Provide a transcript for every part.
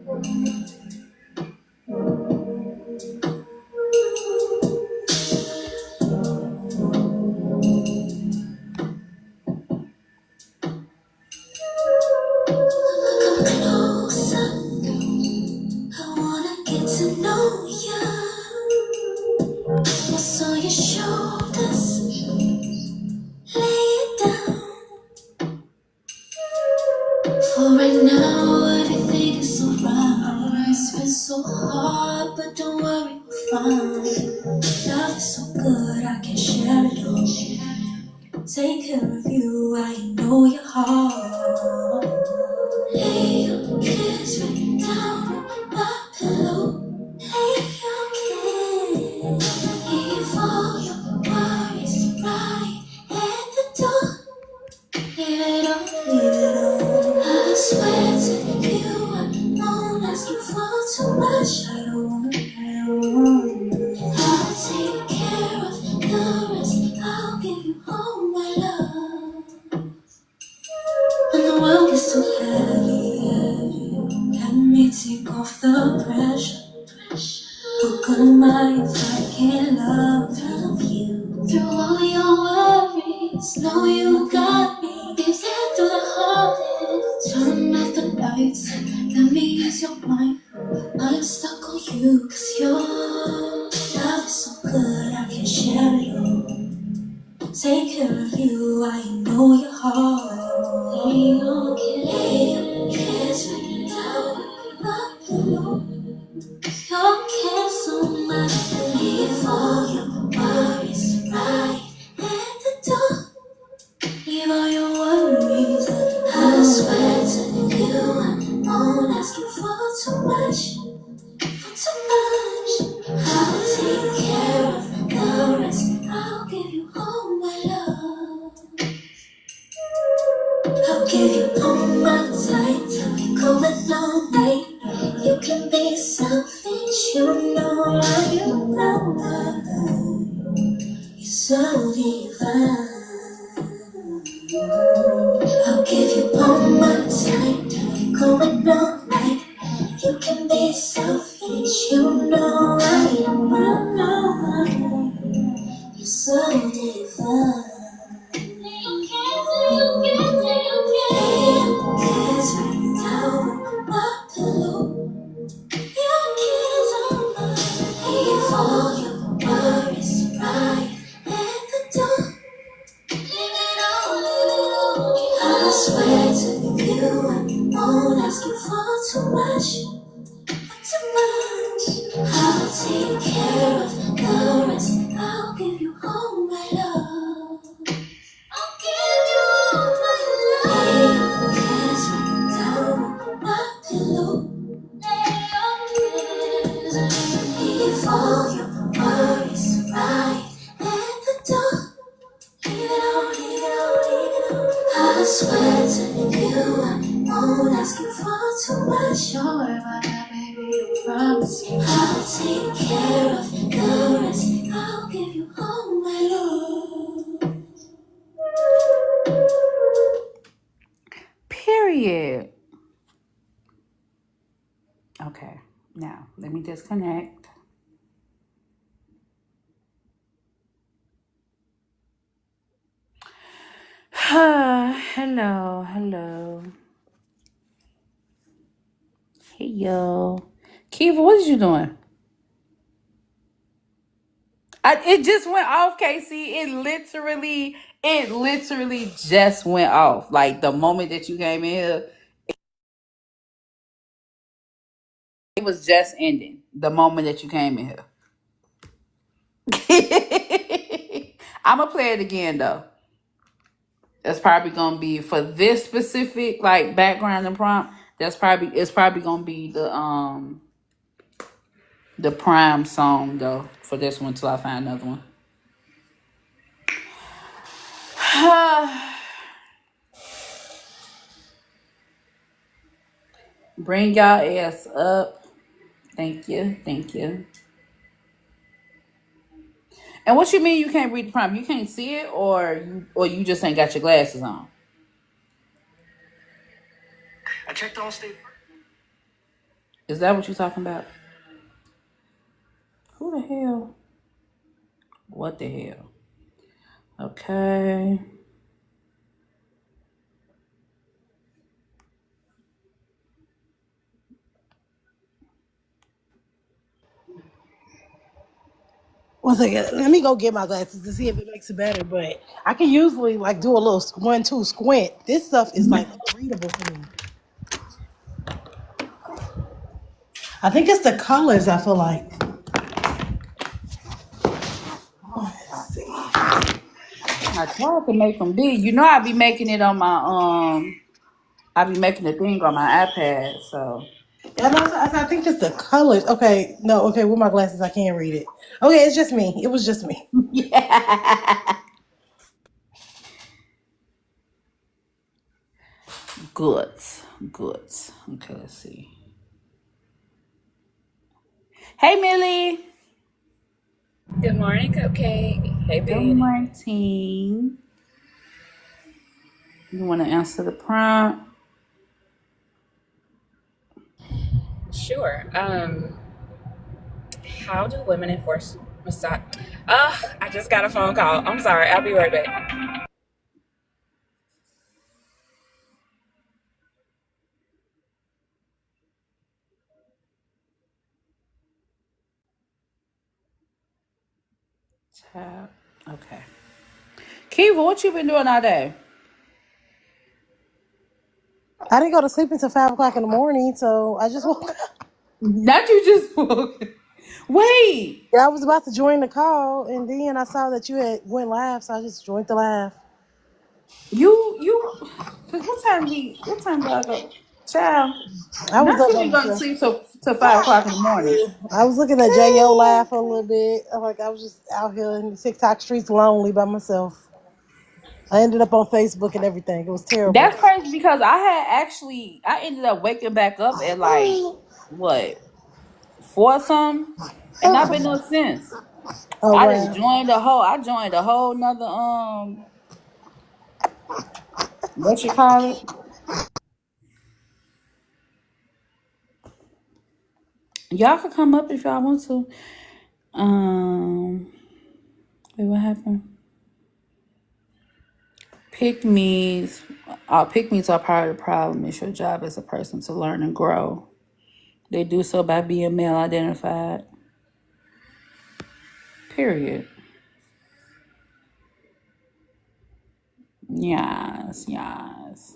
Closer, I wanna get to know you. What's on your shoulders? Lay it down. For right now, everything is alright. It's been so hard, but don't worry, we're fine. Love is so good, I can share it all. Take care of you, I know your heart. Lay your kiss right down on my pillow. Lay your kiss. Leave all your worries right at the door. Leave it all, leave it all. I swear to you, I won't ask you for too much. I don't want. I'll take care of the rest. I'll give you all my love. When the world is too heavy, let me take off the pressure. How good am I if I can't love you? Through all your worries, know you got me. Live there through the heartache. Turn off the lights, let me ease your mind. I'm stuck on you, cause your love is so good, I can share it all. Take care of you, I know your heart. Lay your kiss right down on my pillow. Your kiss on my pillow. Leave all your worries right at the door. Leave all your worries. I swear to you, I won't ask you for too much. For too much. I'll take care of the rest. I'll give you all my love. I'll give you all my time. Cold and all night. You can be selfish, you know I am not. You're so divine. I'll give you all my time. Going all night. You can be selfish, you know I am not. You're so divine. You kiss right down on my pillow. Your kiss on my. Leave all your worries right at the door. Leave it all, leave it all. I swear to you, I won't ask you for too much. For too much. I'll take care of the rest. I'll give you all my love. I'll give you all my love. Lay your kiss right down on my pillow. Lay your kiss. Leave all your worries right at the door. Leave it all, leave it all, leave it all. I swear to you, I won't ask you for too much. Don't worry about that, baby, I promise you. I'll take care of the rest. I'll give you all my love. Period. Okay, now let me disconnect. Hello, hello. Hey, yo. Kiva, what is you doing? It just went off, Casey. It literally just went off. Like the moment that you came in here, it was just ending. The moment that you came in here. I'm gonna play it again though. That's probably gonna be for this specific like background and prompt. It's probably gonna be the prime song though for this one till I find another one. Bring y'all ass up. Thank you. Thank you. And what you mean you can't read the prompt? You can't see it, or you just ain't got your glasses on? I checked all state. Is that what you're talking about? Who the hell? What the hell? Okay. One second. Let me go get my glasses to see if it makes it better. But I can usually like do a little 1-2 squint. This stuff is like unreadable for me. I think it's the colors. I feel like. Let's see. I tried to make them big. You know, I be making it on my I be making the thing on my iPad. So Yeah, no, I think it's the colors. Okay, no, okay, with my glasses, I can't read it. Okay, it's just me. It was just me. yeah, good, good. Okay, let's see. Hey, Millie. Good morning, Cupcake. Hey, Good Big. morning. You want to answer the prompt? Sure. How do women enforce massage? I just got a phone call. I'm sorry. I'll be right back. Tap. Okay. Kiva, what you been doing all day? I didn't go to sleep until 5 o'clock in the morning, so I just woke up. Not you just wait. Yeah, I was about to join the call, and then I saw that you had went live, so I just joined the live. You. Cause what time do I go? Child. I was Not up you by ain't gonna myself. sleep till 5 o'clock in the morning. I was looking at J.O. laugh for a little bit. Like I was just out here in the TikTok streets lonely by myself. I ended up on Facebook and everything. It was terrible. That's crazy because I ended up waking back up at like what 4 something, and I've been up since. Oh wow. I joined a whole nother what you call it? Y'all could come up if y'all want to. Um, wait, what happened? Pick-mes, pick-mes are part of the problem. It's your job as a person to learn and grow. They do so by being male identified. Period. Yes, yes.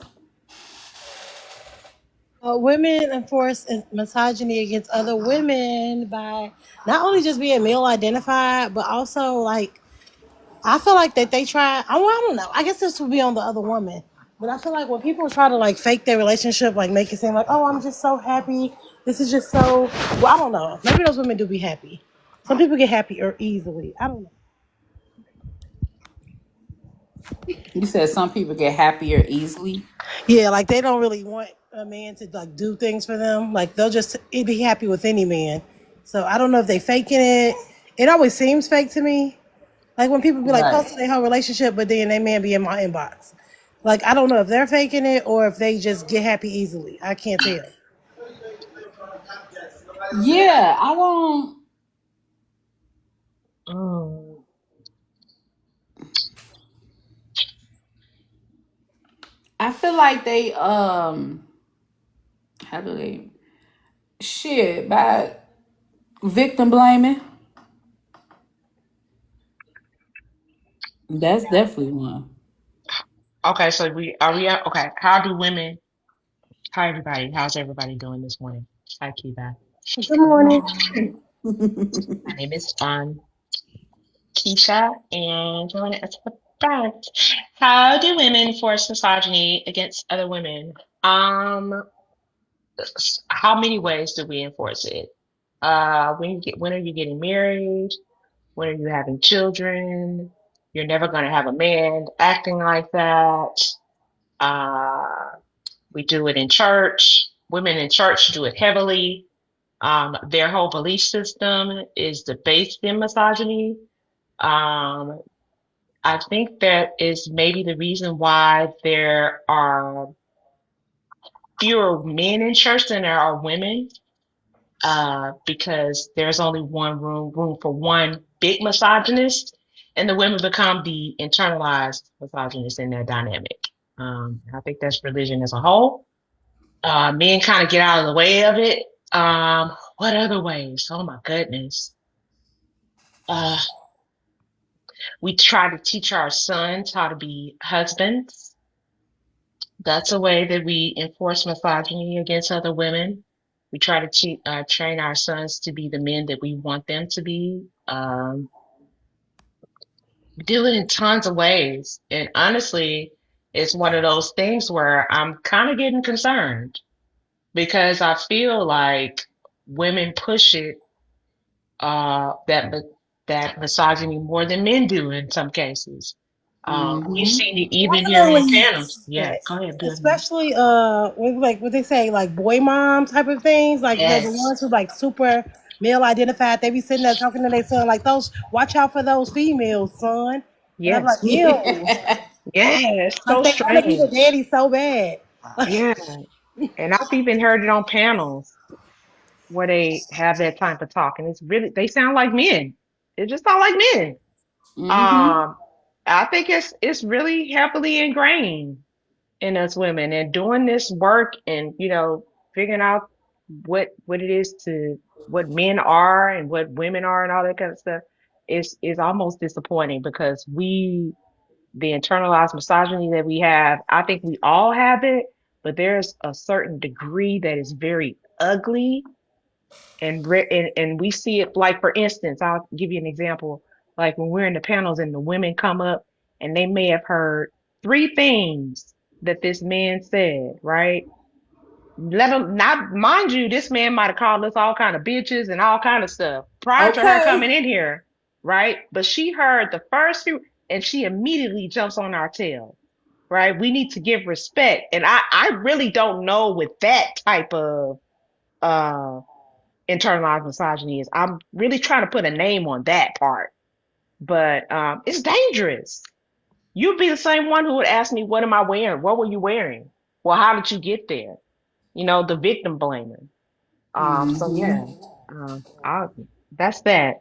Women enforce misogyny against other women by not only just being male identified, but also like I feel like that they try. I don't know. I guess this would be on the other woman, but I feel like when people try to like fake their relationship, like make it seem like, oh, I'm just so happy. This is just so. Well, I don't know. Maybe those women do be happy. Some people get happier easily. I don't know. You said some people get happier easily. Yeah, like they don't really want a man to like do things for them. Like they'll just be happy with any man. So I don't know if they faking it. It always seems fake to me. Like when people be like Right. posting their whole relationship, but then they man be in my inbox. Like I don't know if they're faking it or if they just get happy easily. I can't tell. Yeah, I don't. Mm. I feel like they how do they shit by victim blaming. That's definitely one. Okay, so we at, okay. How do women? Hi everybody. How's everybody doing this morning? Hi Kiva. Good morning. My name is Keisha, and I want to ask the front. How do women force misogyny against other women? Um, how many ways do we enforce it? When are you getting married? When are you having children? You're never going to have a man acting like that. Uh, We do it in church. Women in church do it heavily. Their whole belief system is based in misogyny. Um, I think that is maybe the reason why there are fewer men in church than there are women. because there's only one room for one big misogynist, and the women become the internalized misogynist in that dynamic. I think that's religion as a whole. Men kind of get out of the way of it. What other ways? Oh my goodness. Uh, we try to teach our sons how to be husbands. That's a way that we enforce misogyny against other women. We try to train our sons to be the men that we want them to be. We do it in tons of ways. And honestly, it's one of those things where I'm kind of getting concerned because I feel like women push it, that misogyny more than men do in some cases. We've seen it even here on Definitely. panels. Yeah, go ahead, Bill. Especially with like what they say, like boy mom type of things, like the Yes, ones who like super male identified, they be sitting there talking to their son like, those, watch out for those females, son. And I'm like, yes, ew. yeah, it's Like so they want to be the strange. daddy so bad. Yeah, and I've even heard it on panels where they have that type of talk, and it's really they sound like men. They just sound like men. Um, I think it's really heavily ingrained in us women, and doing this work and figuring out what it is to what men are and what women are and all that kind of stuff is almost disappointing because the internalized misogyny that we have, I think we all have it, but there's a certain degree that is very ugly and we see it, like, for instance, I'll give you an example. Like when we're in the panels and the women come up and they may have heard three things that this man said, right? Let them not, mind you, this man might have called us all kind of bitches and all kind of stuff prior to her coming in here, right? But she heard the first few and she immediately jumps on our tail, right? We need to give respect. And I really don't know with that type of uh internalized misogyny is. I'm really trying to put a name on that part, but it's dangerous. You'd be the same one who would ask me, "What am I wearing? What were you wearing? Well, how did you get there?" The victim blaming. So yeah, I, that's that.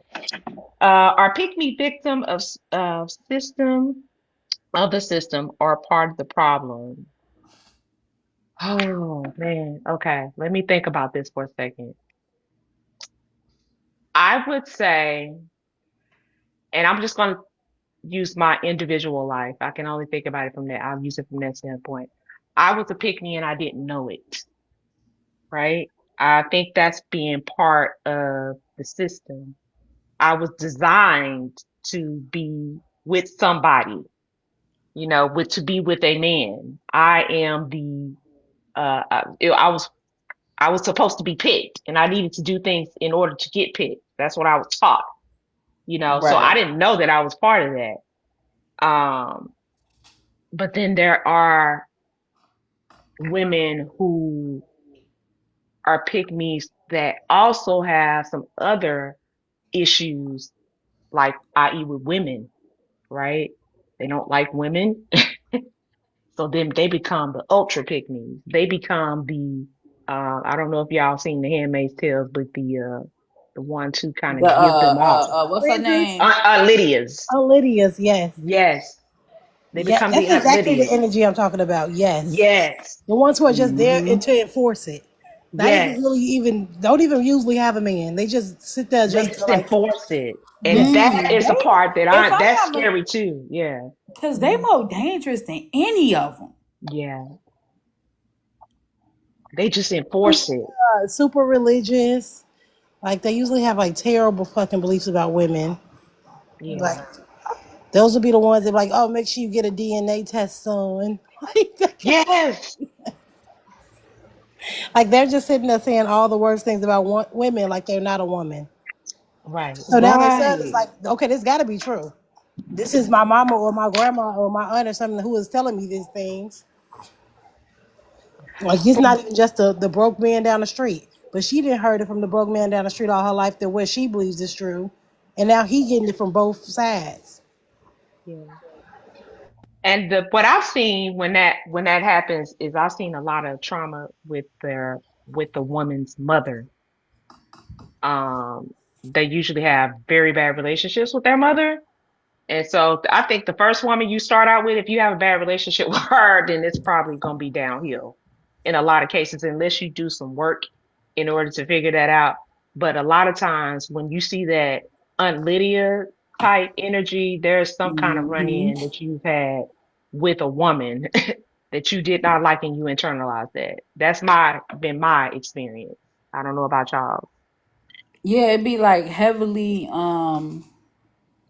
Are pick me victim of system of the system or part of the problem? Oh man, okay. Let me think about this for a second. I would say, and I'm just going to use my individual life. I can only think about it from that. I'll use it from that standpoint. I was a pick me and I didn't know it, right? I think that's being part of the system. I was designed to be with somebody, to be with a man. I am the, I was supposed to be picked and I needed to do things in order to get picked. That's what I was taught, so I didn't know that I was part of that. But then there are women who are pick-mes that also have some other issues, like i.e. with women, right? They don't like women. So then they become the ultra pick-mes. They become the I don't know if y'all seen the Handmaid's Tale, but the ones who kind of give them off. Princess, Lydia's. oh, Lydia's, yes. Yes. They Yeah, become that's the exactly the Lydia's. energy I'm talking about. Yes. Yes. The ones who are just there to enforce it. Not even Yes. really don't even usually have a man. They just sit there They just to just like, enforce it. And yes. that is the part that's scary too. Yeah. Yeah. They just enforce it. Super religious. Like they usually have like terrible fucking beliefs about women. Like Yeah. those would be the ones that like, oh, make sure you get a DNA test, son. Yes. Like they're just sitting there saying all the worst things about women, like they're not a woman. Right. So now their son is Right. like, okay, this got to be true. This is my mama or my grandma or my aunt or something who is telling me these things. Like it's But not even just the broke man down the street, but she didn't heard it from the broke man down the street all her life that what she believes is true, and now he getting it from both sides. yeah. And what I've seen when that happens is I've seen a lot of trauma with the woman's mother. They usually have very bad relationships with their mother. And so I think the first woman you start out with, if you have a bad relationship with her, then it's probably going to be downhill in a lot of cases, unless you do some work in order to figure that out. But a lot of times when you see that Aunt Lydia type energy, there's some kind of run Hmm. in that you've had with a woman that you did not like and you internalized that. That's been my experience. I don't know about y'all. Yeah, it'd be like heavily,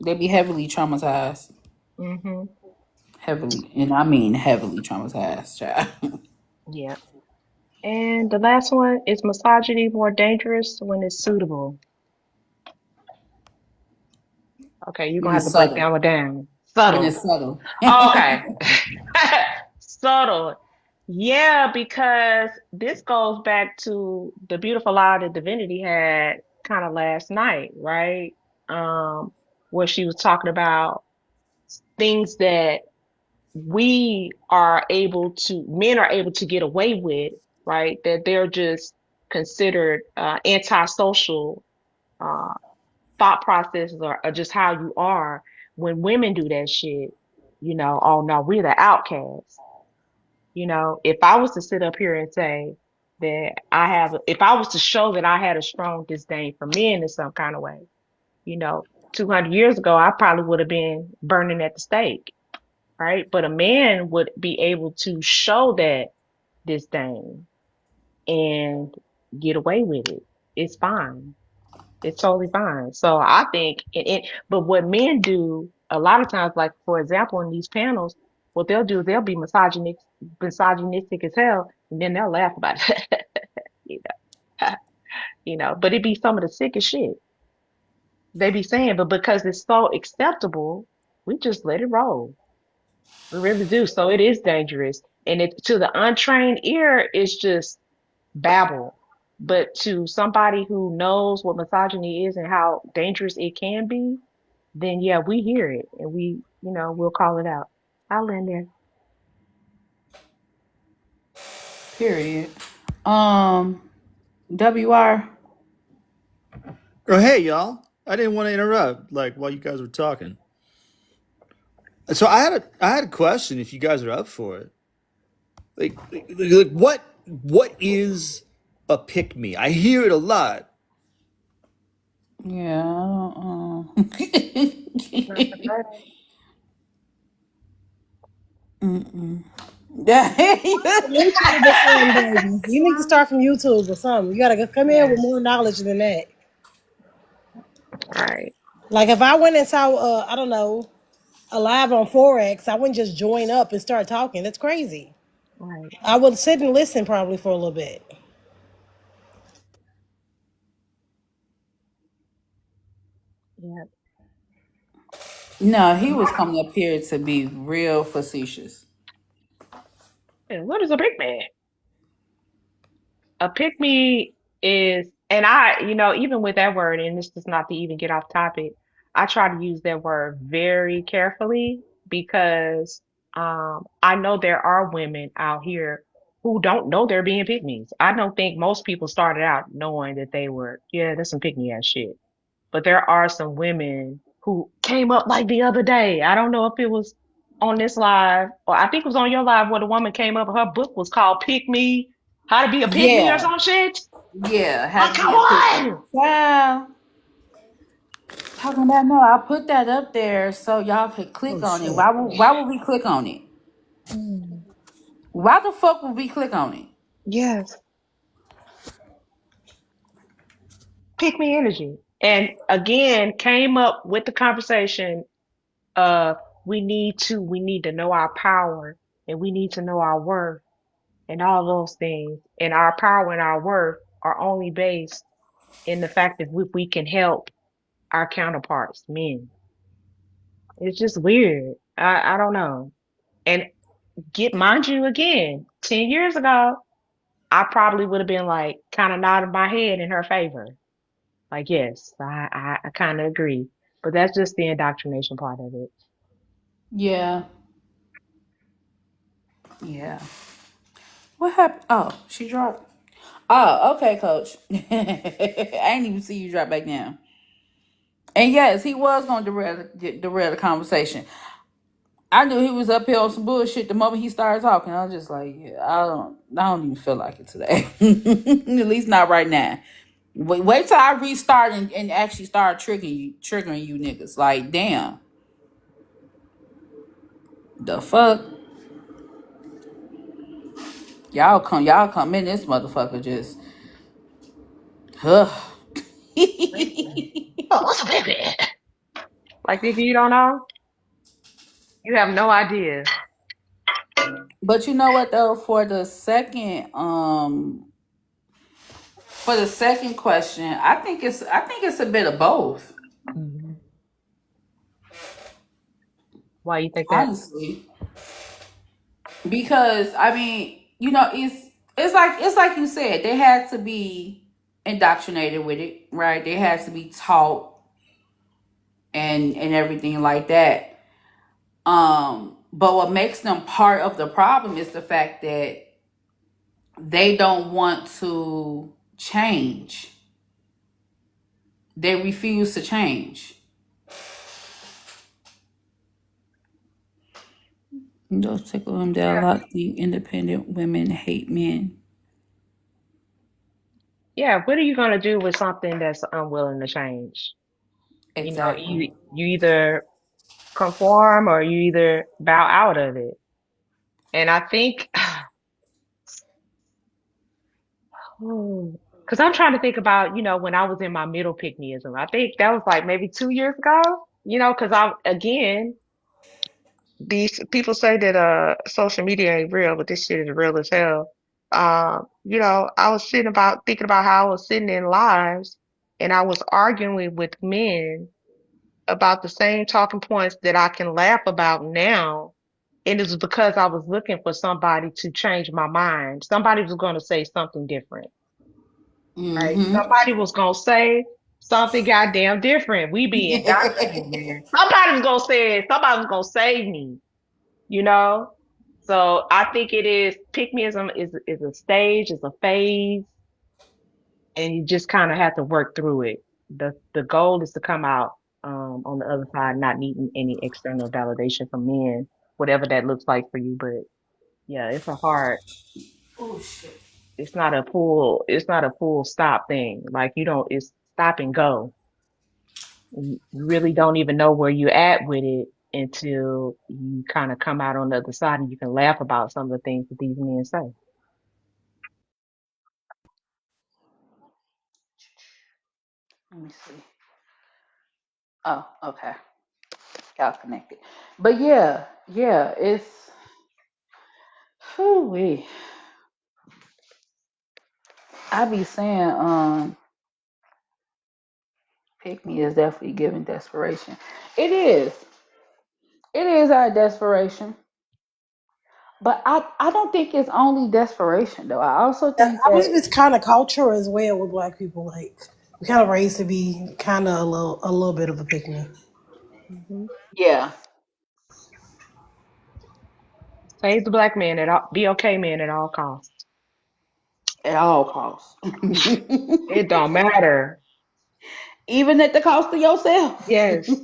they'd be heavily traumatized. Hmm. Heavily, and I mean heavily traumatized, child. Yeah. And the last one is misogyny more dangerous when it's suitable. Okay, you're When gonna have it's to break subtle. that one down. When Subtle. it's subtle. Okay. Subtle. Yeah, because this goes back to the beautiful lie that Divinity had kind of last night, right? Um, where she was talking about things that men are able to get away with, right? That they're just considered antisocial uh, thought processes or just how you are. When women do that shit, oh no, we're the outcasts. If I was to sit up here and say if I was to show that I had a strong disdain for men in some kind of way, you know, 200 years ago, I probably would have been burning at the stake, right? But a man would be able to show that disdain and get away with it. It's fine. It's totally fine. So I think but what men do a lot of times, like for example, in these panels, what they'll do is they'll be misogynistic as hell, and then they'll laugh about it. you know, but it be some of the sickest shit they be saying, but because it's so acceptable, we just let it roll. We really do. So it is dangerous, and it to the untrained ear, it's just babble. But to somebody who knows what misogyny is and how dangerous it can be, then yeah, we hear it and we'll call it out. I'll end there. Period. Um, WR. Oh, hey, y'all. I didn't want to interrupt, like, while you guys were talking. So I had a question if you guys are up for it. Like what is a pick me? I hear it a lot. Yeah. Not the first. Mm-mm. From YouTube or something, baby. You need to start from YouTube or something. You gotta come in with more knowledge than that. Right, Like if I went and saw, I don't know, a live on Forex, I wouldn't just join up and start talking. That's crazy. right. I would sit and listen probably for a little bit. Yeah. No, he was coming up here to be real facetious. And what is a big man? A pick me is, and even with that word, and this is not to even get off topic, I try to use that word very carefully because I know there are women out here who don't know they're being pick me's. I don't think most people started out knowing that they were, yeah, that's some pick me ass shit. But there are some women who came up like the other day. I don't know if it was on this live or I think it was on your live where the woman came up. Her book was called Pick Me, How to Be a Pick Me or Yeah. some shit. Yeah. Like, Had to come be a pick. on. Wow. Talking about no, I'll put that up there so y'all could Oh click on it. shit. Why would we click on it? Mm, Why the fuck would we click on it? yes, pick me energy. And again, came up with the conversation of we need to know our power and we need to know our worth and all those things. And our power and our worth are only based in the fact that we can help our counterparts, men. It's just weird. I don't know. And mind you again, 10 years ago, I probably would have been like kind of nodding my head in her favor. Like, yes, I kind of agree. But that's just the indoctrination part of it. Yeah. Yeah. What happened? Oh, she dropped. Oh, okay, coach. I didn't even see you drop back down. And yes, he was going to derail the conversation. I knew he was up here on some bullshit the moment he started talking. I was just like, yeah, I don't even feel like it today. At least not right now. Wait till I restart and actually start triggering you niggas. Like, damn, the fuck, y'all come in this motherfucker just, huh. Oh, what's a baby? Like, nigga, you don't know? You have no idea. But you know what though? For the second question, I think it's a bit of both. Mhm. Why you think that? Honestly, because I mean, it's like you said, they had to be indoctrinated with it, right? They had to be taught and everything like that. But what makes them part of the problem is the fact that they don't want to change. They refuse to change. Those tickle him that a Yeah. lot think independent women hate men. Yeah, what are you gonna do with something that's unwilling to change? You know, Exactly. you either conform or you either bow out of it. And I think, because I'm trying to think about, when I was in my middle pick-meism. I think that was like maybe 2 years ago, because again, these people say that social media ain't real, but this shit is real as hell. I was thinking about how I was sitting in lives and I was arguing with men about the same talking points that I can laugh about now. And it was because I was looking for somebody to change my mind. Somebody was going to say something different, right? Mm-hmm. Somebody was going to say something goddamn different. We be indoctrinated, man. Somebody was going to say it. Somebody was going to save me, you know? So I think it is, pick-meism is a stage, it's a phase, and you just kind of have to work through it. The goal is to come out on the other side, not needing any external validation from men, whatever that looks like for you. But yeah, Oh shit. it's not a full stop thing. Like you don't, it's stop and go. You really don't even know where you're at with it until you kind of come out on the other side and you can laugh about some of the things that these men say. Let me see. Oh, okay. Y'all connected. But yeah, yeah, it's whew, I be saying pick me is definitely giving desperation. It is. It is our desperation. But I don't think it's only desperation though. I also I think believe that it's kind of culture as well with black people. Like we kind of raised to be kind of a little bit of a pick me. Hmm. yeah, Save the black man at all, be okay man at all costs. at all costs. It don't matter. Even at the cost of yourself. Yes.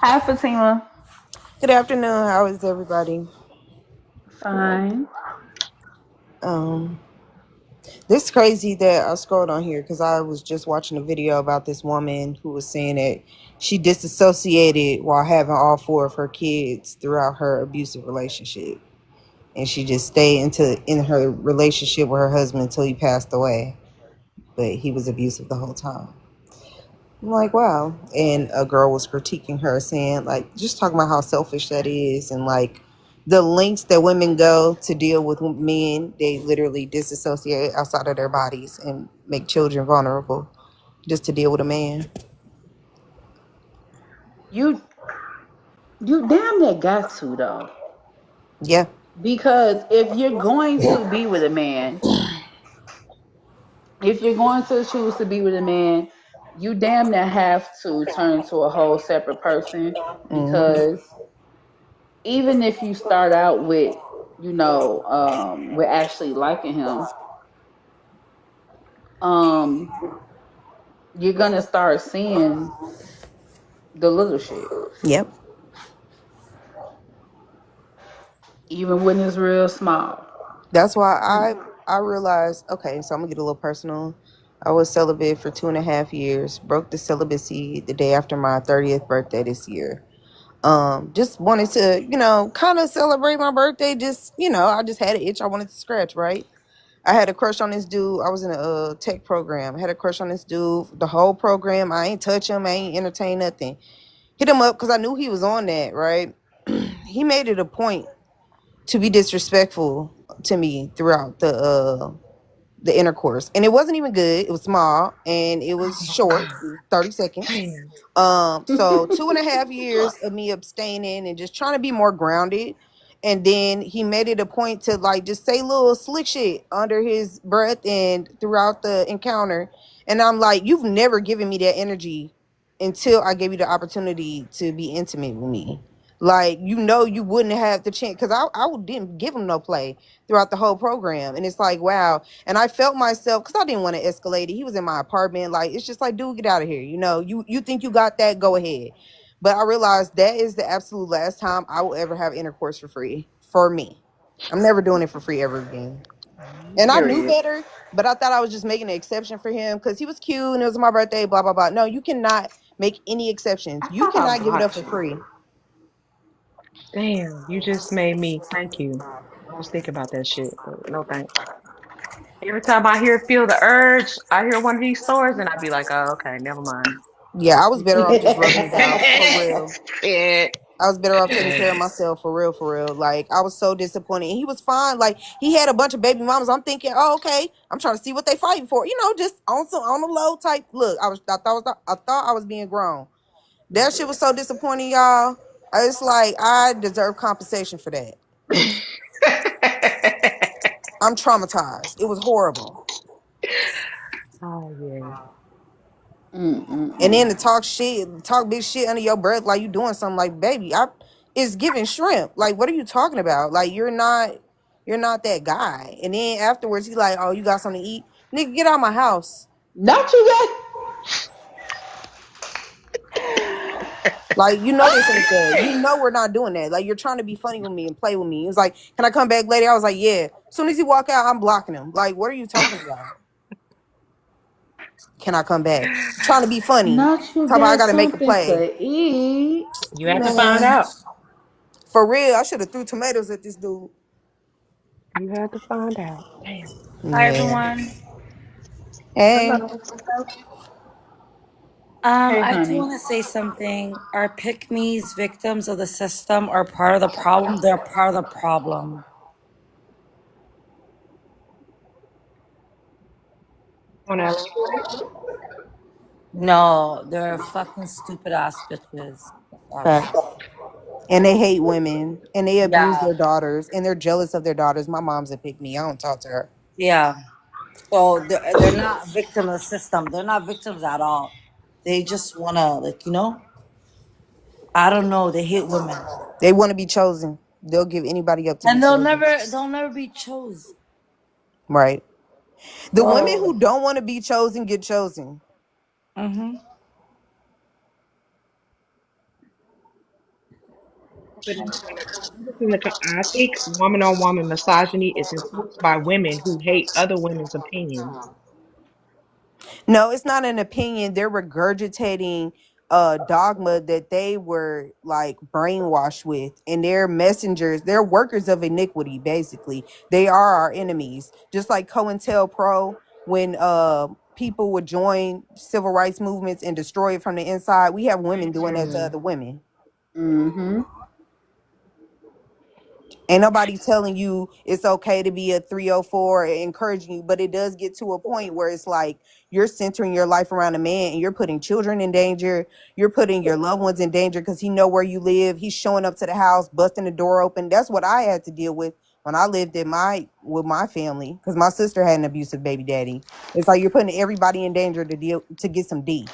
Hi Fatima. Good afternoon. How is everybody? Fine. Um, this crazy that I scrolled on here because I was just watching a video about this woman who was saying that she disassociated while having all four of her kids throughout her abusive relationship, and she just stayed in her relationship with her husband until he passed away, but he was abusive the whole time. I'm like, wow. And a girl was critiquing her, saying, like, just talking about how selfish that is and, like, the lengths that women go to deal with men. They literally disassociate outside of their bodies and make children vulnerable just to deal with a man. You you damn near got to though. Yeah. Because if you're going to choose to be with a man, you damn near have to turn to a whole separate person Mm-hmm. because even if you start out with, with actually liking him, um, you're gonna start seeing the little shit, Yep. even when it's real small. That's why I realized, okay, so I'm gonna get a little personal. I was celibate for 2.5 years, broke the celibacy the day after my 30th birthday this year. Just wanted to, kind of celebrate my birthday. Just, I just had an itch I wanted to scratch, right? I had a crush on this dude. I was in a tech program. I had a crush on this dude. The whole program, I ain't touch him. I ain't entertain nothing. Hit him up because I knew he was on that, right? He made it a point to be disrespectful to me throughout the intercourse, and it wasn't even good. It was small and it was Oh short, God. 30 seconds. Damn. So 2.5 years of me abstaining and just trying to be more grounded. And then he made it a point to like just say little slick shit under his breath and throughout the encounter. And I'm like, you've never given me that energy until I gave you the opportunity to be intimate with me. Like, you wouldn't have the chance because I didn't give him no play throughout the whole program. And it's like, wow. And I felt myself because I didn't want to escalate it. He was in my apartment. Like, it's just like, dude, get out of here. You think you got that? Go ahead. But I realized that is the absolute last time I will ever have intercourse for free for me. I'm never doing it for free ever again. And I knew Period. better, but I thought I was just making an exception for him because he was cute and it was my birthday, blah, blah, blah. No, you cannot make any exceptions. I You thought I cannot give it up blocked for you. free. Damn, you just made me. Thank you. I was thinking about that shit, but no thanks. Every time I feel the urge, I hear one of these stories, and I'd be like, oh, okay, never mind. Yeah, I was better off just rubbing it out for real. Shit. I was better off taking care of myself for real, for real. Like, I was so disappointed. And he was fine. Like, he had a bunch of baby mamas. I'm thinking, oh, okay. I'm trying to see what they fighting for. Just on the low type. Look, I thought I was being grown. That shit was so disappointing, y'all. It's like I deserve compensation for that. I'm traumatized. It was horrible. Oh yeah. And then Mm-mm-mm. to talk big shit under your breath like you doing something, like, baby, it's giving shrimp. Like, what are you talking about? Like, you're not that guy. And then afterwards, he like, oh, you got something to eat? Nigga, get out of my house. Not you Like, this ain't that. guys. We're not doing that. Like, you're trying to be funny with me and play with me. He was like, can I come back later? I was like, yeah. As soon as he walk out, I'm blocking him. Like, what are you talking about? Can I come back? Trying to be funny. Not you Talk about I got gotta make a something play. to eat. You have to find Man, out. for real, I should have threw tomatoes at this dude. You have to find out. Damn. Hi Yeah. everyone. Hey. Hello. Hey, I do honey. want to say something. Our pick-mes victims of the system are part of the problem. They're part of the problem. Want to elaborate? No, they're fucking stupid ass bitches. That's- Facts. And they hate women and they abuse Yeah, their daughters and they're jealous of their daughters. My mom's a pick me. I don't talk to her. yeah. So they're not victim of the system. They're not victims at all. They just wanna I don't know. They hate women, They want to be chosen. They'll give anybody up to be and chosen. they'll never be chose. Right. The women So, who don't want to be chosen get chosen. hmm But I think woman on woman misogyny is enforced by women who hate other women's opinions. No, it's not an opinion. They're regurgitating a dogma that they were like brainwashed with, and they're messengers. They're workers of iniquity. Basically, they are our enemies. Just like COINTELPRO, when people would join civil rights movements and destroy it from the inside. We have women doing that to Mm-hmm. other women. Mm-hmm. Ain't nobody telling you it's okay to be a 304, encouraging you, but it does get to a point where it's like you're centering your life around a man and you're putting children in danger. You're putting your loved ones in danger because he know where you live. He's showing up to the house, busting the door open. That's what I had to deal with when I lived with my family because my sister had an abusive baby daddy. It's like you're putting everybody in danger to get some D.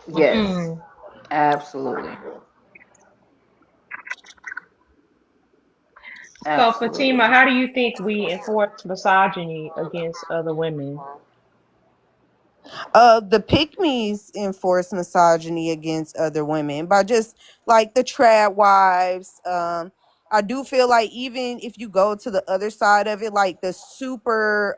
Yes, Mm. absolutely. So, Fatima, Absolutely. how do you think we enforce misogyny against other women? The pick-mes enforce misogyny against other women by just like the trad wives. I do feel like even if you go to the other side of it, like the super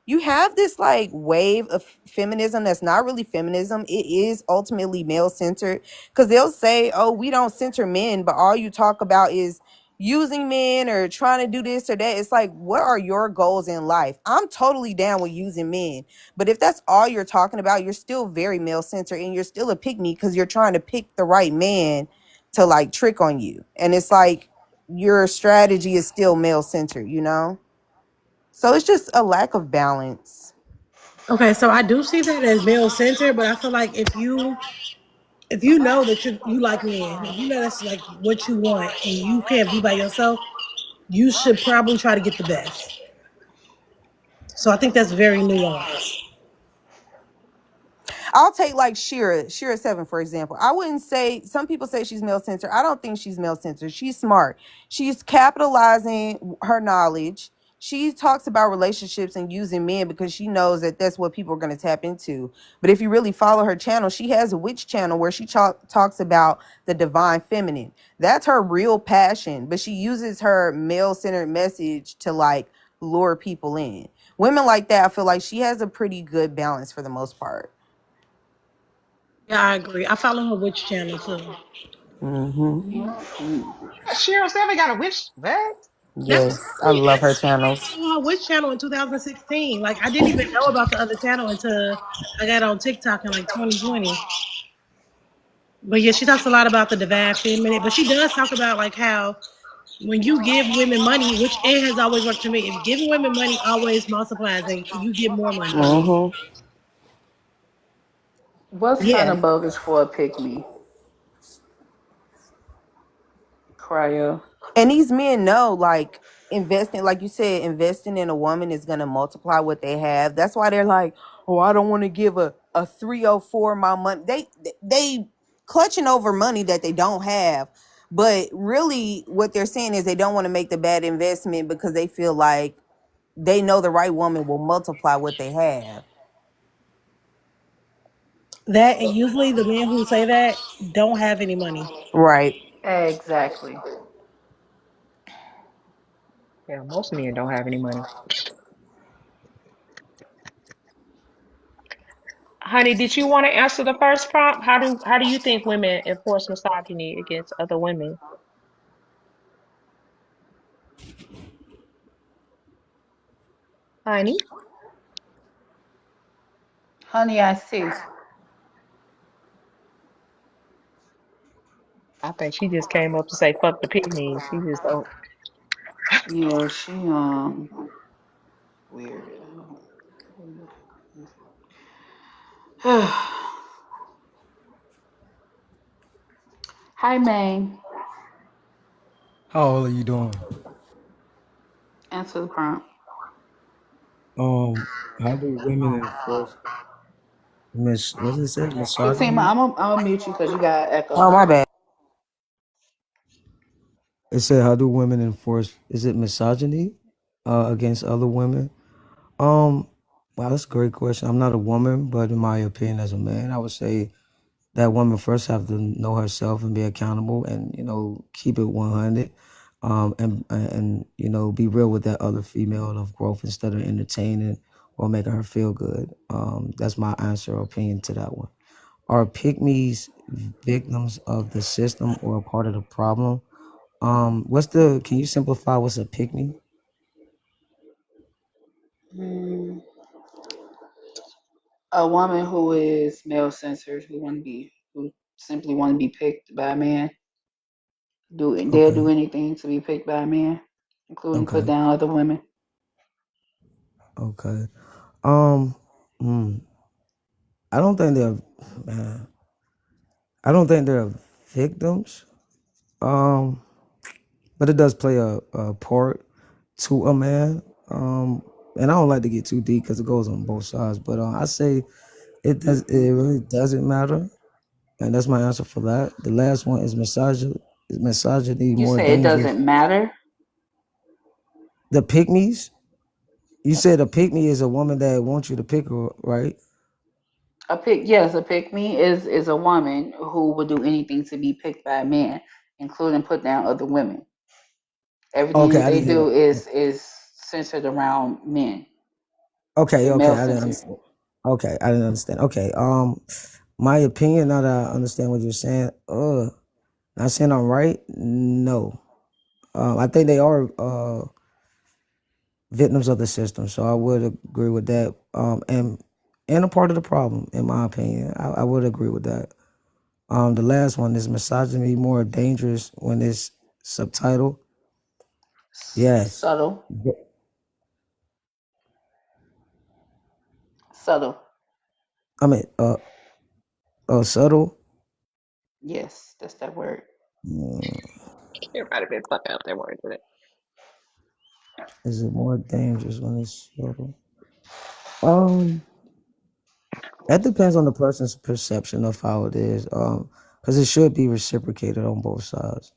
you have this like wave of feminism that's not really feminism. It is ultimately male centered because they'll say, oh, we don't center men, but all you talk about is using men or trying to do this or that. It's like, what are your goals in life? I'm totally down with using men, but if that's all you're talking about, you're still very male centered and you're still a pick me because you're trying to pick the right man to like trick on you. And it's like your strategy is still male centered, you know? So it's just a lack of balance. Okay, so I do see that as male centered, but I feel like if you know that you like men, if you know that's like what you want, and you can't be by yourself, you should probably try to get the best. So I think that's very nuanced. I'll take like Shira 7, for example. I wouldn't say, some people say she's male censored. I don't think she's male censored. She's smart. She's capitalizing her knowledge. She talks about relationships and using men because she knows that that's what people are going to tap into. But if you really follow her channel, she has a witch channel where she talks about the divine feminine. That's her real passion, but she uses her male centered message to like lure people in. Women like that, I feel like she has a pretty good balance for the most part. Yeah, I agree. I follow her witch channel too. Mm-hmm. Cheryl Seven got a witch. What? That's Yes, I crazy. love I her started channels. following her witch channel in 2016. Like I didn't even know about the other channel until I got on TikTok in like 2020. But yeah, she talks a lot about the divine feminine. But she does talk about like how when you give women money, which it has always worked for me, if giving women money always multiplies and you get more money. Mm-hmm. What's kind Yeah. of bogus for a pick me? Cryo. And these men know, like, investing, like you said, investing in a woman is going to multiply what they have. That's why they're like, oh, I don't want to give a 304 my money. They clutching over money that they don't have. But really, what they're saying is they don't want to make the bad investment because they feel like they know the right woman will multiply what they have. That and usually the men who say that don't have any money. Right. Exactly. Yeah, most men don't have any money. Honey, did you want to answer the first prompt? How do you think women enforce misogyny against other women? Honey, Honey, I see. I think she just came up to say fuck the pygmies. She just don't. Yeah, she weird. Hi, May. How old are you doing? Answer the prompt. Um, how do women enforce what does it say? Fatima, Misogyny? I'm gonna mute you because you got Oh, echo. my bad. It said how do women enforce is it misogyny against other women? Um, wow, that's a great question. I'm not a woman, but in my opinion as a man, I would say that woman first have to know herself and be accountable and keep it 100 and be real with that other female of growth instead of entertaining or making her feel good. That's my answer or opinion to that one. Are pygmies victims of the system or a part of the problem? Can you simplify what's a pygmy? Mm, a woman who is male censored, who simply want to be picked by a man, they'll Okay, do anything to be picked by a man, including put okay, down other women. okay. Um, mm, I don't think they're man. I don't think they're victims. Um, but it does play a part to a man. And I don't like to get too deep because it goes on both sides. But I say it does. It really doesn't matter, and that's my answer for that. The last one is misogyny. Is misogyny You more say it dangerous? doesn't matter. The pick-mes? You said a pick-me is a woman that wants you to pick her, right? A pick me is a woman who would do anything to be picked by a man, including put down other women. Everything Okay, that I they didn't hear do that. is centered around men. Okay, They're okay, male I didn't centered. understand. Okay, I didn't understand. Okay, my opinion, now that I understand what you're saying, not saying I'm right, no. I think they are victims of the system, so I would agree with that. And a part of the problem, in my opinion, I would agree with that. The last one is misogyny more dangerous when it's subtitle. Yes. Subtle, subtle. I mean, subtle. Yes, that's that word. Mm, Everybody been fucking up their word today. is it more dangerous when it's subtle? Um, that depends on the person's perception of how it is. Because it should be reciprocated on both sides.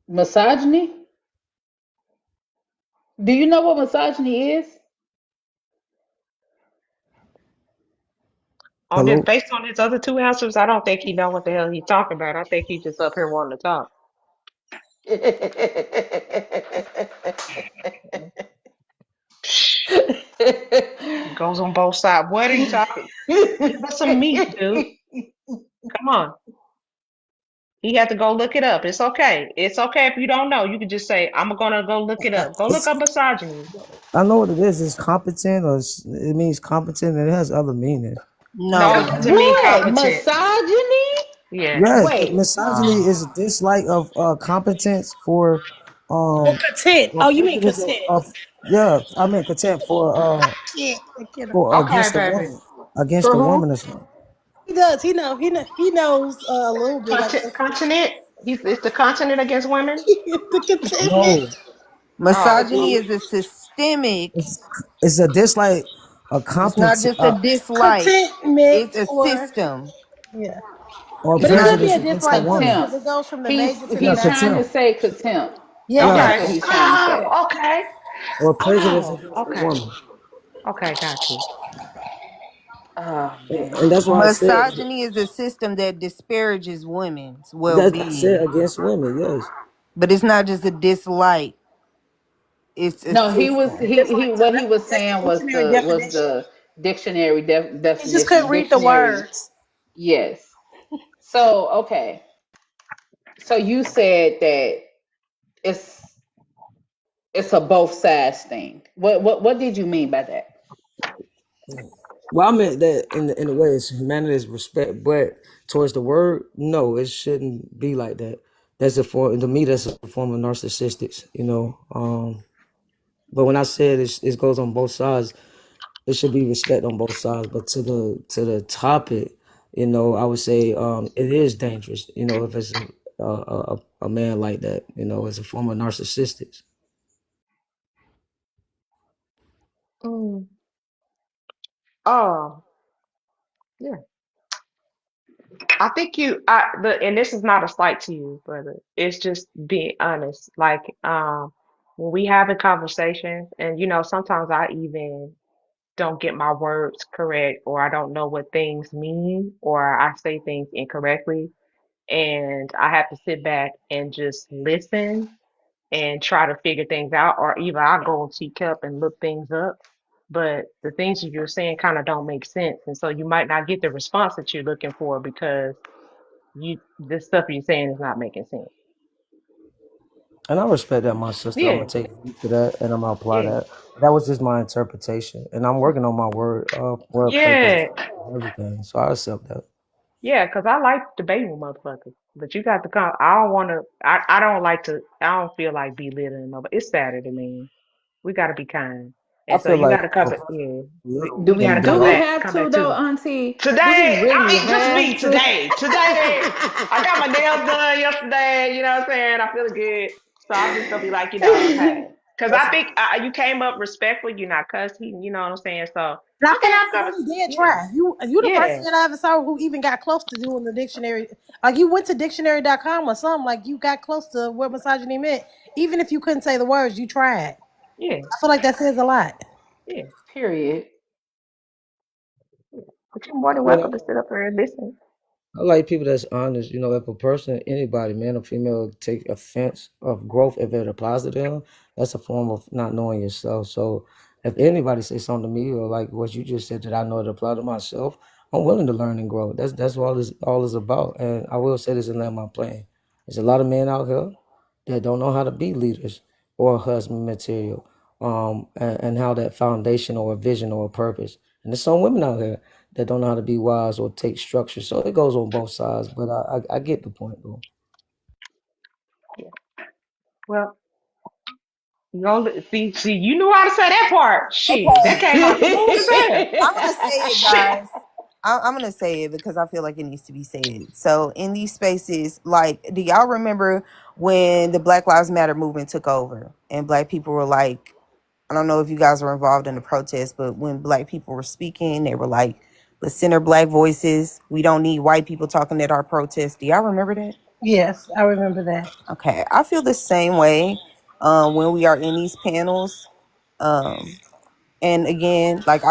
Misogyny? Do you know what misogyny is? On this, Hello. based on his other two answers, I don't think he know what the hell he's talking about. I think he just up here wanting to talk. Goes on both sides. What are you talking? Give us some meat, dude. Come on. He had to go look it up. It's okay. It's okay if you don't know. You can just say, I'm gonna go look it up. Go look It's up misogyny. I know what it is. It's competent, or it means competent, and it has other meanings. No, No. it doesn't mean What? competent. Misogyny? Yeah. Yes, Wait. misogyny is a dislike of competence for Or um content. or Oh, you mean prejudice content? of yeah, I mean contempt Yeah, get him. for Okay, against the baby. woman. Against For the who? woman or something. He does. He knows a little bit. I guess Continent. It's the continent against women. the contentment. No. Oh, Misogyny is a systemic. It's it's a dislike a It's not competence just a dislike. Contentment, It's a or system. yeah, or but It's it not could be prejudice a just against the dislike too woman. because contempt. it goes from the He's major to the Yeah, he's minor. trying to contempt. say contempt. Yeah, Yeah. That's what okay. he's trying to say. Oh, okay. Or prejudice Oh, against the okay. woman. Okay, got you. Oh And man. that's why I said Misogyny is a system that disparages women's well that's why I said being. against women, yes. But it's not just a dislike, it's a No, he was system. he dislike. So what he was that's saying the dictionary was definition. the dictionary He just definition. couldn't The read the dictionary, words. yes. So okay. So you said that it's it's a both sides thing. What did you mean by that? Well, I meant that in a way it's humanity is respect, but towards the word, no, it shouldn't be like that. That's a form to me. That's a form of narcissistics, you know. But when I said it goes on both sides, it should be respect on both sides. But to the topic, you know, I would say it is dangerous, you know, if it's a man like that, you know, it's a form of narcissistics. Mm. Oh, yeah. I think and this is not a slight to you, brother. It's just being honest. Like, when we having conversations, and sometimes I even don't get my words correct, or I don't know what things mean, or I say things incorrectly, and I have to sit back and just listen and try to figure things out, or either I go on Teacup and look things up. But the things that you're saying kind of don't make sense, and so you might not get the response that you're looking for because the stuff you're saying is not making sense. And I respect that, my sister. I'm Yeah, gonna take heed to that, and I'm gonna apply yeah, that. That was just my interpretation, and I'm working on my wordplay because yeah, everything. So I accept that. yeah. Because I like debating with motherfuckers, but you got to come. I don't want to. I don't like to. I don't feel like belittling nobody. It's Saturday, man. We got to be kind, I and so feel you got like to come. a person Yeah, little Do we got we to can be do come we like, back. have Come to back though, to. Auntie? Do we Today, really just have me to? today. Today, I got my nails done yesterday. You know what I'm saying? I feel good. So I'm just gonna be like, hey. Because That's I think you came up respectful. You're not cussing. You know what I'm saying? So And I we feel can like have you really did yeah, try. You the person yeah, that I ever saw who even got close to doing the dictionary. Like you went to dictionary.com or something. Like you got close to what misogyny meant. Even if you couldn't say the words, you tried. yeah, I feel like that says a lot. yeah. Period. But you're more than But welcome to sit up there and listen. I like people that's honest. You know, if a person, anybody, man or female, take offense of growth, if it applies to them, that's a form of not knowing yourself. So if anybody say something to me or like what you just said that I know it apply to myself, I'm willing to learn and grow. That's what all is about. And I will say this and land my plane. There's a lot of men out here that don't know how to be leaders or husband material, and how that foundation or a vision or a purpose. And there's some women out here that don't know how to be wise or take structure. So it goes on both sides. But I get the point though. Yeah. Well, you gonna see. You knew how to say that part. Shit, that okay. came out smooth as hell. I'm gonna say it, Shit. guys. I'm gonna say it because I feel like it needs to be said. So in these spaces, like, do y'all remember when the Black Lives Matter movement took over and black people were like, I don't know if you guys were involved in the protest, but when black people were speaking, they were like, let's center black voices. We don't need white people talking at our protest. Do y'all remember that? Yes, I remember that. Okay. I feel the same way when we are in these panels. Um, and again, like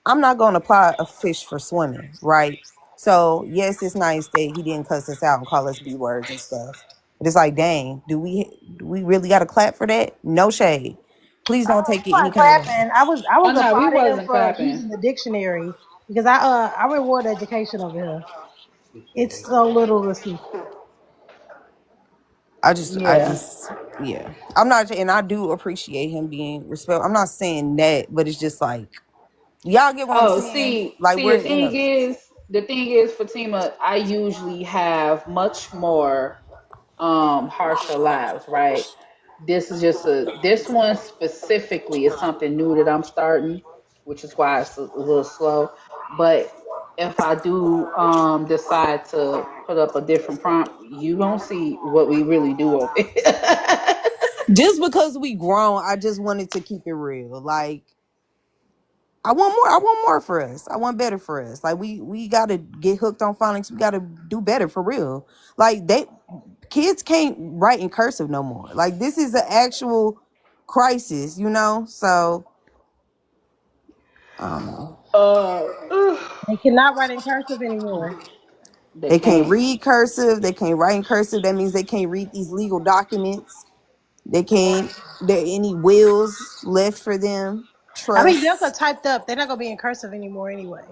I'm not going to apply a fish for swimming, right? So yes, it's nice that he didn't cuss us out and call us b words and stuff. But it's like, dang, do we really got to clap for that? No shade. Please don't take it I any wasn't kind of way. clapping. I Oh was no, we applauding him wasn't for clapping. using the dictionary because I reward education over here. It's so little received. I Yeah. just, yeah. I'm not, and I do appreciate him being respectful. I'm not saying that, but it's just like, y'all get what I'm Oh, saying? see, Like see, we're in a, the thing is, Fatima, I usually have much more harsher lives, right? This is just this one specifically is something new that I'm starting, which is why it's a little slow. But if I do decide to put up a different prompt, you gonna see what we really do over it. just because we grown, I just wanted to keep it real. Like, I want more. I want more for us. I want better for us. Like we gotta get hooked on phonics. We gotta do better for real. Like kids can't write in cursive no more. Like this is an actual crisis, you know. So I don't know. Ugh, They cannot write in cursive anymore. they They can't can't. read cursive. They can't write in cursive. That means they can't read these legal documents. They can't. There any wills left for them? I mean, those are Trusts. typed up. They're not gonna be in cursive anymore anyway.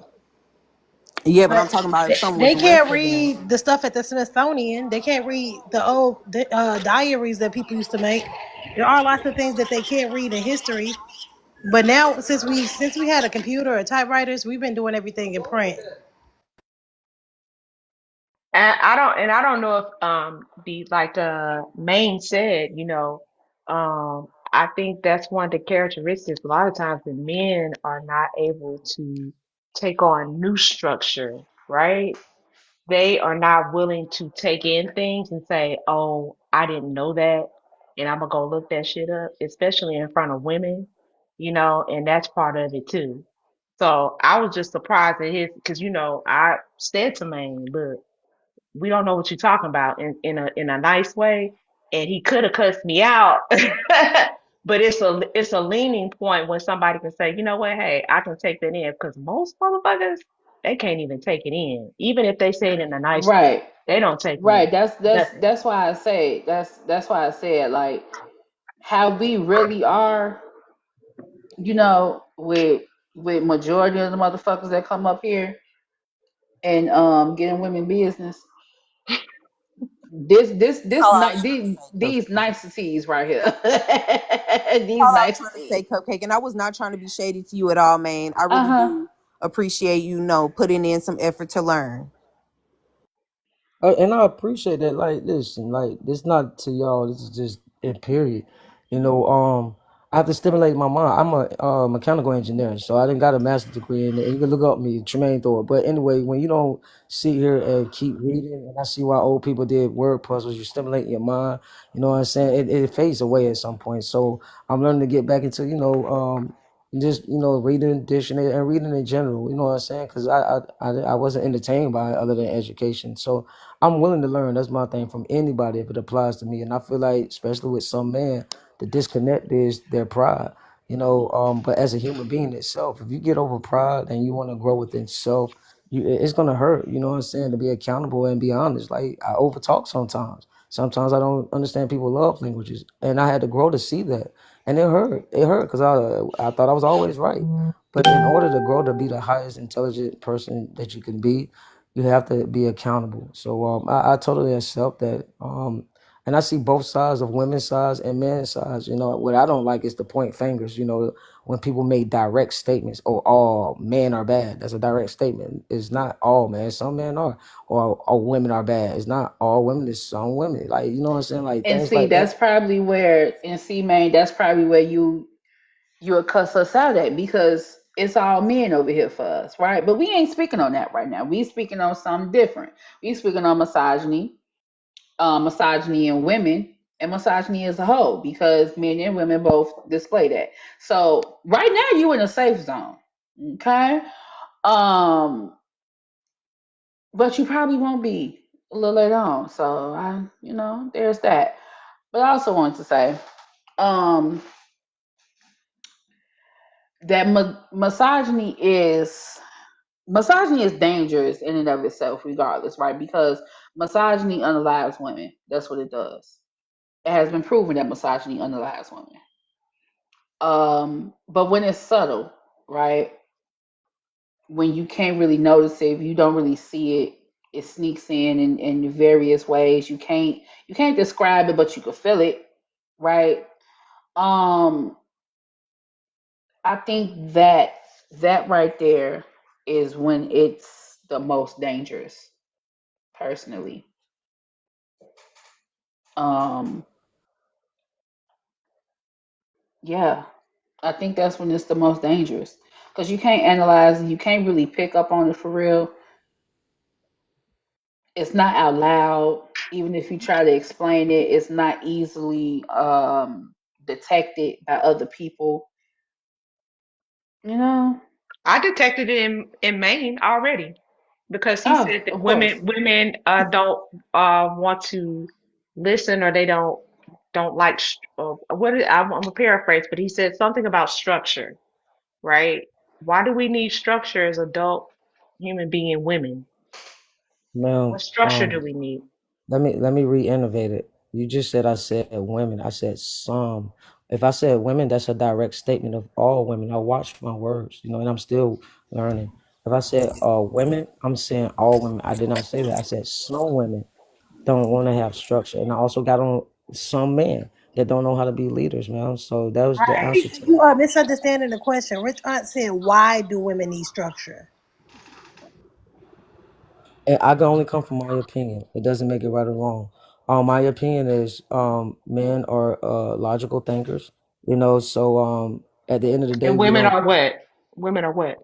Yeah, but I'm But talking about if something was they left can't for them. read the stuff at the Smithsonian. They can't read the old diaries that people used to make. There are lots of things that they can't read in history. But now, since we had a computer or typewriters, we've been doing everything in print. And I don't know if the like Maine said, I think that's one of the characteristics. A lot of times the men are not able to take on new structure, right? They are not willing to take in things and say, "Oh, I didn't know that," and I'm gonna go look that shit up, especially in front of women, and that's part of it too. So I was just surprised at his, because I said to Maine, "Look, we don't know what you're talking about," in a nice way, and he could have cussed me out. But it's a leaning point when somebody can say, you know what, hey, I can take that in, because most motherfuckers, they can't even take it in, even if they say it in a nice way. Right, They don't take right. in That's nothing. that's why I say that's why I said, like, how we really are, with majority of the motherfuckers that come up here and getting women business. This this That's this all I was ni- trying to these say, these Cupcake. niceties right here. All These I was trying to say, niceties. Cupcake, and I was not trying to be shady to you at all, man. I Uh really huh. do appreciate putting in some effort to learn. And I appreciate that. Like, listen, like, this not to y'all. This is just in period. You know, I have to stimulate my mind. I'm a mechanical engineer, so I didn't got a master's degree in it. And you can look up me, Tremaine Thor. But anyway, when you don't sit here and keep reading, and I see why old people did word puzzles, you stimulate your mind. You know what I'm saying? It fades away at some point. So I'm learning to get back into, just reading dictionary and reading in general. You know what I'm saying? Because I wasn't entertained by it other than education. So I'm willing to learn. That's my thing from anybody if it applies to me. And I feel like, especially with some men, the disconnect is their pride. But as a human being itself, if you get over pride and you want to grow within self, it's gonna hurt. You know what I'm saying? To be accountable and be honest. Like I overtalk sometimes. Sometimes I don't understand people love languages, and I had to grow to see that, and it hurt. It hurt because I thought I was always right. But in order to grow to be the highest intelligent person that you can be, you have to be accountable. So I totally accept that. And I see both sides of women's sides and men's sides. What I don't like is the point fingers. When people make direct statements, oh, all men are bad. That's a direct statement. It's not all men. Some men are. Or all women are bad. It's not all women. It's some women. Like, you know what I'm saying? Like And things see, like that's that. probably where, and see, man, that's probably where you'll cuss us out at, because it's all men over here for us, right? But we ain't speaking on that right now. We speaking on something different. We speaking on misogyny, misogyny in women, and misogyny as a whole, because men and women both display that. So right now you in a safe zone, okay? Um, but you probably won't be a little later on. So there's that. But I also wanted to say, um, that misogyny is dangerous in and of itself, regardless, right? Because misogyny unalives women. That's what it does. It has been proven that misogyny unalives women. But when it's subtle, right? When you can't really notice it, if you don't really see it, it sneaks in various ways. You can't describe it, but you can feel it, right? Um, I think that right there is when it's the most dangerous, personally. Um, yeah, I think that's when it's the most dangerous, because you can't analyze and you can't really pick up on it for real. It's not out loud. Even if you try to explain it, it's not easily detected by other people. You know? I detected it in Maine already because he Oh, said that of course. women don't want to listen, or they don't like I'm gonna paraphrase, but he said something about structure, right? Why do we need structure as adult human being women? What Now, structure do we need? let me re-innovate it. You just said I said women. I said some. If I said women, that's a direct statement of all women. I watch my words, and I'm still learning. If I said women, I'm saying all women. I did not say that. I said some women don't want to have structure, and I also got on some men that don't know how to be leaders, man. So that was the answer to You that. are misunderstanding the question. Rich Aunt said, "Why do women need structure?" And I can only come from my opinion. It doesn't make it right or wrong. My opinion is men are logical thinkers. So at the end of the day, And we women don't. are what? Women are what?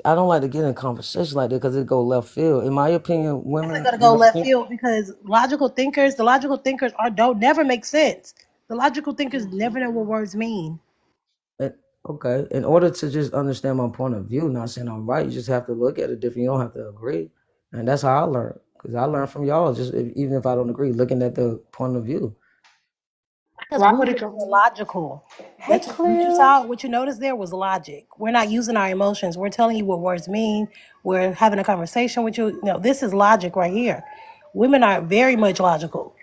I don't like to get in conversations like that because it go left field. In my opinion, Definitely women gonna do go not left think. field because the logical thinkers are don't never make sense. The logical thinkers never know what words mean. eh, Okay, in order to just understand my point of view, not saying I'm right, you just have to look at it different. You don't have to agree, and that's how I learn. Because I learn from y'all, even if I don't agree, looking at the point of view. Because Why we would it were go? being logical. Hey, That's what you Cleo. saw. What you noticed there was logic. We're not using our emotions. We're telling you what words mean. We're having a conversation with you. No, this is logic right here. Women are very much logical.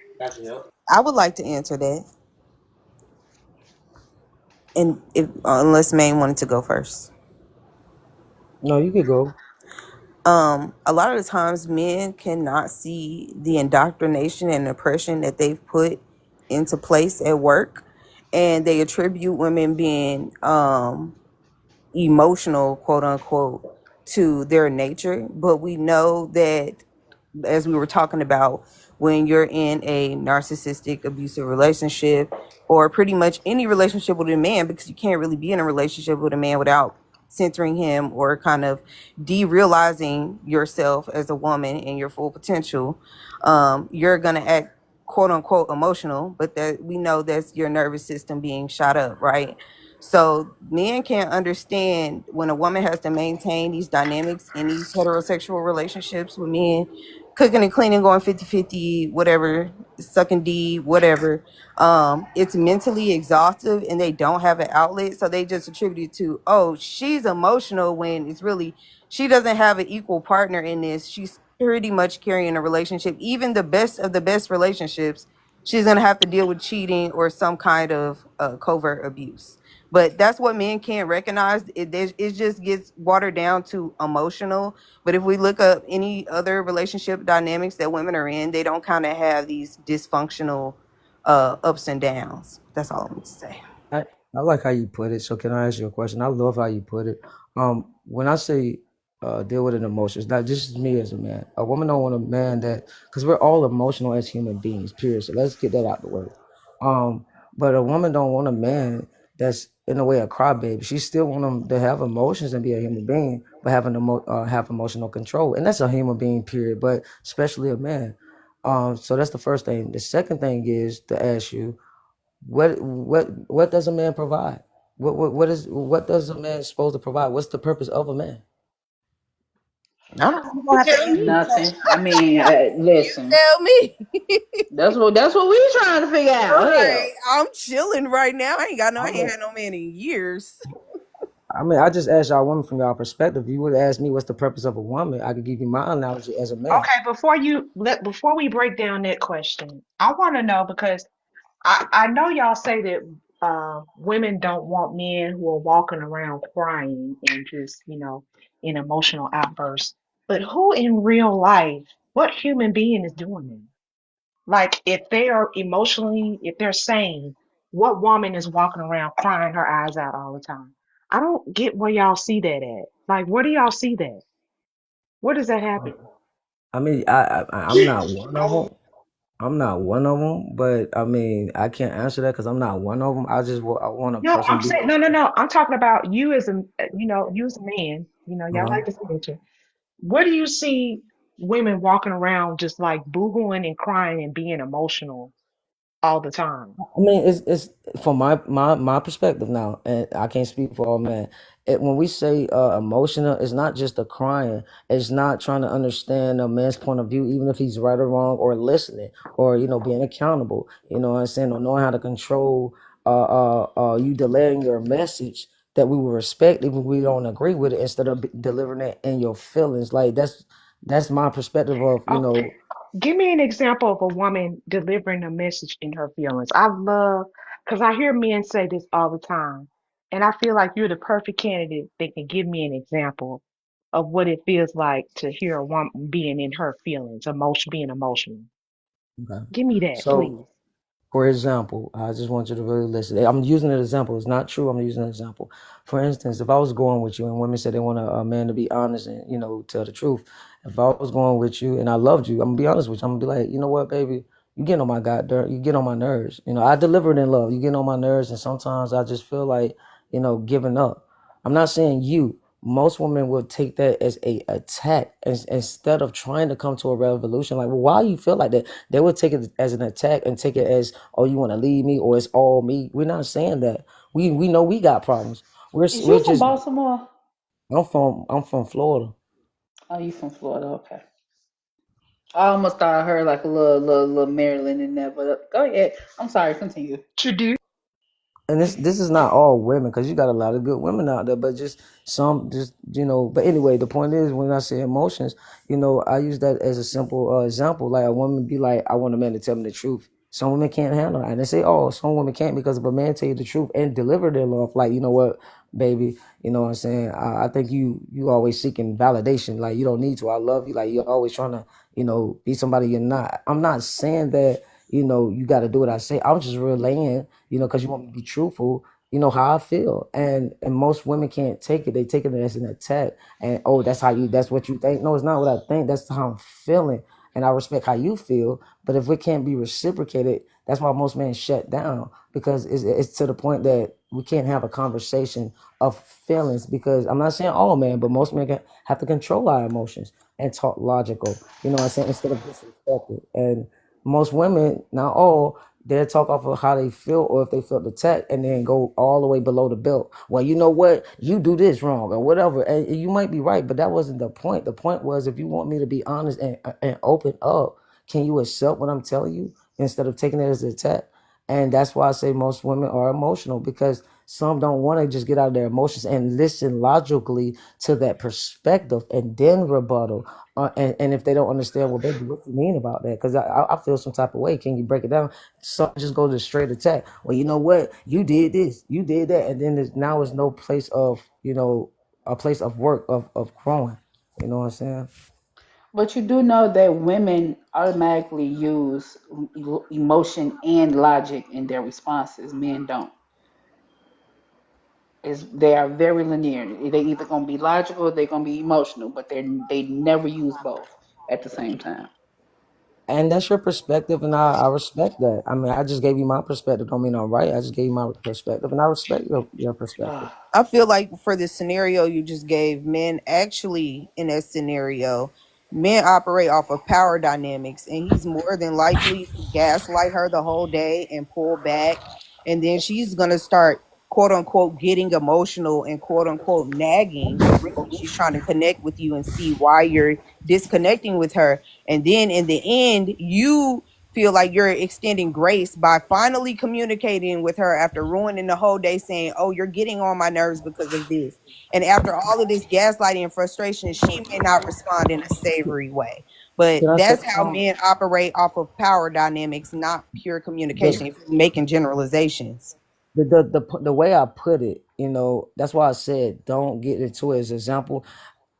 I would like to answer that, and if unless Maine wanted to go first. No, you could go. A lot of the times men cannot see the indoctrination and oppression that they've put into place at work, and they attribute women being emotional, quote unquote, to their nature. But we know that, as we were talking about, when you're in a narcissistic abusive relationship, or pretty much any relationship with a man, because you can't really be in a relationship with a man without centering him or kind of derealizing yourself as a woman and your full potential. You're going to act quote unquote emotional, but that we know that's your nervous system being shot up, right? So men can't understand when a woman has to maintain these dynamics in these heterosexual relationships with men, cooking and cleaning, going 50-50, whatever, sucking D, whatever. It's mentally exhaustive and they don't have an outlet. So they just attribute it to, oh, she's emotional, when it's really, she doesn't have an equal partner in this. She's pretty much carrying a relationship. Even the best of the best relationships, she's going to have to deal with cheating or some kind of covert abuse. But that's what men can't recognize. It just gets watered down to emotional. But if we look up any other relationship dynamics that women are in, they don't kind of have these dysfunctional ups and downs. That's all I'm going to say. I like how you put it. So can I ask you a question? I love how you put it. When I say deal with an emotions, not just me as a man. A woman don't want a man that, because we're all emotional as human beings. Period. So let's get that out the way. But a woman don't want a man that's in a way a crybaby. She still want him to have emotions and be a human being, but have emotional control, and that's a human being. Period. But especially a man. So that's the first thing. The second thing is to ask you, what does a man provide? What does a man supposed to provide? What's the purpose of a man? I don't know. You're going to have to Tell answer me. that Nothing. I question. mean, You listen. tell me. That's what we trying to figure out. Right. Hell, I'm chilling right now. I I ain't mean, had no man in years. I just asked y'all women from y'all perspective. If you would ask me what's the purpose of a woman, I could give you my analogy as a man. Okay, before we break down that question, I want to know because I know y'all say that women don't want men who are walking around crying and just, in emotional outbursts. But who in real life, what human being is doing that? Like, if they are emotionally, if they're sane, what woman is walking around crying her eyes out all the time? I don't get where y'all see that at. Like, where do y'all see that? Where does that Uh, happen? I mean, I'm not one of them. I'm not one of them, but I mean, I can't answer that because I'm not one of them. I want a No, person I'm to be. saying no, no, no. I'm talking about you as a, you as a man. Y'all Uh-huh. like to mention. Where do you see women walking around just like boohooing and crying and being emotional all the time? I mean, it's from my perspective now, and I can't speak for all men. When we say emotional, it's not just the crying. It's not trying to understand a man's point of view, even if he's right or wrong, or listening, or being accountable. You know what I'm saying, or knowing how to control you delaying your message that we will respect, even if we don't agree with it, instead of delivering it in your feelings. Like that's my perspective of Okay. Give me an example of a woman delivering a message in her feelings. I love, because I hear men say this all the time, and I feel like you're the perfect candidate that can give me an example of what it feels like to hear a woman being in her feelings, being emotional. Okay. Give me that, So please. for example, I just want you to really listen. I'm using an example. It's not true. I'm using an example. For instance, if I was going with you and women said they want a man to be honest and, tell the truth. If I was going with you and I loved you, I'm gonna be honest with you. I'm gonna be like, you know what, baby, you get on my you get on my nerves. I delivered in love. You get on my nerves, and sometimes I just feel like, giving up. I'm not saying you. Most women will take that as a attack instead of trying to come to a revolution. Like, well, why you feel like that? They would take it as an attack and take it as, oh, you want to leave me, or it's all me. We're not saying that. We know we got problems. is We're you from just. Baltimore? I'm from Florida. Oh, you from Florida? Okay. I almost thought I heard like a little Maryland in there, but go ahead. I'm sorry. Continue. You do. And this is not all women, because you got a lot of good women out there, but just some, just but anyway, the point is, when I say emotions, I use that as a simple example. Like, a woman be like, I want a man to tell me the truth. Some women can't handle that, and they say, oh, some women can't, because if a man tell you the truth and deliver their love, like, you know what, baby, you know what I'm saying, I think you always seeking validation. Like, you don't need to. I love you. Like, you're always trying to be somebody you're not. I'm not saying that you got to do what I say. I'm just relaying, because you want me to be truthful, how I feel. And most women can't take it. They take it as an attack. And, oh, that's what you think. No, it's not what I think. That's how I'm feeling. and I respect how you feel. But if it can't be reciprocated, that's why most men shut down, because it's to the point that we can't have a conversation of feelings. Because I'm not saying all men, but most men have to control our emotions and talk logical. You know what I'm saying? Instead of disrespected. And most women, not all, they'll talk off of how they feel or if they felt attacked and then go all the way below the belt. Well, you know what? You do this wrong or whatever. And you might be right, but that wasn't the point. The point was, if you want me to be honest and open up, can you accept what I'm telling you instead of taking it as an attack? And that's why I say most women are emotional, because some don't want to just get out of their emotions and listen logically to that perspective and then rebuttal. And if they don't understand, well, baby, what you mean about that? Because I feel some type of way. Can you break it down? Some just go to straight attack. Well, you know what? You did this, you did that. And then now is no place of, a place of work, of growing. You know what I'm saying? But you do know that women automatically use emotion and logic in their responses. Men don't. They are very linear. They either gonna be logical or they're gonna be emotional, but they never use both at the same time. And that's your perspective, and I respect that. I mean, I just gave you my perspective. Don't mean I'm right. I just gave you my perspective, and I respect your perspective. I feel like for the scenario you just gave, men actually in that scenario, men operate off of power dynamics, and he's more than likely to gaslight her the whole day and pull back, and then she's gonna start quote unquote getting emotional and quote unquote nagging, but really she's trying to connect with you and see why you're disconnecting with her, and then in the end you feel like you're extending grace by finally communicating with her after ruining the whole day, saying, oh, you're getting on my nerves because of this. And after all of this gaslighting and frustration, she may not respond in a savory way. But Can I say that's how men operate off of power dynamics, not pure communication, if you're making generalizations. the way I put it? That's why I said don't get into it as an example.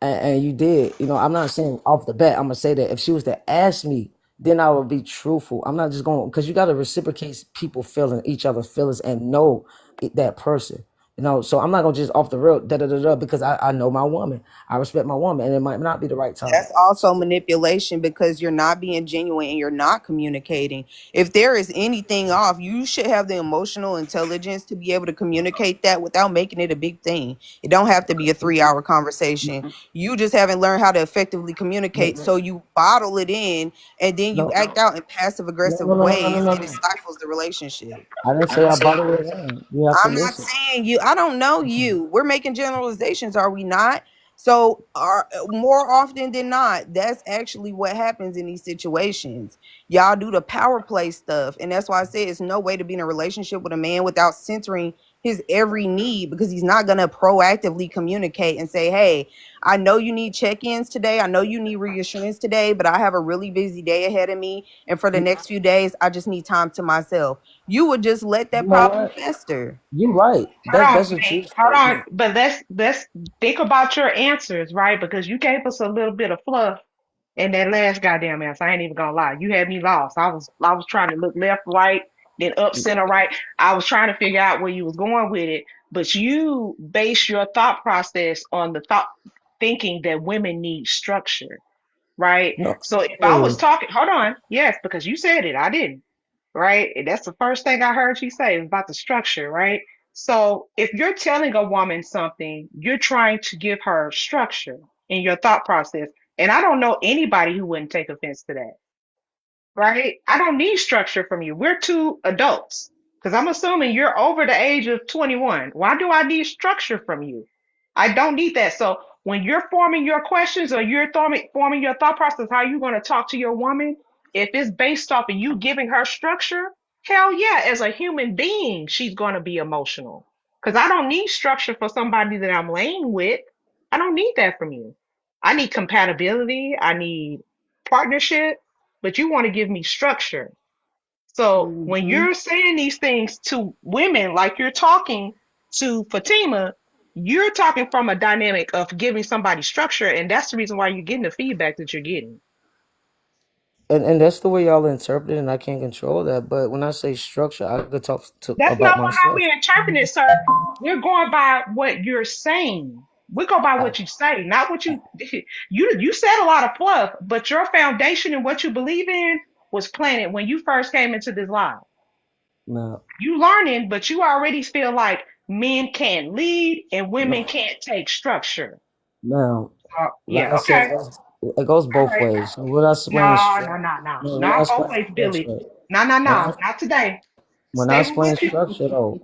And you did. I'm not saying off the bat. I'm gonna say that if she was to ask me, then I would be truthful. I'm not just going, because you got to reciprocate people feeling each other's feelings and know that person. So I'm not gonna just off the road da da da da, because I know my woman. I respect my woman, and it might not be the right time. That's also manipulation because you're not being genuine and you're not communicating. If there is anything off, you should have the emotional intelligence to be able to communicate that without making it a big thing. It don't have to be a 3 hour conversation. You just haven't learned how to effectively communicate. No, So you bottle it in and then you no, act out in passive no, aggressive no, no, no, no, no, ways no, and it no. stifles the relationship. I didn't say I bottled it in. You have to I'm not listen. saying you. I don't know you. We're making generalizations, are we not? So, are more often than not, that's actually what happens in these situations. Y'all do the power play stuff, and that's why I say it's no way to be in a relationship with a man without centering his every need, because he's not gonna proactively communicate and say, "Hey, I know you need check-ins today. I know you need reassurance today, but I have a really busy day ahead of me, and for the You, next few days, I just need time to myself." You would just let that you know problem what? fester. You're right. Hold That's on, a true Nate. Hold on. statement. But let's think about your answers, right? Because you gave us a little bit of fluff in that last goddamn answer. I ain't even gonna lie. You had me lost. I was trying to look left, right, then up, center, right. I was trying to figure out where you was going with it. But you base your thought process on the thought thinking that women need structure, right? No, So if I was no. talking, hold on, yes, because you said it, I didn't, right? And that's the first thing I heard you say is about the structure, right? So if you're telling a woman something, you're trying to give her structure in your thought process. And I don't know anybody who wouldn't take offense to that, right? I don't need structure from you. We're two adults. Because I'm assuming you're over the age of 21. Why do I need structure from you? I don't need that. So when you're forming your questions or you're forming your thought process, how you're going to talk to your woman, if it's based off of you giving her structure, hell yeah, as a human being, she's going to be emotional. Because I don't need structure for somebody that I'm laying with. I don't need that from you. I need compatibility. I need partnership, but you want to give me structure. So when Mhm. you're saying these things to women, like you're talking to Fatima, you're talking from a dynamic of giving somebody structure, and that's the reason why you're getting the feedback that you're getting. And that's the way y'all interpret it, and I can't control that. But when I say structure, I could talk That's about not how myself. we interpret it, sir. We're going by what you're saying. We go by I, what you say, not what you you said a lot of fluff, but your foundation and what you believe in was planted when you first came into this life. now, You learning, but you already feel like men can't lead and women now, can't take structure. now, like Yeah, I said, okay. it goes All both right. ways. So what I explain No, structure, no, no, no. no, when I Not explain both ways, Billy. structure, No, no, when I no. Not today. when I Stay with explain what you structure though,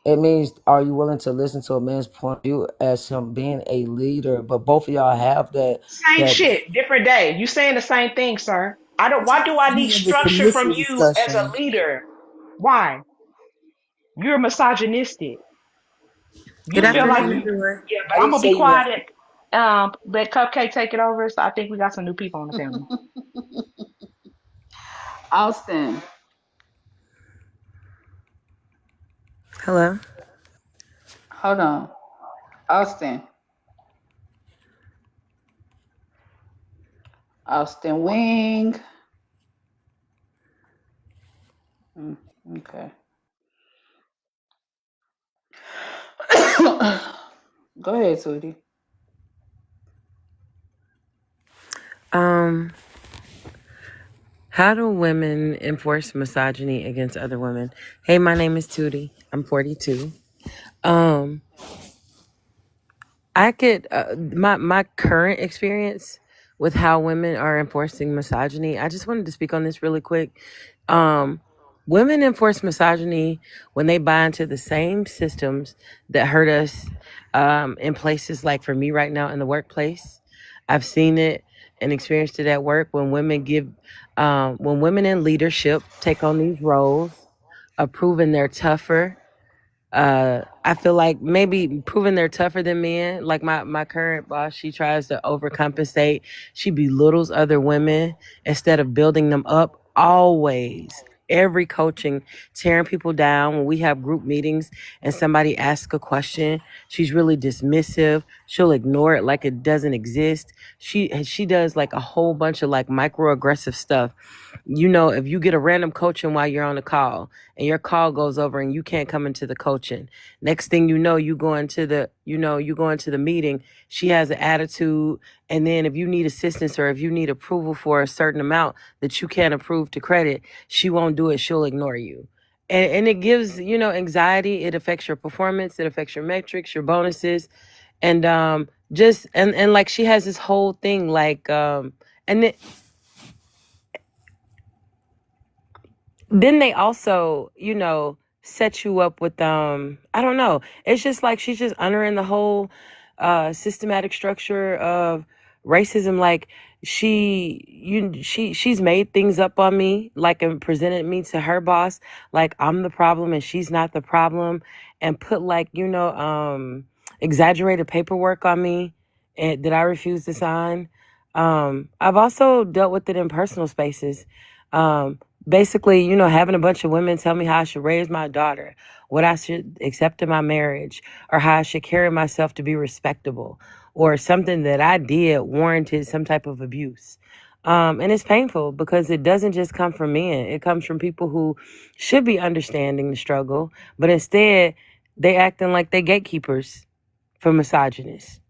it means are you willing to listen to a man's point of view as him being a leader? But both of y'all have same that shit, different day. You saying the same thing, sir. I don't why do I need We have a structure from submissive you as a discussion. leader? Why? You're misogynistic. Good You feel like afternoon, you everyone. yeah, but I I'm didn't gonna be say you were. quiet. Let Cupcake take it over. So I think we got some new people on the panel. Austin. Hello. Hold on. Austin. Austin Wing. Mm, okay. Go ahead, sweetie. Um, how do women enforce misogyny against other women? Hey, my name is Tootie. I'm 42. Um, I could my current experience with how women are enforcing misogyny. I just wanted to speak on this really quick. Um, Women enforce misogyny when they buy into the same systems that hurt us in places like for me right now in the workplace. I've seen it and experienced it at work when women in leadership take on these roles of proving they're tougher. I feel like maybe proving they're tougher than men. Like my current boss, she tries to overcompensate. She belittles other women instead of building them up. Always, every coaching, tearing people down. When we have group meetings and somebody asks a question, she's really dismissive. She'll ignore it like it doesn't exist. She does like a whole bunch of like microaggressive stuff. If you get a random coaching while you're on the call and your call goes over and you can't come into the coaching, next thing you know, you go into the meeting, she has an attitude. And then if you need assistance or if you need approval for a certain amount that you can't approve to credit, she won't do it. She'll ignore you. And it gives, anxiety. It affects your performance. It affects your metrics, your bonuses. And and like she has this whole thing like and then they also, set you up with I don't know. It's just like she's just honoring the whole systematic structure of racism. Like she's made things up on me, like, and presented me to her boss like I'm the problem and she's not the problem, and put like, exaggerated paperwork on me and that I refuse to sign. I've also dealt with it in personal spaces. Basically, having a bunch of women tell me how I should raise my daughter, what I should accept in my marriage, or how I should carry myself to be respectable, or something that I did warranted some type of abuse. And it's painful because it doesn't just come from men. It comes from people who should be understanding the struggle, but instead they acting like they gatekeepers for misogynists.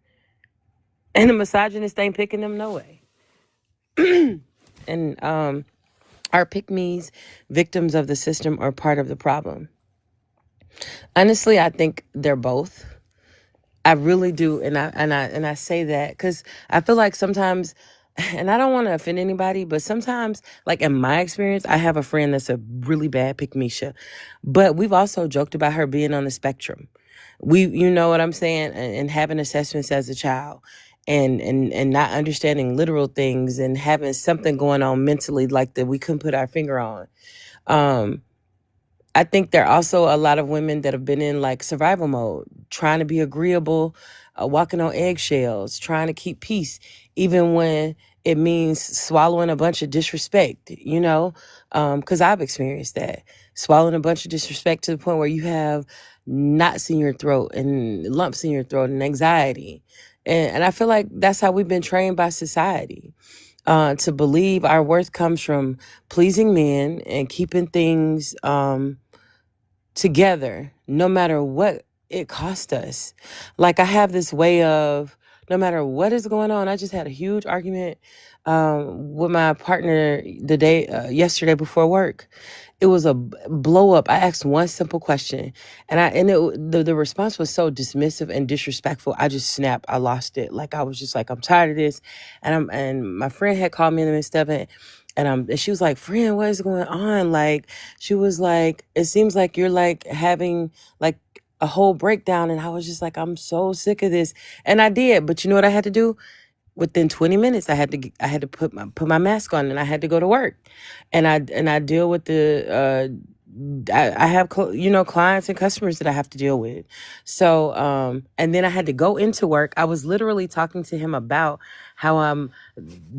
And the misogynist ain't picking them no way. And our pick-mes, victims of the system, are part of the problem? Honestly, I think they're both. I really do, and I say that because I feel like sometimes, and I don't want to offend anybody, but sometimes, like in my experience, I have a friend that's a really bad pick-mesha, but we've also joked about her being on the spectrum. You know what I'm saying, and having assessments as a child. And not understanding literal things and having something going on mentally like that we couldn't put our finger on. Um, I think there are also a lot of women that have been in like survival mode, trying to be agreeable, walking on eggshells, trying to keep peace, even when it means swallowing a bunch of disrespect. Because I've experienced that. Swallowing a bunch of disrespect to the point where you have knots in your throat and lumps in your throat and anxiety. And I feel like that's how we've been trained by society, to believe our worth comes from pleasing men and keeping things together, no matter what it cost us. Like I have this way of, no matter what is going on, I just had a huge argument with my partner the day yesterday before work. It was a blow up. I asked one simple question, the response was so dismissive and disrespectful. I just snapped. I lost it. Like I was just like, I'm tired of this, and my friend had called me in the midst of it. And she was like, "Friend, what is going on?" Like, she was like, "It seems like you're like having like a whole breakdown." And I was just like, "I'm so sick of this." And I did. But you know what I had to do? Within 20 minutes, I had to put my mask on and I had to go to work. And I deal with I have clients and customers that I have to deal with. So and then I had to go into work. I was literally talking to him about how I'm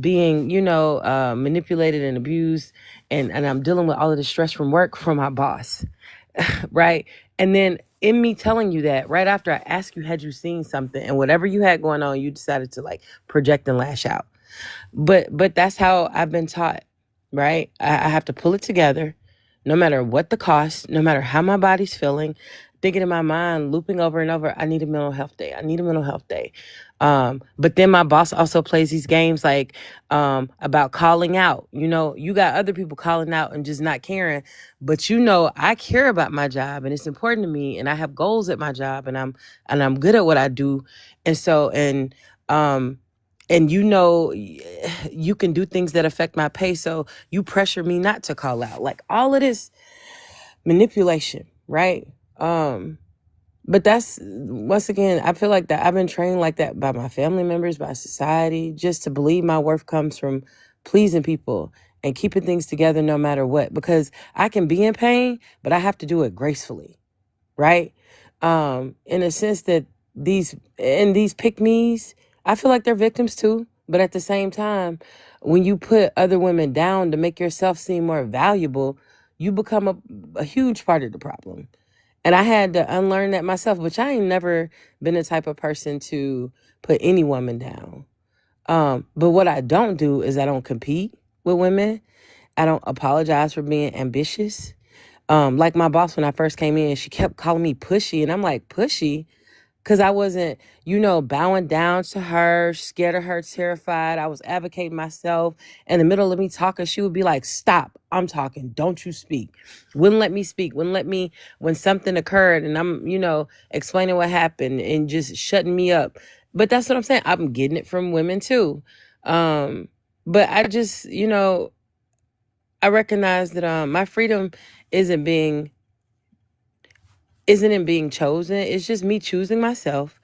being, manipulated and abused, and I'm dealing with all of the stress from work from my boss. Right. And then in me telling you that, right after I asked you, had you seen something, and whatever you had going on, you decided to like project and lash out. But that's how I've been taught, right? I have to pull it together, no matter what the cost, no matter how my body's feeling, thinking in my mind, looping over and over, I need a mental health day. I need a mental health day. But then my boss also plays these games like about calling out. You got other people calling out and just not caring, but I care about my job and it's important to me, and I have goals at my job, and I'm good at what I do, and so and you can do things that affect my pay, so you pressure me not to call out, like all of this manipulation, right? But that's, once again, I feel like that I've been trained like that by my family members, by society, just to believe my worth comes from pleasing people and keeping things together no matter what, because I can be in pain, but I have to do it gracefully, right? In a sense that these pick-mes, I feel like they're victims too. But at the same time, when you put other women down to make yourself seem more valuable, you become a huge part of the problem. And I had to unlearn that myself, which I ain't never been the type of person to put any woman down. But what I don't do is I don't compete with women. I don't apologize for being ambitious. Like my boss, when I first came in, she kept calling me pushy. And I'm like, pushy? Because I wasn't, bowing down to her, scared of her, terrified. I was advocating myself. In the middle of me talking, she would be like, "Stop, I'm talking. Don't you speak." Wouldn't let me speak. Wouldn't let me, when something occurred and I'm, explaining what happened and just shutting me up. But that's what I'm saying. I'm getting it from women too. But I just, I recognize that my freedom isn't in being chosen. It's just me choosing myself,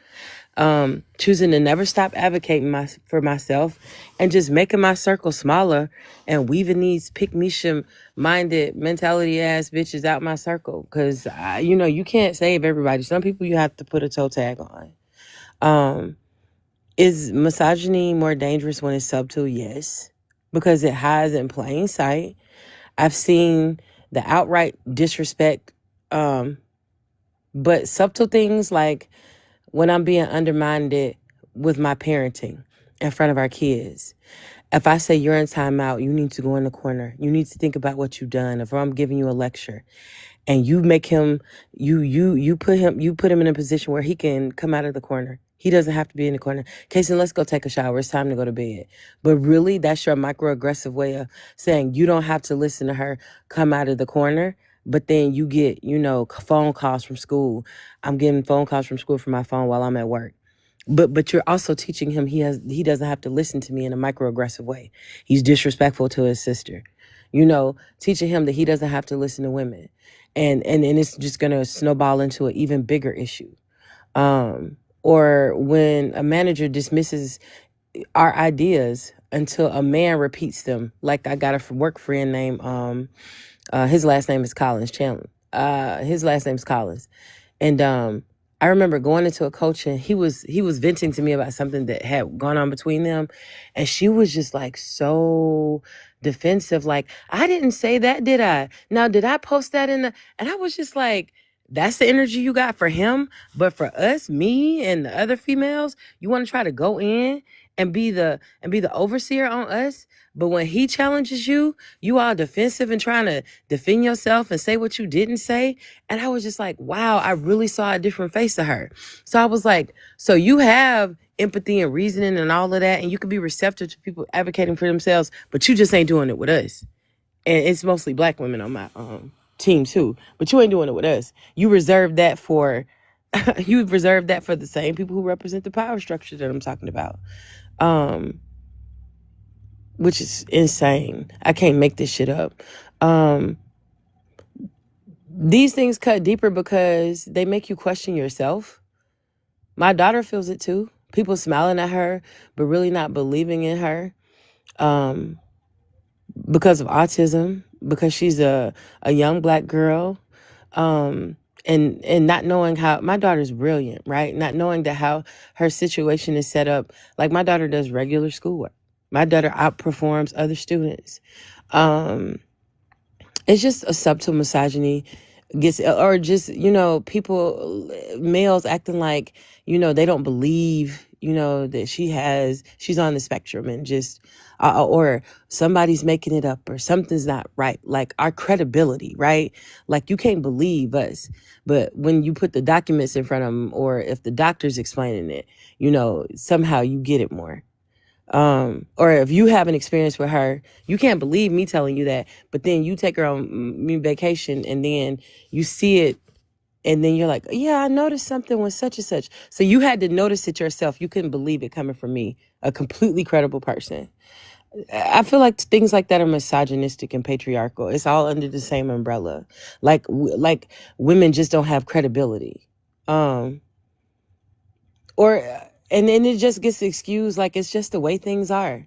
choosing to never stop advocating for myself, and just making my circle smaller and weaving these pick-me minded mentality ass bitches out my circle. Cause you can't save everybody. Some people you have to put a toe tag on. Is misogyny more dangerous when it's subtle? Yes, because it hides in plain sight. I've seen the outright disrespect, but subtle things like when I'm being undermined with my parenting in front of our kids. If I say you're in timeout, you need to go in the corner. You need to think about what you've done. If I'm giving you a lecture and you make him, you put him in a position where he can come out of the corner. He doesn't have to be in the corner. Casey, let's go take a shower. It's time to go to bed. But really, that's your microaggressive way of saying you don't have to listen to her come out of the corner. But then you get, phone calls from school. I'm getting phone calls from school from my phone while I'm at work. But you're also teaching him he doesn't have to listen to me in a microaggressive way. He's disrespectful to his sister. Teaching him that he doesn't have to listen to women. And it's just going to snowball into an even bigger issue. Or when a manager dismisses our ideas until a man repeats them. Like I got a work friend named, his last name is Collins, Chandler. His last name is Collins. And I remember going into a coaching, he was venting to me about something that had gone on between them. And she was just like so defensive. Like, "I didn't say that, did I? Now, did I post that in the..." And I was just like, that's the energy you got for him. But for us, me and the other females, you want to try to go in and be the overseer on us. But when he challenges you, you all defensive and trying to defend yourself and say what you didn't say. And I was just like, wow, I really saw a different face of her. So I was like, so you have empathy and reasoning and all of that, and you can be receptive to people advocating for themselves, but you just ain't doing it with us. And it's mostly black women on my team too, but you ain't doing it with us. You reserve that for you reserve that for the same people who represent the power structure that I'm talking about, which is insane. I can't make this shit up. These things cut deeper because they make you question yourself. My daughter feels it too. People smiling at her, but really not believing in her. Because of autism, because she's a young black girl, and not knowing how my daughter's brilliant, right? Not knowing that how her situation is set up. Like my daughter does regular schoolwork. My daughter outperforms other students. It's just a subtle misogyny gets, or just, people, males acting like, they don't believe, that she's on the spectrum, and just, or somebody's making it up, or something's not right. Like our credibility, right? Like you can't believe us. But when you put the documents in front of them, or if the doctor's explaining it, somehow you get it more. Or if you have an experience with her, you can't believe me telling you that, but then you take her on vacation and then you see it, and then you're like, yeah, I noticed something with such and such. So you had to notice it yourself. You couldn't believe it coming from me, a completely credible person. I feel like things like that are misogynistic and patriarchal. It's all under the same umbrella. Like women just don't have credibility. Or and then it just gets excused like it's just the way things are.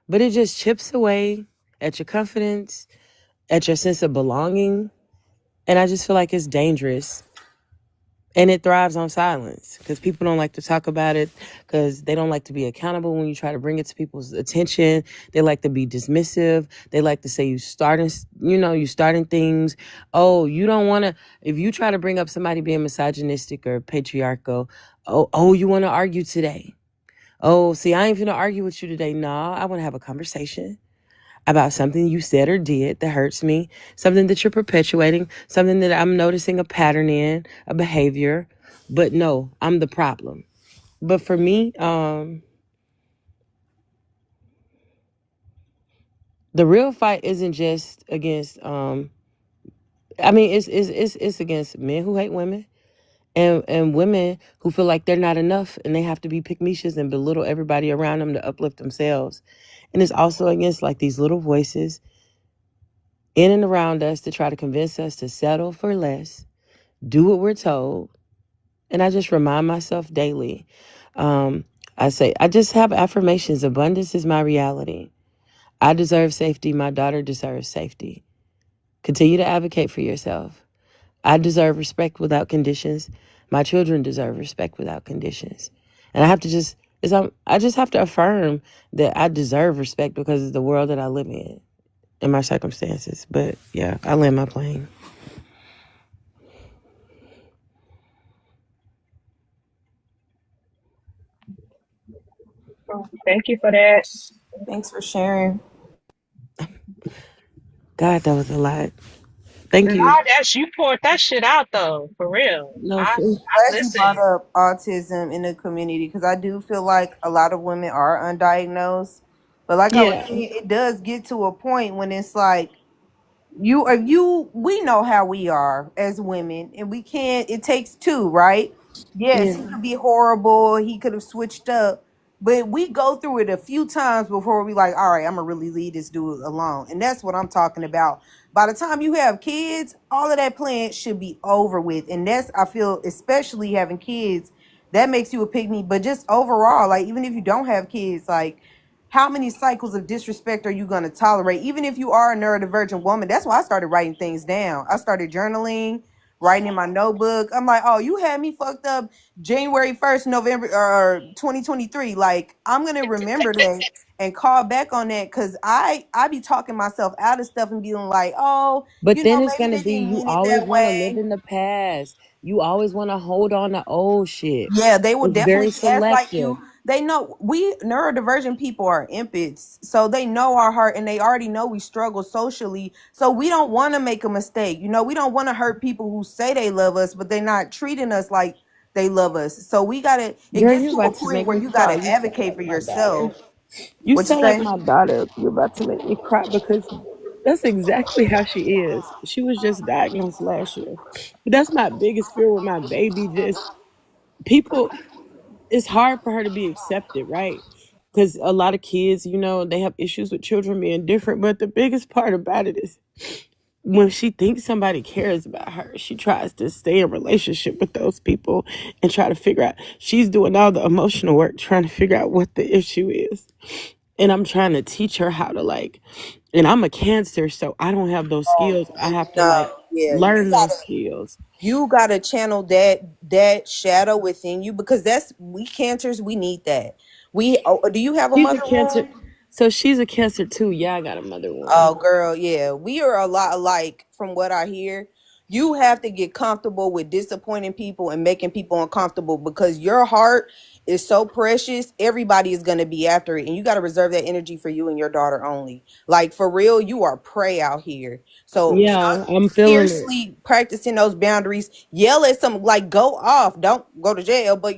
But it just chips away at your confidence, at your sense of belonging. And I just feel like it's dangerous. And it thrives on silence because people don't like to talk about it, because they don't like to be accountable when you try to bring it to people's attention. They like to be dismissive. They like to say you starting things. Oh, you don't want to, if you try to bring up somebody being misogynistic or patriarchal, oh, you want to argue today. Oh, see, I ain't finna argue with you today. Nah, I want to have a conversation about something you said or did that hurts me, something that you're perpetuating, something that I'm noticing a pattern in, a behavior. But no, I'm the problem. But for me, the real fight isn't just against, it's against men who hate women, and women who feel like they're not enough and they have to be pick-mes and belittle everybody around them to uplift themselves. And it's also against like these little voices in and around us to try to convince us to settle for less, do what we're told. And I just remind myself daily. I just have affirmations. Abundance is my reality. I deserve safety. My daughter deserves safety. Continue to advocate for yourself. I deserve respect without conditions. My children deserve respect without conditions. And I just have to affirm that I deserve respect because of the world that I live in and my circumstances. But yeah, I land my plane. Thank you for that. Thanks for sharing. God, that was a lot. Thank Nah, you. that's you poured that shit out though, for real. No, I Glad you brought listen. up autism in the community, because I do feel like a lot of women are undiagnosed. But like I was yeah, saying, it does get to a point when it's like we know how we are as women, and we can't, it takes two, right? Yes, he yeah. could be horrible, he could have switched up, but we go through it a few times before we like, all right, I'm gonna really leave this dude alone. And that's what I'm talking about. By the time you have kids, all of that plan should be over with. And that's, I feel, especially having kids, that makes you a pygmy. But just overall, like even if you don't have kids, like how many cycles of disrespect are you going to tolerate? Even if you are a neurodivergent woman, that's why I started writing things down. I started journaling, writing in my notebook. I'm like, oh, you had me fucked up January 1st, November, or 2023. Like, I'm going to remember that and call back on that, because I be talking myself out of stuff and being like, oh, But then it's maybe gonna they be didn't you mean it always that want to live way. in the past. You always want to hold on to old shit. Yeah, they will It's definitely very gaslight selective. you. they know we neurodivergent people are empaths, so they know our heart and they already know we struggle socially. So we don't want to make a mistake. You know, we don't want to hurt people who say they love us, but they're not treating us like they love us. So we gotta. It Girl, gets you to a about to point make where me you cry. gotta You sound advocate like for my daughter. yourself. You What you sound like say? my daughter. You're about to make me cry because that's exactly how she is. She was just diagnosed last year. But that's my biggest fear with my baby. Just people, it's hard for her to be accepted, right? Because a lot of kids, you know, they have issues with children being different. But the biggest part about it is when she thinks somebody cares about her, she tries to stay in relationship with those people and try to figure out. She's doing all the emotional work, trying to figure out what the issue is. And I'm trying to teach her how to like, and I'm a Cancer, so I don't have those skills. I have to like No, yeah, learn those skills. you gotta channel that shadow within you, because that's we cancers, we need that. Do you have a She's a mother Cancer, wound? so she's a Cancer too. Yeah, I got a mother one. Oh, girl, yeah. We are a lot alike from what I hear. You have to get comfortable with disappointing people and making people uncomfortable, because your heart is so precious. Everybody is going to be after it. And you got to reserve that energy for you and your daughter only. Like, for real, you are prey out here. So, Yeah, I'm feeling it. seriously practicing those boundaries. Yell at some, like, go off. Don't go to jail. But,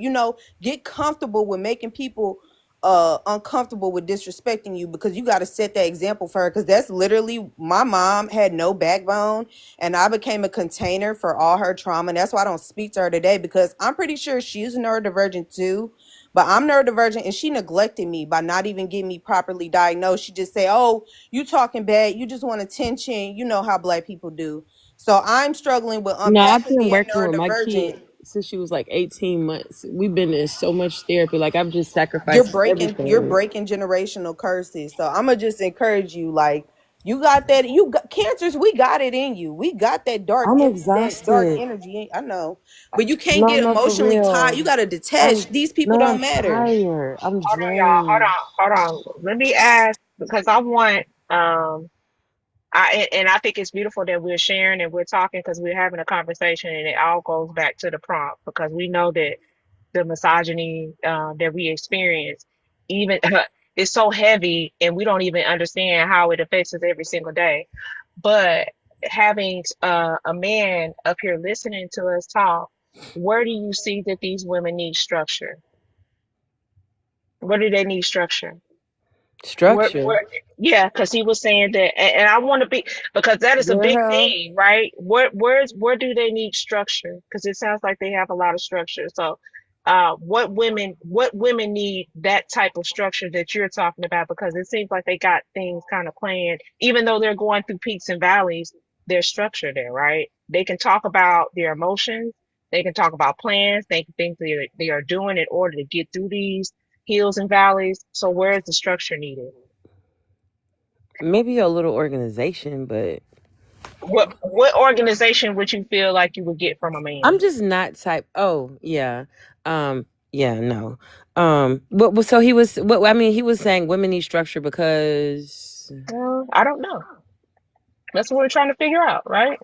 get comfortable with making people uncomfortable with disrespecting you, because you got to set that example for her, because that's literally, my mom had no backbone and I became a container for all her trauma, and that's why I don't speak to her today, because I'm pretty sure she's neurodivergent too, but I'm neurodivergent and she neglected me by not even getting me properly diagnosed. She just say, oh, you talking bad, you just want attention, you know how Black people do. So I'm struggling with No, I've unpacking been being working with my neurodivergent. kid since she was like 18 months. We've been in so much therapy. Like I've just you're sacrificed breaking you're everything. breaking generational curses. So I'm gonna just encourage you, like, you got that, you got cancers, we got it in you, we got I'm that dark exhausted. energy. I know, but you can't No, get no, for emotionally tied. You real. got to detach. These people No, I'm don't matter. tired. I'm Hold on, y'all. drained. Hold on. Let me ask because I want and I think it's beautiful that we're sharing and we're talking because we're having a conversation and it all goes back to the prompt because we know that the misogyny that we experience even is so heavy and we don't even understand how it affects us every single day. But having a man up here listening to us talk, where do you see that these women need structure? Where do they need structure? Structure. Yeah, because he was saying that, and I want to be because that is a big Girl. thing, right? Where do they need structure? Because it sounds like they have a lot of structure. So, what women need that type of structure that you're talking about? Because it seems like they got things kind of planned, even though they're going through peaks and valleys. There's structure there, right? They can talk about their emotions. They can talk about plans. They can think they are doing in order to get through these hills and valleys. So where is the structure needed? Maybe a little organization, but What organization would you feel like you would get from a I'm man? just not type. Oh, yeah. Yeah, no. So he was what I mean, he was saying women need structure because I don't know. That's what we're trying to figure out, right?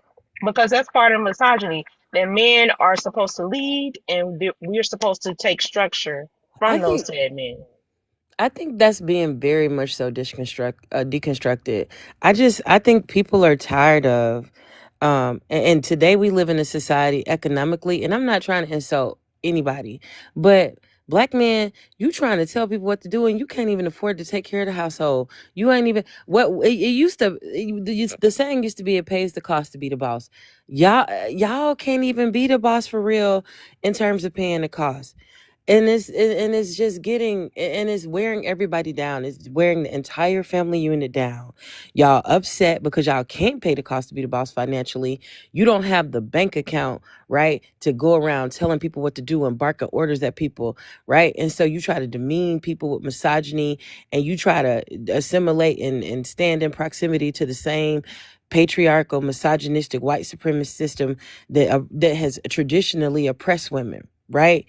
Because that's part of misogyny. That men are supposed to lead, and we're supposed to take structure I from those think said men. I think that's being very much so deconstructed. I think people are tired of and today we live in a society economically, and I'm not trying to insult anybody, but Black men, you trying to tell people what to do and you can't even afford to take care of the household. You ain't even what it used to the saying used to be it pays the cost to be the boss. Y'all can't even be the boss for real in terms of paying the cost, and it's just getting and it's wearing everybody down. It's wearing the entire family unit down. Y'all upset because y'all can't pay the cost to be the boss financially. You don't have the bank account, right, to go around telling people what to do and barking orders at people, right? And so you try to demean people with misogyny, and you try to assimilate and stand in proximity to the same patriarchal, misogynistic, white supremacist system that has traditionally oppressed women, right?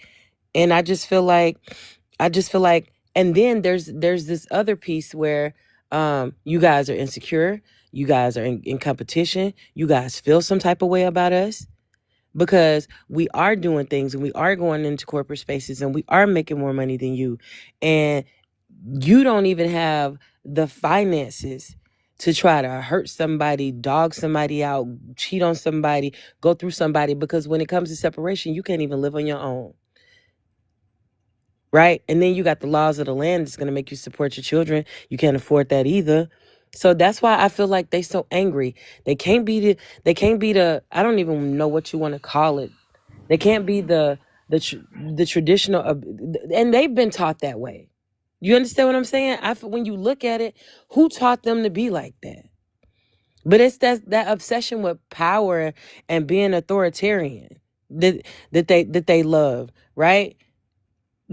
And I just feel like and then there's this other piece where you guys are insecure, you guys are in competition, you guys feel some type of way about us, because we are doing things and we are going into corporate spaces and we are making more money than you. And you don't even have the finances to try to hurt somebody, dog somebody out, cheat on somebody, go through somebody, because when it comes to separation, you can't even live on your own. Right? And then you got the laws of the land that's going to make you support your children. You can't afford that either. So that's why I feel like they so angry. They can't be the I don't even know what you want to call it. They can't be the traditional and they've been taught that way. You understand what I'm saying? When you look at it, who taught them to be like that? But it's that obsession with power and being authoritarian that they love, right?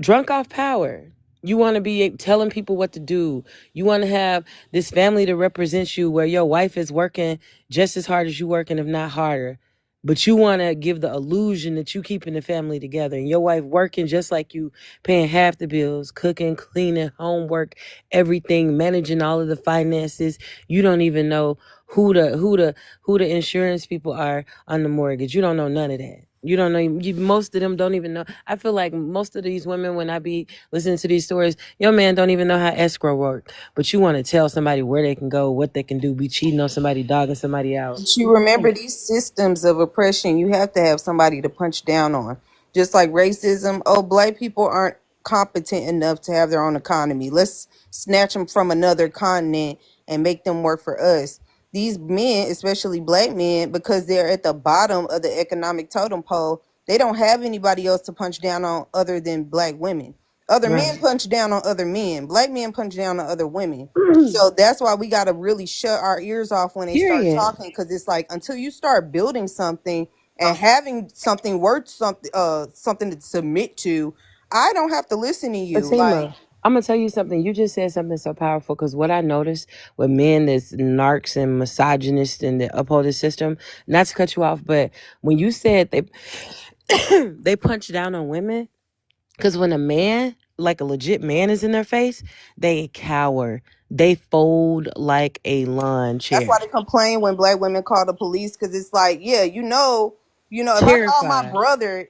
Drunk off power. You want to be telling people what to do. You want to have this family that represents you where your wife is working just as hard as you working, if not harder. But you want to give the illusion that you keeping the family together and your wife working just like you, paying half the bills, cooking, cleaning, homework, everything, managing all of the finances. You don't even know who the insurance people are on the mortgage. You don't know none of that. You don't know. Most of them don't even know. I feel like most of these women, when I be listening to these stories, your man don't even know how escrow work. But you want to tell somebody where they can go, what they can do, be cheating on somebody, dogging somebody out. But you remember these systems of oppression, you have to have somebody to punch down on. Just like racism, oh, black people aren't competent enough to have their own economy. Let's snatch them from another continent and make them work for us. These men, especially black men, because they're at the bottom of the economic totem pole, they don't have anybody else to punch down on other than black women. Other men Right. punch down on other men. Black men punch down on other women. So that's why we got to really shut our ears off when they start Period. talking, because it's like until you start building something and having something worth something to submit to, I don't have to listen to you. Like, Fatima, I'm gonna tell you something. You just said something so powerful, because what I noticed with men that's narcs and misogynists and that uphold the system, not to cut you off, but when you said they they punch down on women, because when a man, like a legit man, is in their face, they cower. They fold like a lawn that's why chair. they complain when black women call the police, because it's like, yeah, Terrified.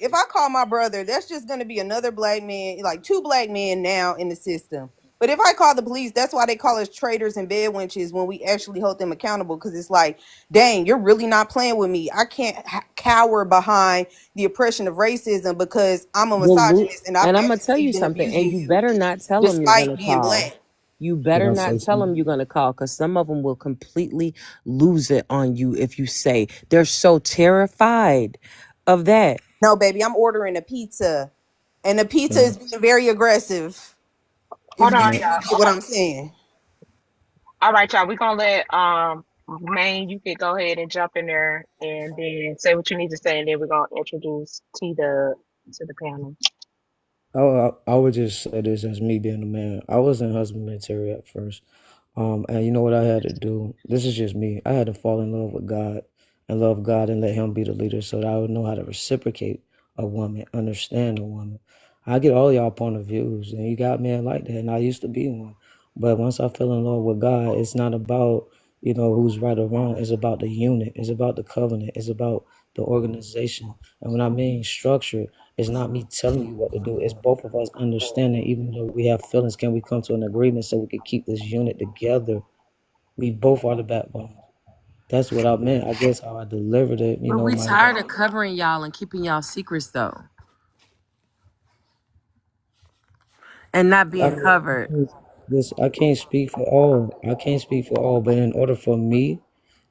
if I call my brother, that's just gonna be another black man, like two black men now in the system. But if I call the police, that's why they call us traitors and bed wenches when we actually hold them accountable. Because it's like, dang, you're really not playing with me. I can't cower behind the oppression of racism because I'm a misogynist and I've And I'm gonna tell actually you been something, and abusing you you better not tell them you're despite gonna being call. black. You Could better I say not tell them something? you're gonna call, because some of them will completely lose it on you if you say. They're so terrified of that. No, baby, I'm ordering a pizza, and the pizza Can is being very aggressive. If Hold you, on, I, if you y'all. get what I'm saying. All right, y'all. We're gonna let Maine, you can go ahead and jump in there and then say what you need to say, and then we're gonna introduce T Dub to the panel. I would just say this as me being a man. I was in husband material at first. And you know what I had to do? This is just me. I had to fall in love with God and love God and let Him be the leader so that I would know how to reciprocate a woman, understand a woman. I get all y'all point of views, and you got men like that, and I used to be one. But once I fell in love with God, it's not about, who's right or wrong. It's about the unit. It's about the covenant. It's about the organization. And when I mean structure, it's not me telling you what to do. It's both of us understanding, even though we have feelings, can we come to an agreement so we can keep this unit together? We both are the backbone. That's what I meant. I guess how I delivered it, But we might have been. tired of covering y'all and keeping y'all secrets though, and not I being can't, covered. I can't speak for all. I can't speak for all, but in order for me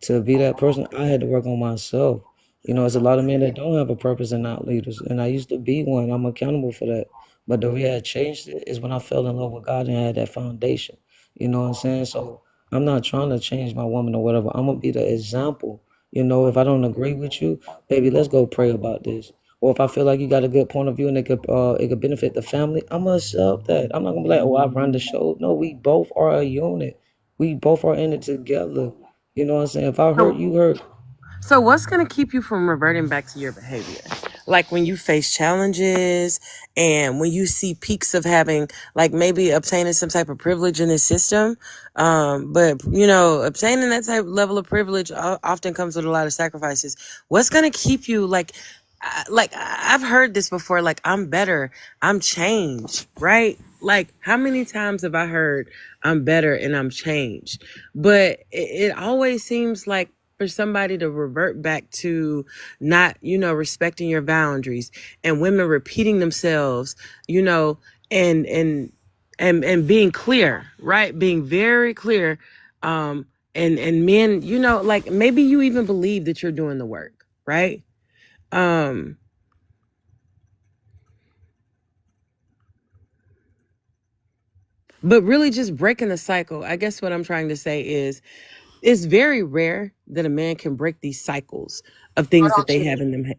to be that person, I had to work on myself. It's a lot of men that don't have a purpose and not leaders, and I used to be one. I'm accountable for that. But the way I changed it is when I fell in love with God and had that foundation. You know what I'm saying? So I'm not trying to change my woman or whatever. I'm gonna be the example. If I don't agree with you, baby, let's go pray about this. Or if I feel like you got a good point of view and it could benefit the family, I'm gonna accept that. I'm not gonna be like, oh, I run the show. No, we both are a unit. We both are in it together. You know what I'm saying? If I hurt, So, you hurt. so what's gonna keep you from reverting back to your behavior? Like when you face challenges and when you see peaks of having, like maybe obtaining some type of privilege in the system. But obtaining that type level of privilege often comes with a lot of sacrifices. What's gonna keep you like? I've heard this before, like, I'm better, I'm changed, right? Like, how many times have I heard I'm better and I'm changed? But it always seems like for somebody to revert back to not, respecting your boundaries, and women repeating themselves, you know, and and being clear, right? Being very clear. And men, like, maybe you even believe that you're doing the work, right? Um, but really just breaking the cycle. I guess what I'm trying to say is it's very rare that a man can break these cycles of Hold things on, that they have Chitty. in them.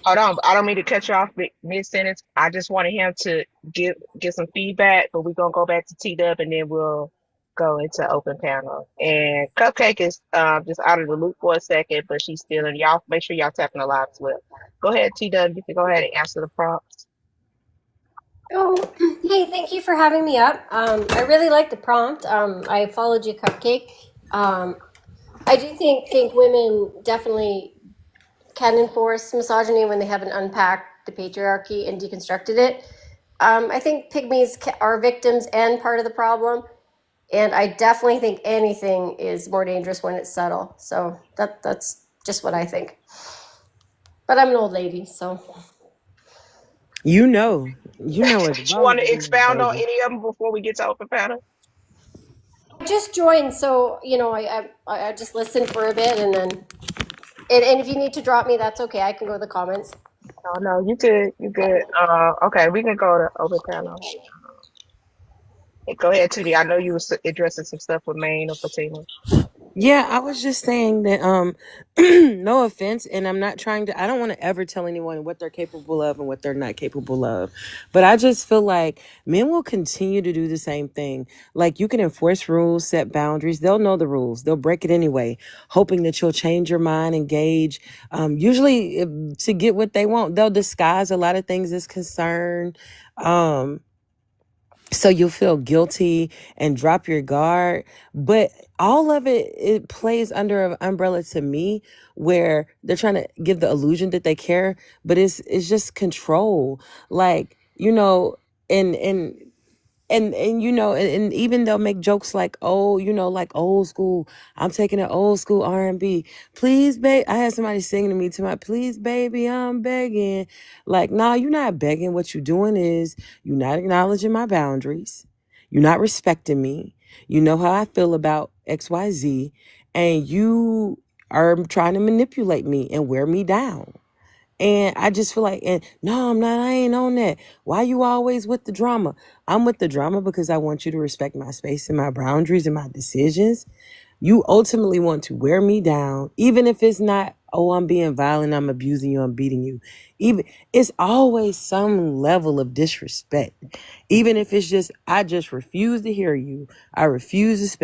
Hold on. I don't mean to cut you off mid sentence. I just wanted him to give some feedback, but we're gonna go back to T Dub and then we'll go into open panel. And Cupcake is just out of the loop for a second, but she's still in. Y'all make sure y'all tapping the live as well. Go ahead, T Dub. You can go ahead and answer the prompts. Oh, hey, thank you for having me up. I really like the prompt. I followed you, Cupcake. Um, I do think women definitely can enforce misogyny when they haven't unpacked the patriarchy and deconstructed it. I think pygmies are victims and part of the problem, and I definitely think anything is more dangerous when it's subtle. So that's just what I think. But I'm an old lady, so As Did you well want as to it is, expound on baby. any of them before we get to open panel? I just joined. So I just listened for a bit, and then and if you need to drop me, that's okay. I can go to the comments. No, no, you good. You good. Okay, we can go to open panel. Go ahead, T D. I know you was addressing some stuff with Maine or Fatima. Yeah, I was just saying that no offense, and I don't want to ever tell anyone what they're capable of and what they're not capable of. But I just feel like men will continue to do the same thing. Like, you can enforce rules, set boundaries. They'll know the rules. They'll break it anyway, hoping that you'll change your mind, engage. Usually to get what they want, they'll disguise a lot of things as concern. Um so you'll feel guilty and drop your guard, but all of it plays under an umbrella to me, where they're trying to give the illusion that they care, but it's just control, like, and even they'll make jokes like, oh, like old school, I'm taking an old school R&B, please babe. I had somebody singing to me tonight, please baby, I'm begging. Like, nah, you're not begging. What you're doing is you're not acknowledging my boundaries, you're not respecting me, you know how I feel about XYZ, and you are trying to manipulate me and wear me down. And I just feel like, and no, I'm not, I ain't on that. Why you always with the drama? I'm with the drama because I want you to respect my space and my boundaries and my decisions. You ultimately want to wear me down, even if it's not, oh, I'm being violent, I'm abusing you, I'm beating you. Even it's always some level of disrespect. Even if it's just, I just refuse to hear you. I refuse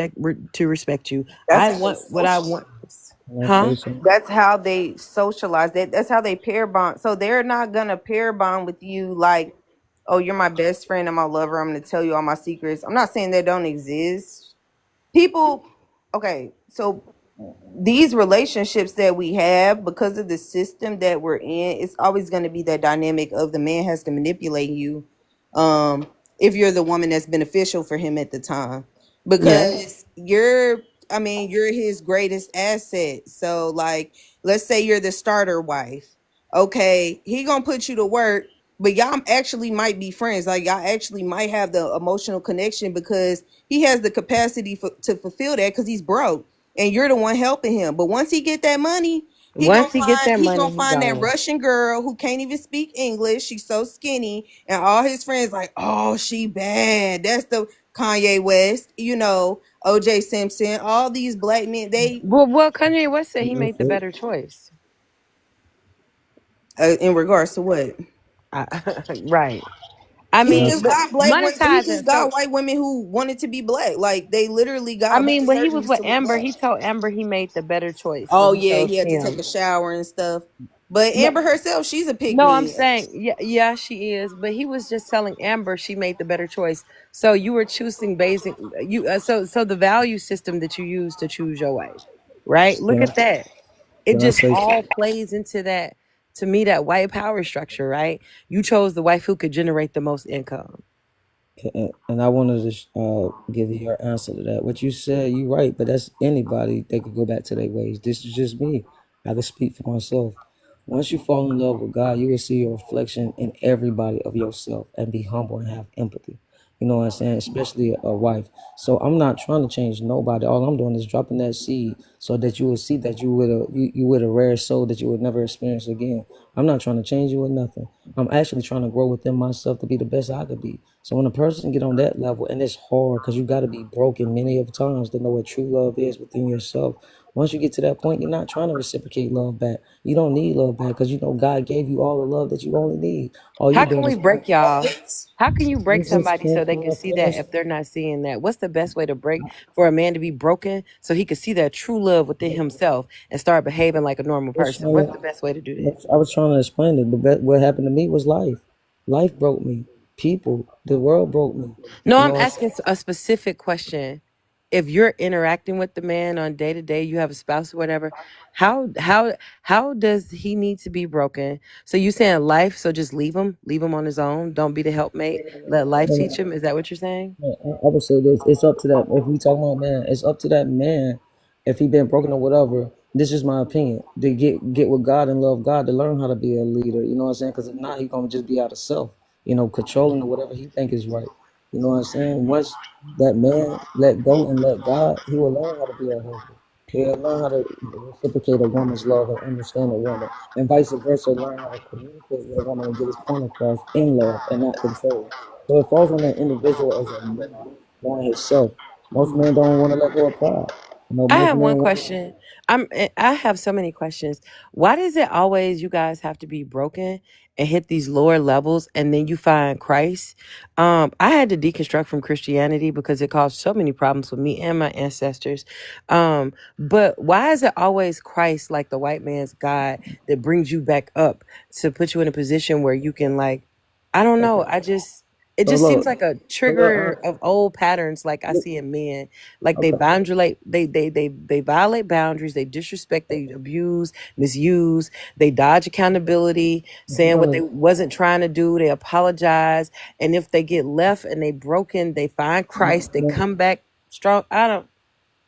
to respect you. That's I how they want what I want. socialize. Can I Huh? say something? That's how they socialize. That's how they pair bond. So they're not gonna pair bond with you like, oh, you're my best friend, I'm my lover, I'm gonna tell you all my secrets. I'm not saying they don't exist. People, okay, so these relationships that we have, because of the system that we're in, it's always going to be that dynamic of the man has to manipulate you, if you're the woman that's beneficial for him at the time, Yeah. because you're his greatest asset. So like, let's say you're the starter wife. Okay, he gonna put you to work, but y'all actually might be friends. Like, y'all actually might have the emotional connection because he has the capacity to fulfill that, because he's broke and you're the one helping him. But once he get that money, Once he get that he money, gonna he find that gone. Russian girl who can't even speak English. She's so skinny, and all his friends like, oh, she bad. That's the Kanye West, OJ Simpson, all these black men. They Well, Kanye West said he Can I made the say? better choice. in regards to what? Right. I Can He I mean, just say? but got black women. He monetizing. just So, got white women who wanted to be black. Like, they literally I got a bunch mean, of when he was surgeries with to look Amber, black. he told Amber he made the better choice when Oh he yeah, chose he had to take him. a shower and stuff. But No, Amber herself, she's a pick no, I'm me. saying, yeah, yeah, she is. But he was just telling Amber she made the better choice. So you were choosing basic, so the value system that you use to choose your wife, right? Look Can I? at that. It Can I just say? all plays into that To me, that white power structure, right? You chose the wife who could generate the most income. And I wanted to give you your answer to that. What you said, you right, but that's anybody. They could go back to their ways. This is just me. I can speak for myself. Once you fall in love with God, you will see your reflection in everybody of yourself and be humble and have empathy. You know what I'm saying? Especially a wife. So I'm not trying to change nobody. All I'm doing is dropping that seed so that you will see that you with a rare soul that you would never experience again. I'm not trying to change you or nothing. I'm actually trying to grow within myself to be the best I could be. So when a person get on that level, and it's hard because you got to be broken many of times to know what true love is within yourself. Once you get to that point, you're not trying to reciprocate love back. You don't need love back because you know God gave you all the love that you only need. All you How can doing we is break y'all? How can you you break just somebody so can't they can see that finish. if they're not seeing that? What's the best way to break for a man to be broken so he can see that true love within himself and start behaving like a normal person? What's the best way to do that? I was trying to explain it. What happened to me was life. Life broke me. People, the world broke me. No, You I'm know what I'm saying? asking a specific question. If you're interacting with the man on day to day, you have a spouse or whatever, how does he need to be broken? So you saying life? So just leave him on his own. Don't be the helpmate. Let life teach him. Is that what you're saying? I would say this: it's up to that. If we talk about man, it's up to that man. If he been broken or whatever, this is my opinion. To get with God and love God, to learn how to be a leader. You know what I'm saying? Because if not, he gonna just be out of self. You know, controlling or whatever he think is right. You know what I'm saying? Once that man let go and let God, he will learn how to be a husband. He'll learn how to reciprocate a woman's love and understand a woman, and vice versa. Learn how to communicate with a woman and get his point across in love and not control. So it falls on that individual as a man knowing himself. Most men don't want to let go of pride. You know, I most have one men want question. I have so many questions. Why does it always you guys have to be broken and hit these lower levels and then you find Christ? I had to deconstruct from Christianity because it caused so many problems with me and my ancestors. But why is it always Christ, like the white man's God, that brings you back up to put you in a position where you can like, I don't know. okay. It So just seems look, like a so trigger of old patterns like I see in men, like they okay. boundulate, they violate boundaries, they disrespect, they abuse, misuse, they dodge accountability, saying what they wasn't trying to do, they apologize, and if they get left and they broken, they find Christ, they come back strong. I don't.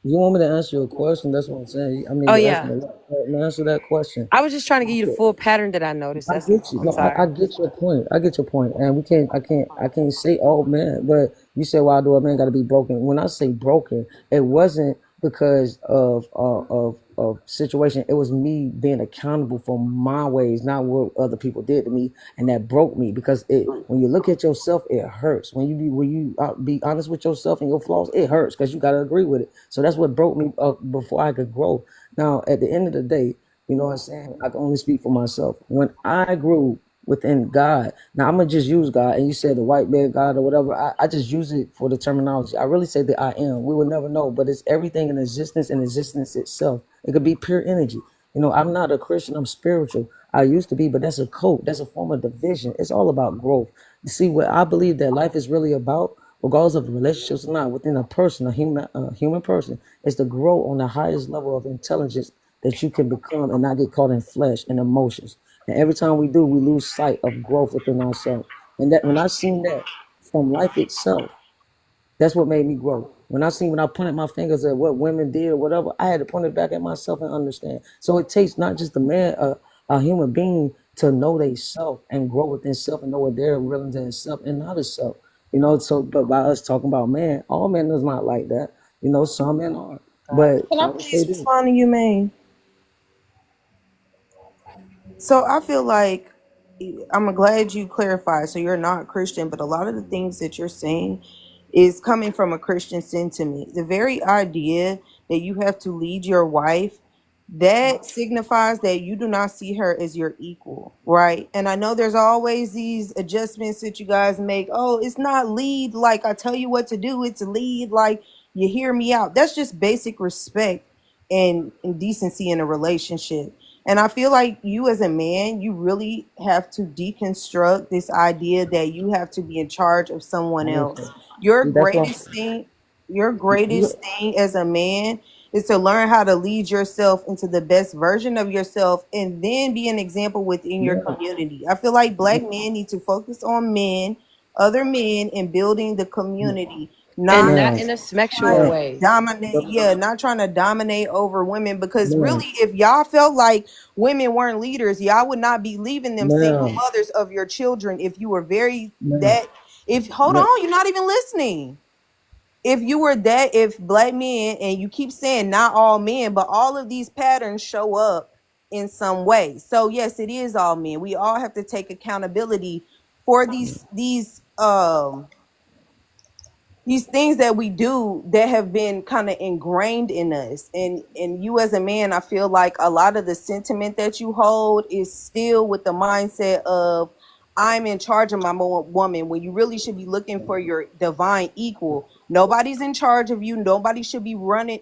You want me to answer your question? That's what I'm saying. I mean, Oh you asked yeah, me a lot. Let me answer that question. I was just trying to give you the full pattern that I noticed. I That's get all. you. I'm No, sorry. I get your point. I get your point. And we can't. I can't say, oh man. But you say, why do a man got to be broken? When I say broken, it wasn't because of situation. It was me being accountable for my ways, not what other people did to me, and that broke me because it. When you look at yourself, it hurts. When you be honest with yourself and your flaws, it hurts because you got to agree with it. So that's what broke me before I could grow. Now, at the end of the day. You know what I'm saying? I can only speak for myself. When I grew within God, now I'm gonna just use God, and you said the white man God or whatever. I just use it for the terminology. I really say that I am. We will never know, but it's everything in existence and existence itself. It could be pure energy. You know, I'm not a Christian. I'm spiritual. I used to be, but that's a code. That's a form of division. It's all about growth. You see, what I believe that life is really about, regardless of the relationships or not, within a person, a human person, is to grow on the highest level of intelligence that you can become and not get caught in flesh and emotions. And every time we do, we lose sight of growth within ourselves. And that when I seen that from life itself, that's what made me grow. When I pointed my fingers at what women did or whatever, I had to point it back at myself and understand. So it takes not just a man, a human being, to know they self and grow within self and know what they're willing to accept and not accept. You know, so but by us talking about man, all men is not like that. You know, some men are. But Can I I would say please this. respond to you, man? So I feel like I'm glad you clarified. So you're not Christian, but a lot of the things that you're saying is coming from a Christian sentiment. The very idea that you have to lead your wife, that signifies that you do not see her as your equal, right? And I know there's always these adjustments that you guys make. Oh, it's not lead like I tell you what to do, it's lead like you hear me out. That's just basic respect and decency in a relationship. And I feel like you as a man, you really have to deconstruct this idea that you have to be in charge of someone else. Your See, that's what greatest thing, your you, greatest thing as a man is to learn how to lead yourself into the best version of yourself and then be an example within your No, community. I feel like black men need to focus on men, other men, and building the community, And not not ma'am, in a trying sexual ma'am, to way. dominate. Yeah, not trying to dominate over women, because ma'am, really, if y'all felt like women weren't leaders, y'all would not be leaving them single ma'am, mothers of your children. If you were very ma'am, that, if hold ma'am. on, you're not even listening. If you were that, if black men, and you keep saying not all men, but all of these patterns show up in some way. So yes, it is all men. We all have to take accountability for these things that we do that have been kind of ingrained in us. And you as a man, I feel like a lot of the sentiment that you hold is still with the mindset of I'm in charge of my woman, when you really should be looking for your divine equal. Nobody's in charge of you, nobody should be running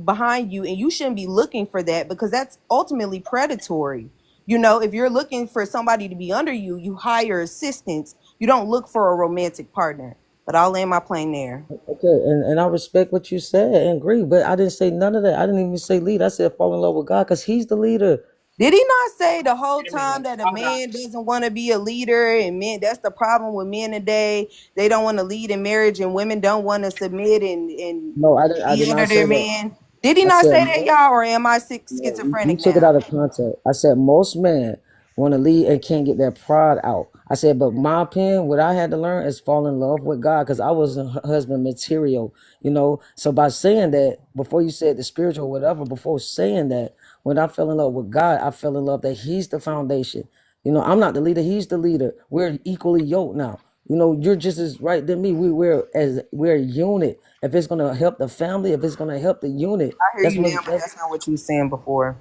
behind you, and you shouldn't be looking for that, because that's ultimately predatory. You know, if you're looking for somebody to be under you, you hire assistants, you don't look for a romantic partner. But I'll land my plane there. Okay, and I respect what you said and agree, but I didn't say none of that. I didn't even say lead. I said fall in love with God because He's the leader. Did he not say the whole Wait a time minute. that a Hold on. man doesn't want to be a leader, and men, that's the problem with men today. They don't want to lead in marriage, and women don't want to submit and No, I didn't. I be did under not say their that. man. Did he I not said say that, y'all, or am I schizophrenic you took it now? out of context. I said most men want to lead and can't get their pride out. I said, but my opinion, what I had to learn is fall in love with God because I was a husband material, you know. So by saying that, before you said the spiritual or whatever, before saying that, when I fell in love with God, I fell in love that He's the foundation. You know, I'm not the leader; He's the leader. We're equally yoked now. You know, you're just as right than me. We're a unit. If it's gonna help the family, if it's gonna help the unit, I hear that's you what. now, but that's not what you were saying before.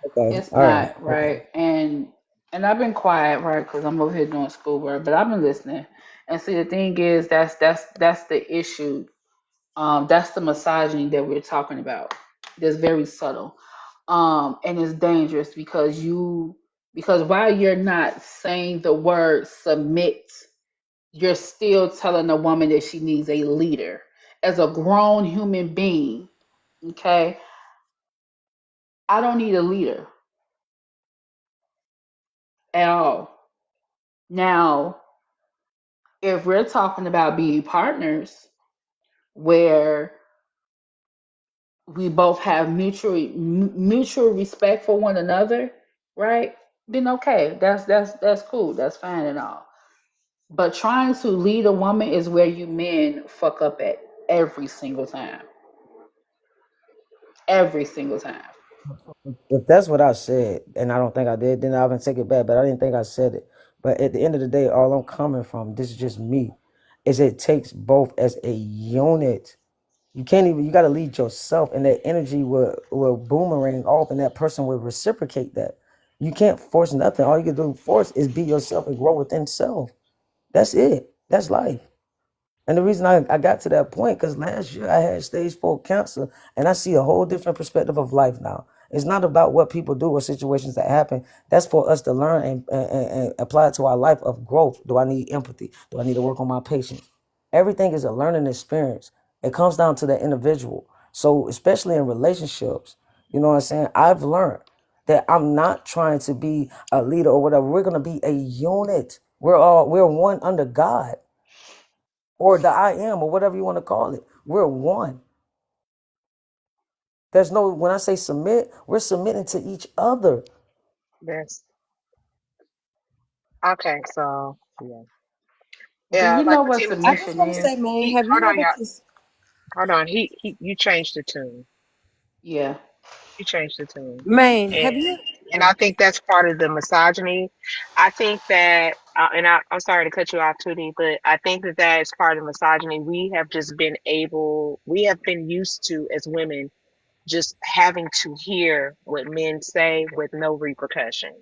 Okay. It's All right. not Okay. right, and I've been quiet, right, because I'm over here doing schoolwork, but I've been listening. And see, the thing is, that's the issue. That's the misogyny that we're talking about. That's very subtle, and it's dangerous because while you're not saying the word submit, you're still telling a woman that she needs a leader. As a grown human being, okay, I don't need a leader at all. Now, if we're talking about being partners where we both have mutual respect for one another, right? Then okay, that's cool, that's fine and all. But trying to lead a woman is where you men fuck up at every single time, every single time. If that's what I said, and I don't think I did, then I would take it back. But I didn't think I said it. But at the end of the day, all I'm coming from, this is just me, is it takes both as a unit. You can't even. You got to lead yourself, and that energy will boomerang off, and that person will reciprocate that. You can't force nothing. All you can do force is be yourself and grow within self. That's it. That's life. And the reason I got to that point, because last year I had stage 4 cancer, and I see a whole different perspective of life now. It's not about what people do or situations that happen. That's for us to learn and apply it to our life of growth. Do I need empathy? Do I need to work on my patience? Everything is a learning experience. It comes down to the individual. So, especially in relationships, you know what I'm saying? I've learned that I'm not trying to be a leader or whatever. We're going to be a unit. We're one under God or the I am, or whatever you want to call it. We're one. There's no, when I say submit, we're submitting to each other. That's okay. So yeah, Do yeah. you Like know what what Tim was I saying. just submission want to say, is? man, He have hold you on, ever y'all. just Hold on. You changed the tune. Yeah. You changed the tune, man, and have you I think that's part of the misogyny. I think that, I'm sorry to cut you off, Tootie, but I think that that is part of misogyny. We have been used to as women just having to hear what men say with no repercussion,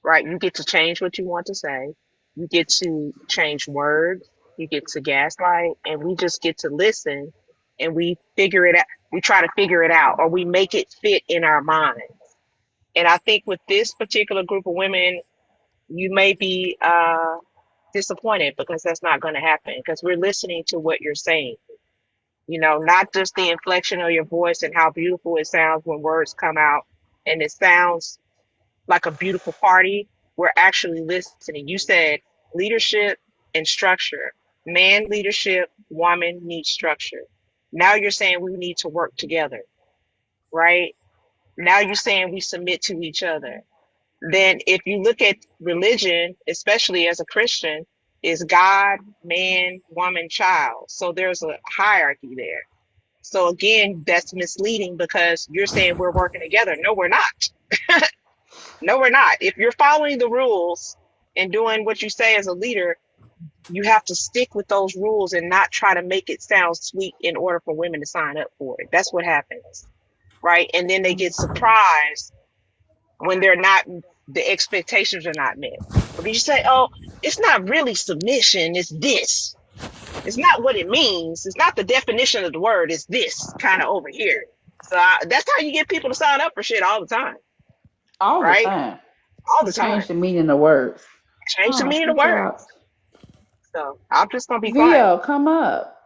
right? You get to change what you want to say. You get to change words. You get to gaslight, and we just get to listen, and we figure it out. We try to figure it out, or we make it fit in our mind. And I think with this particular group of women, you may be disappointed because that's not going to happen because we're listening to what you're saying. You know, not just the inflection of your voice and how beautiful it sounds when words come out and it sounds like a beautiful party. We're actually listening. You said leadership and structure. Man leadership, woman needs structure. Now you're saying we need to work together, right? Now you're saying we submit to each other. Then if you look at religion, especially as a Christian, is God, man, woman, child. So there's a hierarchy there. So again, that's misleading because you're saying we're working together. No, we're not. No, we're not. If you're following the rules and doing what you say as a leader, you have to stick with those rules and not try to make it sound sweet in order for women to sign up for it. That's what happens, right? And then they get surprised when they're not, the expectations are not met. Because you say, oh, it's not really submission, it's this. It's not what it means. It's not the definition of the word. It's this kind of over here. So that's how you get people to sign up for shit all the time, All the right? time. All the You time. change the meaning of words. Change the Oh, meaning of good words. job. So I'm just gonna be quiet. Vio, come up.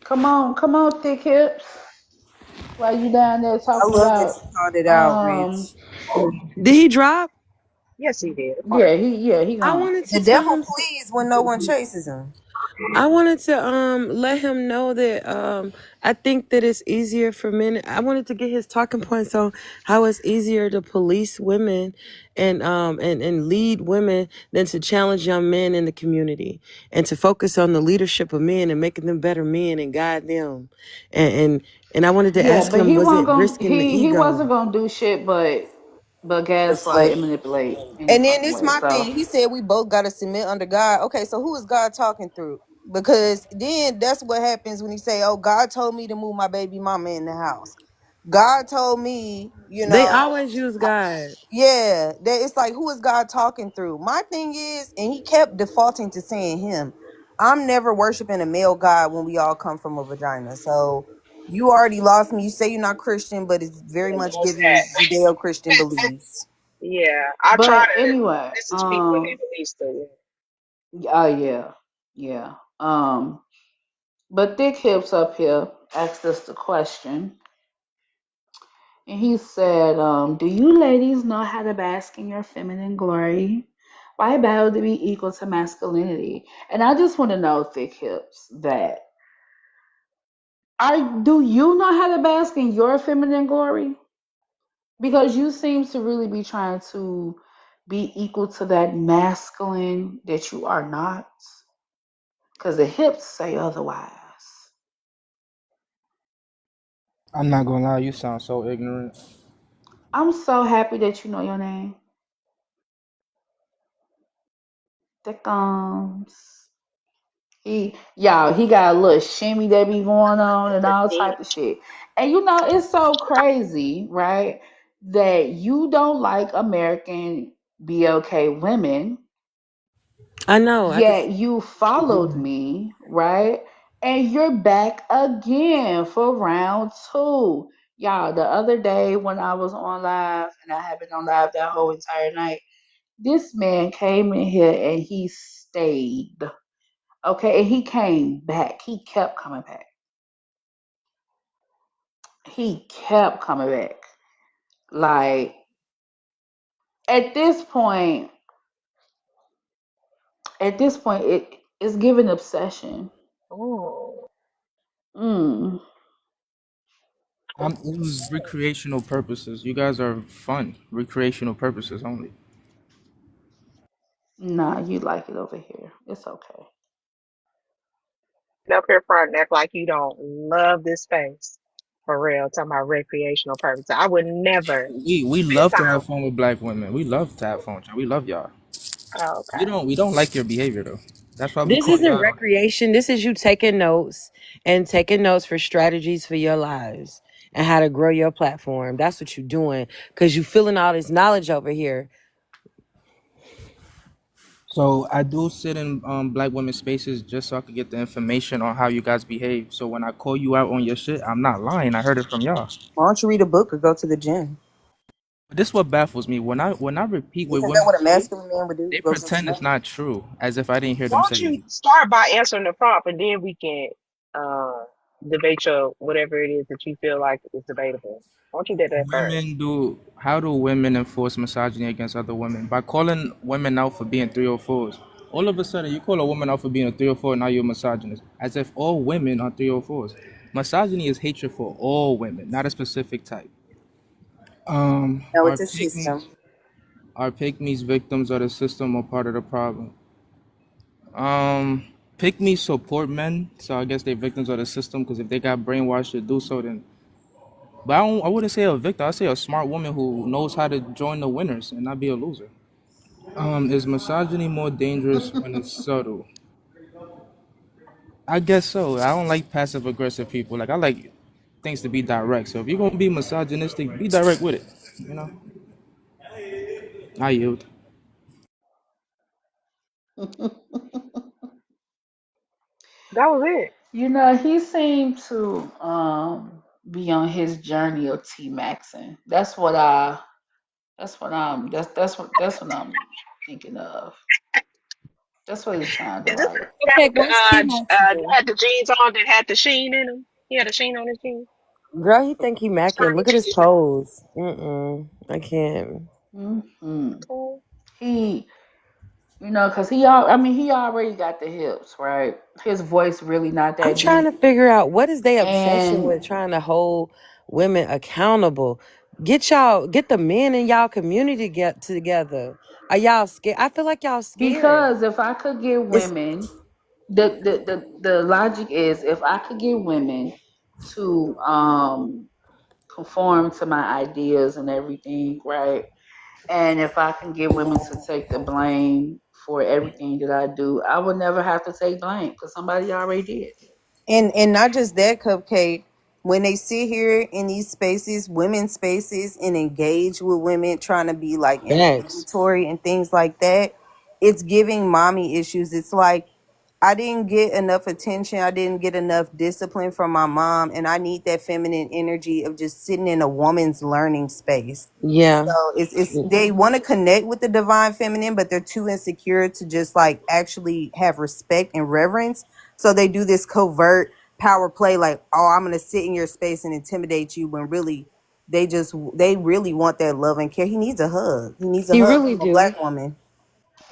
Come on, thick hips. While you down there I talking love that about you called it out, Rich. Did he drop? Yes, he did. Of course. he I gone. wanted The to tell devil him. flees when no one chases him. I wanted to let him know that I think that it's easier for men. I wanted to get his talking points on how it's easier to police women and lead women than to challenge young men in the community and to focus on the leadership of men and making them better men and guide them. And and, and I wanted to Yeah, ask but him, he was wasn't it gonna risking the he ego? wasn't gonna do shit but It's gaslight like, and manipulate any and then fucking this way. my So thing. He said we both got to submit under God. Okay, so who is God talking through? Because then that's what happens when you say, "Oh, God told me to move my baby mama in the house. God told me, They always use God. yeah." That it's like, who is God talking through? My thing is, and he kept defaulting to saying him. I'm never worshiping a male God when we all come from a vagina. So you already lost me. You say you're not Christian, but it's very Yeah, much what's giving that? Judeo-Christian beliefs. Yeah, I try but to anyway, listen to people in their beliefs too. oh yeah, yeah. But thick hips up here asked us the question. And he said, do you ladies know how to bask in your feminine glory? Why battle to be equal to masculinity? And I just want to know, thick hips, that do you know how to bask in your feminine glory? Because you seem to really be trying to be equal to that masculine that you are not. Because the hips say otherwise. I'm not gonna lie, you sound so ignorant. I'm so happy that you know your name. Thickums. He got a little shimmy that be going on and all type of shit. And it's so crazy, right? That you don't like American BLK women, I know. I could. yet you followed me, right? And you're back again for round two. Y'all, the other day when I was on live, and I have been on live that whole entire night, this man came in here and he stayed. Okay, and he came back. He kept coming back. He kept coming back. Like at this point, it's giving obsession. Oh, Mm. It was recreational purposes. You guys are fun. Recreational purposes only. Nah, you like it over here. It's okay. up here front and act like you don't love this space. For real, talking about recreational purposes. I would never We spend love to have time. fun with black women. We love to have fun with y'all. We love y'all. Oh, okay. We don't like your behavior though. That's why we This call you isn't out on it. recreation. This is you taking notes and taking notes for strategies for your lives and how to grow your platform. That's what you're doing because you feeling all this knowledge over here. So I do sit in black women spaces just so I could get the information on how you guys behave. So when I call you out on your shit, I'm not lying. I heard it from y'all. Why don't you read a book or go to the gym? But this is what baffles me. When I repeat what Isn't that women what a say, masculine man would do? they Go to the pretend gym? it's not true, as if I didn't hear Why them say don't it. you start by answering the prompt and then we can? debate your whatever it is that you feel like is debatable. Why don't you do that first? How do women enforce misogyny against other women? By calling women out for being 304s. All of a sudden, you call a woman out for being a 304, now you're a misogynist. As if all women are 304s. Misogyny is hatred for all women, not a specific type. No, Our it's a system. pick-mes victims of the system or part of the problem. Pick-mes support men, so I guess they're victims of the system because if they got brainwashed to do so, then. But I wouldn't say a victim. I'd say a smart woman who knows how to join the winners and not be a loser. Is misogyny more dangerous when it's subtle? I guess so. I don't like passive aggressive people. Like I like things to be direct. So if you're gonna be misogynistic, be direct with it. You know. I yield. That was it. He seemed to be on his journey of T Maxing. That's what I'm thinking of. That's what it sounded Is this like. the guy Okay, what's T-Maxing? had the jeans on that had the sheen in them? He had a sheen on his jeans. Girl, he think he macking. Look at his Scrunchies. pose. I can't. Hmm. Okay. He, because he already got the hips, right? His voice really not I'm that trying to deep, figure out what is their obsession and with trying to hold women accountable. Get the men in y'all community get together. Are y'all scared? I feel like y'all scared. because if I could get It's women, the logic is if I could get women to conform to my ideas and everything, right? And if I can get women to take the blame for everything that I do, I would never have to take blame because somebody already did. And not just that, Cupcake. When they sit here in these spaces, women's spaces, and engage with women, trying to be like facts. inflammatory and things like that, it's giving mommy issues. It's like I didn't get enough attention. I didn't get enough discipline from my mom, and I need that feminine energy of just sitting in a woman's learning space. Yeah. So it's they want to connect with the divine feminine, but they're too insecure to just like actually have respect and reverence. So they do this covert power play, like, oh, I'm gonna sit in your space and intimidate you, when really they really want that love and care. He needs a hug. He needs a He hug really from a do. black woman.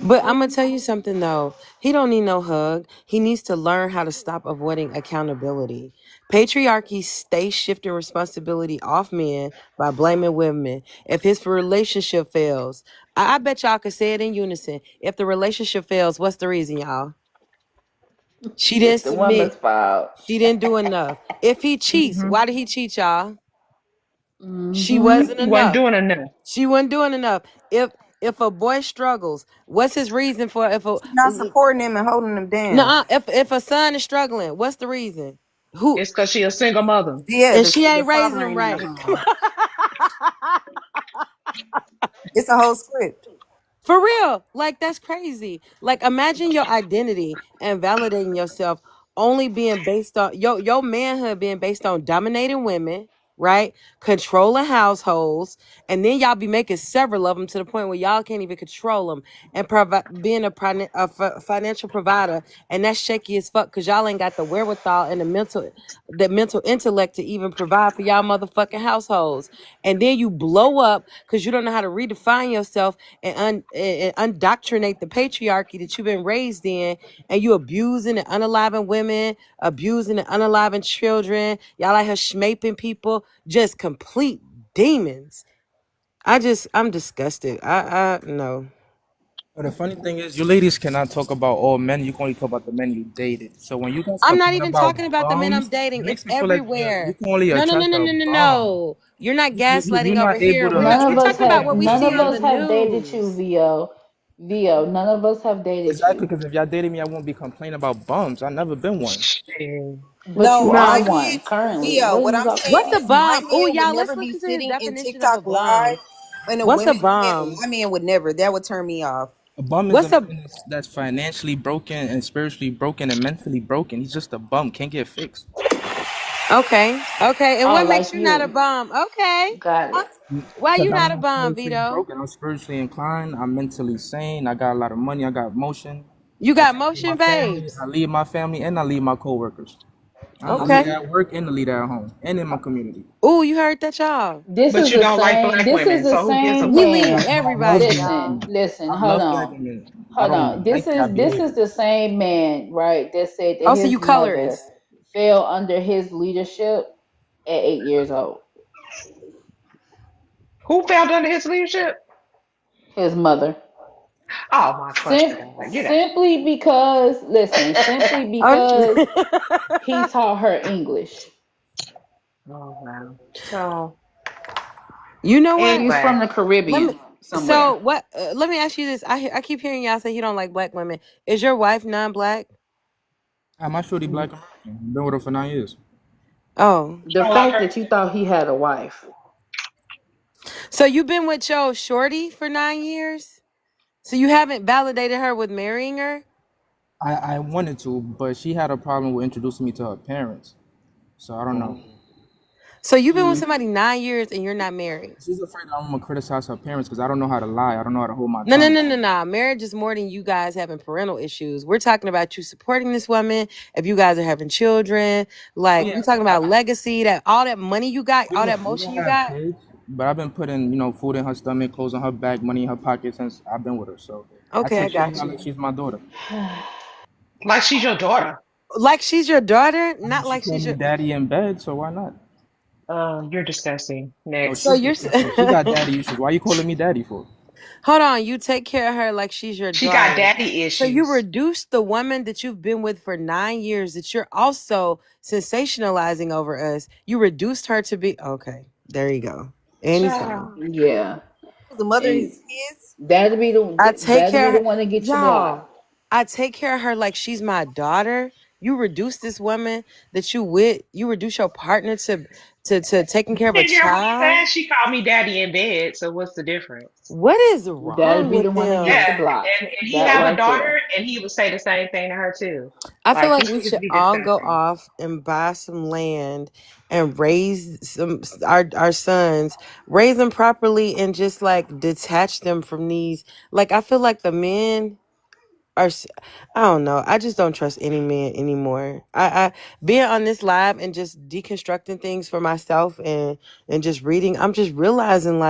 But I'm gonna tell you something though. He don't need no hug. He needs to learn how to stop avoiding accountability. Patriarchy stays shifting responsibility off men by blaming women. If his relationship fails, I bet y'all could say it in unison. If the relationship fails, what's the reason, y'all? She It's didn't the submit. woman's fault. She didn't do enough. If he cheats, Mm-hmm. why did he cheat, y'all? She Hmm. wasn't He wasn't enough. doing enough. She wasn't doing enough. If a boy struggles, what's his reason for if a She's not supporting him and holding him down. no if a son is struggling, what's the reason? Who It's because she a single mother. Yeah, and the she the ain't raising father him ain't in the right. home. It's a whole script. For real. Like that's crazy. Like imagine your identity and validating yourself only being based on your manhood being based on dominating women, right? Controlling households, and then y'all be making several of them to the point where y'all can't even control them and being a financial provider, and that's shaky as fuck because y'all ain't got the wherewithal and the mental intellect to even provide for y'all motherfucking households, and then you blow up because you don't know how to redefine yourself and undoctrinate the patriarchy that you've been raised in, and you abusing and unaliving women, abusing and unaliving children. Y'all out here schmaping people, just complete demons. I'm disgusted. I no. But the funny thing is, you ladies cannot talk about all men. You can only talk about the men you dated. So when you guys I'm not complain even about talking about the men I'm bums, it dating. It's makes me feel like you everywhere. can only No, no, no, attract no, a no, no, bum. no. You're not You're gaslighting over not able here. to None We're of attract us talking about have what we none see of on us the have dated you, news. Vio. Vio, none of us have dated exactly you. because if y'all dated me, I won't be complaining about bums. I never been one. Shit. But you No, are I No. one get currently. Vio. What are What you I'm talking saying What's a about? is my bomb? Oh, man would y'all, let's never be listen to his sitting in definition of a TikTok live bomb. and a What's a women yeah, bomb? my man would never. That would turn me off. A bum is a What's a man that's financially broken and spiritually broken and mentally broken. He's just a bum, can't get fixed. okay? Okay, and Oh, what makes like you not a you. bomb? Okay, Got it. why Because you I'm not a not bomb, spiritually Vito? broken. I'm spiritually inclined. I'm mentally sane. I got a lot of money. I got motion. You I got take care of my motion, family. babes. I lead my family and I lead my coworkers. I'm a Okay. leader Okay. at work and a leader at home and in my community. Ooh, you heard that, y'all. This But is you the don't like same. black This is women, the so who gives a same We fuck? lead man. No, I love everybody, black Listen, y'all. women. listen. I Hold love black on, women. I hold on. don't This like that is this is behavior. the same man, right? That said that Also, his you mother colorist. fell under his leadership at 8 years old. Who fell under his leadership? His mother. Oh my fucking Sim- god! Get simply because, listen, simply I'm because he taught her English. Oh wow. So You know what? He's anyway, from the Let me. Caribbean So somewhere. what? Let me ask you this. I keep hearing y'all say you don't like black women. Is your wife non-black? My shorty black American. Been with her for 9 years. Oh, you The don't like fact her? that you thought he had a wife. so you've been with your shorty for 9 years? So you haven't validated her with marrying her? I wanted to, but she had a problem with introducing me to her parents. So I don't know. So you've been with Mm. somebody 9 years and you're not married? She's afraid that I'm gonna criticize her parents because I don't know how to lie. I don't know how to hold my No, no, tongue. no, no, no. Marriage is more than you guys having parental issues. We're talking about you supporting this woman. If you guys are having children, Oh like yeah, we're talking about legacy, that all that money you got, all that we motion don't you have got. kids, but I've been putting food in her stomach, clothes on her back, money in her pocket since I've been with her. So I Okay, I take care of got her you. like she's my daughter. Like she's your daughter? Like she's your daughter, I mean, not she like called she's me your. daddy in bed, so why not? You're disgusting. No, So Next. she's you're. disgusting. She got daddy issues. Why you calling me daddy for? Hold on, you take care of her like she's your She got daughter. daddy So you issues. reduce the woman that you've been with for 9 years that you're also sensationalizing over us. You reduced her to be okay. There you go, and he's gone. Child. Yeah. The mother of And his kids. I take that'll be care the of her, one that gets you blocked. y'all. I take care of her like she's my daughter. You reduce this woman that you with. You reduce your partner to taking care of a Didn't hear what I child. said. She called me daddy in bed. So what's the difference? What is That'll wrong be the with one that Yeah, gets you them? blocked. and he That have a right daughter, there. and he would say the same thing to her too. I feel Like like these we niggas should be all go disgusting. off and buy some land and raise some our sons, raise them properly, and just like detach them from these. Like I feel like the men are. I don't know. I just don't trust any man anymore. I being on this live and just deconstructing things for myself and just reading. I'm just realizing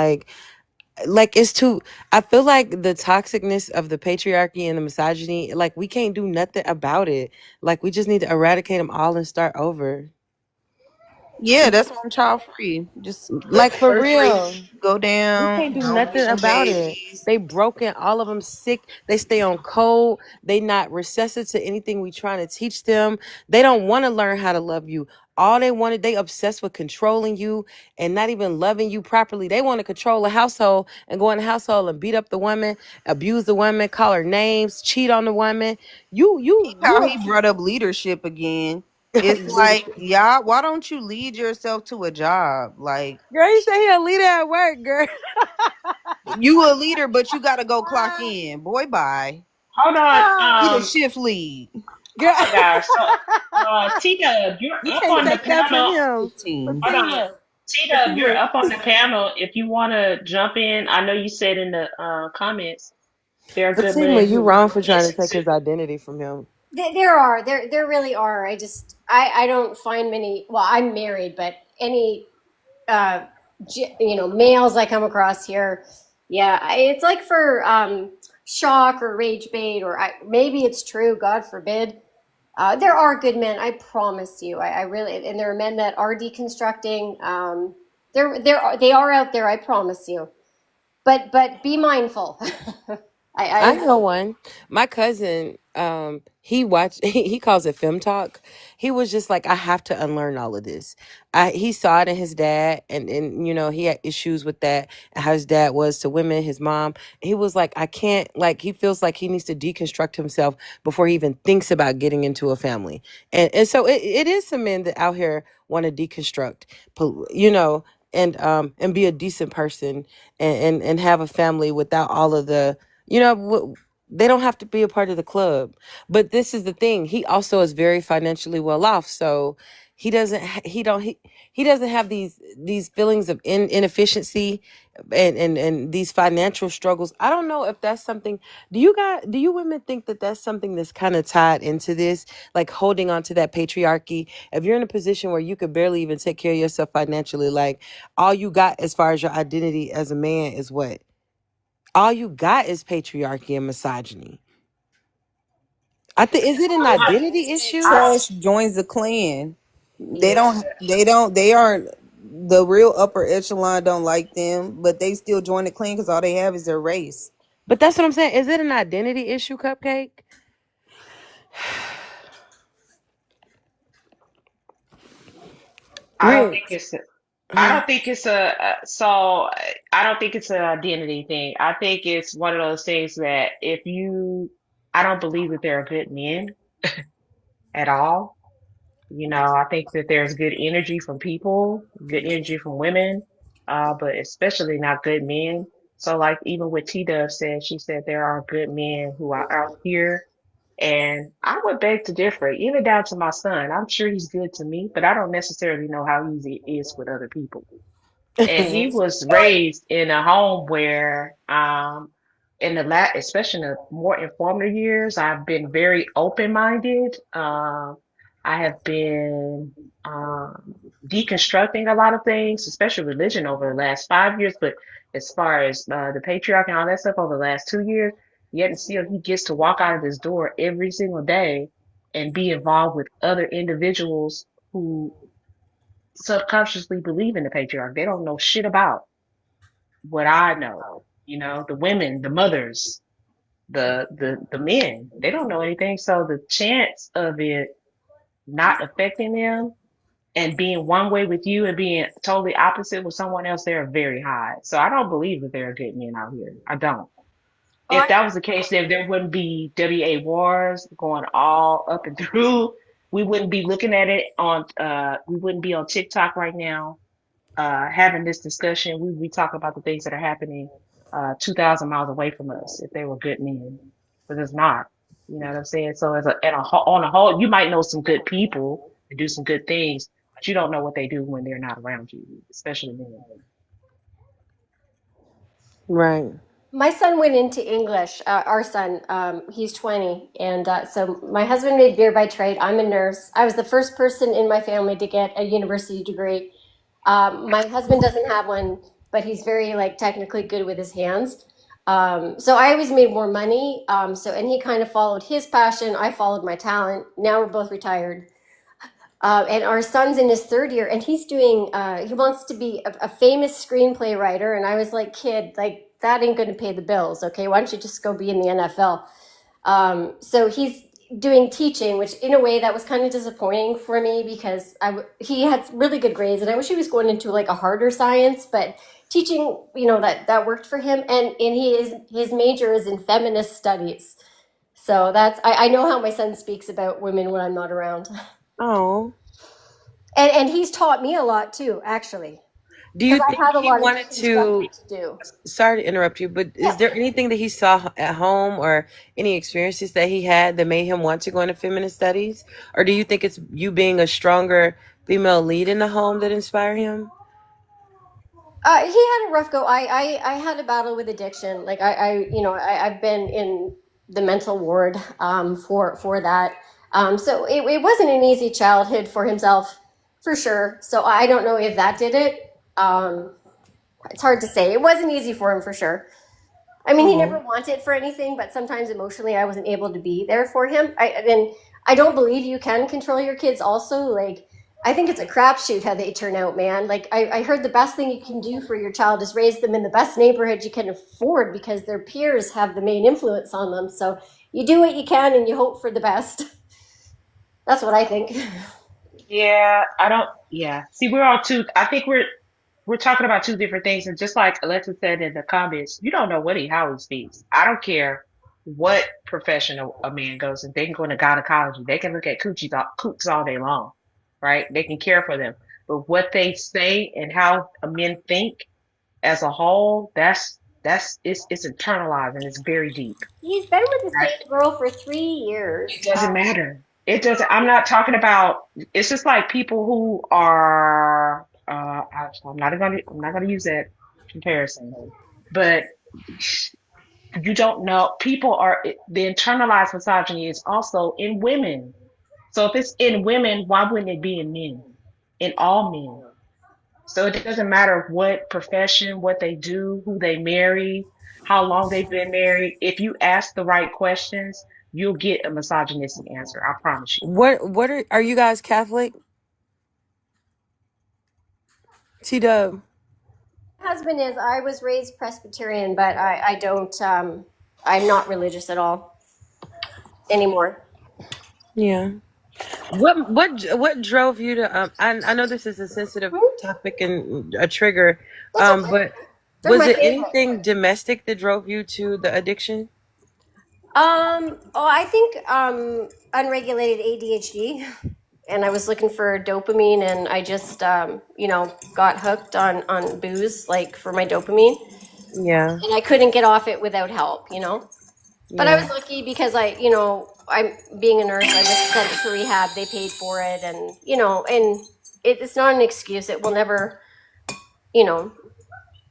like it's too. I feel like the toxicness of the patriarchy and the misogyny, like we can't do nothing about it. Like we just need to eradicate them all and start over. Yeah, that's why I'm child free. Just let Like the for birth rate real. go We down. can't do No nothing missing about it. babies. They broken, all of them sick. They stay on cold. They not recessive to anything we trying to teach them. They don't want to learn how to love you. All they wanted, they obsessed with controlling you and not even loving you properly. They want to control a household and go in the household and beat up the woman, abuse the woman, call her names, cheat on the woman. How You he brought up leadership again. It's like, leadership. y'all, why don't you lead yourself to a job? Like, Girl, you say he a leader at work, girl. you a leader, but you gotta go clock in. Boy, bye. Hold on. Be the shift lead. Girl. Oh my gosh. So, T Dub, you're You up can't on the take that from panel. him. 15. Hold on. Fatima. T Dub, you're Fatima. up on the panel. If you want to jump in, I know you said in the comments there are good Fatima, men you who want wrong to for trying to listen take to. his identity from him. There really are. I don't find many. Well, I'm married, but any uh, males I come across here, yeah, it's like for shock or rage bait, or maybe it's true. God forbid. There are good men. I promise you. I really, and there are men that are deconstructing. They are out there. I promise you. But be mindful. I I know one. My cousin, he watched he calls it fem talk. He was just like, I have to unlearn all of this. He saw it in his dad and he had issues with that and how his dad was to women, his mom. He was like, I can't like he feels like he needs to deconstruct himself before he even thinks about getting into a family. And so it is some men that out here want to deconstruct, and be a decent person and have a family without all of the they don't have to be a part of the club. But this is the thing. He also is very financially well off. So he doesn't have these feelings of inefficiency and these financial struggles. I don't know if that's something. Do you women think that that's something that's kind of tied into this, like holding on to that patriarchy? If you're in a position where you could barely even take care of yourself financially, like all you got as far as your identity as a man is what? All you got is patriarchy and misogyny. I think, is it an identity issue? Trash joins the clan. They Yeah. don't. They don't. They aren't. The real upper echelon don't like them, but they still join the clan because all they have is their race. But that's what I'm saying. Is it an identity issue, Cupcake? I don't think Riggs. it's I don't think it's I don't think it's an identity thing. I think it's one of those things that I don't believe that there are good men at all. You know, I think that there's good energy from people, good energy from women, but especially not good men. So like even what T Dove said, she said there are good men who are out here, and I would beg to differ, even down to my son. I'm sure he's good to me, but I don't necessarily know how he is with other people. And he was raised in a home where, in especially in the more informative years, I've been very open-minded. I have been, deconstructing a lot of things, especially religion over the last 5 years. But as far as, the patriarchy and all that stuff over the last 2 years, yet and still he gets to walk out of this door every single day and be involved with other individuals who subconsciously believe in the patriarch. They don't know shit about what I know. You know, the women, the mothers, the men, they don't know anything. So the chance of it not affecting them and being one way with you and being totally opposite with someone else, they're very high. So I don't believe that there are good men out here. I don't. Oh, If that was the case, then there wouldn't be WA wars going all up and through. We wouldn't be looking at it we wouldn't be on TikTok right now having this discussion. We would be talking about the things that are happening 2,000 miles away from us if they were good men, but it's not. You know what I'm saying? So on a whole, you might know some good people and do some good things, but you don't know what they do when they're not around you, especially men. Right. my son went into English. Our son, he's 20, and so my husband made beer by trade. I'm a nurse. I was the first person in my family to get a university degree. My husband doesn't have one, but he's very like technically good with his hands. So I always made more money. And he kind of followed his passion. I followed my talent. Now we're both retired. And our son's in his third year, and he's doing. He wants to be a famous screenplay writer. And I was like, kid, like that ain't going to pay the bills. Okay, why don't you just go be in the NFL? So he's doing teaching, which in a way that was kind of disappointing for me because he had really good grades, and I wish he was going into like a harder science, but teaching, that worked for him. And his major is in feminist studies. So I know how my son speaks about women when I'm not around. Oh. And he's taught me a lot too, actually, Do because you I've think had a he lot of wanted to? deconstructing to do. Sorry to interrupt you, but is Yeah. there anything that he saw at home or any experiences that he had that made him want to go into feminist studies? Or do you think it's you being a stronger female lead in the home that inspire him? He had a rough go. I had a battle with addiction. Like I've been in the mental ward for that. So it wasn't an easy childhood for himself, for sure. So I don't know if that did it. It's hard to say. It wasn't easy for him, for sure. I mean, he never Oh. wanted for anything, but sometimes emotionally, I wasn't able to be there for him. And I don't believe you can control your kids. Also, like I think it's a crapshoot how they turn out, man. Like I heard the best thing you can do for your child is raise them in the best neighborhood you can afford because their peers have the main influence on them. So you do what you can and you hope for the best. That's what I think. Yeah, I don't. Yeah, see, we're all two. I think we're talking about two different things. And just like Alexa said in the comments, you don't know how he speaks. I don't care what profession a man goes in. They can go into gynecology. They can look at coots all day long, right? They can care for them. But what they say and how men think as a whole, it's internalized and it's very deep, He's been with the right? same girl for 3 It years. doesn't matter. It doesn't. I'm not talking about. It's just like people who are. I'm not gonna use that comparison, but you don't know. People are the internalized misogyny is also in women. So if it's in women, why wouldn't it be in men? In all men. So it doesn't matter what profession, what they do, who they marry, how long they've been married. If you ask the right questions, you'll get a misogynistic answer. I promise you. What are you guys Catholic? T Dub. My husband is. I was raised Presbyterian, but I don't. I'm not religious at all anymore. Yeah. What drove you to I know this is a sensitive topic and a trigger, That's okay. but They're was my it favorite. anything domestic that drove you to the addiction? Oh, I think unregulated ADHD, and I was looking for dopamine, and I just got hooked on booze, like for my dopamine, Yeah. and I couldn't get off it without help. But I Yeah. was lucky because I'm being a nurse. I was sent to rehab. They paid for it, and it's not an excuse. It will never, you know,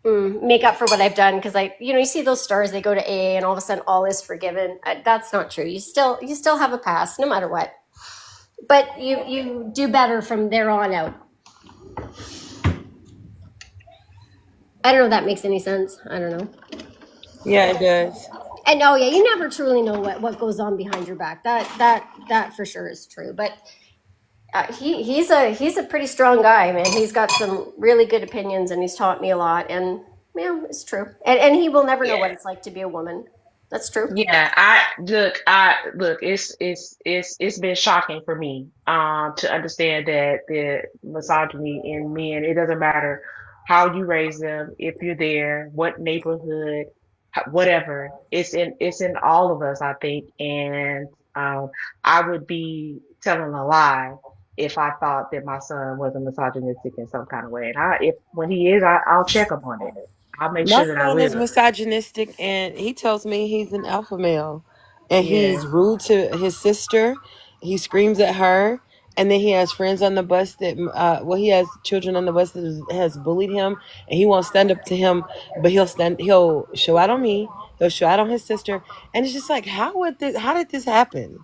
make up for what I've done because you see those stars. They go to AA, and all of a sudden, all is forgiven. That's not true. You still have a past, no matter what. But you do better from there on out. I don't know if that makes any sense. I don't know. Yeah, it does. And oh yeah, you never truly know what goes on behind your back. That for sure is true. But he's a pretty strong guy, man. He's got some really good opinions, and he's taught me a lot. And yeah, it's true. And he will never know Yeah. what it's like to be a woman. That's true. Yeah, I look, it's been shocking for me to understand that the misogyny in men, it doesn't matter how you raise them, if you're there, what neighborhood, whatever. It's in all of us, I think. And um I would be telling a lie if I thought that my son wasn't misogynistic in some kind of way. And if when he is, I'll check up on it. I'll make My sure that I son is will. misogynistic, and he tells me he's an alpha male, and Yeah. he's rude to his sister. He screams at her, and then he has friends on the bus that, he has children on the bus that has bullied him, and he won't stand up to him, but he'll show out on me. He'll show out on his sister, and it's just like, how did this happen?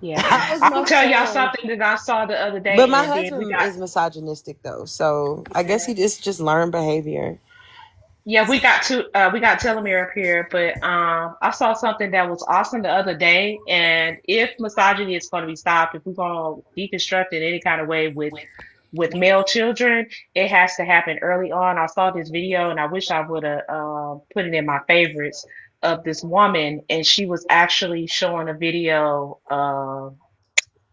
Yeah. How is I my will tell y'all son? something that I saw the other But day, my and then we husband got, is misogynistic though, so I guess yeah. he just learned behavior. Yeah, we got telomere up here, but I saw something that was awesome the other day, and if misogyny is going to be stopped, if we're going to deconstruct it in any kind of way with male children, it has to happen early on. I saw this video, and I wish I would have put it in my favorites of this woman, and she was actually showing a video of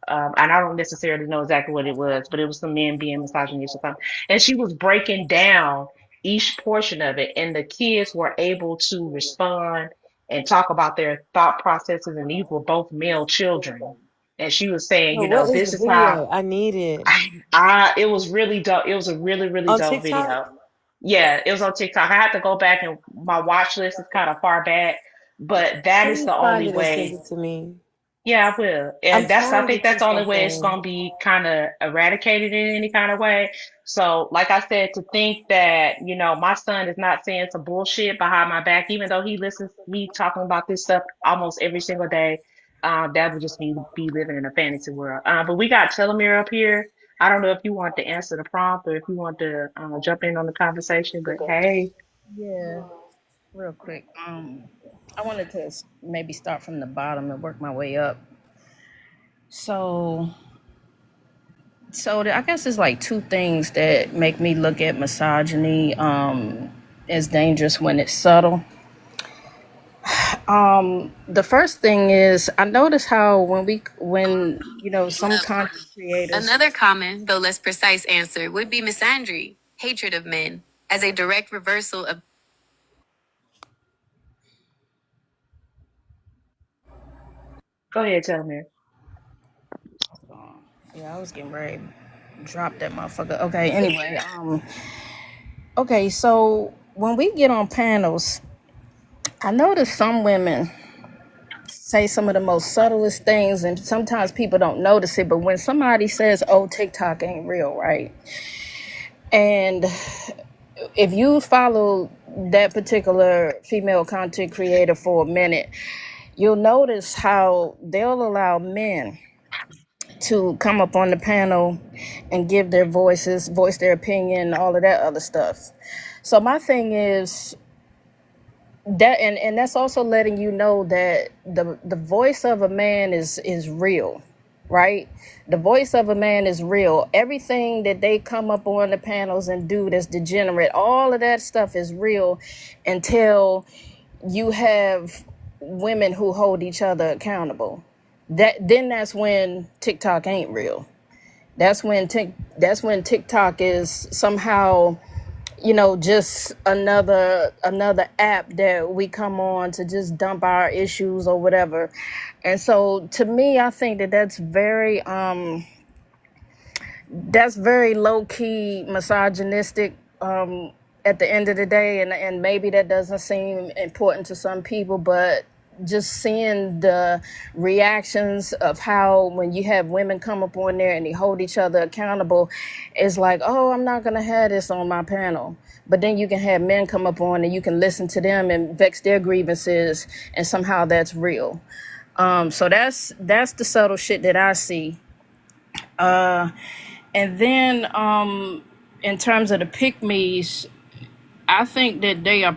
and I don't necessarily know exactly what it was, but it was some men being misogynistic or something. And she was breaking down each portion of it, and the kids were able to respond and talk about their thought processes, and these were both male children. And she was saying, No, what is this the is how video? I need it. it was really dope. It was a really, really On dope TikTok? video. Yeah, it was on TikTok. I had to go back, and my watch list is kind of far back, but that is Please the find only it and send way. it to me. Yeah, I will. I'm And I trying to think get you that's the only way it's something. going to be kind of eradicated in any kind of way. So, like I said, to think that, my son is not saying some bullshit behind my back, even though he listens to me talking about this stuff almost every single day, that would just be living in a fantasy world. But we got telomere up here. I don't know if you want to answer the prompt or if you want to jump in on the conversation, but hey, Yeah, real quick. I wanted to maybe start from the bottom and work my way up. So, I guess there's like two things that make me look at misogyny as dangerous when it's subtle. The first thing is I notice how when some content creators. Another common, though less precise answer would be misandry, hatred of men, as a direct reversal of. go ahead, tell me. Yeah, I was getting ready to drop that motherfucker. Okay, anyway, okay, so when we get on panels, I notice some women say some of the most subtlest things, and sometimes people don't notice it. But when somebody says, "Oh, TikTok ain't real," right? And if you follow that particular female content creator for a minute, you'll notice how they'll allow men to come up on the panel and give their voices, voice their opinion, all of that other stuff. So my thing is that, and that's also letting you know that the voice of a man is real, right? The voice of a man is real. Everything that they come up on the panels and do that's degenerate, all of that stuff is real until you have women who hold each other accountable. That's when TikTok ain't real. That's when TikTok is somehow, just another app that we come on to just dump our issues or whatever. And so to me, I think that that's very low key misogynistic, at the end of the day, and maybe that doesn't seem important to some people, but just seeing the reactions of how when you have women come up on there and they hold each other accountable, is like, oh, I'm not gonna have this on my panel. But then you can have men come up on and you can listen to them and vex their grievances, and somehow that's real. So that's the subtle shit that I see. And then in terms of the pick-mes, I think that they are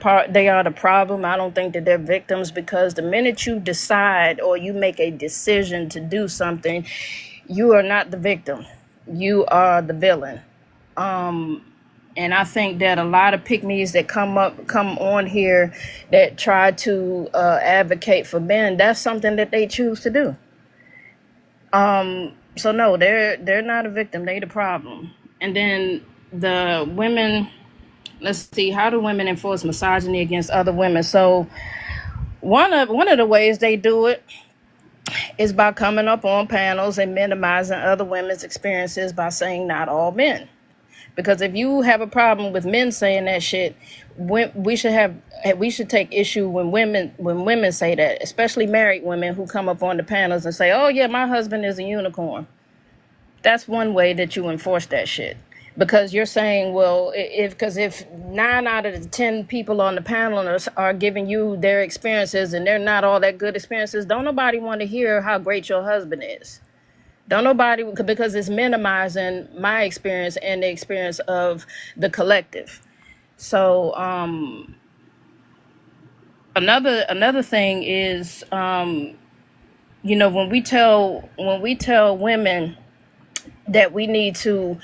the problem. I don't think that they're victims, because the minute you decide or you make a decision to do something, you are not the victim. You are the villain. And I think that a lot of pick-mes that come on here that try to advocate for men, that's something that they choose to do. So no, they're not a victim. They the problem. And then the women. Let's see, how do women enforce misogyny against other women? So one of the ways they do it is by coming up on panels and minimizing other women's experiences by saying not all men. Because if you have a problem with men saying that shit, we should take issue when women say that, especially married women who come up on the panels and say, "Oh yeah, my husband is a unicorn." That's one way that you enforce that shit. Because you're saying, well, if 9 out of the 10 people on the panel are giving you their experiences and they're not all that good experiences, don't nobody want to hear how great your husband is. Don't nobody, because it's minimizing my experience and the experience of the collective. So another thing is, when we tell women that we need to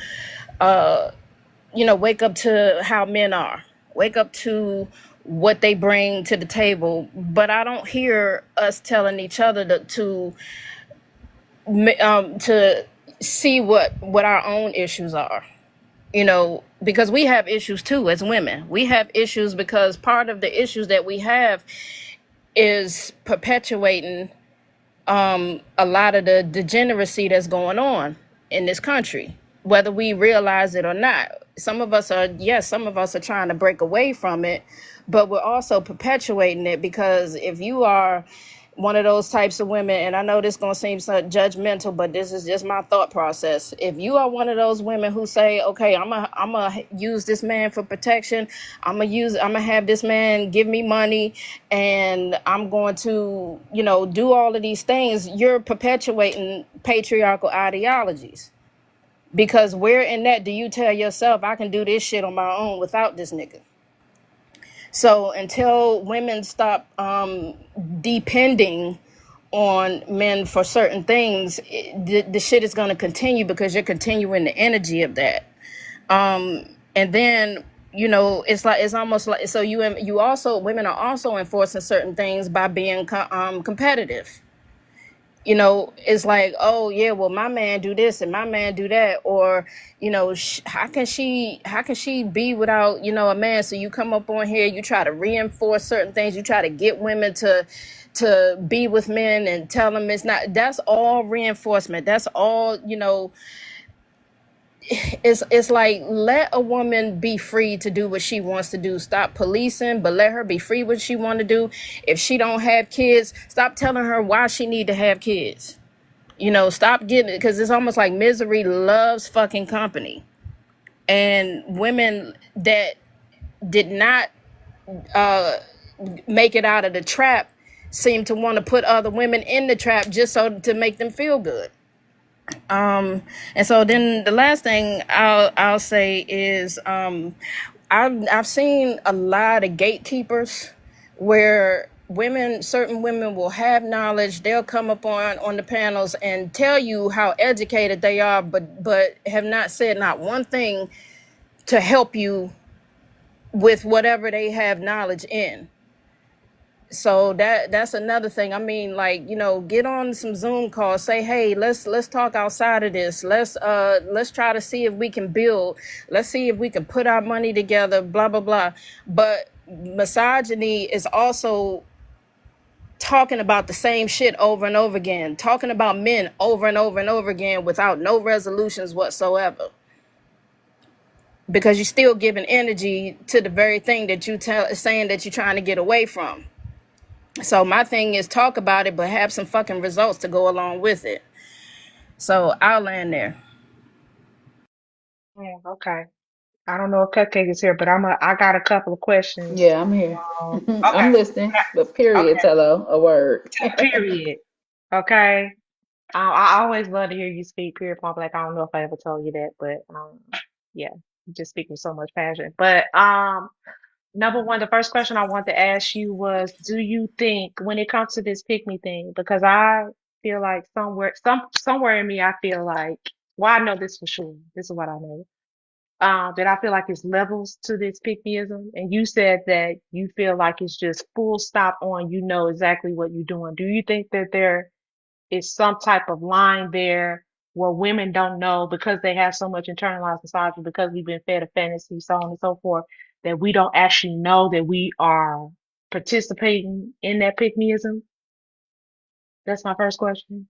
wake up to how men are, wake up to what they bring to the table. But I don't hear us telling each other to see what our own issues are, because we have issues too as women. We have issues because part of the issues that we have is perpetuating a lot of the degeneracy that's going on in this country, whether we realize it or not. Some of us are trying to break away from it, but we're also perpetuating it, because if you are one of those types of women, and I know this gonna seem so judgmental, but this is just my thought process. If you are one of those women who say, okay, I'm gonna use this man for protection, I'm gonna have this man give me money, and I'm going to, do all of these things, you're perpetuating patriarchal ideologies. Because where in that do you tell yourself, I can do this shit on my own without this nigga? So until women stop depending on men for certain things, the shit is going to continue, because you're continuing the energy of that. And then, it's almost like, so women are also enforcing certain things by being competitive. It's like, oh yeah, well, my man do this and my man do that, or how can she be without a man? So you come up on here, you try to reinforce certain things, you try to get women to be with men and tell them it's not. That's all reinforcement. That's all. it's like, let a woman be free to do what she wants to do. Stop policing, but let her be free what she want to do. If she don't have kids, stop telling her why she need to have kids. You know, stop getting it, because it's almost like misery loves fucking company. And women that did not make it out of the trap seem to want to put other women in the trap just so to make them feel good. And so then the last thing I'll say is, I've seen a lot of gatekeepers where certain women will have knowledge. They'll come up on the panels and tell you how educated they are, but have not said not one thing to help you with whatever they have knowledge in. So that's another thing. I mean, like, you know, get on some Zoom calls, say, hey, let's talk outside of this. Let's try to see if we can build. Let's see if we can put our money together, blah, blah, blah. But misogyny is also talking about the same shit over and over again, talking about men over and over and over again without no resolutions whatsoever. Because you're still giving energy to the very thing that saying that you're trying to get away from. So my thing is, talk about it, but have some fucking results to go along with it. So I'll land there. Yeah, okay. I don't know if Cupcake is here, but I got a couple of questions. Yeah, I'm here. Okay. I'm listening. But period, Okay. hello, a word. Period. Okay. I always love to hear you speak, period, point blank. I don't know if I ever told you that, but yeah, you just speak with so much passion. But number one, the first question I wanted to ask you was, do you think when it comes to this pick me thing, because I feel like somewhere in me, I feel like, well, I know this for sure. This is what I know. That I feel like it's levels to this pick meism. And you said that you feel like it's just full stop on, you know exactly what you're doing. Do you think that there is some type of line there where women don't know because they have so much internalized misogyny, because we've been fed a fantasy, so on and so forth, that we don't actually know that we are participating in that pick meism? That's my first question.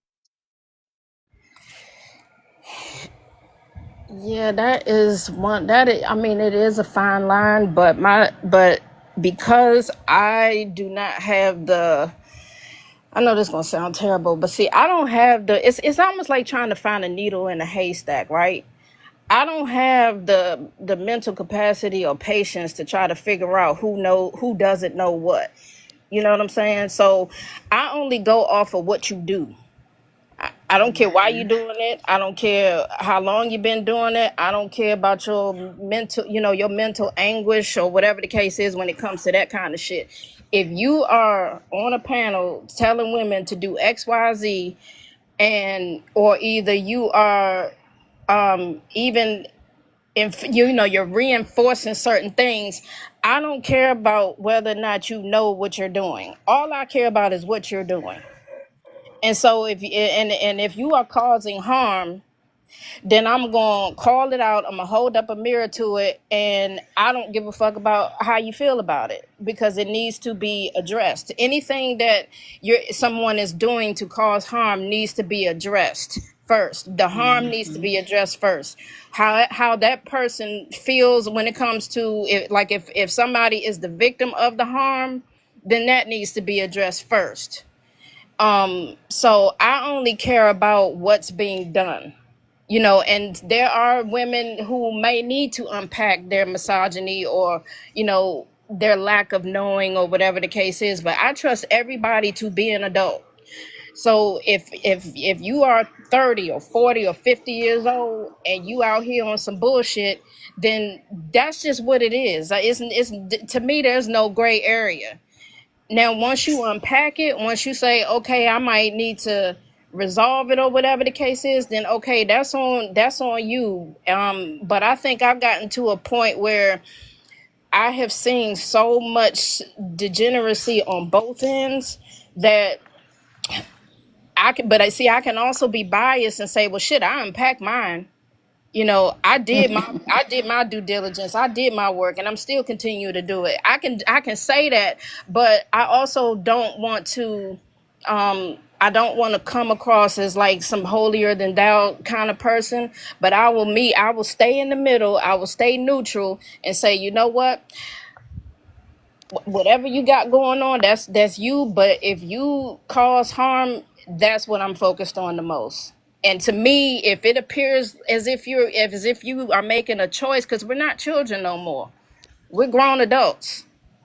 Yeah, that is one I mean, it is a fine line, but because I do not have I know this gonna sound terrible, but see, I don't have it's almost like trying to find a needle in a haystack, right? I don't have the mental capacity or patience to try to figure out who doesn't know what. You know what I'm saying? So I only go off of what you do. I don't care why you're doing it. I don't care how long you've been doing it. I don't care about your your mental anguish or whatever the case is when it comes to that kind of shit. If you are on a panel telling women to do X, Y, Z, or either you are even if you're reinforcing certain things, I don't care about whether or not you know what you're doing. All I care about is what you're doing. And so if you are causing harm, then I'm going to call it out. I'm going to hold up a mirror to it. And I don't give a fuck about how you feel about it, because it needs to be addressed. Anything that someone is doing to cause harm needs to be addressed first. The harm needs to be addressed first. How that person feels when it comes to it, like if somebody is the victim of the harm, then that needs to be addressed first. So I only care about what's being done. And there are women who may need to unpack their misogyny or, their lack of knowing or whatever the case is, but I trust everybody to be an adult. So if you are 30 or 40 or 50 years old and you out here on some bullshit, then that's just what it is. It's to me, there's no gray area. Now, once you unpack it, once you say, okay, I might need to resolve it or whatever the case is, then okay, that's on you. But I think I've gotten to a point where I have seen so much degeneracy on both ends that I can also be biased and say, well, shit, I unpacked mine. I did my due diligence. I did my work, and I'm still continuing to do it. I can say that, but I also don't want to. I don't want to come across as like some holier than thou kind of person, but I will stay in the middle. I will stay neutral and say, you know what? Whatever you got going on, that's you. But if you cause harm, that's what I'm focused on the most. And to me, if it appears as if you are making a choice, because we're not children no more, we're grown adults.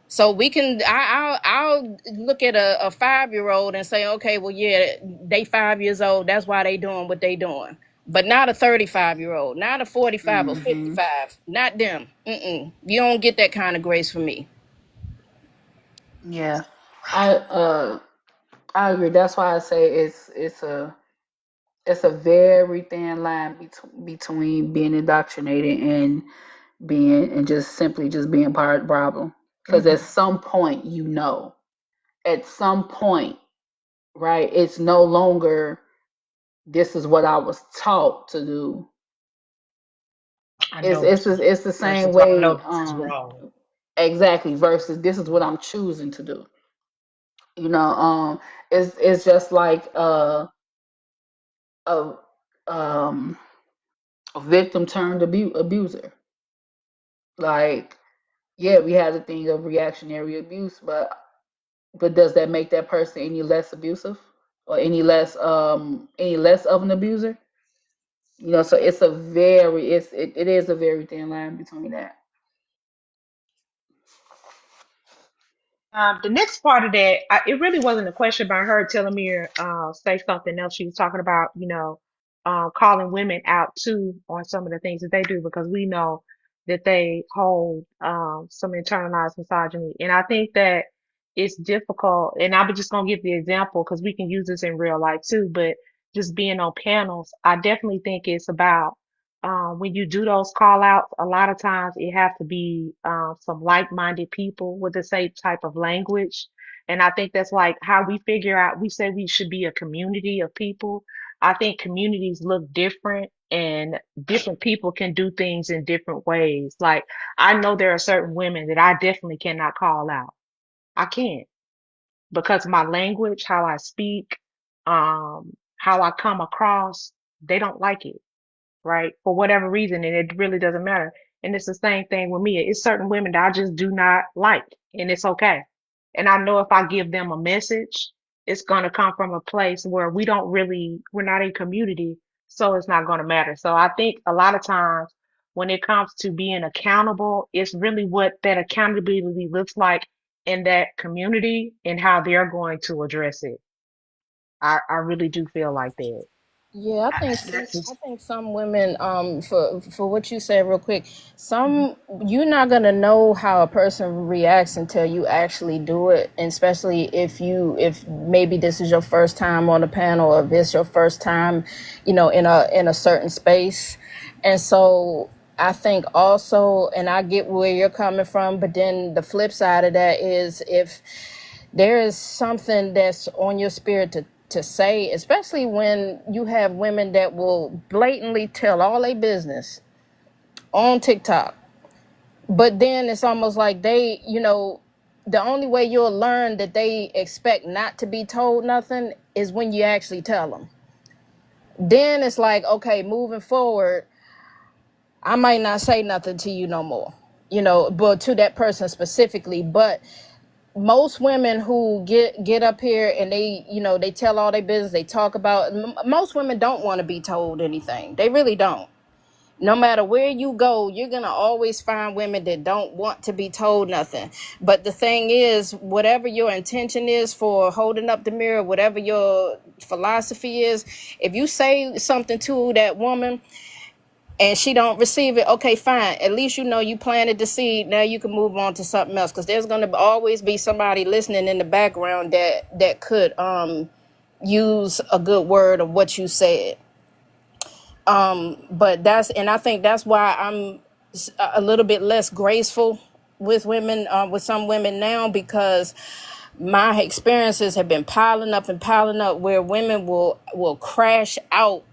So we can I'll look at a 5-year-old and say, okay, well, yeah, they 5 years old. That's why they doing what they doing. But not a 35-year-old, not a 45 or Mm-hmm. 55, not them. You don't get that kind of grace from me. Yeah. I I agree. That's why I say it's a very thin line between being indoctrinated and being and just simply just being part of the problem. Because at some point, at some point, right, it's no longer this is what I was taught to do. I It's know it's this the- is it's the same versus I know way, this is wrong. exactly, versus this is what I'm choosing to do. You know, it's just like a um a victim turned abuser. Like, yeah, we had a thing of reactionary abuse, but does that make that person any less abusive or any less of an abuser? You know, so it is a very thin line between that. The next part of that, it really wasn't a question about her telling me say something else. She was talking about, calling women out too on some of the things that they do because we know that they hold some internalized misogyny. And I think that it's difficult. And I'm just gonna give the example because we can use this in real life too. But just being on panels, I definitely think it's about when you do those call outs, a lot of times it have to be some like-minded people with the same type of language. And I think that's like how we figure out, we say we should be a community of people. I think communities look different and different people can do things in different ways. Like I know there are certain women that I definitely cannot call out. I can't because my language, how I speak, how I come across, they don't like it, right? For whatever reason, and it really doesn't matter. And it's the same thing with me. It's certain women that I just do not like, and it's okay. And I know if I give them a message, it's going to come from a place where we're not a community, so it's not going to matter. So I think a lot of times when it comes to being accountable, it's really what that accountability looks like in that community and how they're going to address it. I really do feel like that. Yeah, That's I just, think some women, for what you said real quick, some you're not gonna know how a person reacts until you actually do it, and especially if maybe this is your first time on a panel, or if it's your first time, in a certain space, and so I think also, and I get where you're coming from, but then the flip side of that is if there is something that's on your spirit to say, especially when you have women that will blatantly tell all their business on TikTok. But then it's almost like the only way you'll learn that they expect not to be told nothing is when you actually tell them. Then it's like, okay, moving forward, I might not say nothing to you no more, but to that person specifically. But most women who get up here and they tell all their business, they talk about, most women don't want to be told anything. They really don't. No matter where you go, you're gonna always find women that don't want to be told nothing. But the thing is, whatever your intention is for holding up the mirror, whatever your philosophy is, if you say something to that woman and she don't receive it, okay, fine, at least you planted the seed. Now you can move on to something else, because there's going to always be somebody listening in the background that could use a good word of what you said. But I think that's why I'm a little bit less graceful with women, with some women now, because my experiences have been piling up and piling up, where women will crash out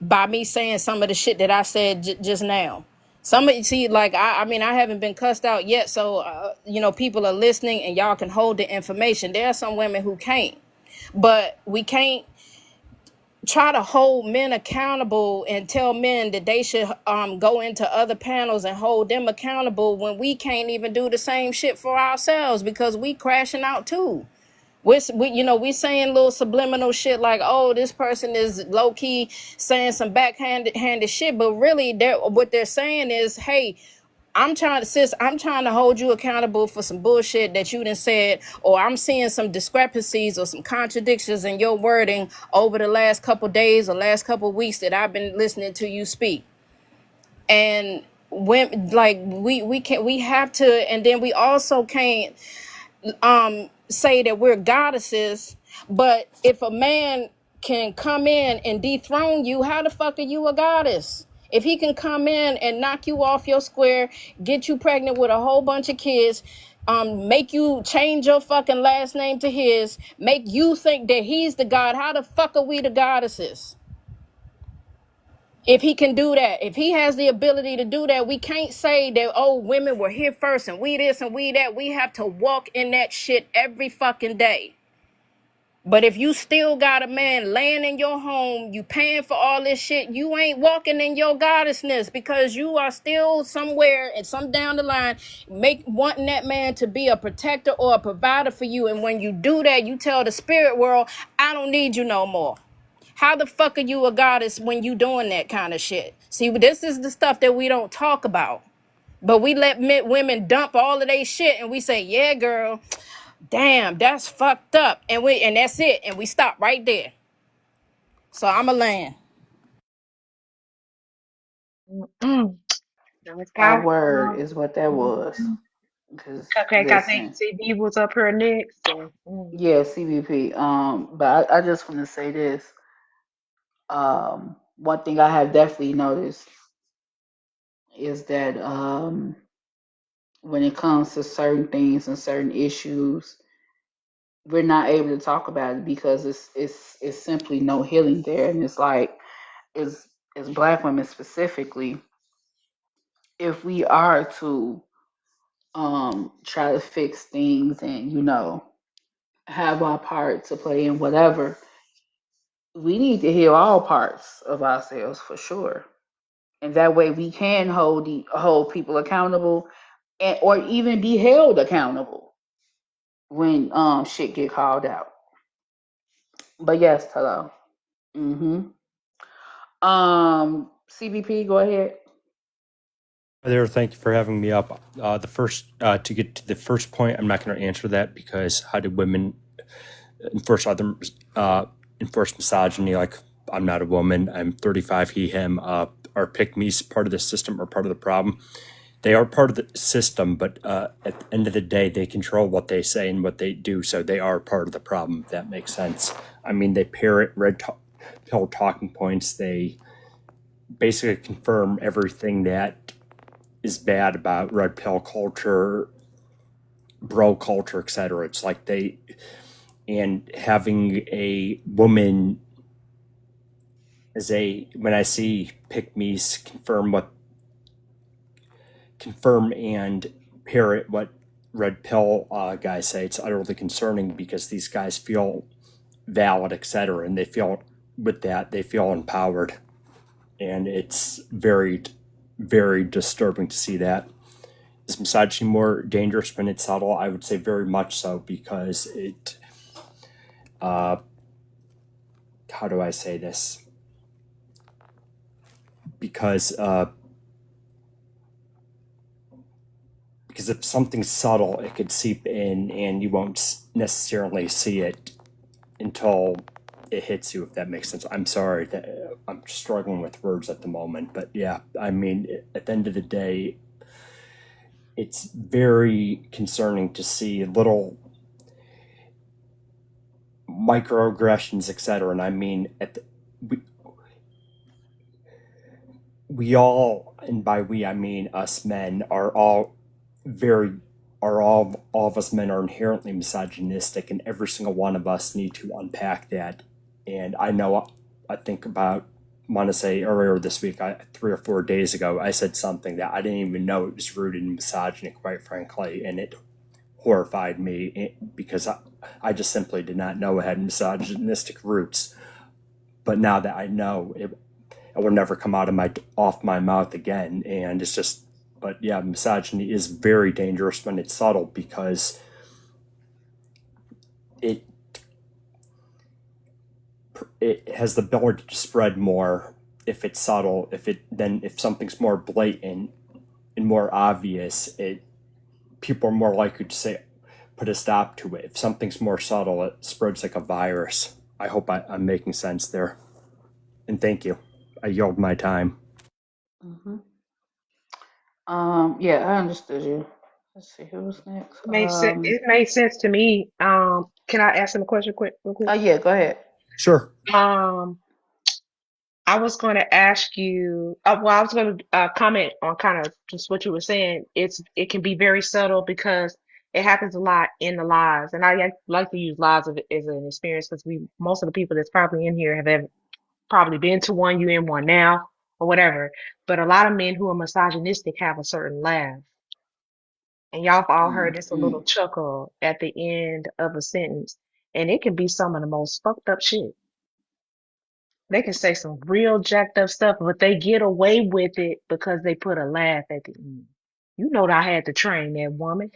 by me saying some of the shit that I said just now. Somebody see, like, I mean, I haven't been cussed out yet, so people are listening and y'all can hold the information. There are some women who can't, but we can't try to hold men accountable and tell men that they should go into other panels and hold them accountable when we can't even do the same shit for ourselves because we crashing out too. We saying little subliminal shit like, oh, this person is low key saying some backhanded shit, but really, what they're saying is, hey, I'm trying to hold you accountable for some bullshit that you done said, or I'm seeing some discrepancies or some contradictions in your wording over the last couple days or last couple weeks that I've been listening to you speak. And when like we have to, and then we also can't say that we're goddesses, but if a man can come in and dethrone you, how the fuck are you a goddess? If he can come in and knock you off your square, get you pregnant with a whole bunch of kids, make you change your fucking last name to his, make you think that he's the god, how the fuck are we the goddesses? If he can do that, if he has the ability to do that, we can't say that, oh, women were here first and we this and we that. We have to walk in that shit every fucking day. But if you still got a man laying in your home, you paying for all this shit, you ain't walking in your goddessness because you are still somewhere and some down the line wanting that man to be a protector or a provider for you. And when you do that, you tell the spirit world, I don't need you no more. How the fuck are you a goddess when you doing that kind of shit? See, this is the stuff that we don't talk about. But we let women dump all of their shit and we say, yeah, girl, damn, that's fucked up. And that's it. And we stop right there. So I'm a land. Mm-mm. So it's My time. word is what that was. Mhm. Because Cupcake, I think listen, CB was up here next. So, yeah, CBP. But I just want to say this. One thing I have definitely noticed is that when it comes to certain things and certain issues, we're not able to talk about it because it's simply no healing there, and it's like as Black women specifically, if we are to try to fix things and have our part to play in whatever, we need to heal all parts of ourselves for sure, and that way we can hold people accountable and or even be held accountable when shit get called out. But yes, hello. Mm-hmm. CBP, go ahead. Hi there, thank you for having me up. The first to get to the first point, I'm not going to answer that because how do women enforce misogyny? Like, I'm not a woman. I'm 35. He, him. Are pick-mes part of the system or part of the problem? They are part of the system, but at the end of the day, they control what they say and what they do. So they are part of the problem. If that makes sense. I mean, they parrot pill talking points. They basically confirm everything that is bad about red pill culture, bro culture, etc. It's like and having a woman as when I see pick-mes confirm and parrot what red pill guys say, it's utterly concerning because these guys feel valid, etc. And they feel empowered. And it's very, very disturbing to see that. Is misogyny more dangerous when it's subtle? I would say very much so because how do I say this? Because if something's subtle, it could seep in and you won't necessarily see it until it hits you, if that makes sense. I'm sorry that I'm struggling with words at the moment, but yeah, I mean, at the end of the day, it's very concerning to see little microaggressions, etc. And I mean, we all, and by we I mean us men, all of us men are inherently misogynistic, and every single one of us need to unpack that. And I think about, want to say earlier this week, 3 or 4 days ago, I said something that I didn't even know it was rooted in misogyny, quite frankly, and it horrified me because I just simply did not know it had misogynistic roots. But now that I know, it will never come off my mouth again. And it's just, but yeah, misogyny is very dangerous when it's subtle because it it has the ability to spread more if it's subtle. If something's more blatant and more obvious, people are more likely to say put a stop to it. If something's more subtle, it spreads like a virus. I hope I'm making sense there. And thank you. I yield my time. Hmm. Yeah, I understood you. Let's see who was next. It made sense to me. Can I ask him a question real quick? Oh yeah, go ahead. Sure. Um, I was going to ask you, I was going to comment on kind of just what you were saying. It can be very subtle because it happens a lot in the lives, and like to use lives as an experience because most of the people that's probably in here have probably been to one, you in one now, or whatever. But a lot of men who are misogynistic have a certain laugh, and y'all have all heard this a Mm-hmm. little chuckle at the end of a sentence, and it can be some of the most fucked up shit. They can say some real jacked up stuff, but they get away with it because they put a laugh at the end. You know that I had to train that woman.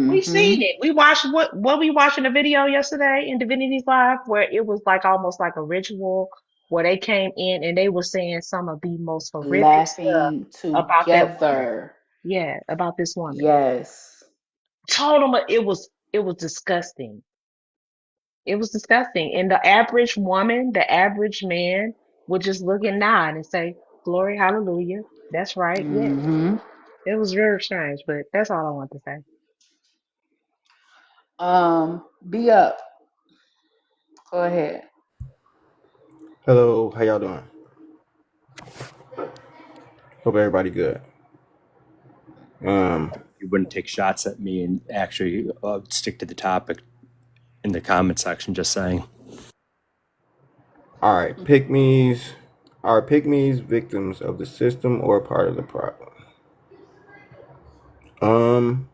We Mm-hmm. seen it. We watched what we watching a video yesterday in Divinity's Live where it was like almost like a ritual where they came in and they were saying some of the most horrific stuff Laughing about that woman. together. Yeah, about this woman. Yes. Told them it was disgusting. It was disgusting. And the average woman, the average man would just look and nod and say, Glory, hallelujah. That's right. Yes. Mm-hmm. It was very strange, but that's all I want to say. Be up. Go ahead. Hello, how y'all doing? Hope everybody good. Um, You wouldn't take shots at me and actually stick to the topic in the comment section, just saying. all right, pick-mes. Are pick-mes victims of the system or part of the problem? Um,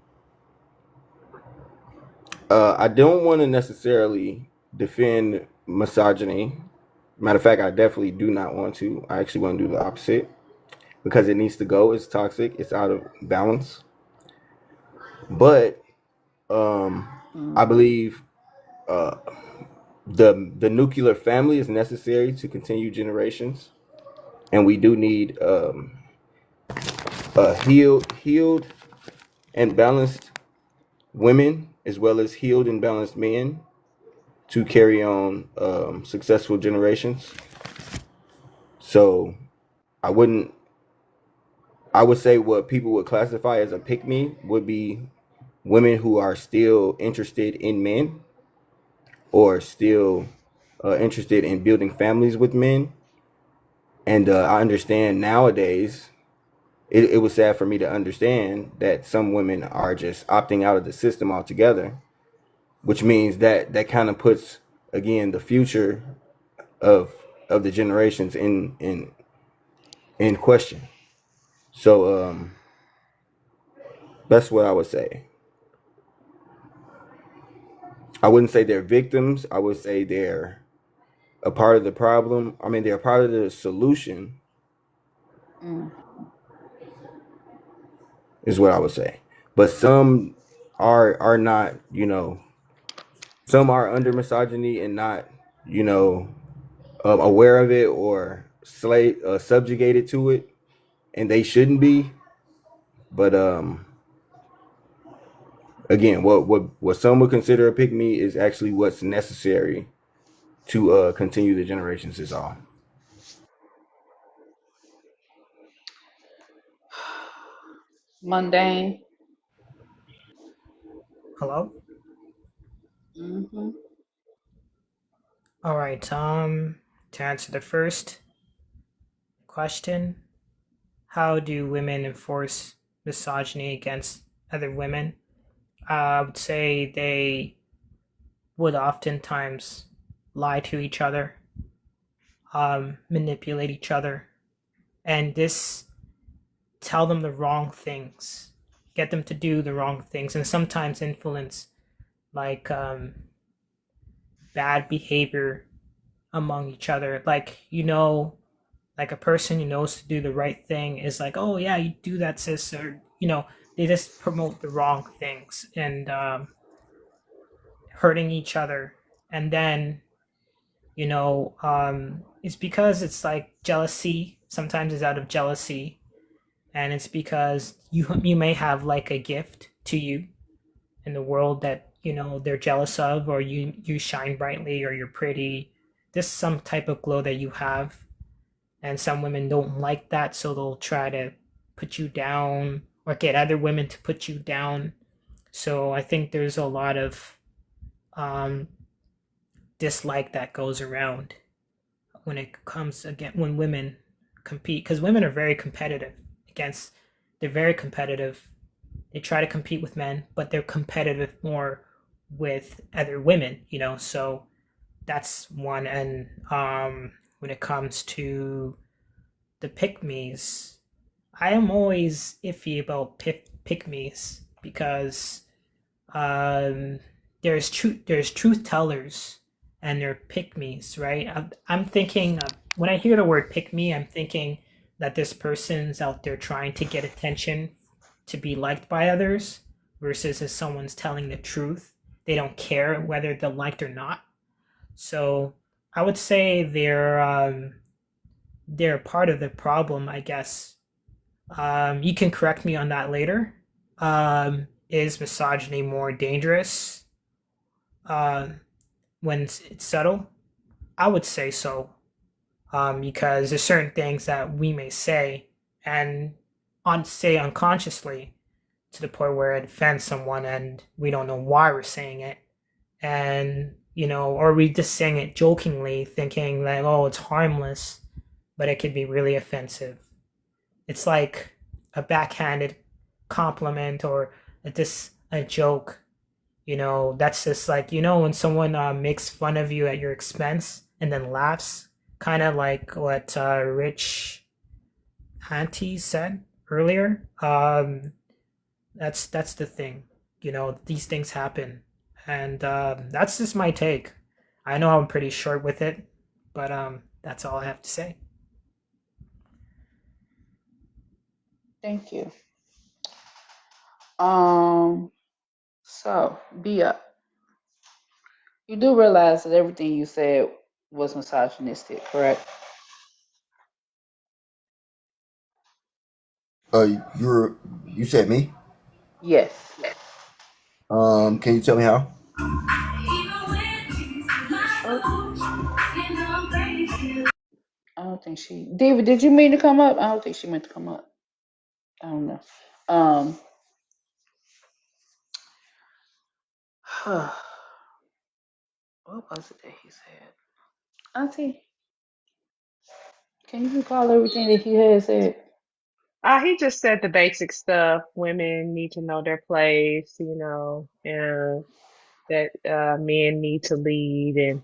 I don't want to necessarily defend misogyny. Matter of fact, I definitely do not want to. I actually want to do the opposite because it needs to go. It's toxic. It's out of balance. But I Mm-hmm. believe uh, the nuclear family is necessary to continue generations, and we do need healed and balanced women as well as healed and balanced men to carry on successful generations. So I wouldn't. I would say what people would classify as a pick me would be women who are still interested in men or still interested in building families with men. And I understand nowadays it was sad for me to understand that some women are just opting out of the system altogether, which means that that kind of puts again the future of the generations in question. So that's what I would say. I wouldn't say they're victims. I would say they're a part of the problem. I mean, they're a part of the solution, Mm-hmm. is what I would say. But some are not. Some are under misogyny and not. You know, aware of it or subjugated to it, and they shouldn't be. But again, what some would consider a pick me is actually what's necessary to continue the generations. Is all. Mundane. Hello? Mm-hmm. All right. To answer the first question, how do women enforce misogyny against other women? I would say they would oftentimes lie to each other, manipulate each other, and this tell them the wrong things get them to do the wrong things, and sometimes influence like bad behavior among each other. Like, like a person who knows to do the right thing is like, oh yeah, you do that, sis, or they just promote the wrong things and hurting each other. And then it's because it's like jealousy. Sometimes it's out of jealousy, and it's because you may have like a gift to you in the world that they're jealous of, or you shine brightly, or you're pretty. There's some type of glow that you have, and some women don't like that, so they'll try to put you down or get other women to put you down. So I think there's a lot of um, dislike that goes around when it comes again when women compete, because women are very competitive against they're very competitive. They try to compete with men, but they're competitive more with other women, so that's one. And when it comes to the pick-mes, I am always iffy about pick-mes because um, there's truth tellers and they're pick-mes, right? I'm thinking when I hear the word pick-me, I'm thinking that this person's out there trying to get attention to be liked by others, versus if someone's telling the truth, they don't care whether they're liked or not. So I would say they're part of the problem, I guess. You can correct me on that later. Is misogyny more dangerous uh, when it's subtle? I would say so, because there's certain things that we may say and say unconsciously to the point where it offends someone and we don't know why we're saying it. And, or we just saying it jokingly, thinking like, oh, it's harmless, but it could be really offensive. It's like a backhanded compliment or just a joke. That's just like, when someone makes fun of you at your expense and then laughs, kind of like what Rich Auntie said earlier. That's the thing. These things happen, and that's just my take. I know I'm pretty short with it, but that's all I have to say. Thank you. Um, so be up. You do realize that everything you said was misogynistic, correct? You you said me. Yes. Can you tell me how? Oh, I don't think she. David, did you mean to come up? I don't think she meant to come up. I don't know. Um, what was it that he said? Auntie, can you recall everything that he had said? He just said the basic stuff. Women need to know their place, and that men need to lead, and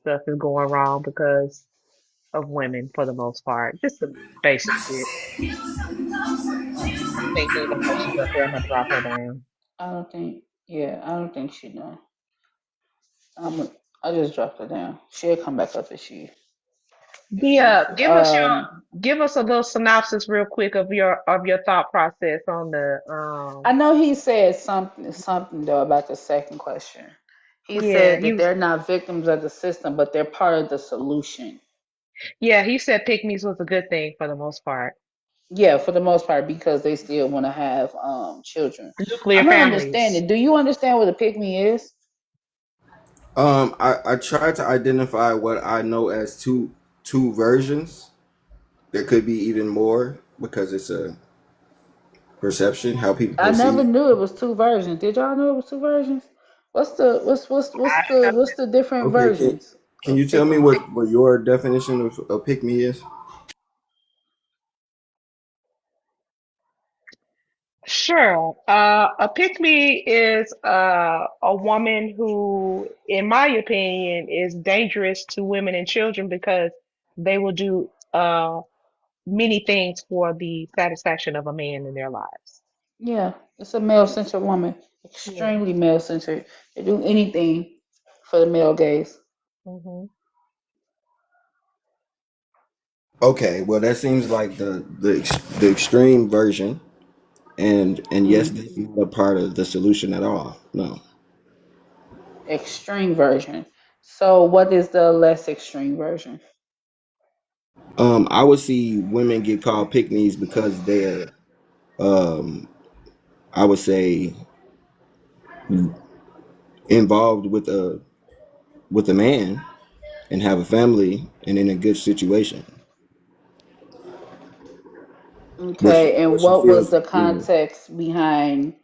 stuff is going wrong because of women for the most part. Just the basic shit. I think even though she's up there, I'm gonna drop her down. I don't think. Yeah, I don't think she know. I just dropped her down. She'll come back up if she wants Yeah, to. give us a little synopsis real quick of your thought process on the I know he said something though about the second question. He yeah, said that they're not victims of the system, but they're part of the solution. he said pick was a good thing for the most part. Yeah, for the most part, because they still want to have children. Nuclear I'm not families. understanding. Do you understand what a pick me is? I tried to identify what I know as two versions. There could be even more because it's a perception, how people I never perceive. knew it was two versions. Did y'all know it was two versions? I didn't know What's the different Okay, versions can of you tell pick me me? what your definition of pick me is? Sure. A pick-me is a woman who, in my opinion, is dangerous to women and children because they will do many things for the satisfaction of a man in their lives. Yeah, it's a male centered woman, Yeah. extremely male centered. They do anything for the male gaze. Hmm. Okay, well that seems like the extreme version, and yes, Mm. that's not a part of the solution at all. No. Extreme version. So, what is the less extreme version? I would see women get called pick-mes because they're, um, I would say, involved with a man and have a family and in a good situation. Okay, and What she what was feels, the you know, context behind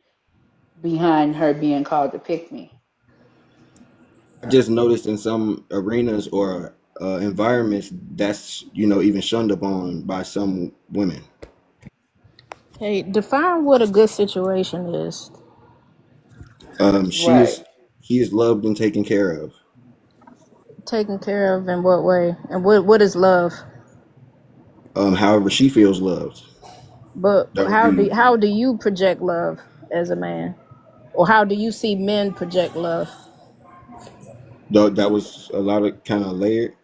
her being called a pick me? I just noticed in some arenas or environments that's even shunned upon by some women. Hey, define what a good situation is. She Right. is loved and taken care of. Taken care of in what way? And what is love? However, she feels loved. But That would be how do you project love as a man? Or how do you see men project love? that was a lot of kind of layered.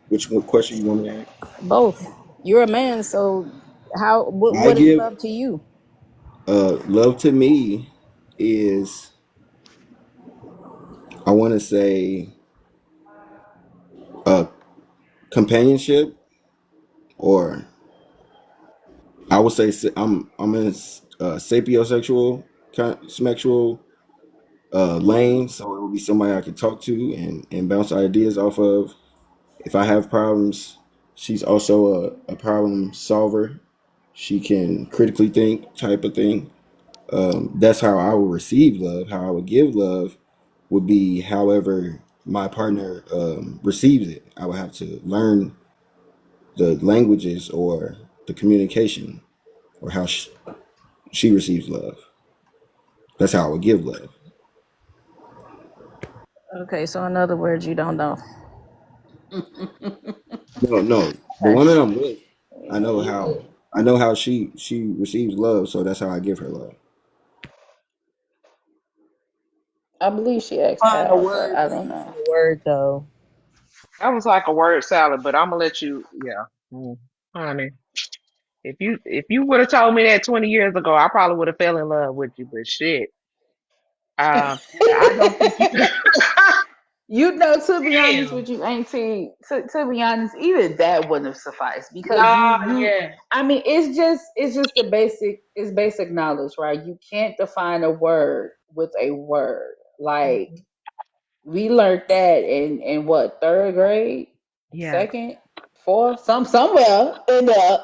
Which one question you want me to ask? Both. You're a man, so I what is give love to you? love to me is, I want to say, uh, companionship, or I would say I'm in a sapiosexual kind sexual lane, so it would be somebody I could talk to and bounce ideas off of. If I have problems, she's also a problem solver. She can critically think, type of thing. That's how I would receive love. How I would give love would be however my partner receives it. I would have to learn the languages or the communication or how she receives love. That's how I would give love. Okay, so in other words, you don't know. No, no, the Okay. woman I'm with, I know how she receives love, so that's how I give her love. I believe she asked Find a how, but word I by don't using know. the word though. That was like a word salad, but I'm gonna let you. Yeah, honey. If you would have told me that 20 years ago, I probably would have fell in love with you. But shit, I don't think you. You know, to be honest Damn. with you, Auntie, to be honest, even that wouldn't have sufficed because No, you yeah. I mean it's just the basic knowledge, right? You can't define a word with a word. Like Mhm. we learned that in what, third grade? Yeah. Second? Fourth? Somewhere in there.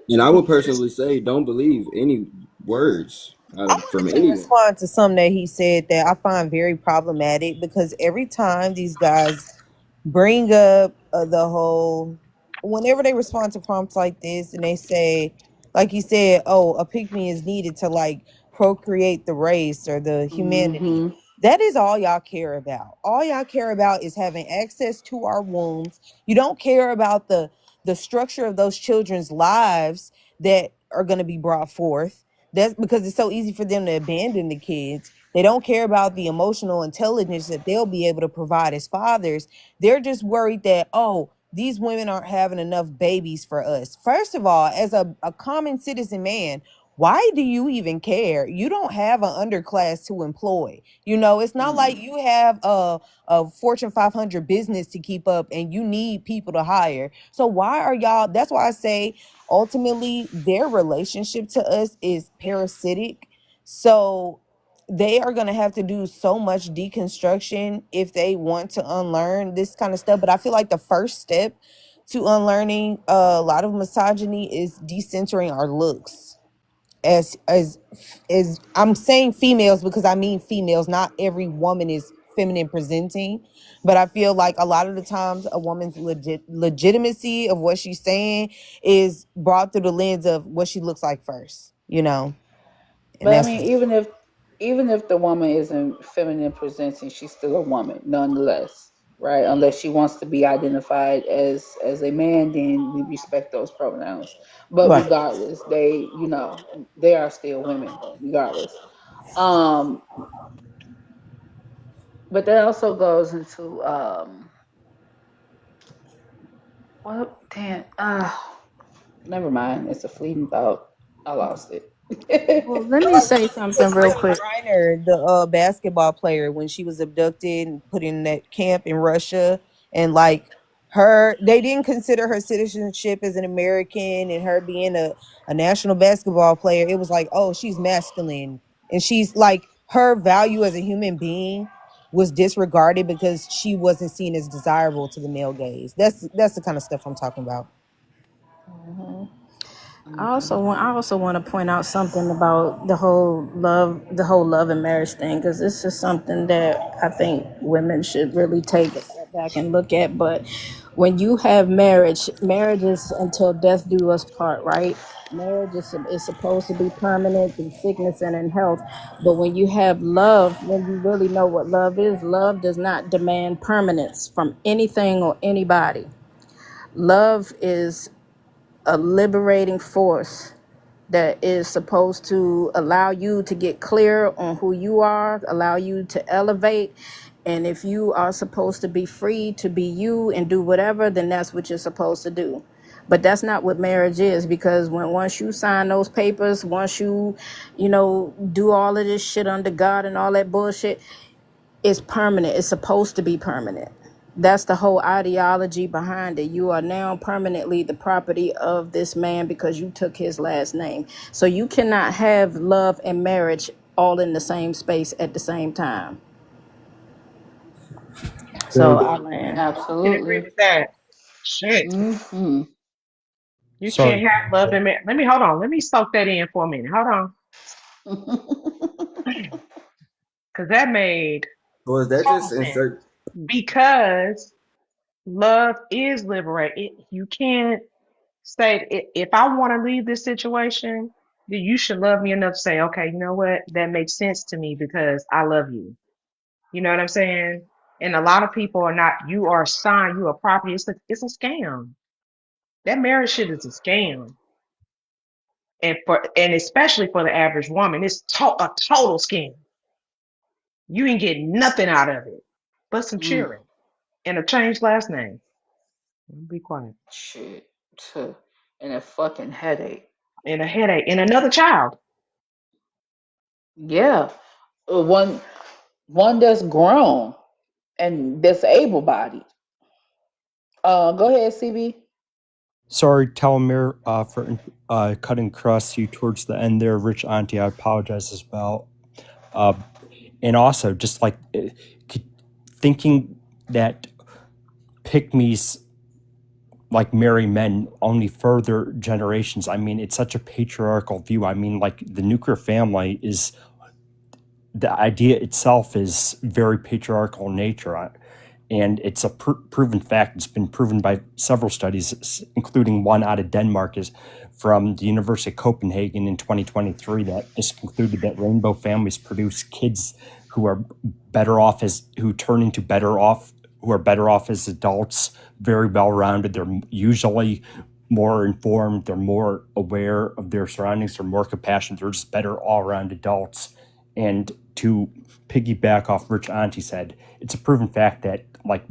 And I would personally say, don't believe any words I wanted from to anyone. respond to something that he said that I find very problematic because every time these guys bring up the whole, whenever they respond to prompts like this and they say, like you said, oh, a pick me is needed to like procreate the race or the humanity. Hmm. That is all y'all care about. All y'all care about is having access to our wombs. You don't care about the structure of those children's lives that are going to be brought forth. That's because it's so easy for them to abandon the kids. They don't care about the emotional intelligence that they'll be able to provide as fathers. They're just worried that, oh, these women aren't having enough babies for us. First of all, as a common citizen man, why do you even care? You don't have an underclass to employ. You know, it's not like you have a Fortune 500 business to keep up and you need people to hire. So why are y'all? That's why I say ultimately their relationship to us is parasitic. So they are going to have to do so much deconstruction if they want to unlearn this kind of stuff. But I feel like the first step to unlearning a lot of misogyny is decentering our looks. As I'm saying females because I mean females, not every woman is feminine presenting, but I feel like a lot of the times a woman's legitimacy of what she's saying is brought through the lens of what she looks like first, you know. And But I that's mean, even if the woman isn't feminine presenting, she's still a woman nonetheless. right? Unless she wants to be identified as a man, then we respect those pronouns. But Right. regardless, they, you know, they are still women, regardless. Um, but that also goes into well, damn, never mind. It's a fleeting thought. I lost it. Well, let me say something It's real Brittany quick. Griner, the basketball player, when she was abducted and put in that camp in Russia, and like her, they didn't consider her citizenship as an American, and her being a national basketball player, it was like, oh, she's masculine, and she's like, her value as a human being was disregarded because she wasn't seen as desirable to the male gaze. That's the kind of stuff I'm talking about. Mhm. I also want to point out something about the whole love and marriage thing, because this is something that I think women should really take a step back and look at. But when you have marriage is until death do us part, right? Marriage is supposed to be permanent through sickness and in health. But when you have love, when you really know what love does not demand permanence from anything or anybody. Love is a liberating force that is supposed to allow you to get clear on who you are, allow you to elevate. And if you are supposed to be free to be you and do whatever, then that's what you're supposed to do. But that's not what marriage is, because once you sign those papers, once you do all of this shit under God and all that bullshit, it's permanent. It's supposed to be permanent. That's the whole ideology behind it. You are now permanently the property of this man because you took his last name. So you cannot have love and marriage all in the same space at the same time. So Sorry, I land. I can agree Absolutely. with that. Shit. Hmm. You sorry. can't have love and marriage. Let me hold on. Let me soak that in for a minute. Hold on. Because that made Or is that total just sense. insert? Because love is liberating. You can't say, if I want to leave this situation, then you should love me enough to say, okay, you know what? That makes sense to me because I love you. You know what I'm saying? And a lot of people are not, you are assigned, you are property. It's a scam. That marriage shit is a scam. And especially for the average woman, it's a total scam. You ain't getting nothing out of it but some Mm, cheering and a changed last name. Be quiet. shit. Tuh. And a fucking headache. And a headache and another child. Yeah. One that's grown and that's able bodied. Go ahead, CB. Sorry, Telomere, for cutting across you towards the end there, Rich Auntie. I apologize as well. Uh, and also, just like thinking that pick-mes like marry men only further generations. I mean, it's such a patriarchal view. I mean, like the nuclear family is the idea itself is very patriarchal in nature. And it's a proven fact. It's been proven by several studies, including one out of Denmark, is from the University of Copenhagen in 2023, that just concluded that rainbow families produce kids who are better off who turn into who are better off as adults, very well-rounded. They're usually more informed. They're more aware of their surroundings. They're more compassionate. They're just better all-around adults. And to piggyback off Rich Auntie said, it's a proven fact that like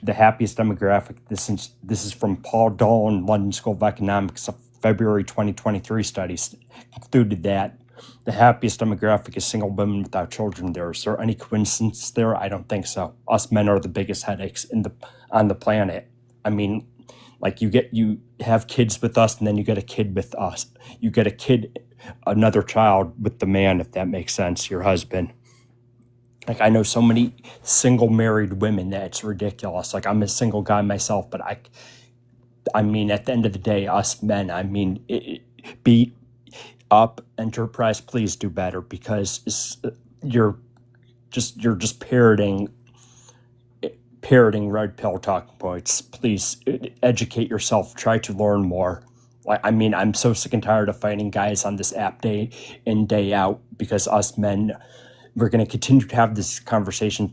the happiest demographic, this is from Paul Dolan, London School of Economics, a February 2023 studies concluded that the happiest demographic is single women without children. Is there any coincidence there? I don't think so. Us men are the biggest headaches on the planet. I mean, like you have kids with us, and then you get a kid with us. You get another child with the man, if that makes sense, your husband. Like I know so many single married women that it's ridiculous. Like I'm a single guy myself, but I mean, at the end of the day, us men, I mean, beat up Enterprise, please do better, because you're just parroting red pill talking points. Please educate yourself. Try to learn more. I mean, I'm so sick and tired of fighting guys on this app day in, day out because us men we're going to continue to have this conversation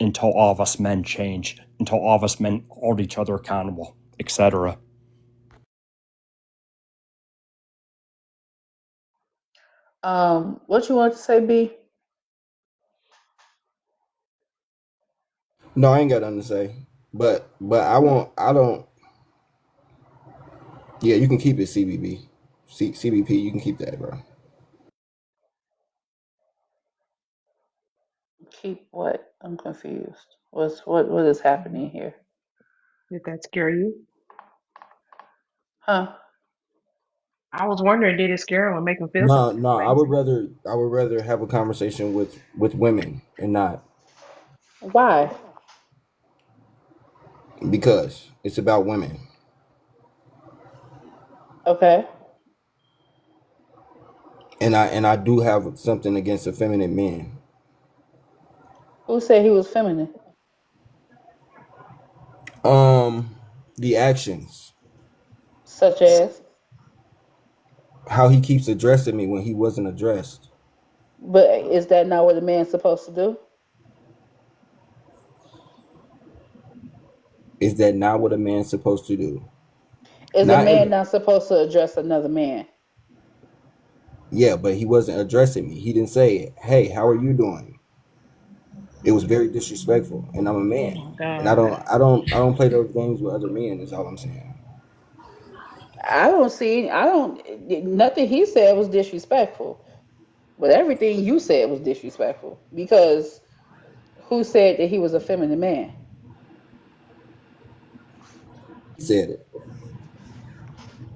until all of us men change, until all of us men hold each other accountable, etc. What you want to say, B? No, I ain't got nothing to say. But I won't. I don't. Yeah, you can keep it, CBB. CBP. You can keep that, bro. Keep what? I'm confused. What is happening here? Did that scare you? Huh? I was wondering, did it scare him and make him feel some No, type no. of way? I would rather have a conversation with women and not Why? because it's about women. Okay. And I do have something against effeminate men. Who said he was feminine? The actions, Such as? how he keeps addressing me when he wasn't addressed. But is that not what a man's supposed to do? Is that not what a man's supposed to do? Is a Not man every, not supposed to address another man? yeah, but he wasn't addressing me. He didn't say, "Hey, how are you doing?" It was very disrespectful, and I'm a Oh man, my and I God. don't, I don't, I don't play those games with other men. Is all I'm saying. I don't see. I don't. Nothing he said was disrespectful, but everything you said was disrespectful. Because who said that he was a feminine man? He said it.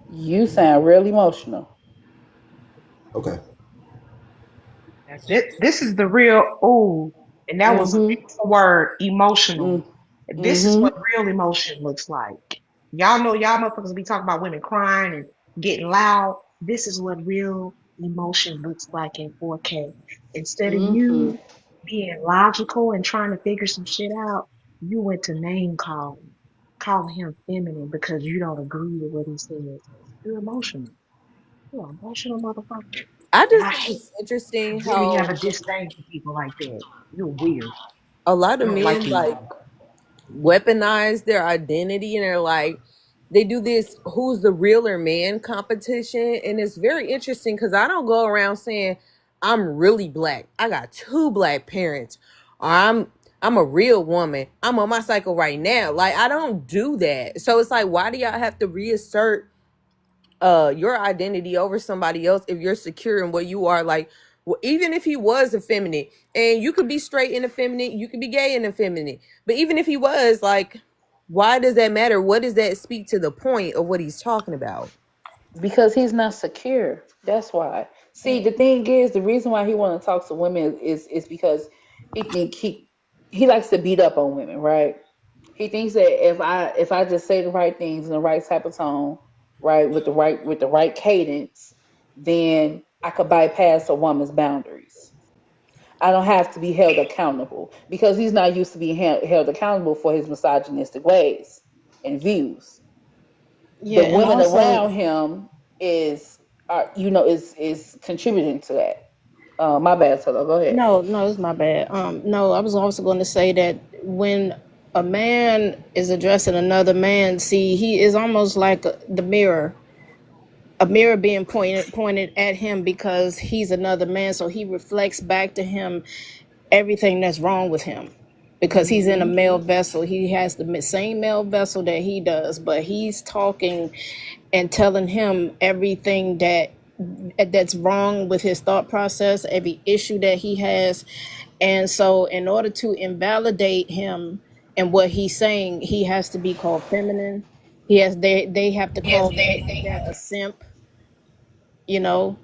You sound real emotional. Okay. This is the real, oh, and that was a Mm-hmm. beautiful word, emotional. This is what Mm-hmm. real emotion looks like. Y'all know y'all motherfuckers be talking about women crying and getting loud. This is what real emotion looks like in 4K. Instead of Mm-hmm. you being logical and trying to figure some shit out, you went to name calling, calling him feminine because you don't agree with what he says. You're emotional. You're an emotional motherfucker. I And just I think hate, it's I interesting really have how a disdain for people like that. You're weird. a lot I of don't like men you like all. weaponize their identity and they're like they do this who's the realer man competition, and it's very interesting because I don't go around saying I'm really black, I got two black parents, or I'm a real woman, I'm on my cycle right now. Like, I don't do that. So it's like, why do y'all have to reassert your identity over somebody else if you're secure in what you are? Like, well, even if he was effeminate, and you could be straight and effeminate, you could be gay and effeminate, but even if he was, like, why does that matter? What does that speak to the point of what he's talking about? Because he's not secure. That's why. See, the thing is, the reason why he want to talk to women is because he think he likes to beat up on women, right? He thinks that if I just say the right things in the right type of tone, right, with the right cadence, then I could bypass a woman's boundaries. I don't have to be held accountable because he's not used to being held accountable for his misogynistic ways and views. Yeah, The and women also around him is are is contributing to that. My bad, Solo. Go ahead. no, it's my bad. No, I was also going to say that when a man is addressing another man, see, he is almost like the mirror, a mirror being pointed at him because he's another man, so he reflects back to him everything that's wrong with him because he's in a Hmm. male vessel. He has the same male vessel that he does, but he's talking and telling him everything that's wrong with his thought process, every issue that he has. And so in order to invalidate him and what he's saying, he has to be called feminine. They have to Yes, call that a simp, you know.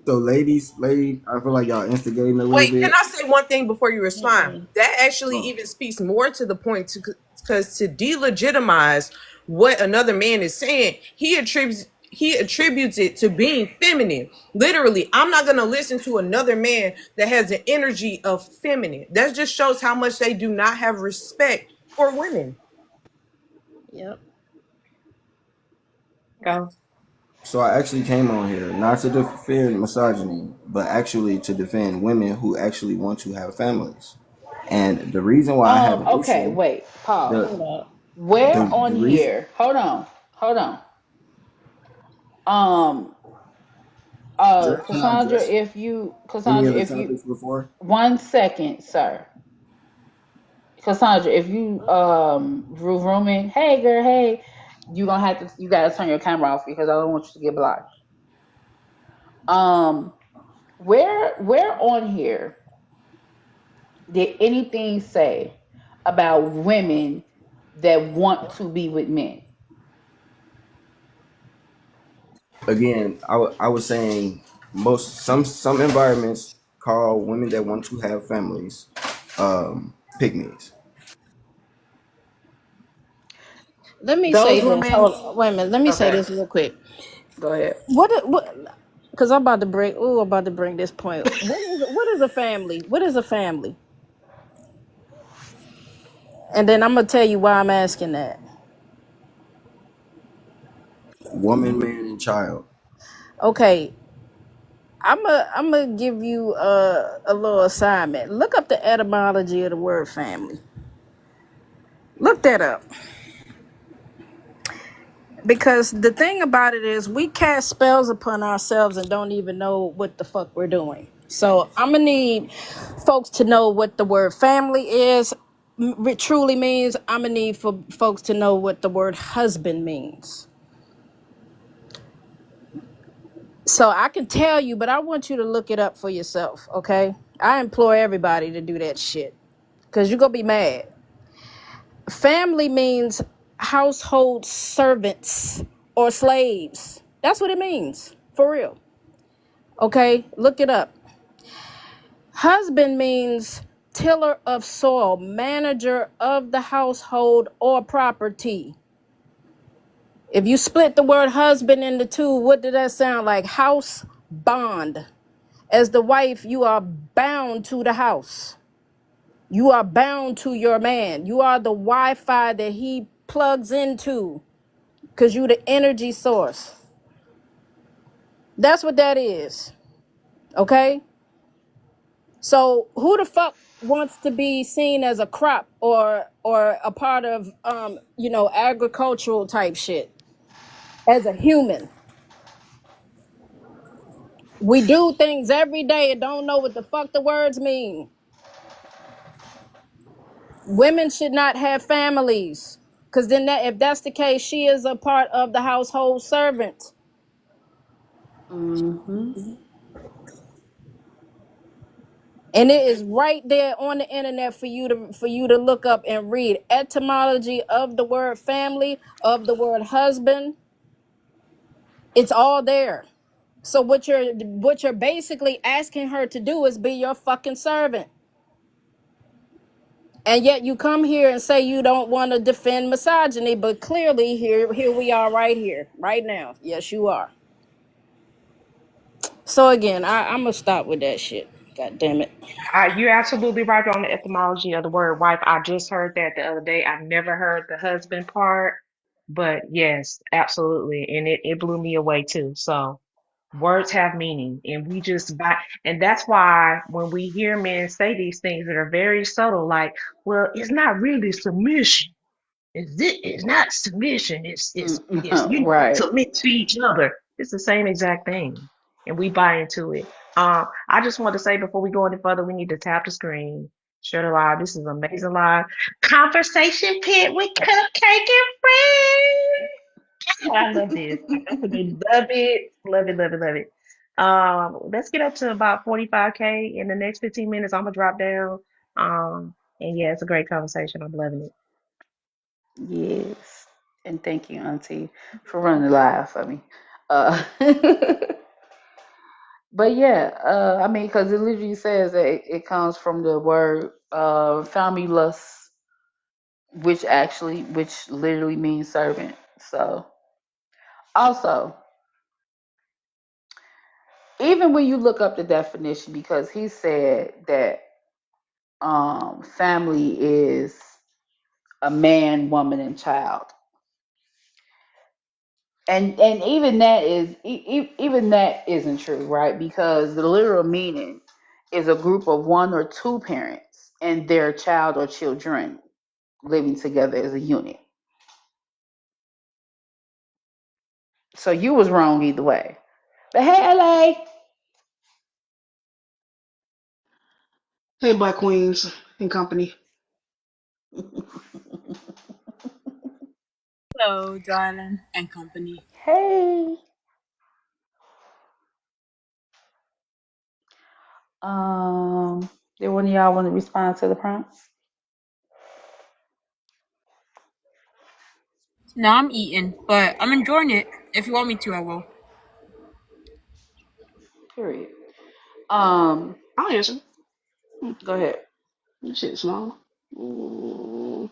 So, ladies, I feel like y'all instigating a little Wait, can bit. I say one thing before you respond? Mm-mm. That actually Oh, even speaks more to the point, because to delegitimize what another man is saying, he attributes it to being feminine. Literally, I'm not gonna listen to another man that has the energy of feminine. That just shows how much they do not have respect for women. Yep. Go. So I actually came on here not to defend misogyny, but actually to defend women who actually want to have families. And the reason why I have an Okay, issue, wait, pause. the Hold up. Where the on reason, here? Hold on. Um, can I address any Cassandra, of the if you, topics before? 1 second, sir. Cassandra, if you rooming, hey girl, hey, you gotta turn your camera off because I don't want you to get blocked. Um, where on here did anything say about women that want to be with men? Again, I was saying some environments call women that want to have families pygmies. Let me say Those this. women. Hold, wait a minute. Let me say Okay, this real quick. go ahead. What? Because I'm about to bring. Oh, I'm about to bring this point. What is a family? What is a family? And then I'm gonna tell you why I'm asking that. Woman, man, and child. Okay, I'm gonna give you a little assignment. Look up the etymology of the word family. Look that up. Because the thing about it is we cast spells upon ourselves and don't even know what the fuck we're doing. So I'm gonna need folks to know what the word family is truly means. I'm gonna need for folks to know what the word husband means. So I can tell you, but I want you to look it up for yourself, okay? I implore everybody to do that shit. Cause you're gonna be mad. Family means household servants or slaves. That's what it means. For real. Okay, look it up. Husband means tiller of soil, manager of the household or property. If you split the word husband into two, what did that sound like? House bond. As the wife, you are bound to the house. You are bound to your man. You are the Wi-Fi that he plugs into because you the energy source. That's what that is. Okay? So who the fuck wants to be seen as a crop or a part of agricultural type shit as a human? We do things every day and don't know what the fuck the words mean. Women should not have families. Cause then if that's the case, she is a part of the household servant. Mm-hmm. And it is right there on the internet for you to look up and read etymology of the word family, of the word husband. It's all there. So what you're basically asking her to do is be your fucking servant. And yet you come here and say you don't want to defend misogyny, but clearly here we are right here, right now. Yes, you are. So again, I'm gonna stop with that shit. God damn it. You're absolutely right on the etymology of the word wife. I just heard that the other day. I've never heard the husband part, but yes, absolutely. And it blew me away too. So words have meaning, and we just buy, and that's why when we hear men say these things that are very subtle, like, well, it's not really submission. It's not submission. It's Right. submit to each other. It's the same exact thing, and we buy into it. I just want to say before we go any further, we need to tap the screen, share the live. This is amazing live conversation pit with Cupcake and Friends. I love this. I absolutely love it. Love it, love it, love it. Let's get up to about 45K in the next 15 minutes. I'm gonna drop down. And yeah, it's a great conversation. I'm loving it. Yes. And thank you, Auntie, for running live for me. But yeah, I mean, because it literally says that it comes from the word famulus, which literally means servant. So also, even when you look up the definition, because he said that family is a man, woman, and child. And even that even that isn't true, right? Because the literal meaning is a group of one or two parents and their child or children living together as a unit. So you was wrong either way. But hey, LA. Hey, Black Queens and company. Hello, darling and company. Hey. Did one of y'all want to respond to the prompt? No, I'm eating, but I'm enjoying it. If you want me to, I will. Period. I'll answer. Go ahead. This shit small. Mm.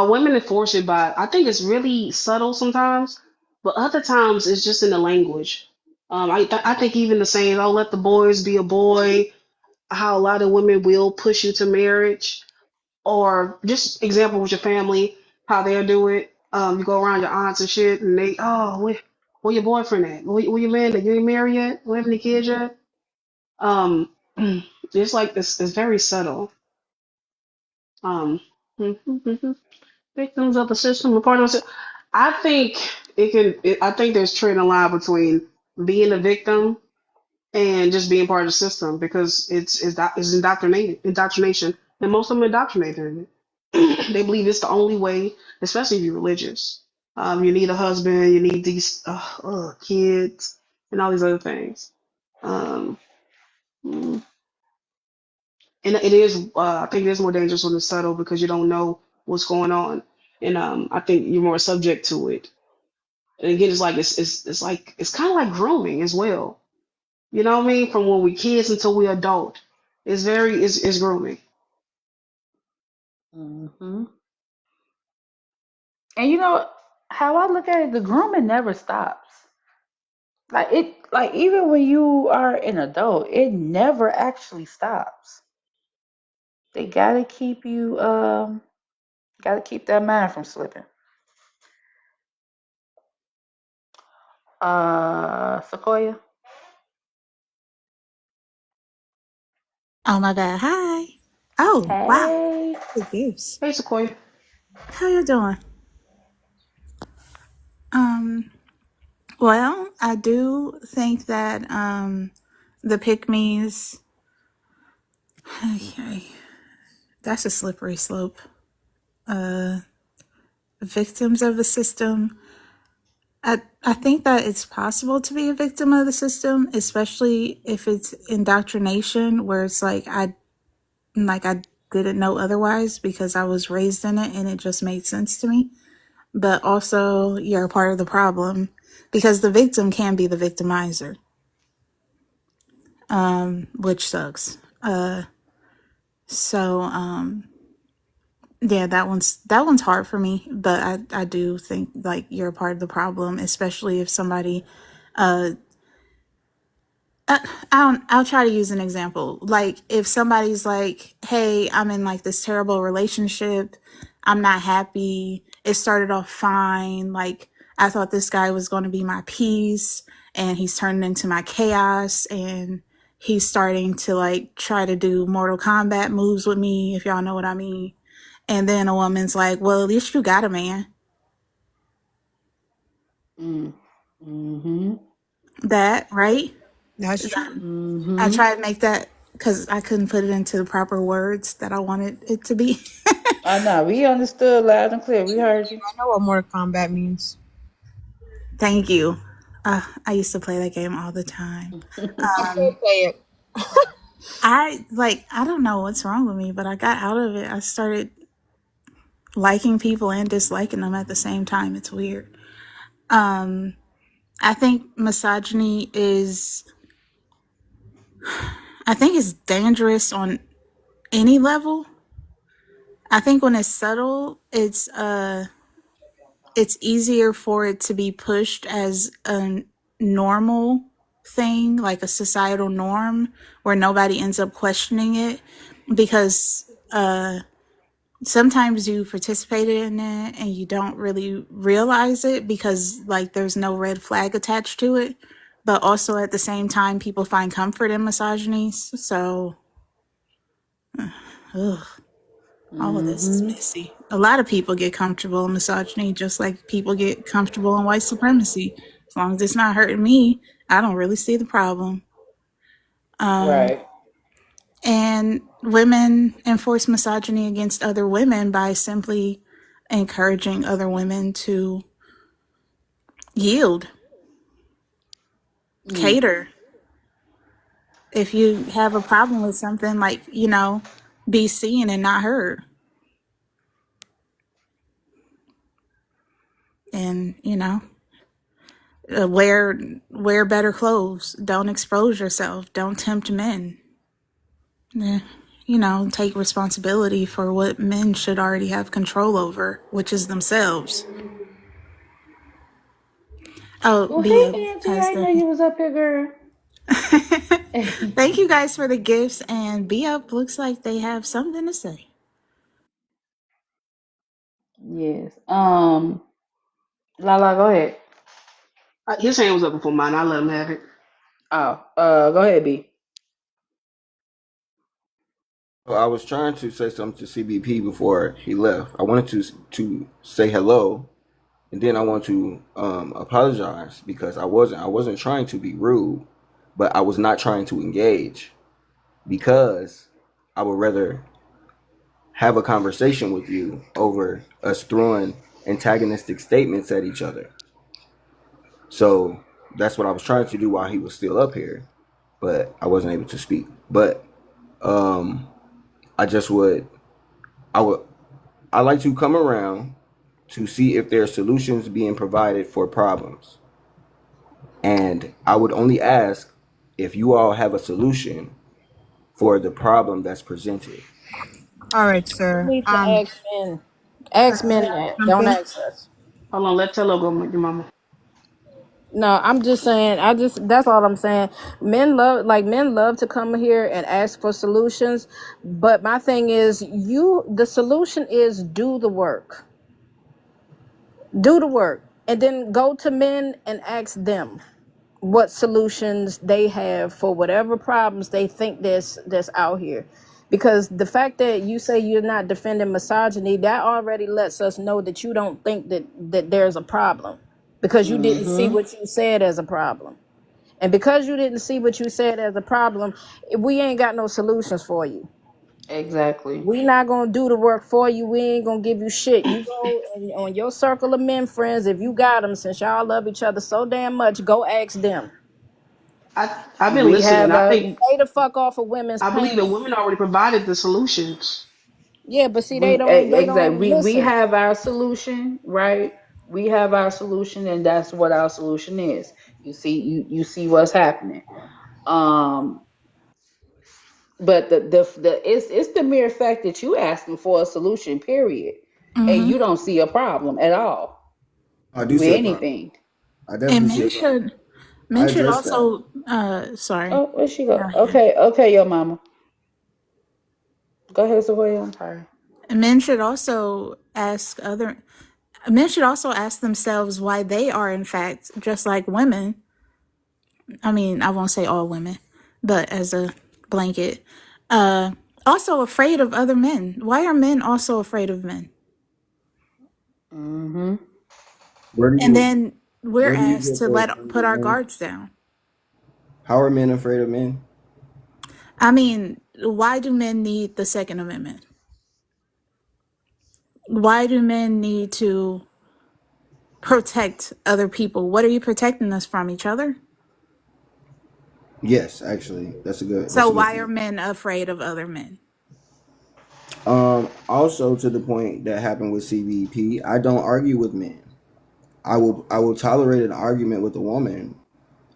Women enforce it by, I think it's really subtle sometimes, but other times it's just in the language. I think even the saying, "Oh, let the boys be a boy," how a lot of women will push you to marriage, or just example with your family, how they'll do it. You go around your aunts and shit, and they, "Oh, where your boyfriend at? Where your man at? You ain't married yet? You have any kids yet?" Um, it's like it's very subtle. Um, victims of the system, a part of the system. I think it can. I think there's trading a line between being a victim and just being part of the system because it's indoctrination, and most of them are indoctrinated in it. They believe it's the only way, especially if you're religious. You need a husband, you need these kids, and all these other things. Um, mm, and it is I think it is more dangerous when it's subtle because you don't know what's going on, and I think you're more subject to it. And again, it's like it's like it's kind of like grooming as well. You know what I mean? From when we kids until we adult, it's grooming. hmm And you know how I look at it, the grooming never stops. Like even when you are an adult, it never actually stops. They gotta keep that mind from slipping. Sequoia. Oh my bad. Hi. Oh wow. Hey. The gifts. Hey, Sequoia. How you doing? Um. Well, I do think that the pick-mes. Okay, that's a slippery slope. Uh, Victims of the system. I think that it's possible to be a victim of the system, especially if it's indoctrination, where it's like I didn't know otherwise because I was raised in it and it just made sense to me. But also you're a part of the problem because the victim can be the victimizer, which sucks. So yeah, that one's hard for me, but I do think like you're a part of the problem, especially if somebody uh I'll try to use an example. Like if somebody's like, "Hey, I'm in like this terrible relationship. I'm not happy. It started off fine. Like I thought this guy was going to be my peace and he's turning into my chaos and he's starting to like try to do Mortal Kombat moves with me, if y'all know what I mean." And then a woman's like, "Well, at least you got a man." Mm. Mm-hmm. That, right? That's true. I Mm-hmm. tried to make that because I couldn't put it into the proper words that I wanted it to be. I know. We understood loud and clear. We heard you. I know what Mortal Kombat means. Thank you. I used to play that game all the time. I still play it. I don't know what's wrong with me, but I got out of it. I started liking people and disliking them at the same time. It's weird. I think misogyny is, I think it's dangerous on any level. I think when it's subtle, it's easier for it to be pushed as a normal thing, like a societal norm, where nobody ends up questioning it because sometimes you participated in it and you don't really realize it because like there's no red flag attached to it, but also at the same time people find comfort in misogyny. So ugh, all of this is Mm-hmm. messy. A lot of people get comfortable in misogyny just like people get comfortable in white supremacy. As long as it's not hurting me, I don't really see the problem. Right. And women enforce misogyny against other women by simply encouraging other women to yield, Mm. cater. If you have a problem with something, like, be seen and not heard. And, wear better clothes. Don't expose yourself. Don't tempt men. Eh, take responsibility for what men should already have control over, which is themselves. Oh, Well, Bia hey, Auntie, has I know the. you was up here, girl. Thank you guys for the gifts, and Be Up looks like they have something to say. Yes. Lala, go ahead. His hand was up before mine. I let him have it. Oh, go ahead, B. So I was trying to say something to CBP before he left. I wanted to say hello, and then I want to apologize because I wasn't trying to be rude, but I was not trying to engage because I would rather have a conversation with you over us throwing antagonistic statements at each other. So that's what I was trying to do while he was still up here, but I wasn't able to speak. But um, I just would I would I like to come around to see if there are solutions being provided for problems. And I would only ask if you all have a solution for the problem that's presented. All right, You sir. need to ask men. Ask men that. Don't Something. ask us. Hold on, let Tello go, your mama. No, I'm just saying. That's all I'm saying. Men love to come here and ask for solutions, but my thing is, the solution is do the work, and then go to men and ask them what solutions they have for whatever problems they think that's out here. Because the fact that you say you're not defending misogyny, that already lets us know that you don't think that there's a problem, because you didn't see Mm-hmm. what you said as a problem. And because you didn't see what you said as a problem, we ain't got no solutions for you. Exactly. We not gonna do the work for you. We ain't gonna give you shit. You go on your circle of men friends, if you got them, since y'all love each other so damn much, go ask them. I've been We listening. have I a think stay the fuck off of women's I believe pain. the women already provided the solutions. Yeah, but see, they Exactly. don't We listen. have our solution, right? We have our solution, and that's what our solution is. You see what's happening. Um, but the it's the mere fact that you asking for a solution, period, and Mm-hmm. you don't see a problem at all I do with see a problem. anything. I And definitely see men a problem. should I men should addressed that. also sorry. Oh, where she Go go? ahead. Okay, okay, your mama. Go ahead, Zoya. I'm sorry. Men should also ask other men should also ask themselves why they are in fact just like women. I mean, I won't say all women, but as a blanket. Uh Also afraid of other men. Why are men also afraid of men? Mm-hmm. Where do And you then we're where do you asked get to those things put our men? guards down. How are men afraid of men? I mean, why do men need the Second Amendment? Why do men need to protect other people? What are you protecting us from? Each other? Yes, actually, that's So a good why are point. men afraid of other men? Also to the point that happened with CBP, I don't argue with men. I will tolerate an argument with a woman,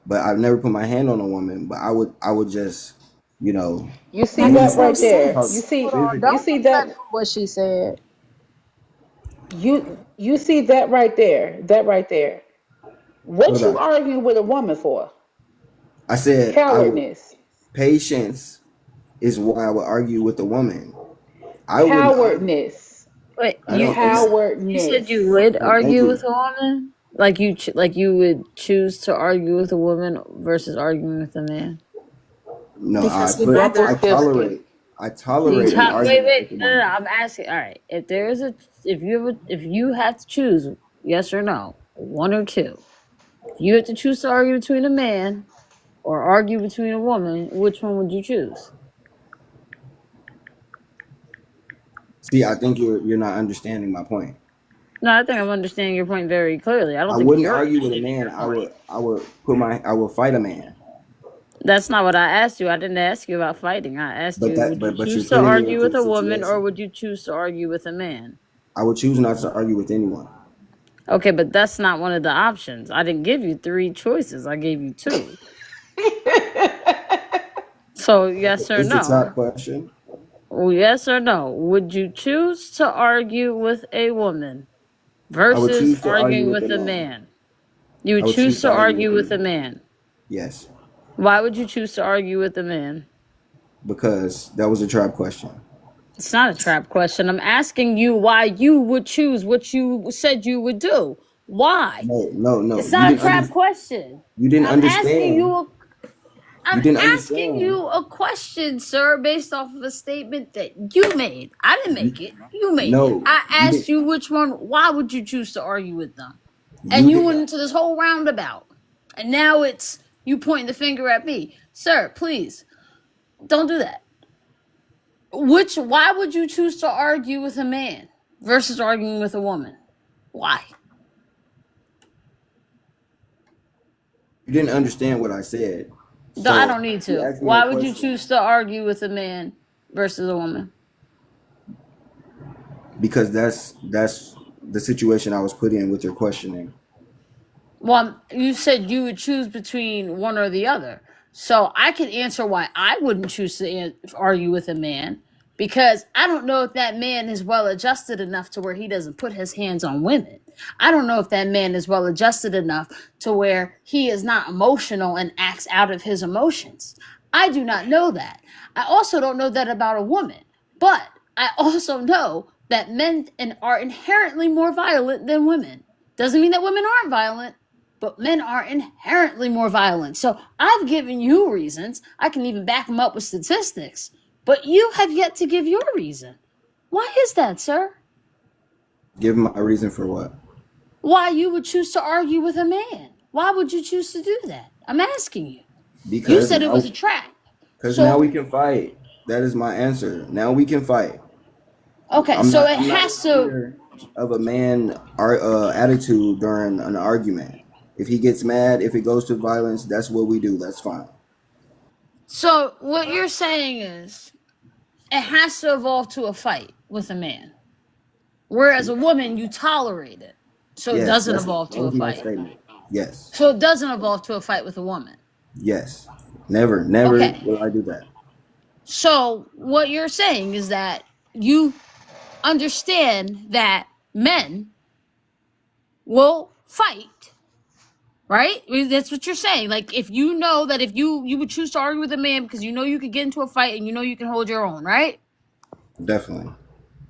but I've never put my hand on a woman. But I would just, you know, You That see makes that no right physically there. talk You sense. Hold see on, you physically. don't see deflect that from what she said. you see that right there. That right there. What Hold you on. arguing with a woman for? I said I would Cowardness. patience is why I would argue with a woman. I wouldn't argue. Cowardness. I You don't. It's, you said you Cowardness. would thank argue with you. a woman, like like you would choose to argue with a woman versus arguing with a man. No, Because he'd Double I rather. fisting. tolerate an Wait, argument wait, with a no, no, no. woman. I'm asking. All right, if you have to choose, yes or no, one or two. If you have to choose to argue between a man or argue between a woman, which one would you choose? See, I think you're not understanding my point. No, I think I'm understanding your point very clearly. I I don't think wouldn't you're argue with a understanding man. your point. I will fight a man. That's not what I asked you. I didn't ask you about fighting. I asked you, would you But you're choose to putting me argue into with a a woman or situation. would you choose to argue with a man? I would choose not to argue with anyone. Okay, but that's not one of the options. I didn't give you three choices. I gave you two. So yes or It's the trap no? question. Well, yes or no? Would you choose to argue with a woman I would versus choose to argue arguing with a with a man. man? You I would would choose choose to to argue with argue a with a man. man. Yes, Why would you choose to argue with a man? because that was a trap question. It's not a trap question. I'm asking you why you would choose what you said you would do. Why? No. It's not a trap question. You didn't I'm asking you understand. a You I'm didn't asking understand. you a question, sir, based off of a statement that you made. I didn't You, make it. You made it. no, I you asked didn't. you which one. Why would you choose to argue with them? You And you went didn't. into this whole roundabout. And now it's you pointing the finger at me. Sir, please don't do that. Why would you choose to argue with a man versus arguing with a woman? Why? You didn't understand what I said. I So don't need you to. asked me a Why would you question choose to argue with a man versus a woman? because that's the situation I was put in with your questioning. Well, you said you would choose between one or the other. So I can answer why I wouldn't choose to argue with a man because I don't know if that man is well adjusted enough to where he doesn't put his hands on women. I don't know if that man is well adjusted enough to where he is not emotional and acts out of his emotions. I do not know that. I also don't know that about a woman. But I also know that men are inherently more violent than women. Doesn't mean that women aren't violent, but men are inherently more violent. So I've given you reasons. I can even back them up with statistics. But you have yet to give your reason. Why is that, sir? Give my reason for what? Why you would choose to argue with a man? Why would you choose to do that? I'm asking you. You Because said it was a trap. now So, we can fight. That is my answer. Now we can fight. okay, so it I'm not has to. scared of a man attitude during an argument. If he gets mad, if it goes to violence, that's what we do. That's fine. So what you're saying is it has to evolve to a fight with a man. Whereas a woman, you tolerate it. So it Yes, doesn't evolve that to a was my fight. statement. Yes. So it doesn't evolve to a fight with a woman. Yes. Never Okay. will I do that. So what you're saying is that you understand that men will fight, right? I mean, that's what you're saying. Like if you know that if you would choose to argue with a man because you know you could get into a fight and you know you can hold your own, right? Definitely.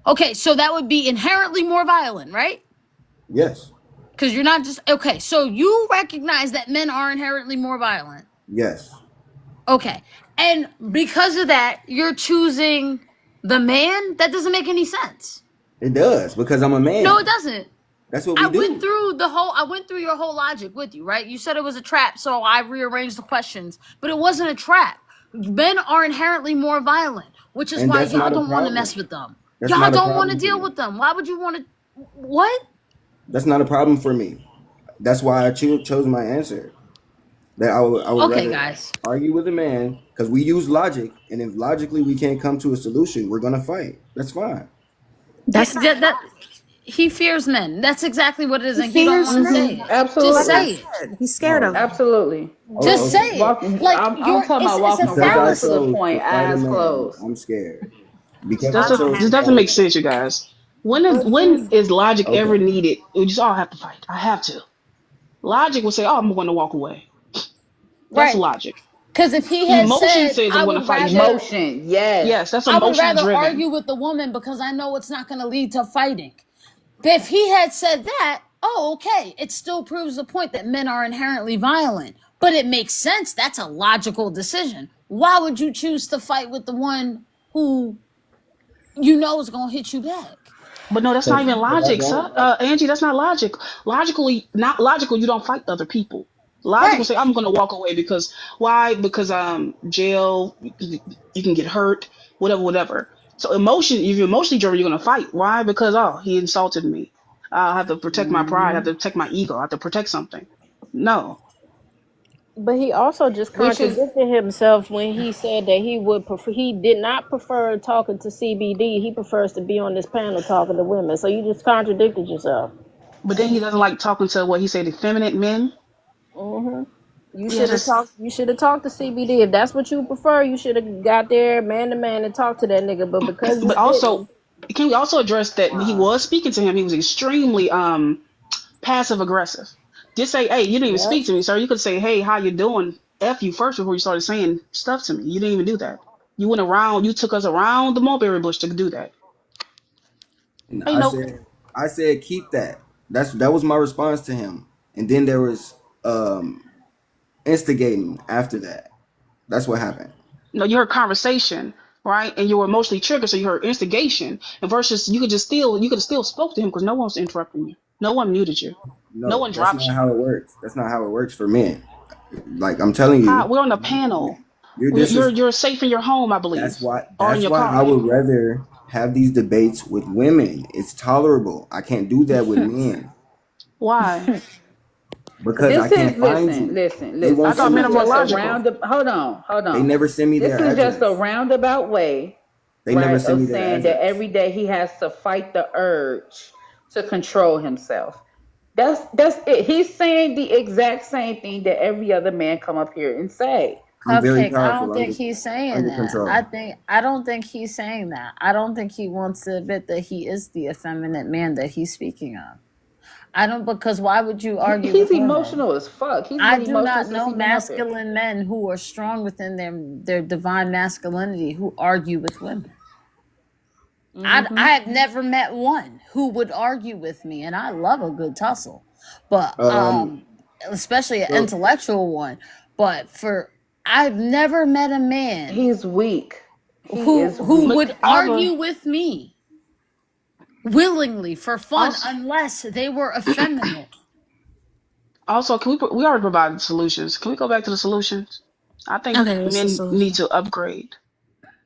Okay, so that would be inherently more violent, right? Yes. Because you're not just okay. So you recognize that men are inherently more violent. Yes. Okay, and because of that, you're choosing the man. That doesn't make any sense. It does because I'm a man. No, it doesn't. That's what I we went do. through your whole logic with you, right? You said it was a trap, so I rearranged the questions, but it wasn't a trap. Men are inherently more violent, which is And why that's y'all not a don't want to problem. mess with them. That's Y'all not a don't want to problem for deal me. with them. Why would you want to? What? That's not a problem for me. That's why I chose my answer. That I would Okay, rather guys. argue with a man because we use logic, and if logically we can't come to a solution, we're gonna fight. That's fine. That's not That he fears men. That's exactly what it is, he and you don't fears want to say men. Mm-hmm. it. Just Like I Absolutely. say it. said, he's scared Oh, of them. Absolutely. Just okay. say it. Like I'm talking about it's a walking Because right I up to the fallacy. chose to point, fight a eyes man, closed. I'm scared. Because I chose This to doesn't fight make a man. sense, you guys. When Versus is logic ever Okay. needed? We just all have to fight. I have to. Logic will say, "Oh, I'm going to walk away." That's Right. logic. Because if he had Emotion said, says, "I'm going to fight you." Emotion. Yes. Yes, that's I would emotion rather driven. argue with the woman because I know it's not going to lead to fighting. If he had said that, oh, okay, it still proves the point that men are inherently violent. But it makes sense. That's a logical decision. Why would you choose to fight with the one who you know is going to hit you back? But no, that's not even logic, son. Angie, that's not logic. Logically, not logical. You don't fight other people. Logical Right. say I'm gonna walk away because why? Because jail, you can get hurt, whatever, whatever. So emotion, if you're emotionally driven, you're gonna fight. Why? Because oh, he insulted me. I have to protect my pride. I have Hmm. to protect my ego. I have to protect something. No, But he also just Which is contradicted himself when he said that he would prefer, he did not prefer talking to CBD. He prefers to be on this panel talking to women. So you just contradicted yourself. but then he doesn't like talking to what he said, effeminate men. Hmm. You Yeah, should have just talked. You should have talked to CBD if that's what you prefer. You should have got there man to man and talked to that nigga. But because you but also, didn't, can we also address that he was speaking to him? He was extremely passive aggressive. Just say, hey, you didn't even yep. speak to me, sir. You could say, hey, how you doing? F you first before you started saying stuff to me. You didn't even do that. You went around. You took us around the mulberry bush to do that. And Hey, no. I said keep that. That was my response to him. And then there was instigating after that. That's what happened. No, you heard conversation, right? And you were emotionally triggered, so you heard instigation. And versus, you could have still spoke to him because no one was interrupting you. No one muted you. No No, one that's dropped not you. how it works. That's not how it works for men. Like I'm telling Hi, you, we're on a panel. you're You're safe in your home, I believe, or in that's your why I car. would rather have these debates with women. It's tolerable. I can't do that with men Why? because I this is can't find you. They I won't thought send this me men are is more their just a address. logical. hold They on. never send me This their is just a address. roundabout way, They never right, send of me their saying that address. every day he has to fight the urge to control himself. That's it. He's saying the exact same thing that every other man come up here and say. I'm very Cupcake, I powerful don't think he's saying under that. control. I don't think he's saying that. I don't think he wants to admit that he is the effeminate man that he's speaking of. I don't, because why would you argue He's with women? emotional as fuck. He's I been do emotional not since know he been up here. masculine men who are strong within their divine masculinity who argue with women. I Hmm. have never met one who would argue with me, and I love a good tussle, but Um, especially an so intellectual one. But for I've never met a man He's weak. He who is who But weak. would I have a argue with me willingly for fun also unless they were effeminate. also can we already provided solutions. Can we go back to the solutions? I think Okay, what's the men need solution? to upgrade.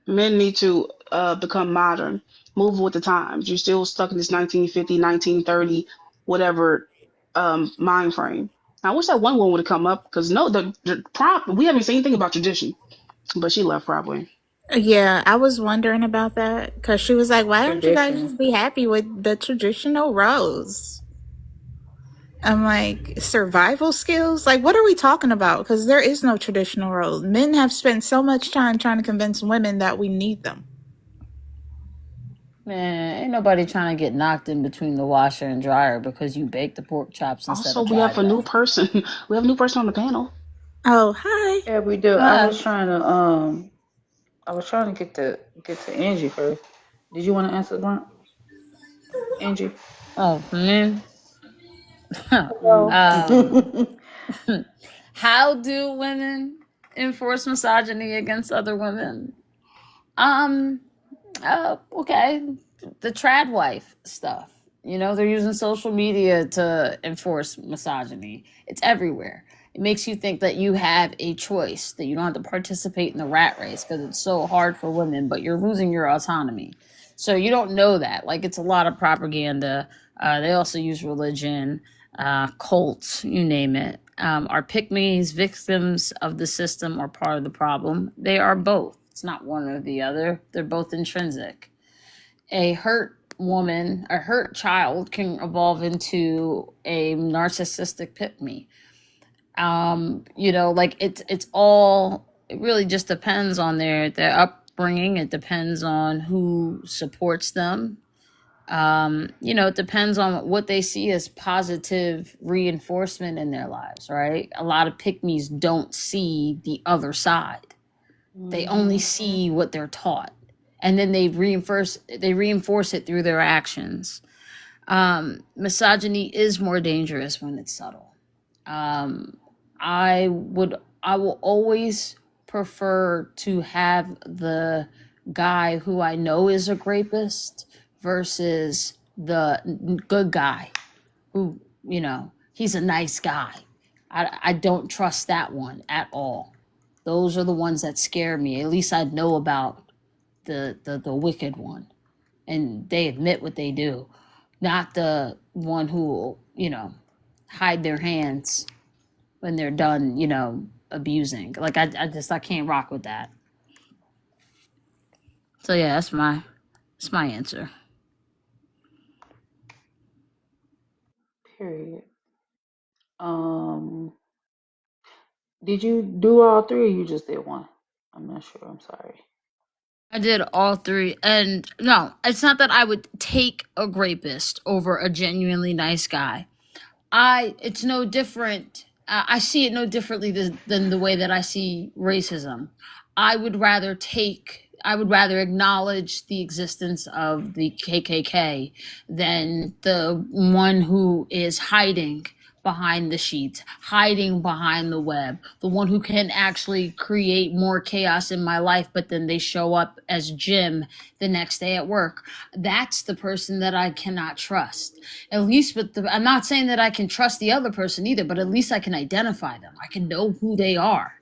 Men need to become modern, move with the times. You're still stuck in this 1950, 1930, whatever mind frame. I wish that one woman would have come up because no, the prompt we haven't seen anything about tradition, but she left probably. Yeah, I was wondering about that because she was like, "Why don't you guys Tradition. just be happy with the traditional roles?" I'm like, survival skills? Like, what are we talking about? Because there is no traditional role. Men have spent so much time trying to convince women that we need them. Man, ain't nobody trying to get knocked in between the washer and dryer because you baked the pork chops instead Also, of we have fried a new them. person. We have a new person on the panel. Oh, hi. Yeah, we do. Uh, I was trying to get to Angie first. Did you want to answer that, Angie? oh man. Hello. um, how do women enforce misogyny against other women? Um, okay, the trad wife stuff. You know, they're using social media to enforce misogyny. It's everywhere. It makes you think that you have a choice, that you don't have to participate in the rat race because it's so hard for women, but you're losing your autonomy. So you don't know that. Like, it's a lot of propaganda. They also use religion, cults, you name it. Are pick-mes victims of the system or part of the problem? They are both. It's not one or the other. They're both intrinsic. A hurt woman, a hurt child can evolve into a narcissistic pick-me. You know, like it's all, it really just depends on their upbringing. It depends on who supports them. You know, it depends on what they see as positive reinforcement in their lives, right? A lot of pick-mes don't see the other side. They only Hmm. see what they're taught. And then they reinforce it through their actions. Misogyny is more dangerous when it's subtle. Um, I will always prefer to have the guy who I know is a rapist versus the good guy who, he's a nice guy. I don't trust that one at all. Those are the ones that scare me. At least I know about the wicked one, and they admit what they do, not the one who will, hide their hands when they're done, abusing. Like I can't rock with that. So yeah, that's my answer. Period. Um, did you do all three or you just did one? I'm not sure. I'm sorry. I did all three. And no, it's not that I would take a rapist over a genuinely nice guy. It's no different. I see it no differently than the way that I see racism. I would rather acknowledge the existence of the KKK than the one who is hiding behind the sheets, hiding behind the web, the one who can actually create more chaos in my life, but then they show up as Jim the next day at work. That's the person that I cannot trust. At least I'm not saying that I can trust the other person either, but at least I can identify them. I can know who they are.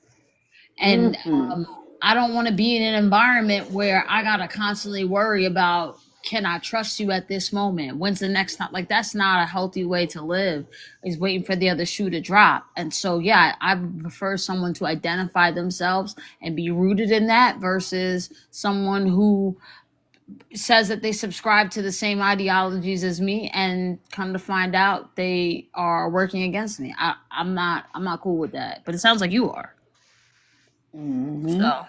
And Mm-hmm. I don't want to be in an environment where I got to constantly worry about, can I trust you at this moment? When's the next time? Like, that's not a healthy way to live, is waiting for the other shoe to drop. And so, yeah, I prefer someone to identify themselves and be rooted in that versus someone who says that they subscribe to the same ideologies as me and come to find out they are working against me. I'm not cool with that. But it sounds like you are. Mm-hmm. So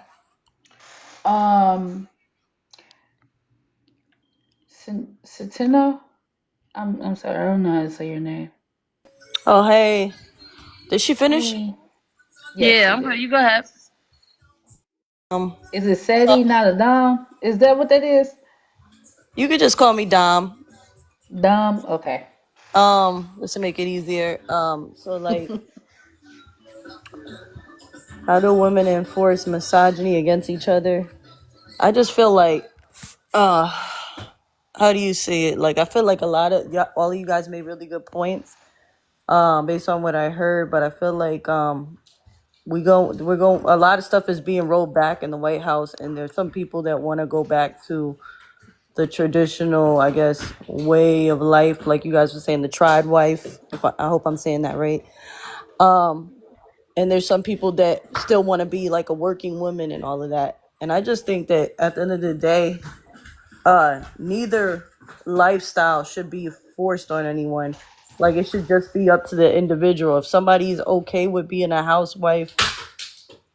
Um, Satino. I'm sorry. I don't know how to say your name. Oh, hey. Did she finish? Hey. Yes, yeah, she okay, did. you go ahead. Um, Is it Sadie, not a Dom? Is that what that is? you could just call me Dom. Dom. Okay. Just to make it easier. So like, how do women enforce misogyny against each other? I just feel like, uh, how do you say it? Like, I feel like a lot of all of you guys made really good points, based on what I heard. But I feel like, we're going. A lot of stuff is being rolled back in the White House, and there's some people that want to go back to the traditional, I guess, way of life, like you guys were saying, the tried wife. I hope I'm saying that right. Um, and there's some people that still want to be like a working woman and all of that. And I just think that at the end of the day, neither lifestyle should be forced on anyone. Like, it should just be up to the individual. If somebody's okay with being a housewife,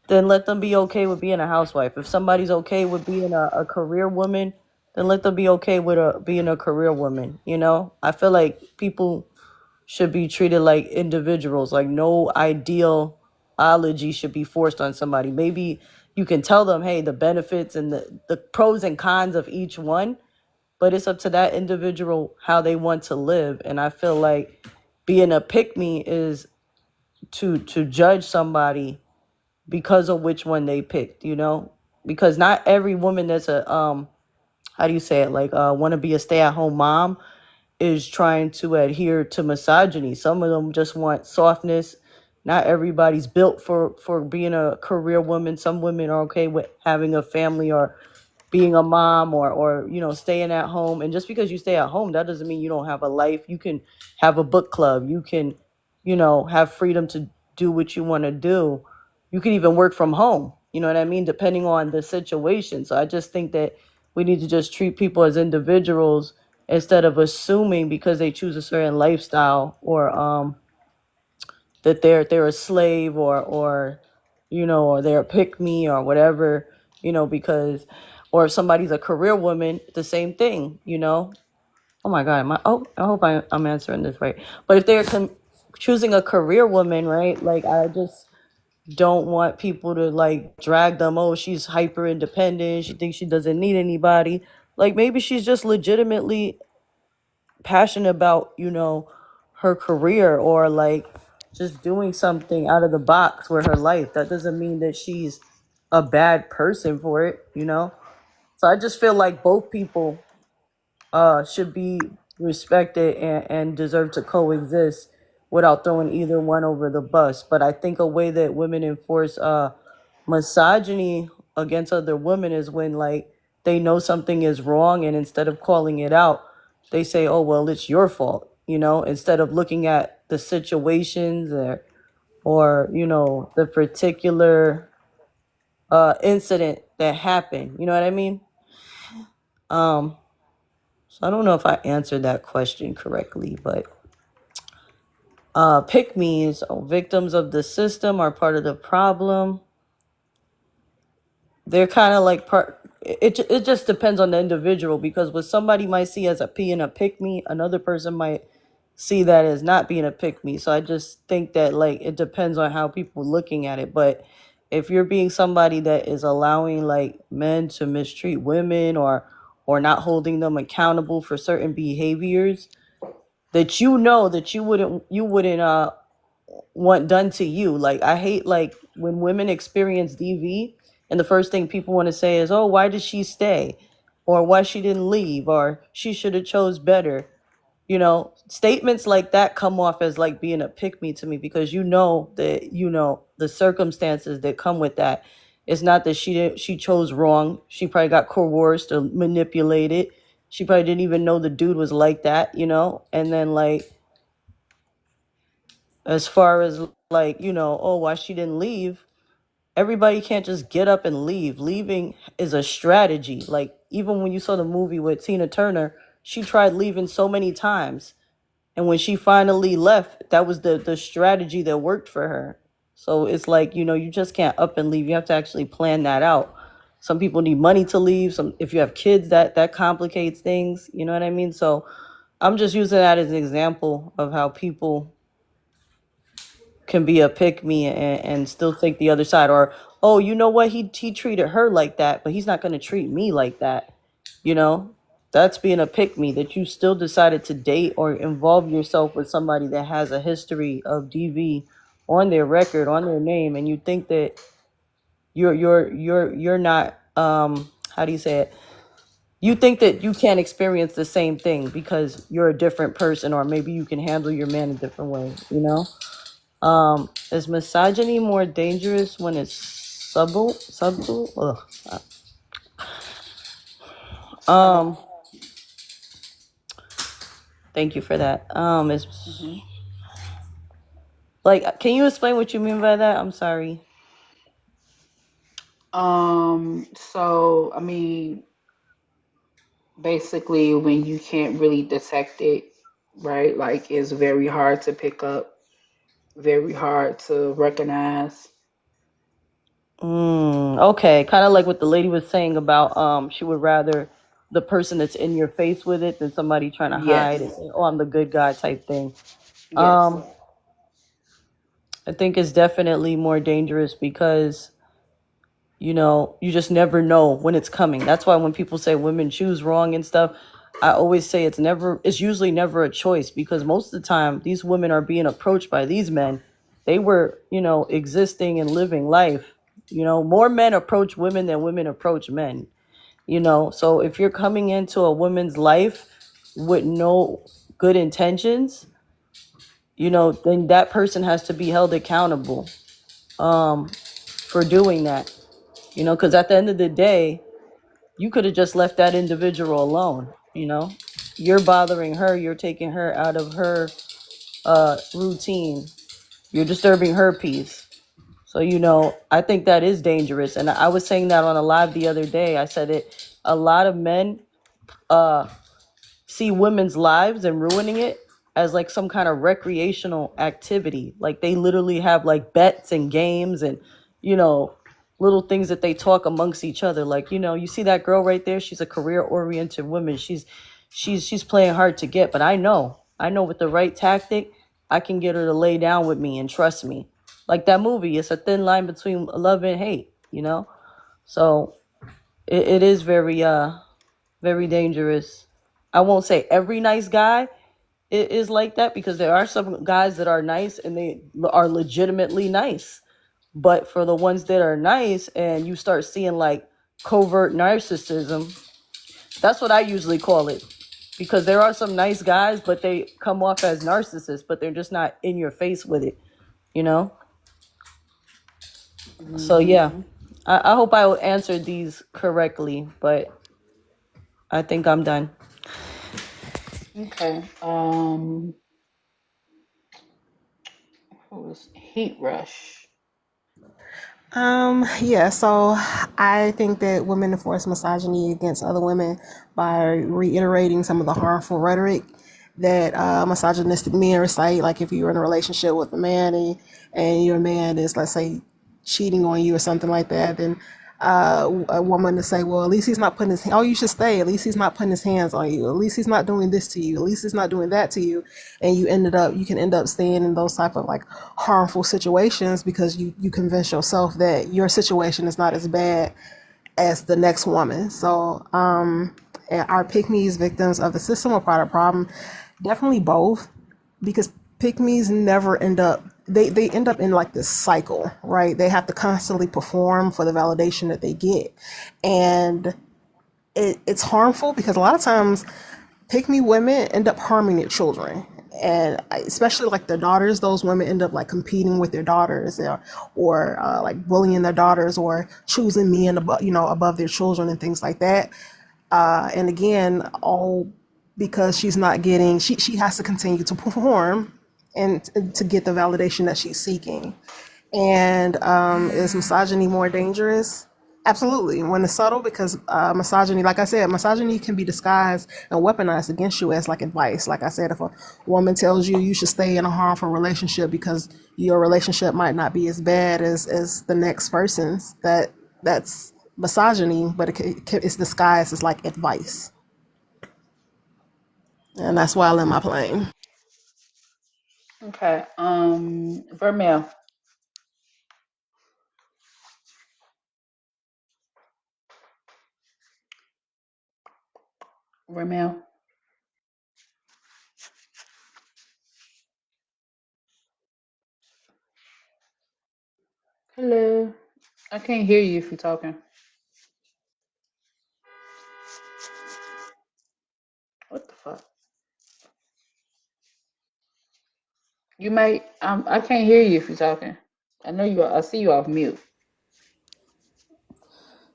then let them be okay with being a housewife. If somebody's okay with being a career woman, then let them be okay with being a career woman. I feel like people should be treated like individuals. Like, no ideology should be forced on somebody. Maybe you can tell them, hey, the benefits and the pros and cons of each one, but it's up to that individual how they want to live. And I feel like being a pick-me is to judge somebody because of which one they picked. Because not every woman that's a how do you say it, like, want to be a stay-at-home mom is trying to adhere to misogyny. Some of them just want softness. Not everybody's built for being a career woman. Some women are okay with having a family or being a mom, or staying at home. And just because you stay at home, that doesn't mean you don't have a life. You can have a book club. You can have freedom to do what you want to do. You can even work from home, you know what I mean, depending on the situation. So I just think that we need to just treat people as individuals instead of assuming because they choose a certain lifestyle, or that they're a slave, or they're a pick me or whatever, because, or if somebody's a career woman, the same thing. Oh my God, I hope I'm answering this right. But if they're choosing a career woman, right? Like, I just don't want people to like drag them. Oh, she's hyper independent. She thinks she doesn't need anybody. Like, maybe she's just legitimately passionate about, her career, or like just doing something out of the box with her life. That doesn't mean that she's a bad person for it. So I just feel like both people should be respected and deserve to coexist without throwing either one over the bus. But I think a way that women enforce misogyny against other women is when, like, they know something is wrong, and instead of calling it out, they say, "Oh well, it's your fault," instead of looking at the situations, or the particular incident that happened. You know what I mean? Um, so I don't know if I answered that question correctly, but pick-mes, victims of the system, are part of the problem. They're kind of like part. It just depends on the individual, because what somebody might see as a being a pick-me, another person might see that as not being a pick-me. So I just think that, like, it depends on how people are looking at it. But if you're being somebody that is allowing, like, men to mistreat women, or not holding them accountable for certain behaviors that you wouldn't want done to you. Like, I hate, like, when women experience DV, and the first thing people want to say is, "Oh, why did she stay?" Or "Why she didn't leave?" Or "She should have chose better." Statements like that come off as like being a pick me to me, because that the circumstances that come with that. It's not that she chose wrong. She probably got coerced or manipulated. She probably didn't even know the dude was like that. And then, like, as far as, like, oh, why she didn't leave, everybody can't just get up and leave. Leaving is a strategy. Like, even when you saw the movie with Tina Turner, she tried leaving so many times, and when she finally left, that was the strategy that worked for her. So it's like, you just can't up and leave. You have to actually plan that out. Some people need money to leave. If you have kids, that complicates things. You know what I mean? So I'm just using that as an example of how people can be a pick me and still think the other side. Or, "Oh, you know what? He treated her like that, but he's not going to treat me like that." You know, that's being a pick me, that you still decided to date or involve yourself with somebody that has a history of DV on their record, on their name, and you think that you're not, how do you say it? You think that you can't experience the same thing because you're a different person, or maybe you can handle your man a different way. Is misogyny more dangerous when it's subtle? Ugh. Subtle. Um, Thank you for that. It's Hmm. like, can you explain what you mean by that? I'm sorry. So I mean, basically, when you can't really detect it, right? Like, it's very hard to pick up, very hard to recognize. Okay, kind of like what the lady was saying about she would rather the person that's in your face with it than somebody trying to hide and Yes. say, "Oh, I'm the good guy" type thing. Yes. Um, I think it's definitely more dangerous because you just never know when it's coming. That's why when people say women choose wrong and stuff, I always say it's usually never a choice, because most of the time these women are being approached by these men. They were, existing and living life. More men approach women than women approach men. So if you're coming into a woman's life with no good intentions, then that person has to be held accountable for doing that. Because at the end of the day, you could have just left that individual alone. You're bothering her, you're taking her out of her routine, you're disturbing her peace. So I think that is dangerous, and I was saying that on a live the other day. I said it, a lot of men uh see women's lives and ruining it as like some kind of recreational activity. Like, they literally have like bets and games and, you know, little things that they talk amongst each other. Like, you see that girl right there? She's a career oriented woman. She's playing hard to get, but I know with the right tactic, I can get her to lay down with me and trust me. Like that movie, it's a thin line between love and hate. So it is very dangerous. I won't say every nice guy is like that, because there are some guys that are nice and they are legitimately nice. But for the ones that are nice and you start seeing like covert narcissism, that's what I usually call it. Because there are some nice guys, but they come off as narcissists, but they're just not in your face with it, you know? So Hmm. yeah, I hope I answered these correctly, but I think I'm done. Okay. Who was Heat Rush? Yeah, so I think that women enforce misogyny against other women by reiterating some of the harmful rhetoric that misogynistic men recite. Like if you're in a relationship with a man and your man is, let's say, cheating on you or something like that, then a woman to say, well, at least he's not putting his, oh, you should stay. At least he's not putting his hands on you. At least he's not doing this to you. At least he's not doing that to you. And you can end up staying in those type of like harmful situations because you convince yourself that your situation is not as bad as the next woman. So, our pick-mes victims of the system or part of the problem? Definitely both, because pick-mes never end up, they end up in like this cycle, right? They have to constantly perform for the validation that they get. And it's harmful because a lot of times pick me women end up harming their children, and especially like their daughters. Those women end up like competing with their daughters, or like bullying their daughters, or choosing men above, above their children and things like that. And again, all because she's not getting, she has to continue to perform and to get the validation that she's seeking. And is misogyny more dangerous? Absolutely. When it's subtle, because misogyny, like I said, misogyny can be disguised and weaponized against you as like advice. Like I said, if a woman tells you you should stay in a harmful relationship because your relationship might not be as bad as the next person's, that's misogyny, but it's disguised as like advice. And that's why I land my plane. Okay. Vermeil. Vermeil. Hello. I can't hear you if you're talking. What the fuck? You might. I can't hear you if you're talking. I know you. I see you off mute.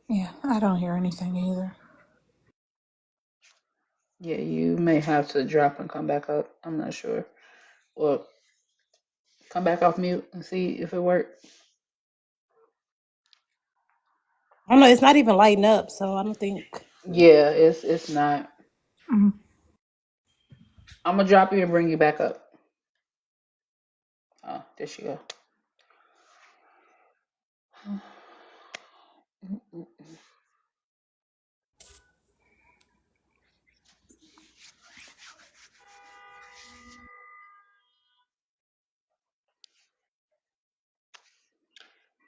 Yeah, I don't hear anything either. Yeah, you may have to drop and come back up. I'm not sure. Well, come back off mute and see if it works. I don't know. It's not even lighting up, so I don't think. Yeah, it's not. Mhm. I'm gonna drop you and bring you back up. Oh, there she go.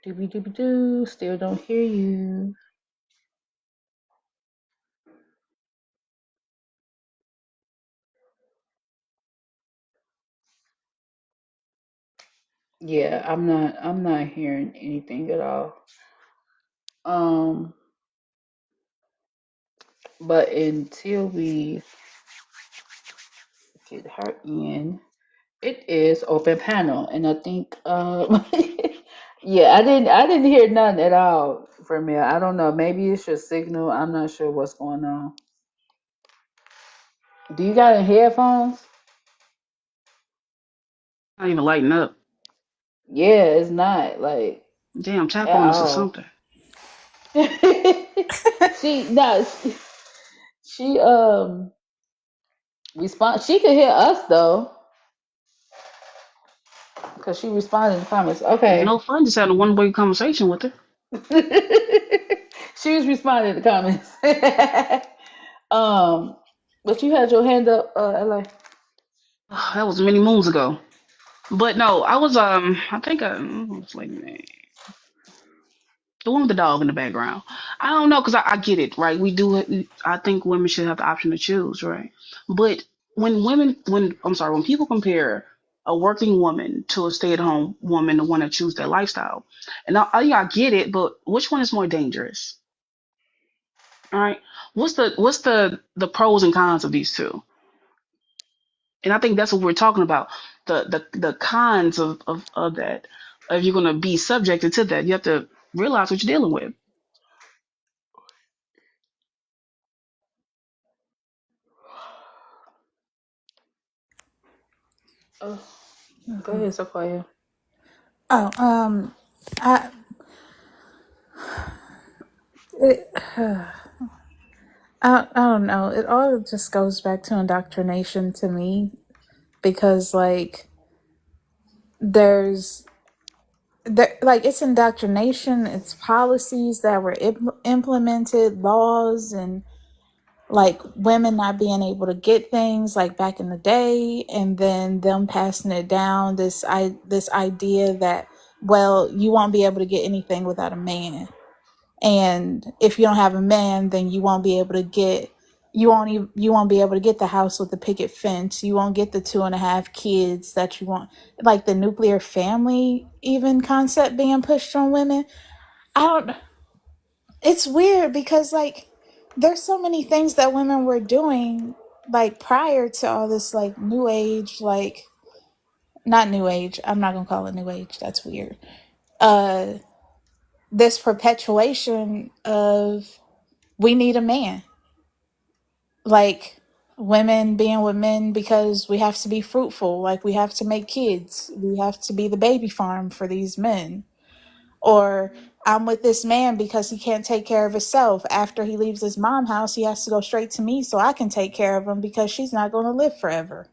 Doobie doobie doo. Still don't hear you. Yeah, I'm not. I'm not hearing anything at all. Um, but until we get her in, it is open panel, and I think yeah, I didn't hear nothing at all from you. I don't know. Maybe it's your signal. I'm not sure what's going on. Do you got any headphones? Not even lighting up. Yeah, it's not like Damn, tap at on us or all. something. she no, she respond. She could hear us though, cause she responded in the comments. It's Okay. no fun just having a one way conversation with her. She was responding in the comments. um, but you had your hand up, LA. That was many moons ago. But no, I was I think I was like The one with the dog in the background. I don't know because I get it, right? I think women should have the option to choose, right? But when people compare a working woman to a stay-at-home woman, the one that choose that lifestyle, and I get it, but which one is more dangerous? All right, what's the pros and cons of these two? And I think that's what we're talking about. The cons of that. If you're gonna be subjected to that, you have to realize what you're dealing with. Oh, go ahead, Sequoia. Oh, I, it, I don't know. It all just goes back to indoctrination to me because, like, there's like it's indoctrination, it's policies that were implemented, laws, and like women not being able to get things like back in the day, and then them passing it down. This idea that, well, you won't be able to get anything without a man, and if you don't have a man, then you won't be able to get you won't be able to get the house with the picket fence. You won't get the 2.5 kids that you want. Like the nuclear family even concept being pushed on women. I don't. It's weird because like there's so many things that women were doing like prior to all this like new age, like not new age. I'm not gonna call it new age. That's weird. Uh, this perpetuation of we need a man, like women being with men because we have to be fruitful, like we have to make kids, we have to be the baby farm for these men. Or I'm with this man because he can't take care of himself. After he leaves his mom house, he has to go straight to me so I can take care of him because she's not going to live forever.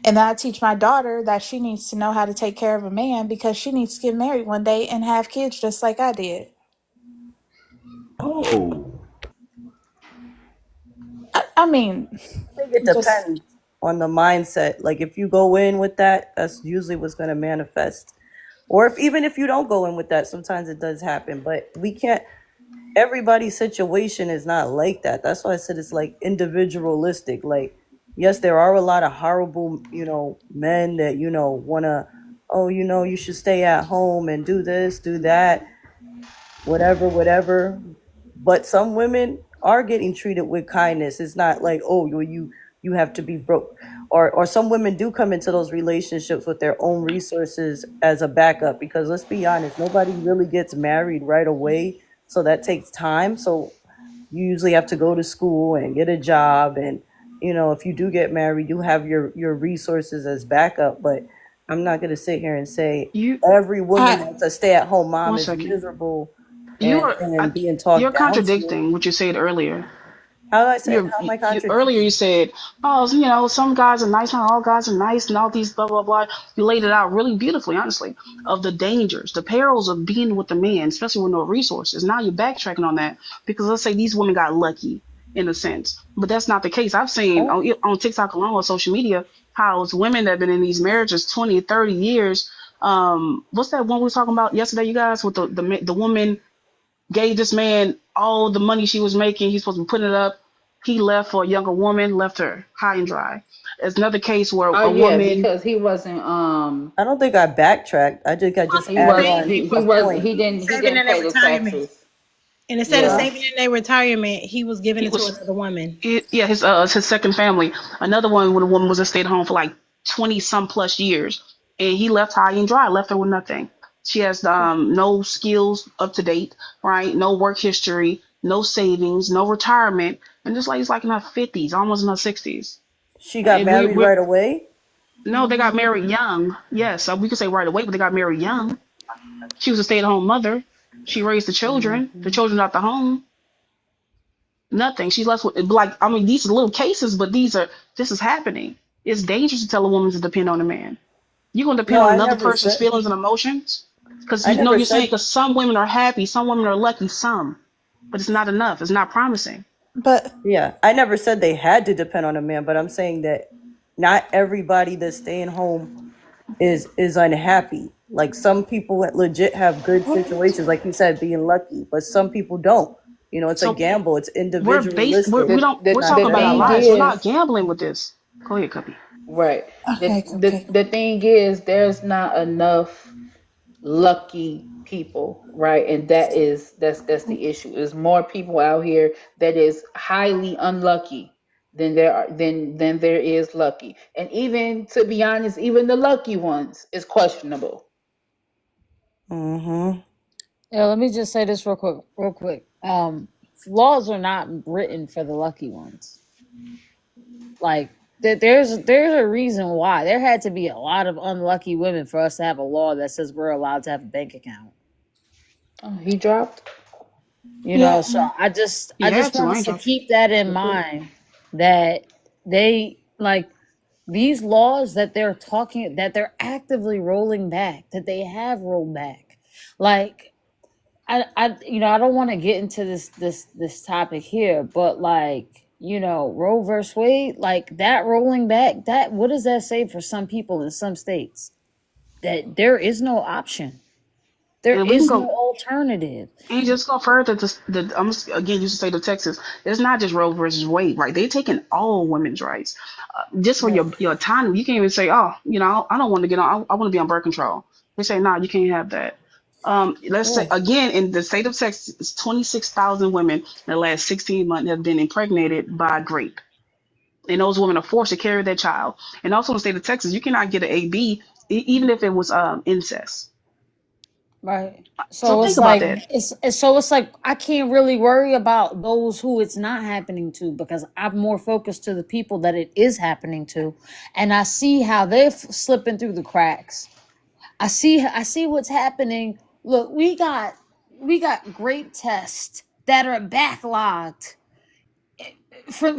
And then I teach my daughter that she needs to know how to take care of a man because she needs to get married one day and have kids just like I did. Oh, I mean, I think it just depends on the mindset. Like if you go in with that, that's usually what's going to manifest. Or if even if you don't go in with that, sometimes it does happen. But we can't. Everybody's situation is not like that. That's why I said it's like individualistic. Like yes, there are a lot of horrible, men that wanna, oh, you should stay at home and do this, do that, whatever, whatever. But some women are getting treated with kindness. It's not like, oh, you have to be broke. Or some women do come into those relationships with their own resources as a backup because let's be honest, nobody really gets married right away. So that takes time. So you usually have to go to school and get a job, and if you do get married, you have your resources as backup. But I'm not going to sit here and say You every woman I that's a stay-at-home mom One is second. miserable You and are and being you're talked down to. contradicting what you said earlier. How do I say? You, How am I you earlier contradicting? you said, oh, some guys are nice, not all guys are nice, and all these blah blah blah. You laid it out really beautifully, honestly, of the dangers, the perils of being with a man, especially with no resources. Now you're backtracking on that because let's say these women got lucky in a sense, but that's not the case. I've seen Oh, on TikTok alone or social media how it's women that have been in these marriages 20, 30 years. What's that one we were talking about yesterday, you guys, with the woman gave this man all the money she was making. He's supposed to be putting it up. He left for a younger woman, left her high and dry. There's another case where Oh a yeah, woman, because he wasn't I don't think I backtracked. I just he added wasn't on he a was point. he Saving didn't in their pay the retirement. taxes. And instead of Yeah. uh, saving in their retirement, he was giving he it to was, another woman. yeah, his second family. Another one when a woman was a stay at home for like 20 some plus years, and he left high and dry, left her with nothing. She has no skills up to date, right? No work history, no savings, no retirement, and this lady's like in her 50s, almost in her 60s. She got And married we're right away. No, they got married young. Yes, we could say right away, but they got married young. She was a stay-at-home mother. She raised the children. The Hmm. children out the home. Nothing. She's left with like I mean, these are little cases, but this is happening. It's dangerous to tell a woman to depend on a man. You're gonna depend No, on I another never person's said. feelings and emotions, because I you know never you're saying said. because some women are happy, some women are lucky, some, but it's not enough. It's not promising. but Yeah, I never said they had to depend on a man, but I'm saying that not everybody that's staying home is unhappy. Like some people that legit have good situations, like you said, being lucky, but some people don't. You know, it's a So gamble. It's we're individualistic. we're Not talking the about our fair. thing lives. We're is, not gambling with this. Go ahead, Cuppy. right. Okay, Cupcake. The thing is, there's not enough lucky people, right? And that's the issue. There's more people out here that is highly unlucky than there is lucky. And even to be honest, even the lucky ones is questionable. Mm-hmm. Yeah, let me just say this real quick. Laws are not written for the lucky ones. Like there's a reason why there had to be a lot of unlucky women for us to have a law that says we're allowed to have a bank account. Oh, he dropped. You know, Yeah. so I You just had to. want I us ain't to talking. keep that in mind that they like these laws that they're talking that they're actively rolling back, that they have rolled back. Like I don't want to get into this topic here, but like, you know, Roe versus Wade, like that rolling back, that what does that say for some people in some states? That there is no option. There And we can is no go. alternative. And just go further to I'm just, again used to say to Texas. It's not just Roe versus Wade, right? They're taking all women's rights, just for Right. your autonomy. You can't even say, oh, you know, I don't want to get on. I want to be on birth control. They say, no, you can't have that. Let's say Yeah. again in the state of Texas, 26,000 women in the last 16 months have been impregnated by grape, and those women are forced to carry their child. And also in the state of Texas, you cannot get an AB even if it was incest. Right. So So think it's about like that. it's like I can't really worry about those who it's not happening to because I'm more focused to the people that it is happening to, and I see how they're slipping through the cracks. I see what's happening. Look, we got great tests that are backlogged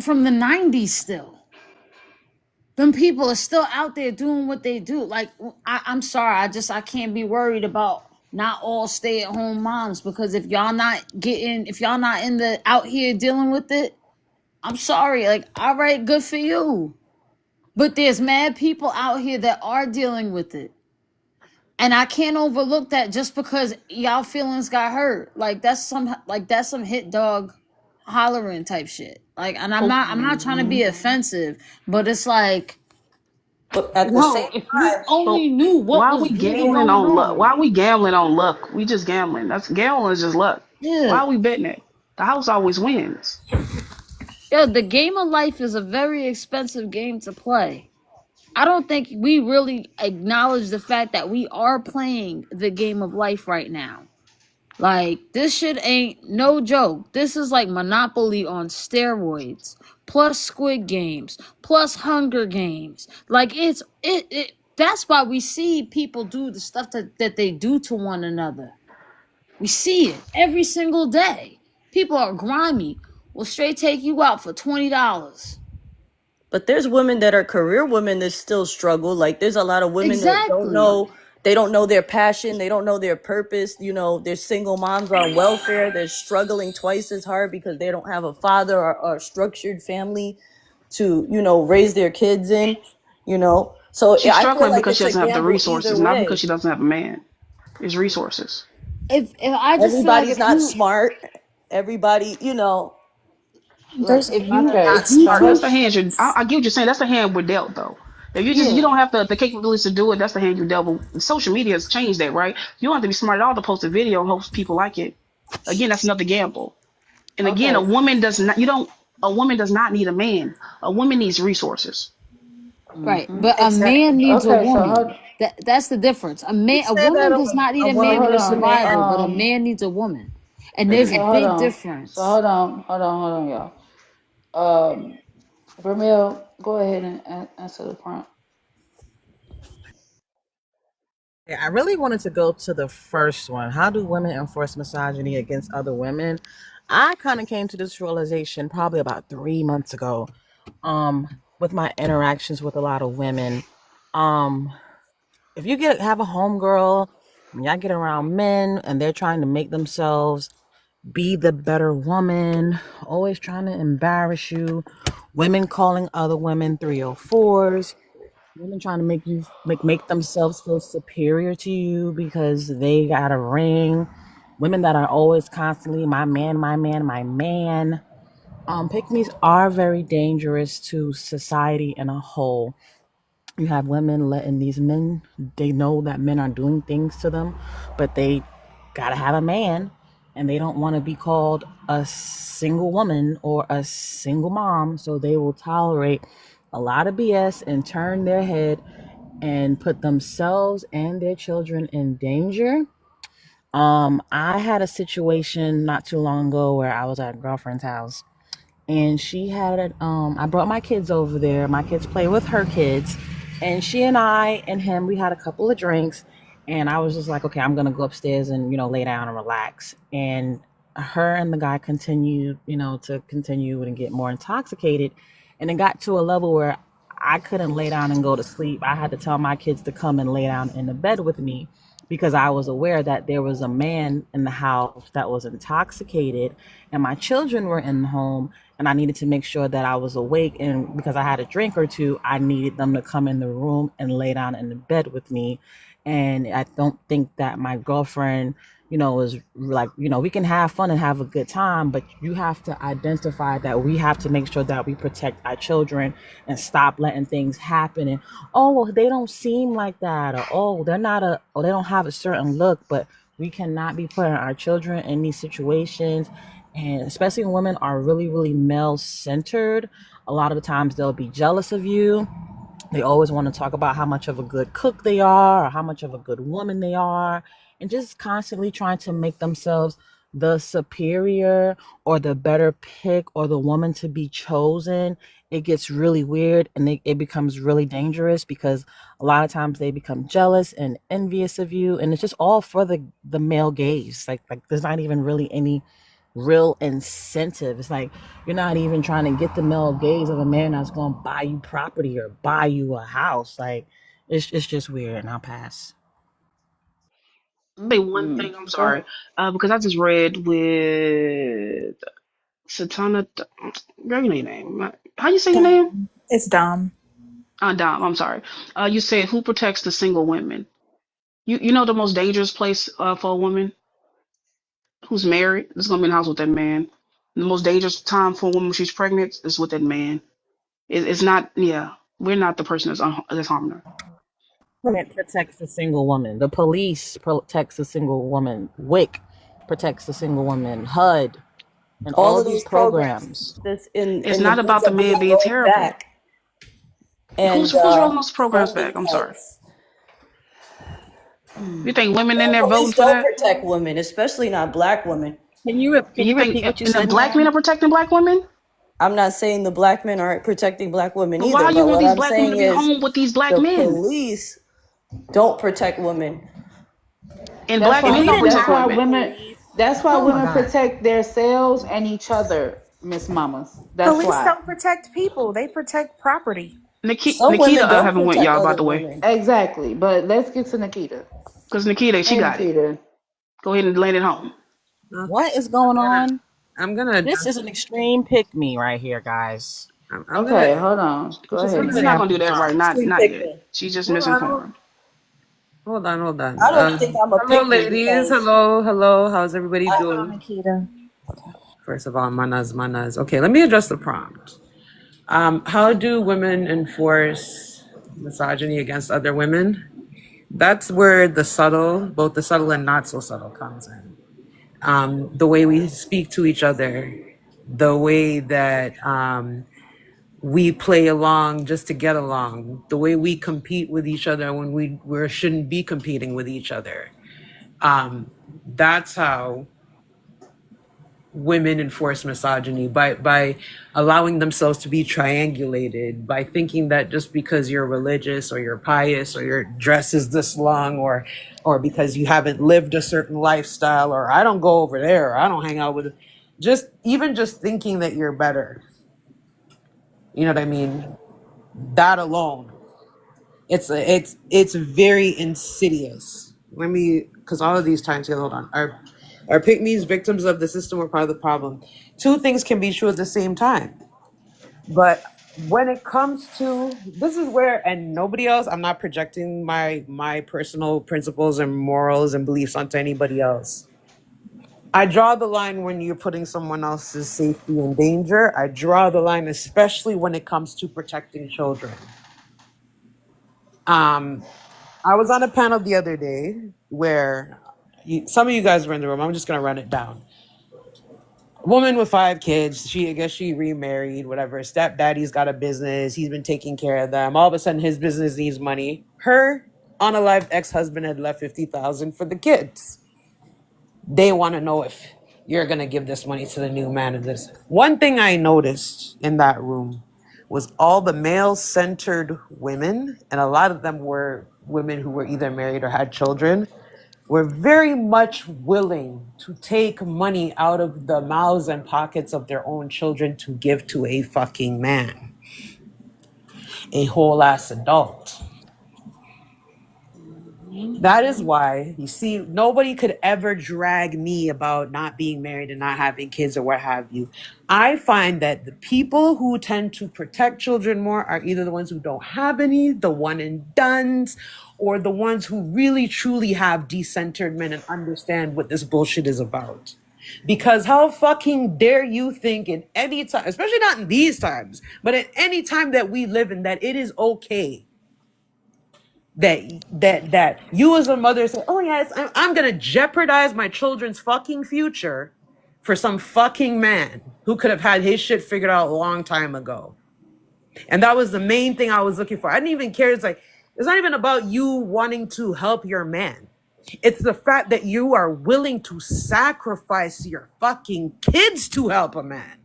from the 90s still. Them people are still out there doing what they do. Like I'm sorry, I can't be worried about not all stay-at-home moms because if y'all not in the out here dealing with it, I'm sorry. Like, all right, good for you. But there's mad people out here that are dealing with it. And I can't overlook that just because y'all feelings got hurt. Like that's some hit dog hollering type shit. Like, and I'm not trying to be Mhm. offensive, but it's like, But at the same whoa, if we time, But only knew what why are was we really gambling going on luck? Why on. are we gambling on luck? We just gambling. That's gambling is just luck. Why Yeah. are we betting it? The house always wins. Yo, the game of life is a very expensive game to play. I don't think we really acknowledge the fact that we are playing the game of life right now. Like, this shit ain't no joke. This is like Monopoly on steroids, plus Squid Games, plus Hunger Games. Like, it that's why we see people do the stuff that they do to one another. We see it every single day. People are grimy. Will straight take you out for $20. but there's women that are career women that still struggle. Like there's a lot of women that Exactly. they don't know their passion, they don't know their purpose. You know, there's single moms on welfare. They're struggling twice as hard because they don't have a father or a structured family to, you know, raise their kids in, you know. So She's I feel struggling like because she it's a doesn't have the gamble either resources, not because way. she doesn't have a man. It's resources. If I just feel like Everybody's not smart. Everybody, you know, like There's a if lot you of Okay. if not you That's smart. that's take the hand you. I get what you're saying. That's the hand we're dealt, though. If you yeah don't have the capabilities to do it, that's the hand you dealt. But social media has changed that, right? You don't have to be smart at all to post a video and hope people like it. Again, that's another gamble. And again, Okay. a woman does not. You don't. A woman does not need a man. A woman needs resources. right, Hmm. but a man exactly. needs a Okay. So hold. woman. That's the difference. You A said that woman does not need a So man hold for on. survival, but a man needs a woman, and there's a So hold big on. So difference. hold on, y'all. Um, Vermeil, go ahead and answer the prompt. Yeah, I really wanted to go to the first one. How do women enforce misogyny against other women? I kind of came to this realization probably about 3 months ago, with my interactions with a lot of women. Um, if you have a homegirl, and y'all get around men and they're trying to make themselves be the better woman, always trying to embarrass you, women calling other women 304s, Women trying to make themselves feel superior to you because they got a ring. Women that are always constantly my man, my man, my man. Pick-mes are very dangerous to society in a whole. You have women letting these men, they know that men are doing things to them, but they gotta have a man, and they don't want to be called a single woman or a single mom, so they will tolerate a lot of BS and turn their head and put themselves and their children in danger. I had a situation not too long ago where I was at a girlfriend's house, and she had I brought my kids over there. My kids play with her kids, and she and I and him, we had a couple of drinks, and I was just like, okay, I'm gonna go upstairs and lay down and relax. And her and the guy continued, to continue and get more intoxicated, and it got to a level where I couldn't lay down and go to sleep. I had to tell my kids to come and lay down in the bed with me because I was aware that there was a man in the house that was intoxicated, and my children were in the home, and I needed to make sure that I was awake. And because I had a drink or two, I needed them to come in the room and lay down in the bed with me. And I don't think that my girlfriend, is like, we can have fun and have a good time, but you have to identify that we have to make sure that we protect our children and stop letting things happen. And, oh, well, they don't seem like that. Or, oh, they don't have a certain look, but we cannot be putting our children in these situations. And especially when women are really, really male centered, a lot of the times they'll be jealous of you. They always want to talk about how much of a good cook they are or how much of a good woman they are, and just constantly trying to make themselves the superior or the better pick or the woman to be chosen. It gets really weird, and it becomes really dangerous because a lot of times they become jealous and envious of you, and it's just all for the male gaze. Like there's not even really any real incentive. It's like you're not even trying to get the male gaze of a man that's going to buy you property or buy you a house. Like it's just weird, and I'll pass. Say one Mm. thing. I'm Go sorry, ahead. because I just read with Satana. Girl, you know your name. How you say your name? It's Dom. Dom. I'm sorry. You said who protects the single women? You know the most dangerous place for a woman who's married is gonna be in the house with that man. The most dangerous time for a woman when she's pregnant is with that man. It's not. Yeah, we're not the person that's harming her. Government protects the single woman. The police protects the single woman. WIC protects the single woman. HUD and all All of of these those programs programs. that's in It's in the not midst about the of man being being rolled terrible. back, and Who's rolling those programs funding back? I'm sorry. cuts. You think women in The there voting police for don't that? protect women, especially not black women. Can You you think repeat what you and the said, black men ma'am? are protecting black women? I'm not saying the black men aren't protecting black women But why either, you but want what these I'm black women to saying be is home with these black the men? police don't protect women. And That's black If why men we don't didn't protect that's why have the women. women police, that's why oh my women God. protect themselves and each other, Miss Mamas. That's Police why. don't protect people, they protect property. Some Nikita women don't haven't went, protect y'all, by other the way. women. Exactly. But let's get to Nikita. Because Nikita, she Hey got it. Nikita. Go ahead and land it home. What is going on? I'm gonna This is address. an extreme pick me right here, guys. I'm gonna. Okay, hold on. Go It's just I'm an ahead, We're gonna. not Nikita. gonna do example. that It's right. an Not extreme not pick yet. me. She's just Hold on. misinformed. Hold on. I don't think I'm a Hello, pick me ladies. because Hello. How's everybody I, Hello, doing? Nikita. First of all, manas. Okay, let me address the prompt. How do women enforce misogyny against other women? That's where both the subtle and not so subtle, comes in. The way we speak to each other, the way that we play along just to get along, the way we compete with each other when we shouldn't be competing with each other. That's how women enforce misogyny, by allowing themselves to be triangulated, by thinking that just because you're religious or you're pious or your dress is this long, or because you haven't lived a certain lifestyle, or I don't go over there, or I don't hang out with, just thinking that you're better, you know what I mean, that alone, it's very insidious. Let me, because all of these times here, hold on, are pick-mes victims of the system or part of the problem? Two things can be true at the same time. But when it comes to, this is where, and nobody else, I'm not projecting my personal principles and morals and beliefs onto anybody else. I draw the line when you're putting someone else's safety in danger. I draw the line especially when it comes to protecting children. um I was on a panel the other day where some of you guys were in the room. I'm just going to run it down. A woman with 5 kids. I guess she remarried, whatever. Stepdaddy's got a business. He's been taking care of them. All of a sudden, his business needs money. Her unalived ex-husband had left 50,000 for the kids. They want to know if you're going to give this money to the new man of this. One thing I noticed in that room was all the male-centered women, and a lot of them were women who were either married or had children, were very much willing to take money out of the mouths and pockets of their own children to give to a fucking man, a whole ass adult. That is why, you see, nobody could ever drag me about not being married and not having kids or what have you. I find that the people who tend to protect children more are either the ones who don't have any, the one and dones, or the ones who really truly have decentered men and understand what this bullshit is about. Because how fucking dare you think in any time, especially not in these times, but at any time that we live in, that it is okay that you as a mother say, oh yes, I'm gonna jeopardize my children's fucking future for some fucking man who could have had his shit figured out a long time ago. And that was the main thing I was looking for. I didn't even care. It's like, it's not even about you wanting to help your man. It's the fact that you are willing to sacrifice your fucking kids to help a man.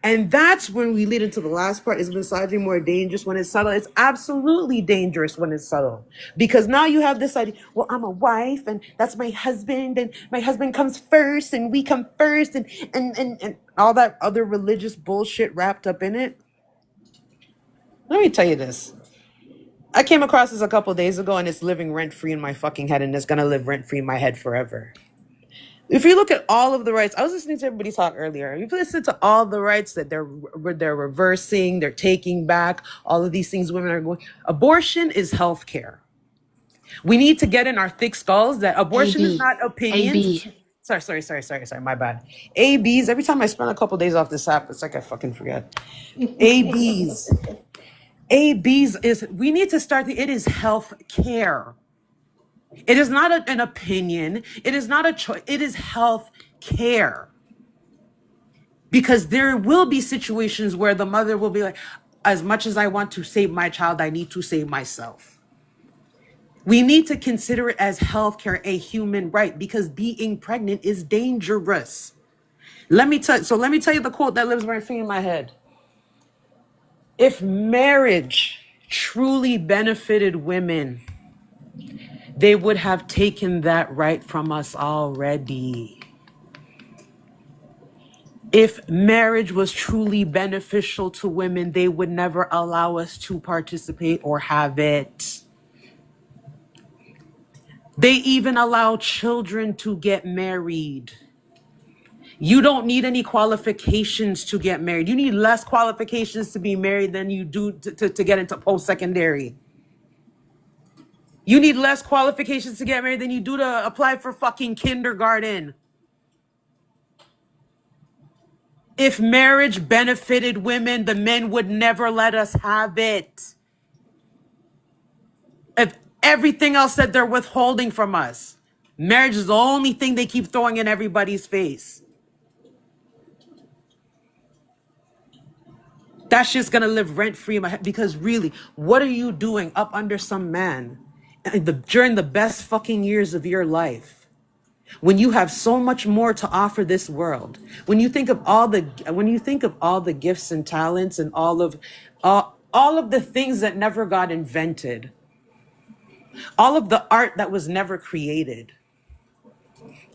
And that's when we lead into the last part. Is misogyny more dangerous when it's subtle? It's absolutely dangerous when it's subtle. Because now you have this idea, well, I'm a wife and that's my husband and my husband comes first and we come first and all that other religious bullshit wrapped up in it. Let me tell you this. I came across this a couple days ago and it's living rent-free in my fucking head and it's going to live rent-free in my head forever. If you look at all of the rights, I was listening to everybody talk earlier. If you listen to all the rights that they're reversing, they're taking back, all of these things women are going. Abortion is healthcare. We need to get in our thick skulls that abortion is AB. not opinions. AB. Sorry, my bad. ABs. Every time I spend a couple days off this app, it's like I fucking forget. ABs. ABs is, we need to start, it is health care. It is not an opinion. It is not a choice. It is health care. Because there will be situations where the mother will be like, as much as I want to save my child, I need to save myself. We need to consider it as healthcare, a human right, because being pregnant is dangerous. Let me tell you the quote that lives right in my head. If marriage truly benefited women, they would have taken that right from us already. If marriage was truly beneficial to women, they would never allow us to participate or have it. They even allow children to get married. You don't need any qualifications to get married. You need less qualifications to be married than you do to get into post-secondary. You need less qualifications to get married than you do to apply for fucking kindergarten. If marriage benefited women, the men would never let us have it. If everything else that they're withholding from us, marriage is the only thing they keep throwing in everybody's face. That's just gonna live rent-free in my head, because really, what are you doing up under some man during the best fucking years of your life, when you have so much more to offer this world? When you think of all the gifts and talents and all of the things that never got invented, all of the art that was never created,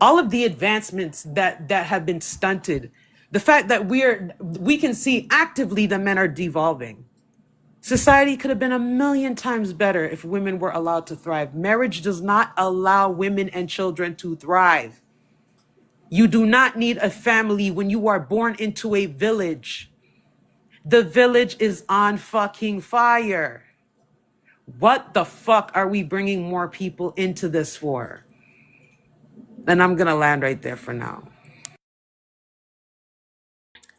all of the advancements that have been stunted, the fact that we can see actively that men are devolving. Society could have been a million times better if women were allowed to thrive. Marriage does not allow women and children to thrive. You do not need a family when you are born into a village. The village is on fucking fire. What the fuck are we bringing more people into this for? And I'm gonna land right there for now.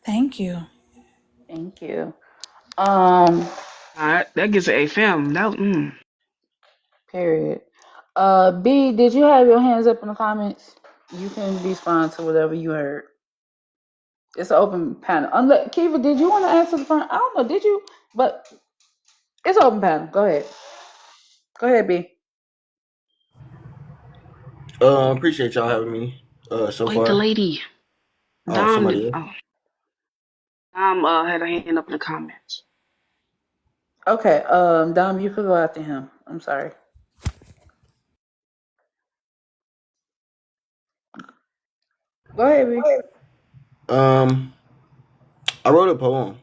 Thank you. Thank you. That gets an AFM. Period. B, did you have your hands up in the comments? You can respond to whatever you heard. It's an open panel. Unless Kiva, did you want to answer the front? I don't know. Did you? But it's an open panel. Go ahead. Go ahead, B. Appreciate y'all having me. So Wait, the far. lady. Oh, Dom somebody did. else. Oh, Dom had a hand up in the comments. Okay. Dom, you could go after him. I'm sorry. Go ahead, B. I wrote a poem.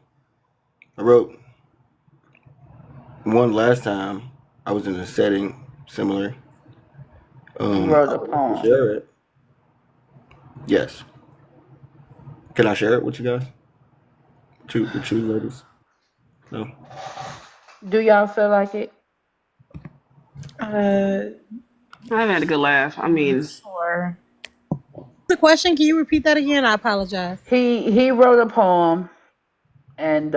I wrote one last time. I was in a setting similar. You wrote I a would like to poem. share it. Yes. Can I share it with you guys? With you ladies? No. Do y'all feel like it? I had a good laugh. I mean, Sure. The question, can you repeat that again? I apologize. He wrote a poem, and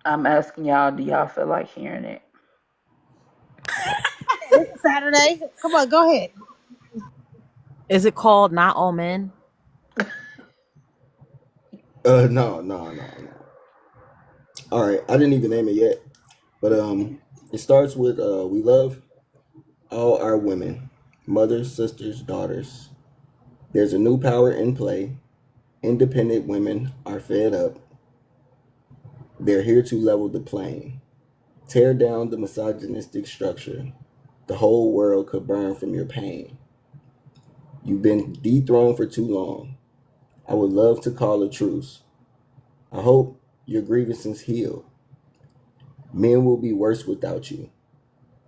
I'm asking y'all, do y'all feel like hearing it? It's Saturday. Come on, go ahead. Is it called Not All Men? No. All right, I didn't even name it yet, but it starts with we love all our women, mothers, sisters, daughters. There's a new power in play. Independent women are fed up. They're here to level the playing, tear down the misogynistic structure. The whole world could burn from your pain. You've been dethroned for too long. I would love to call a truce. I hope your grievances heal. Men will be worse without you.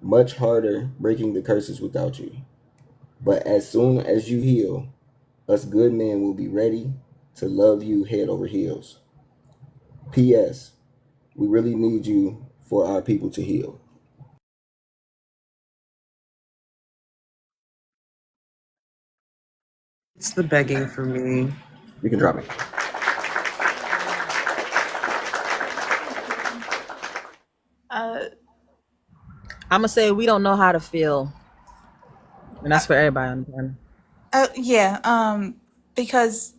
Much harder breaking the curses without you. But as soon as you heal, us good men will be ready to love you head over heels. P.S. We really need you for our people to heal. It's the begging for me. You can drop it. I'm gonna say we don't know how to feel, and that's for everybody on the panel. Yeah. Because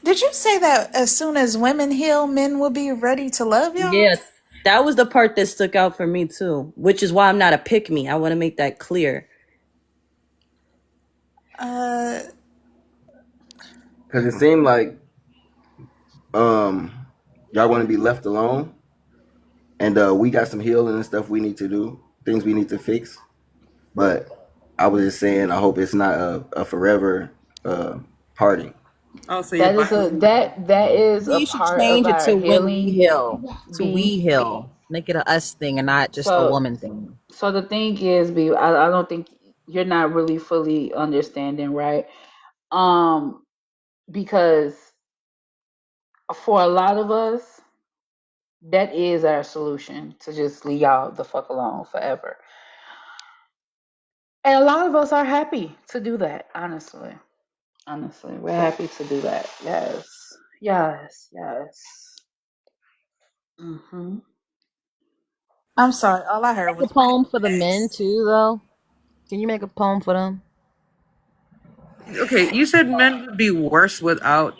did you say that as soon as women heal, men will be ready to love y'all? Yeah, that was the part that stuck out for me too, which is why I'm not a pick-me. I want to make that clear. Uh, Because it seemed like y'all want to be left alone, and we got some healing and stuff we need to do, things we need to fix. But I was just saying, I hope it's not a forever party. Oh, so you're That is a You should part of change it our to when we healing. heal. To we B. heal. Make it a us thing and not just a So woman thing. so the thing is, B, I don't think you're not really fully understanding, right? Um, because for a lot of us, that is our solution to just leave y'all the fuck alone forever. And a lot of us are happy to do that, honestly. Honestly, we're happy to do that. Yes. Yes. Yes. Hmm. I'm sorry. All I heard Make was a poem for the men pick-mes. too, though. Can you make a poem for them? okay. You said men would be worse without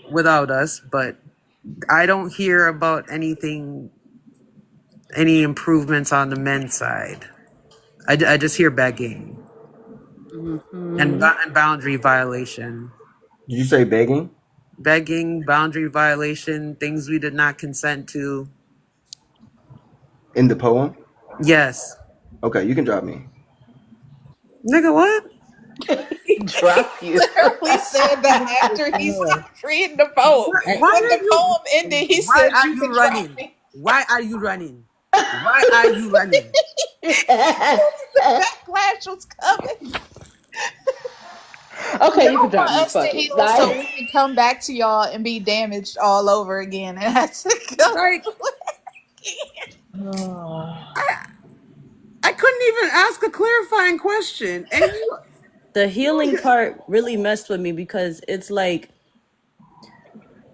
us, but I don't hear about any improvements on the men's side. I just hear begging Hmm. and boundary violation. Did you say begging Begging, boundary violation, things we did not consent to. in the poem? Yes. Okay, you can drop me. Nigga, what? Drop you. Literally said that after he stopped reading the poem. Why When are the you poem ended, he why said, are "You you can drop running? me." Why are you running? Why are you running? The backlash was coming. Okay, you can Y'all drop want me. us to Fuck it. heal so we can come back to y'all and be damaged all over again and have to go. Like, I couldn't even ask a clarifying question, and the healing part really messed with me because it's like,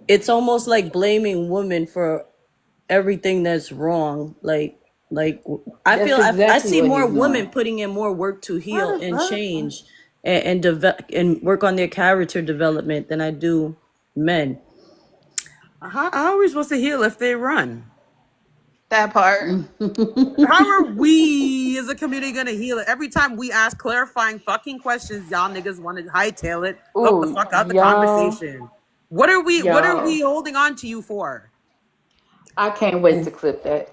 it's almost like blaming women for everything that's wrong. Like I That's feel I exactly see what more he's women doing. putting in more work to what heal the and fuck? change and work on their character development than I do men. How are we supposed to heal if they run? That part. How are we as a community gonna heal it? Every time we ask clarifying fucking questions, y'all niggas want to hightail it up the Ooh, fuck out the y'all, conversation. What are we y'all. holding on to you for? I can't wait And to clip that.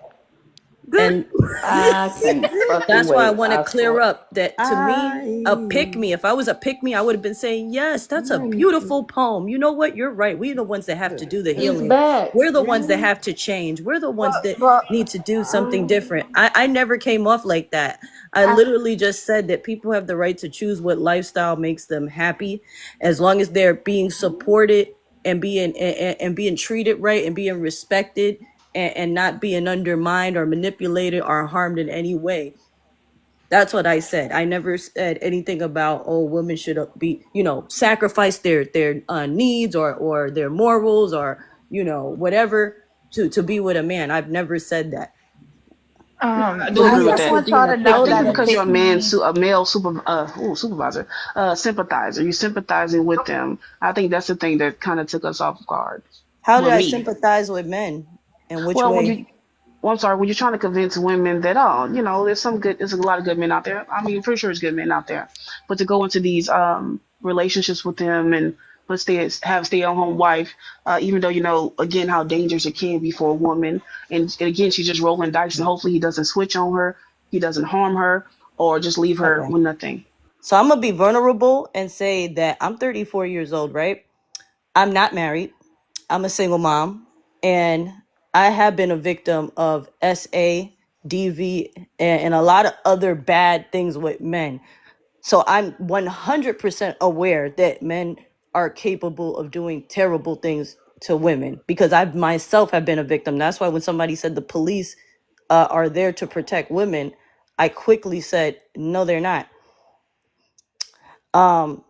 and I can't fucking that's why I wait. want to I clear swear. up that, to me, a pick me, if I was a pick me, I would have been saying, yes, that's a beautiful poem. You know what? You're right. We're the ones that have to do the It's healing. back. We're the ones that have to change. We're the ones that But need to do something different. I never came off like that. I I, literally just said that people have the right to choose what lifestyle makes them happy, as long as they're being supported and being treated right and being respected, and not being undermined or manipulated or harmed in any way. That's what I said. I never said anything about, oh, women should be, sacrifice their needs or their morals or whatever to be with a man. I've never said that. I do I agree with just that. want y'all to I know think that it's a because you're a pick man, me. a male supervisor, sympathizer. You're sympathizing with them. I think that's the thing that kind of took us off guard. How did Well, I me. sympathize with men? In which Well, way? well, I'm sorry, when you're trying to convince women that, oh, there's a lot of good men out there. I mean, pretty sure there's good men out there, but to go into these relationships with them and let's stay at home wife, even though again how dangerous it can be for a woman, and again she's just rolling dice, and hopefully he doesn't switch on her, he doesn't harm her, or just leave her Okay. with nothing. So I'm going to be vulnerable and say that I'm 34 years old, right? I'm not married. I'm a single mom, and I have been a victim of DV, and a lot of other bad things with men. So I'm 100% aware that men are capable of doing terrible things to women, because I myself have been a victim. That's why when somebody said the police are there to protect women, I quickly said, no, they're not. Um,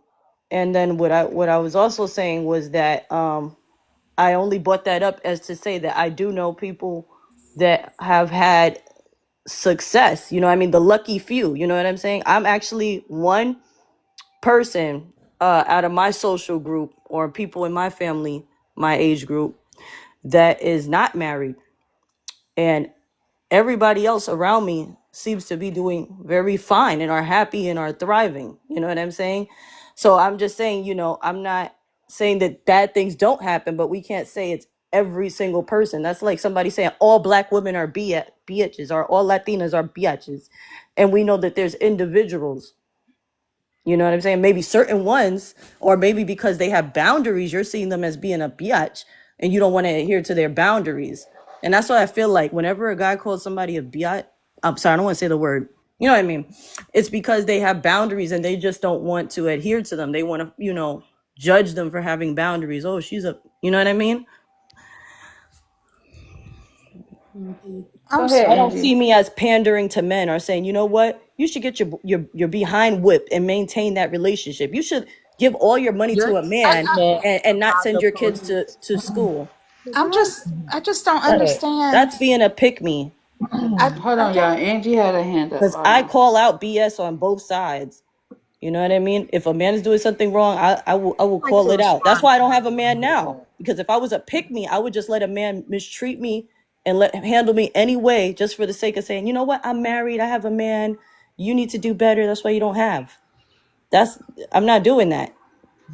and then what I was also saying was that I only brought that up as to say that I do know people that have had success. I mean, the lucky few. You know what I'm saying? I'm actually one person out of my social group or people in my family, my age group, that is not married. And everybody else around me seems to be doing very fine and are happy and are thriving. You know what I'm saying? So I'm just saying, I'm not saying that bad things don't happen, but we can't say it's every single person. That's like somebody saying all black women are bitches or all Latinas are bitches. And we know that there's individuals, you know what I'm saying? Maybe certain ones, or maybe because they have boundaries, you're seeing them as being a biatch and you don't want to adhere to their boundaries. And that's why I feel like whenever a guy calls somebody a biatch, I'm sorry, I don't want to say the word. You know what I mean? It's because they have boundaries and they just don't want to adhere to them. They want to, judge them for having boundaries. Oh, you know what I mean? Go I'm ahead, I sorry. don't see Angie. me as pandering to men or saying, you know what, you should get your behind whipped and maintain that relationship. You should give all your money You're to a man saying and not about send the your kids police. to school. I just don't Go ahead. understand. That's being a pick me. Hold I on, y'all. think Angie had a hand up. Because Hold I on. call out BS on both sides. You know what I mean? If a man is doing something wrong, I will Like call to it out. That's respond why I to don't have a man now. that. Because if I was a pick me, I would just let a man mistreat me and let him handle me anyway, just for the sake of saying, you know what, I'm married, I have a man. You need to do better. That's why you don't have. That's I'm not doing that.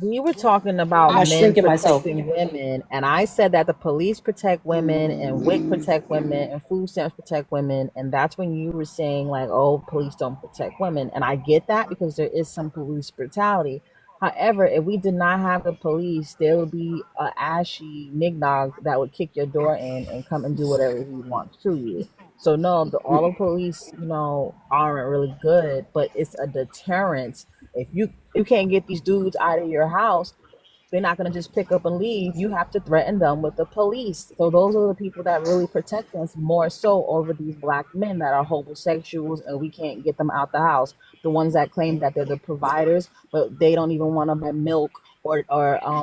We were talking I'm about not men shrinking myself. protecting women, and I said that the police protect women, and WIC protect women, and food stamps protect women, and that's when you were saying like, "Oh, police don't protect women," and I get that because there is some police brutality. However, if we did not have the police, there would be a ashy nignog that would kick your door in and come and do whatever he wants to you. So no, all the police, aren't really good, but it's a deterrent If you can't get these dudes out of your house, they're not going to just pick up and leave. You have to threaten them with the police. So those are the people that really protect us more so over these black men that are homosexuals and we can't get them out the house. The ones that claim that they're the providers, but they don't even want to buy milk, or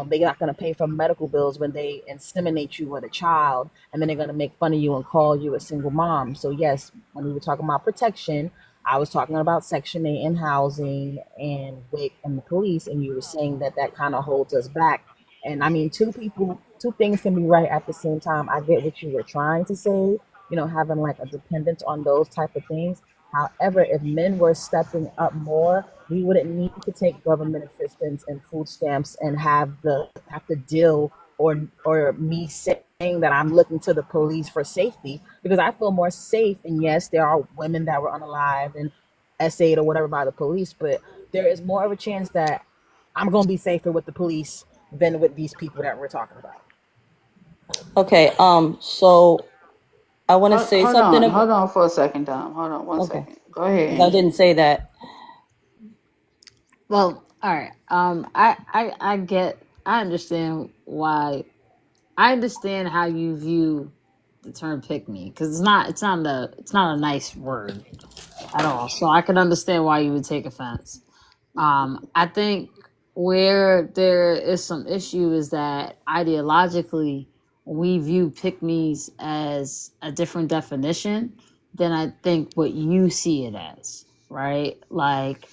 they're not going to pay for medical bills when they inseminate you with a child, and then they're going to make fun of you and call you a single mom. So yes, when we were talking about protection, I was talking about Section 8 and housing and WIC and the police, and you were saying that that kind of holds us back. And I mean, two things can be right at the same time. I get what you were trying to say, having like a dependence on those type of things. However, if men were stepping up more, we wouldn't need to take government assistance and food stamps and have to deal, or me saying that I'm looking to the police for safety, because I feel more safe. And yes, there are women that were unalived and essayed or whatever by the police, but there is more of a chance that I'm going to be safer with the police than with these people that we're talking about. Okay, so I want to say something about. Hold on for a second, Dom. Hold on one Okay, second. Go ahead, 'cause I Annie. didn't say that. Well, all right. I understand why. I understand how you view the term "pick me" because it's not a nice word at all. So I can understand why you would take offense. I think where there is some issue is that ideologically we view pick-mes as a different definition than I think what you see it as, right? Like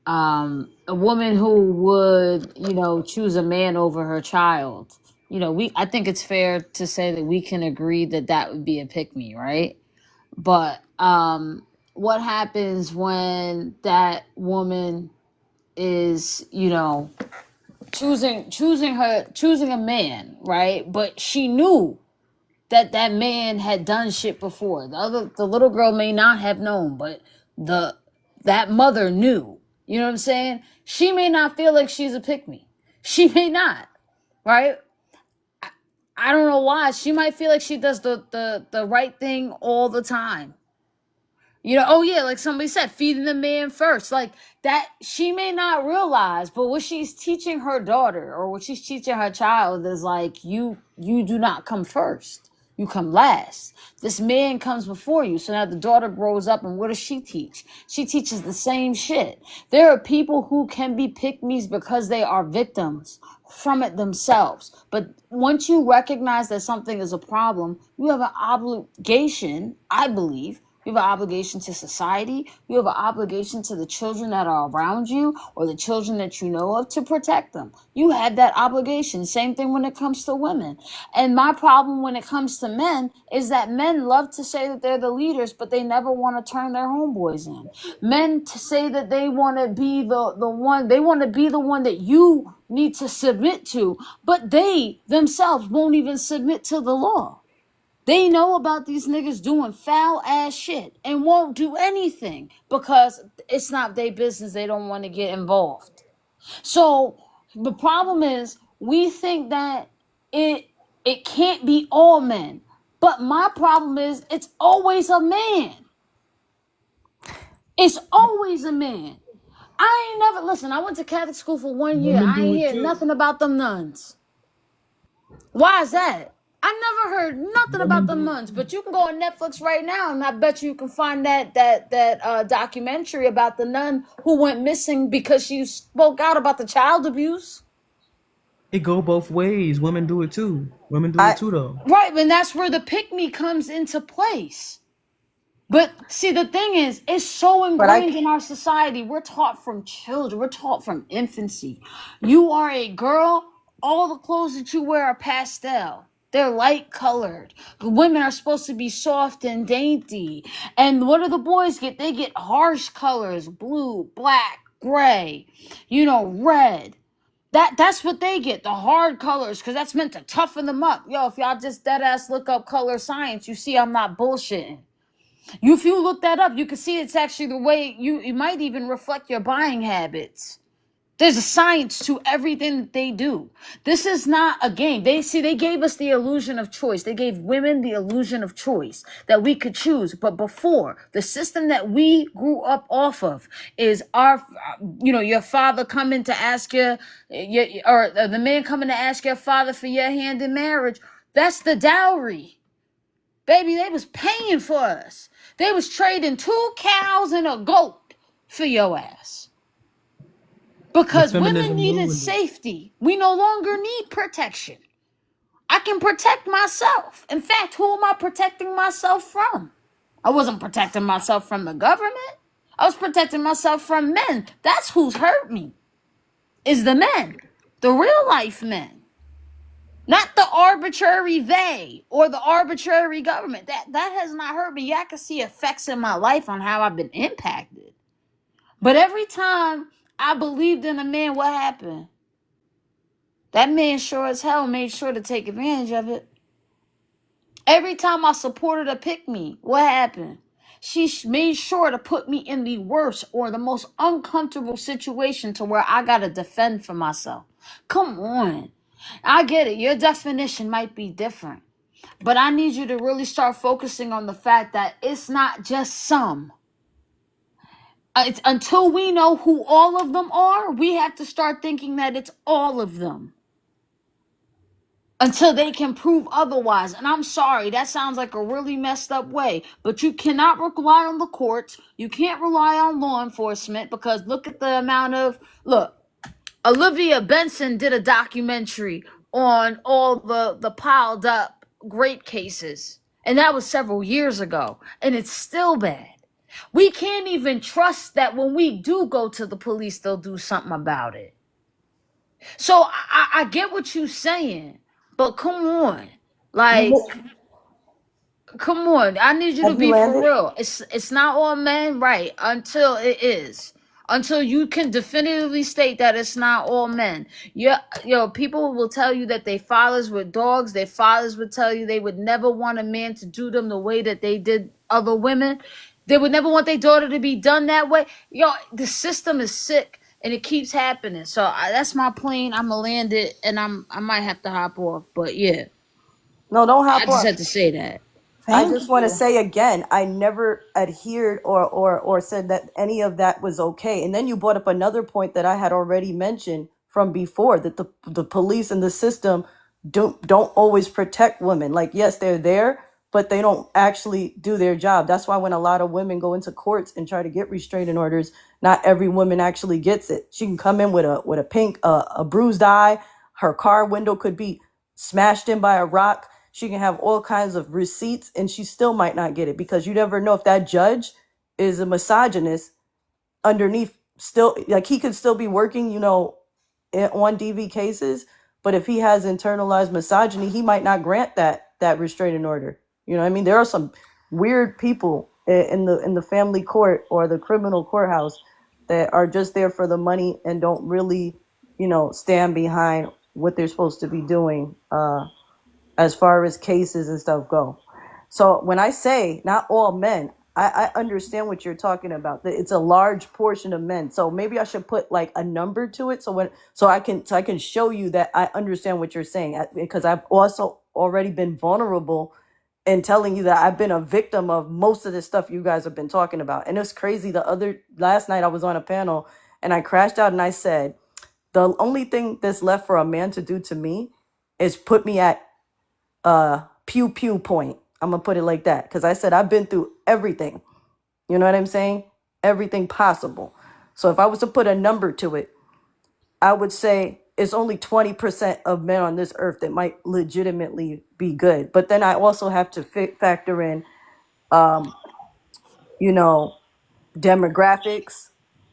a woman who would, choose a man over her child. I think it's fair to say that we can agree that that would be a pick-me, right? But what happens when that woman is choosing a man, right? But she knew that that man had done shit before. The little girl may not have known, but the that mother knew. You know what I'm saying? She may not feel like she's a pick me. She may not, right? I don't know why. She might feel like she does the right thing all the time. Oh yeah, like somebody said, feeding the man first. Like that, she may not realize, but what she's teaching her daughter or what she's teaching her child is like, you do not come first. You come last. This man comes before you. So now the daughter grows up, and what does she teach? She teaches the same shit. There are people who can be pick-mes because they are victims from it themselves. But once you recognize that something is a problem, you have an obligation, I believe, you have an obligation to society. You have an obligation to the children that are around you or the children that you know of to protect them. You have that obligation. Same thing when it comes to women. And my problem when it comes to men is that men love to say that they're the leaders, but they never want to turn their homeboys in. Men to say that they want to be the one, they want to be the one that you need to submit to, but they themselves won't even submit to the law. They know about these niggas doing foul ass shit and won't do anything because it's not their business. They don't want to get involved. So the problem is we think that it can't be all men. But my problem is it's always a man. It's always a man. I ain't never listen, I went to Catholic school for 1 year. Women I do ain't it hear too. nothing about them nuns. Why is that? I never heard nothing about Women the do it nuns, too. but you can go on Netflix right now, and I bet you can find that documentary about the nun who went missing because she spoke out about the child abuse. It go both ways. Women do it too. Women do it I too, though. Right, and that's where the pick me comes into place. But see, the thing is, it's so but I ingrained in our society. We're taught from children. We're taught from infancy. You are a girl. All the clothes that you wear are pastel. They're light colored. The women are supposed to be soft and dainty. And what do the boys get? They get harsh colors: blue, black, gray, red. That's what they get, the hard colors, because that's meant to toughen them up. Yo, if y'all just dead ass look up color science, you see I'm not bullshitting. If you look that up, you can see it's actually the way it might even reflect your buying habits. There's a science to everything that they do. This is not a game. They gave us the illusion of choice. They gave women the illusion of choice that we could choose. But before, the system that we grew up off of is your father coming to ask or the man coming to ask your father for your hand in marriage. That's the dowry. Baby, they was paying for us. They was trading 2 cows and a goat for your ass. The Because women feminism needed ruined it. safety. We no longer need protection. I can protect myself. In fact, who am I protecting myself from? I wasn't protecting myself from the government. I was protecting myself from men. That's who's hurt me. Is the men. The real life men. Not the arbitrary they or the arbitrary government. That has not hurt me. Yeah, I can see effects in my life on how I've been impacted. But every time I believed in a man, what happened? That man sure as hell made sure to take advantage of it. Every time I supported a pick-me, what happened? She made sure to put me in the worst or the most uncomfortable situation to where I got to defend for myself. Come on. I get it. Your definition might be different. But I need you to really start focusing on the fact that it's not just some. Until we know who all of them are, we have to start thinking that it's all of them. Until they can prove otherwise. And I'm sorry, that sounds like a really messed up way. But you cannot rely on the courts. You can't rely on law enforcement because look at the amount of... Look, Olivia Benson did a documentary on all the piled up rape cases. And that was several years ago. And it's still bad. We can't even trust that when we do go to the police, they'll do something about it. So I get what you're saying. But come on, come on. I need you to Have you be for landed? real. It's not all men, right? Until it is. Until you can definitively state that it's not all men. People will tell you that their fathers were dogs. Their fathers would tell you they would never want a man to do them the way that they did other women. They would never want their daughter to be done that way. The system is sick. And it keeps happening. So that's my plane. I'm going to land it. And I might have to hop off. But yeah, No, don't I hop just on. had to say that. I Thank just want to you. say again, I never adhered or said that any of that was okay. And then you brought up another point that I had already mentioned from before, that the police and the system don't always protect women. Like, yes, they're there, but they don't actually do their job. That's why when a lot of women go into courts and try to get restraining orders, not every woman actually gets it. She can come in with a pink, a bruised eye. Her car window could be smashed in by a rock. She can have all kinds of receipts and she still might not get it because you never know if that judge is a misogynist underneath. Still, like, he could still be working, on DV cases, but if he has internalized misogyny, he might not grant that restraining order. You know what I mean? There are some weird people in the family court or the criminal courthouse that are just there for the money and don't really, stand behind what they're supposed to be doing as far as cases and stuff go. So when I say not all men, I understand what you're talking about. That it's a large portion of men. So maybe I should put like a number to it, so I can show you that I understand what you're saying, because I've also already been vulnerable in telling you that I've been a victim of most of the stuff you guys have been talking about. And it's crazy. Last night I was on a panel and I crashed out and I said, the only thing that's left for a man to do to me is put me at pew pew point. I'm gonna put it like that because I said I've been through everything. You know what I'm saying? Everything possible. So if I was to put a number to it, I would say it's only 20% of men on this earth that might legitimately be good. But then I also have to factor in, you know, demographics,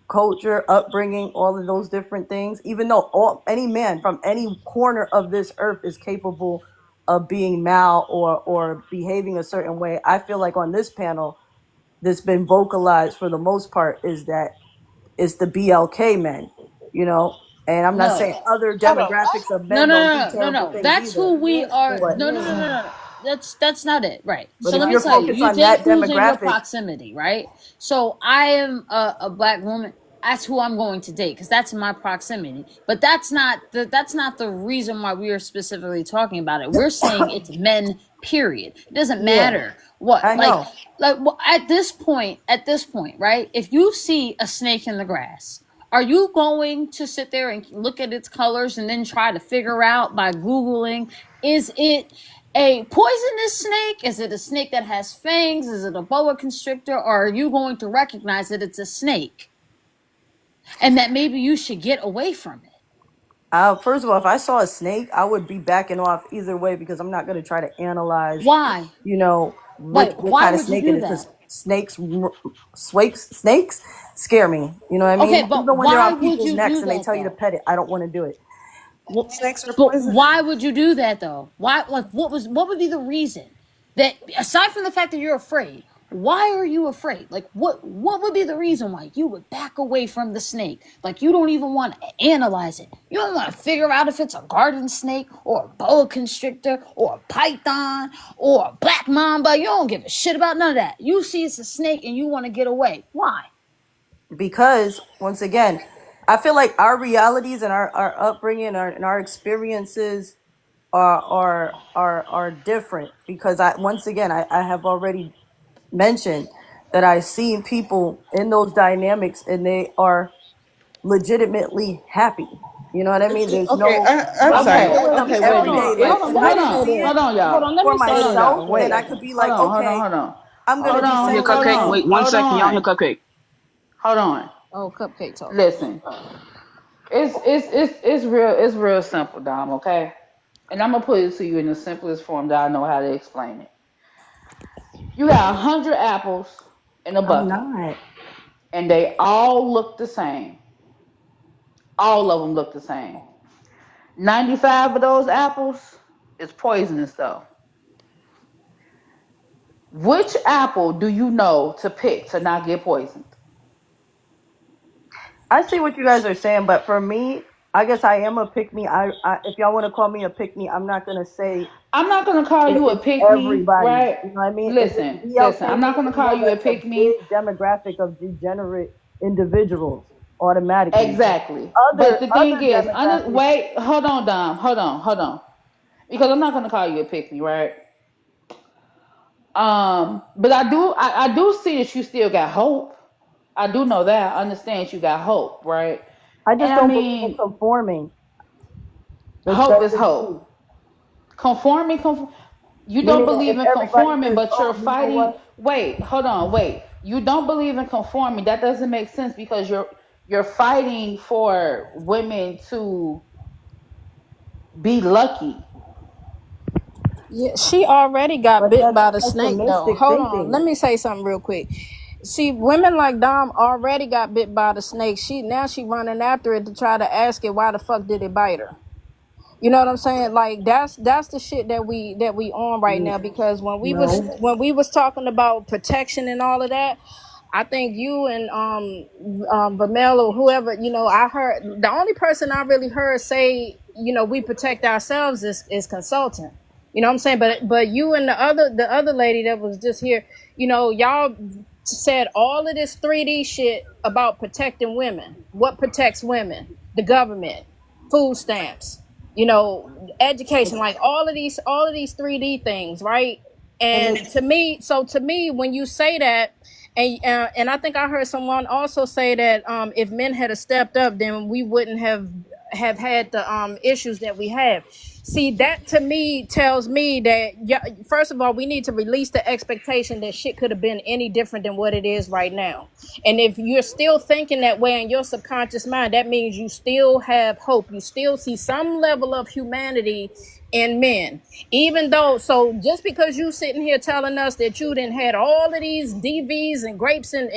culture, upbringing, all of those different things. Even though any man from any corner of this earth is capable of being mal or behaving a certain way, I feel like on this panel, that's been vocalized for the most part is that it's the BLK men, and I'm not No. saying other Hold on. demographics of No, men no, don't do no, no, no, terrible no. things That's who either. we are. But No, no, no, no, no, no. That's not it. Right. but So if let me you're tell you, focused you on did that choose in your demographic, proximity, right? So I am a black woman. that's who I'm going to date because that's my proximity. But that's not the reason why we are specifically talking about it. We're saying it's men, period. It doesn't Yeah, matter what I know. at this point, right? If you see a snake in the grass, are you going to sit there and look at its colors and then try to figure out by Googling, is it a poisonous snake? Is it a snake that has fangs? Is it a boa constrictor? Or are you going to recognize that it's a snake and that maybe you should get away from it? First of all, if I saw a snake, I would be backing off either way because I'm not going to try to analyze, Why? what Why kind of would you snake it do is. Because that? snakes scare me. You know what I mean? Okay, but Even when they're why on would people's you necks do and they that tell you to though? pet it, I don't want to do it. Snakes are But poisonous. why would you do that though? Why? Like, what would be the reason that aside from the fact that you're afraid? Why are you afraid? Like, what would be the reason why you would back away from the snake? Like, you don't even want to analyze it. You don't want to figure out if it's a garden snake or a boa constrictor or a python or a black mamba. You don't give a shit about none of that. You see it's a snake and you want to get away. Why? Because once again, I feel like our realities and our upbringing and our experiences are different. Because I have already mentioned that I've seen people in those dynamics and they are legitimately happy. You know what I mean? There's Okay, no, I'm I'm sorry. dealing with them Okay, wait a every minute. day. Like, if I didn't see it Hold on, Hold y'all. on, let for me say Hold on, something. myself, y'all. then Wait. I could be Hold like, on, hold on, okay, hold on. I'm gonna Hold do on, same Your with hold cupcake. you. on, Wait one hold second, y'all. Your on. cupcake. Hold on. Oh, Cupcake talk. Listen. It's real simple, Dom, okay? And I'm gonna put it to you in the simplest form that I know how to explain it. You got 100 apples in a I'm bucket, not. and they all look the same. All of them look the same. 95 of those apples is poisonous though. Which apple do you know to pick to not get poisoned? I see what you guys are saying, but for me, I guess I am a pick me. If y'all want to call me a pick me, I'm not gonna say I'm not gonna call you a it's pick me, everybody. right? You know what I mean? If it's Listen. I'm not BLK, gonna then call no, you a that's a pick me. big demographic of degenerate individuals automatically. Exactly. But the thing Other is, demographics, wait, hold on, Dom, hold on. Because I'm not gonna call you a pick me, right? But I do see that you still got hope. I do know that. I understand you got hope, right? I And just I don't believe in mean, conforming. hope That's is just me. hope. Conforming. You don't Meaning, believe if in everybody conforming, says, but you're "Oh, you know fighting. what? Wait, hold on, wait. You don't believe in conforming. That doesn't make sense because you're fighting for women to be lucky. Yeah, she already got But bit that's by the snake though. pessimistic Hold on, thinking." let me say something real quick. See, women like Dom already got bit by the snake. She running after it to try to ask it why the fuck did it bite her. You know what I'm saying? Like that's the shit that we on right now because No, when we was talking about protection and all of that, I think you and Vamel or whoever, I heard the only person I really heard say, we protect ourselves is consultant. You know what I'm saying? But you and the other lady that was just here, y'all said all of this 3D shit about protecting women. What protects women? The government, food stamps, education, like all of these 3D things, right? and And it's to me, when you say that, and I think I heard someone also say that if men had stepped up, then we wouldn't have had the issues that we have. See, that to me tells me that, yeah, first of all, we need to release the expectation that shit could have been any different than what it is right now. And if you're still thinking that way in your subconscious mind, that means you still have hope. You still see some level of humanity in men. Even though, so just because you sitting here telling us that you didn't had all of these DVs and grapes and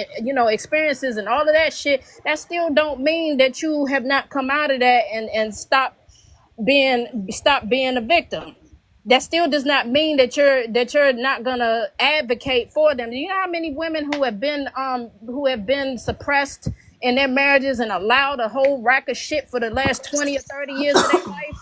experiences and all of that shit, that still don't mean that you have not come out of that and stop being a victim. That still does not mean that you're not gonna advocate for them. Do you know how many women who have been suppressed in their marriages and allowed a whole rack of shit for the last 20 or 30 years of their life?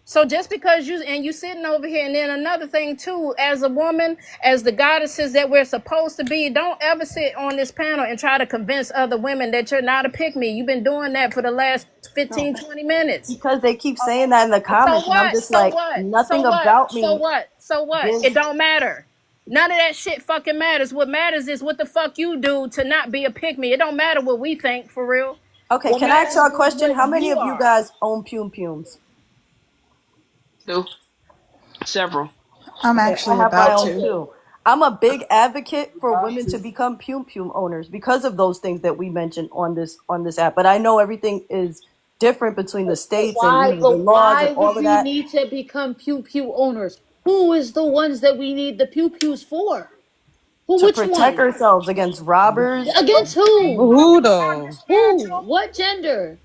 So just because you sitting over here, and then another thing too, as a woman, as the goddesses that we're supposed to be, don't ever sit on this panel and try to convince other women that you're not a pick me. You've been doing that for the last No, 15, 20 minutes. because they keep saying that in the So comments, and I'm what? just So like, what? So nothing what? about So me what? So what? It gives. don't matter. None of that shit fucking matters. What matters is what the fuck you do to not be a pick me. It don't matter what we think, for real. Okay, What can I ask y'all matters a is question? what How many you of you are. guys own pums? Do several. I'm Okay, I actually have my about own to. too. I'm a big advocate for women to become pum owners because of those things that we mentioned on this app. But I know everything is different between the states and the But laws and why all would of we that need to become pew owners? Who is the ones that we need the pews for? Who? to Which protect one? ourselves against robbers, Against who? Who though? Who? What gender?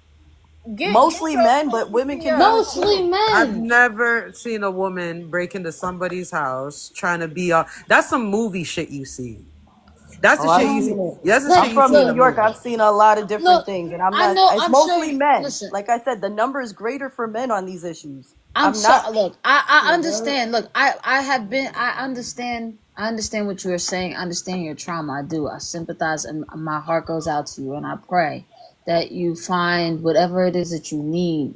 Get mostly your men, but women can do it Mostly too. I've men. never seen a woman break into somebody's house trying to be all. That's some movie shit you see. That's the Oh, shit I've you seen see. it. That's the Like, shit I'm you from see in New the look, York. movie. I've seen a lot of different look. things, and I'm I not. know. It's I'm mostly sure. men. Listen, Like I said, the number is greater for men on these issues. I'm I'm sorry. not. Look, I understand. Look, I have been. I understand. I understand what you are saying. I understand your trauma. I do. I sympathize, and my heart goes out to you. And I pray that you find whatever it is that you need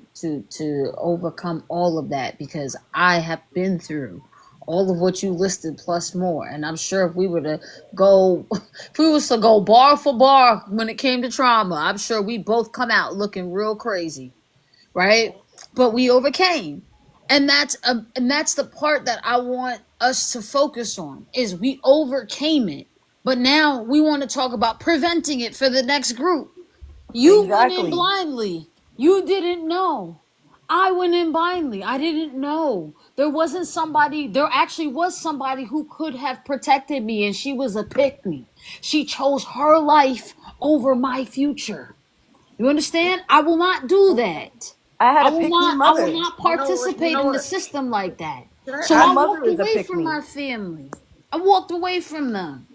to overcome all of that, because I have been through all of what you listed plus more. And I'm sure if we were to go, if we was to go bar for bar when it came to trauma, I'm sure we both come out looking real crazy, right? But we overcame. And that's the part that I want us to focus on, is we overcame it. But now we want to talk about preventing it for the next group. You went in Exactly. blindly. You didn't know. I went in blindly. I didn't know. There actually was somebody who could have protected me, and she was a pick me. She chose her life over my future. You understand? I will not do that. I had I a will pick me not I will mother. not You know what? You participate know in the what? system like that. Can I So My I ask? mother walked is a away pick from me. my family. I walked away from them.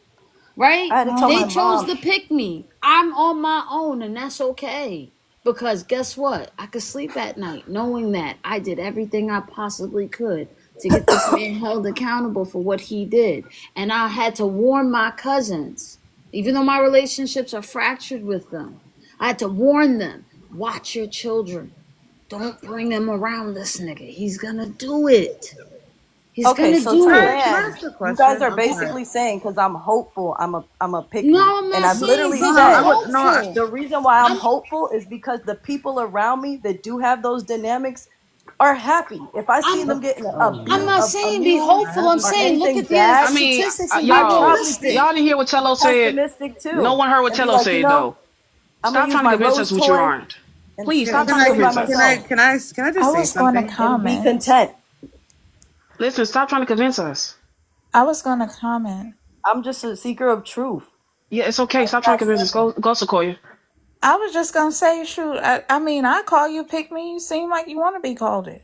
Right? I had to Oh tell They my my. chose mom. to pick me. I'm on my own, and that's okay. Because guess what? I could sleep at night knowing that I did everything I possibly could to get this man held accountable for what he did. And I had to warn my cousins, even though my relationships are fractured with them. I had to warn them, watch your children. Don't bring them around this nigga. He's gonna do it. He's Okay, gonna so to do it. Can I land, ask a you guys question? are I'm sorry. basically saying because I'm hopeful, I'm a pick me, No, I'm and not I've saying literally No, because no, you're I said would no. hopeful. the reason why I'm I'm hopeful is because the people around me that do have those dynamics are happy. If I see I'm them getting I'm not saying be abused hopeful. I'm or saying look anything at the bad, I mean, statistics and be I'd y'all, probably realistic. be y'all didn't hear what Tello said. pessimistic No too, one heard what and be Tello like, said though. I'm gonna Stop use trying to my convince rose us what you toy aren't. and Please stay stop Can trying to I stay by convince just us. myself can I I just say was going to something? and be comment. content. Listen, stop trying to convince us. I was going to comment. I'm just a seeker of truth. Yeah, it's okay. Like Stop trying I to convince us. said. Go, Sequoia. I was just going to say, shoot, I mean, I call you pick me. You seem like you want to be called it.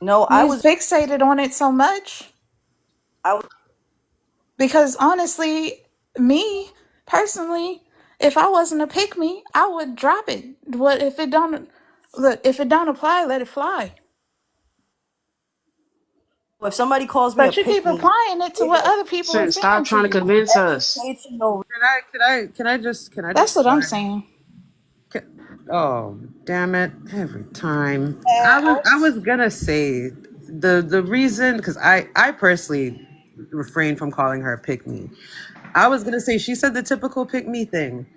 No, You fixated on it so much. I was Because honestly, me personally, if I wasn't a pick me, I would drop it. What if it don't look? If it don't apply, let it fly. if somebody calls me a But you pick keep me, applying it to it what is other people are Listen, stop saying to trying to you. convince us. educational. Can I That's just what I'm start? saying. Oh, damn it! Every time Yeah, I was gonna say the reason, because I personally refrain from calling her a pick me. I was gonna say she said the typical pick me thing.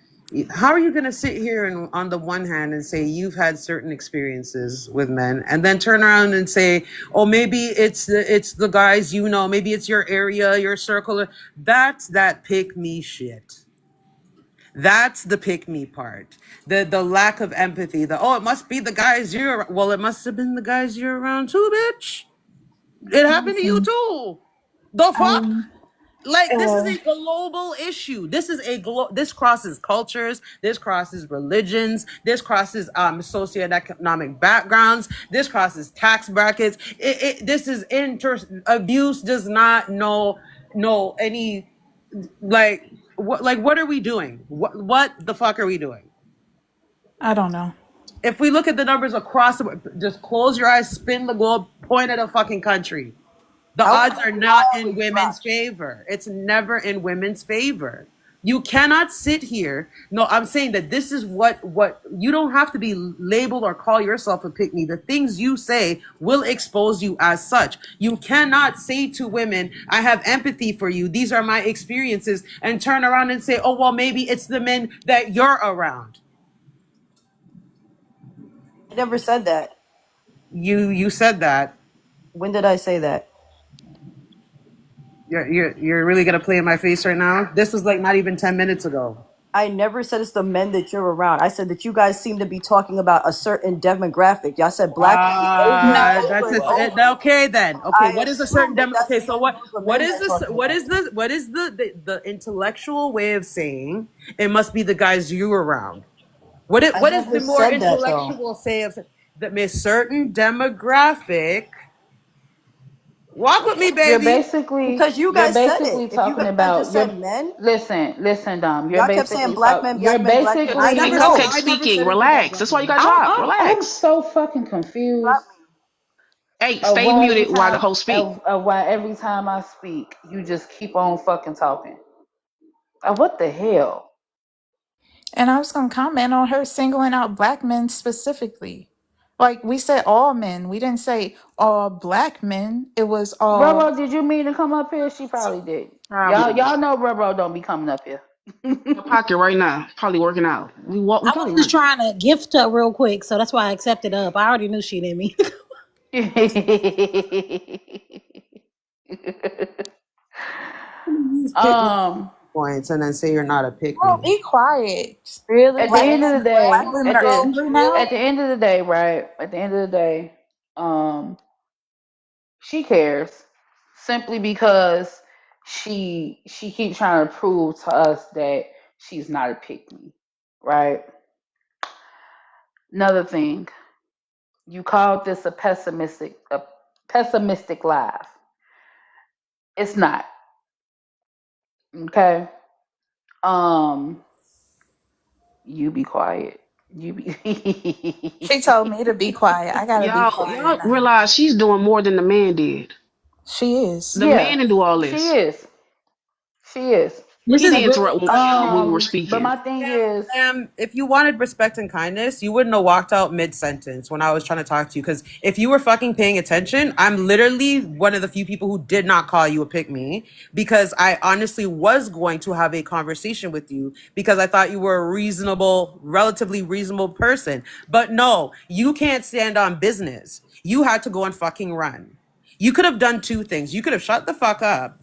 How are you gonna sit here and on the one hand and say you've had certain experiences with men, and then turn around and say, oh, maybe it's the guys, maybe it's your area, your circle. That's that pick me shit. That's the pick me part. The lack of empathy. It must be the guys you're, well, it must have been the guys you're around too, bitch. It happened to you listen, too. The fuck? um, Like, this is uh, a global issue. This crosses cultures, this crosses religions, this crosses socioeconomic backgrounds, this crosses tax brackets. This is abuse does not know any, what are we doing? What the fuck are we doing? I don't know. If we look at the numbers across the board, just close your eyes, spin the globe, point at a fucking country. The odds are not in women's favor. It's never in women's favor. You cannot sit here. No, I'm saying that this is what you don't have to be labeled or call yourself a pick me. The things you say will expose you as such. You cannot say to women, I have empathy for you. These are my experiences, and turn around and say, oh, well, maybe it's the men that you're around. I never said that. You said that. When did I say that? You're really gonna play in my face right now? This was like not even 10 minutes ago. I never said it's the men that you're around. I said that you guys seem to be talking about a certain demographic. Y'all said black men over and Ah, over that's and it. over. Okay then. Okay, I what is a certain assume that demo? that's Okay, the so same group of what men is you're this? talking What about. is the intellectual way of saying it must be the guys you around? I What is never the more said that though. intellectual say of that a certain demographic? Walk with me, You're baby. basically Because you you're guys said it. basically If you talking guys just about said men, listen, Dom. You're y'all kept saying basically black men, you're black men, black men. I Speaking basically I never never cupcake said I never speaking. said anything about Relax. black That's why you gotta men. talk. I'm Relax. so fucking confused Hey, of stay why every muted while the time host speak. of why every time I speak, you just keep on fucking talking. What the hell? And I was going to comment on her singling out black men specifically. Like we said all men. We didn't say all black men. It was all. Roro, did you mean to come up here? She probably did. Probably. Y'all know Roro don't be coming up here. In her pocket right now. Probably working out. We I was probably just right. trying to gift her real quick, so that's why I accepted up. I already knew she didn't mean. Use pick me um, points and then say you're not a pick Girl, me. be quiet. at really. the Black end of the men, black day, women are angry now. at the end of the day, right? At the end of the day, um, she cares simply because she keeps trying to prove to us that she's not a pick me, right? Another thing, you called this a pessimistic life. It's not, okay? Um, you be quiet. You be. She told me to be quiet. I gotta be quiet Y'all now. realize she's doing more than the man did. She is. The man Yeah, didn't do all she this. is. She is. This He is didn't really interrupt when we were But speaking. my thing is, If you wanted respect and kindness, you wouldn't have walked out mid sentence when I was trying to talk to you. Because if you were fucking paying attention, I'm literally one of the few people who did not call you a pick me because I honestly was going to have a conversation with you because I thought you were a reasonable, relatively reasonable person. But no, you can't stand on business. You had to go and fucking run. You could have done two things. You could have shut the fuck up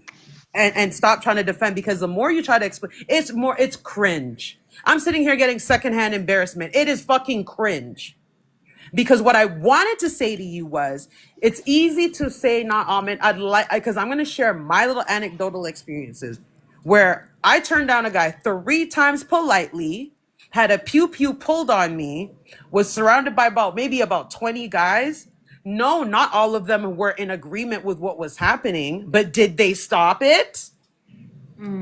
and stop trying to defend because the more you try to explain, it's cringe. I'm sitting here getting secondhand embarrassment. It is fucking cringe. Because what I wanted to say to you was, it's easy to say not all men. I'd like because I'm gonna share my little anecdotal experiences where I turned down a guy 3 times politely, had a pew pew pulled on me, was surrounded by about 20 guys. No, not all of them were in agreement with what was happening, but did they stop it?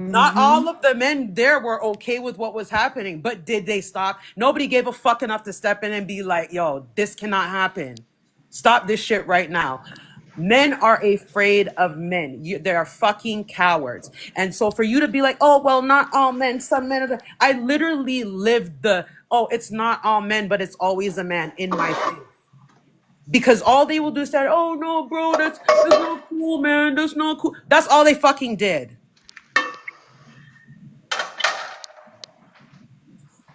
Not mm-hmm. all of the men there were okay with what was happening, but did they stop? Nobody gave a fuck enough to step in and be like, yo, this cannot happen. Stop this shit right now. Men are afraid of men. They are fucking cowards. And so for you to be like, oh, well, not all men, some men are the... I literally lived oh, it's not all men, but it's always a man in my face. Because all they will do is say, oh, no, bro, that's not cool, man. That's not cool. That's all they fucking did.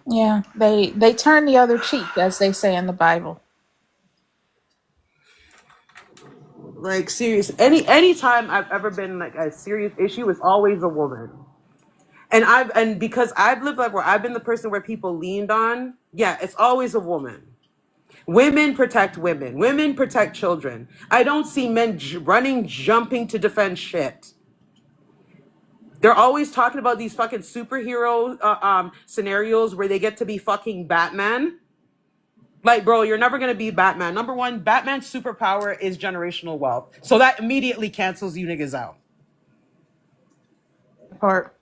Yeah, they turn the other cheek, as they say in the Bible. Like serious. Anytime I've ever been like a serious issue, it's always a woman. And because I've lived like where I've been the person where people leaned on, yeah, it's always a woman. Women protect women. Women protect children. I don't see men running, jumping to defend shit. They're always talking about these fucking superhero scenarios where they get to be fucking Batman. Like, bro, you're never gonna be Batman. Number one, Batman's superpower is generational wealth. So that immediately cancels you niggas out. Part.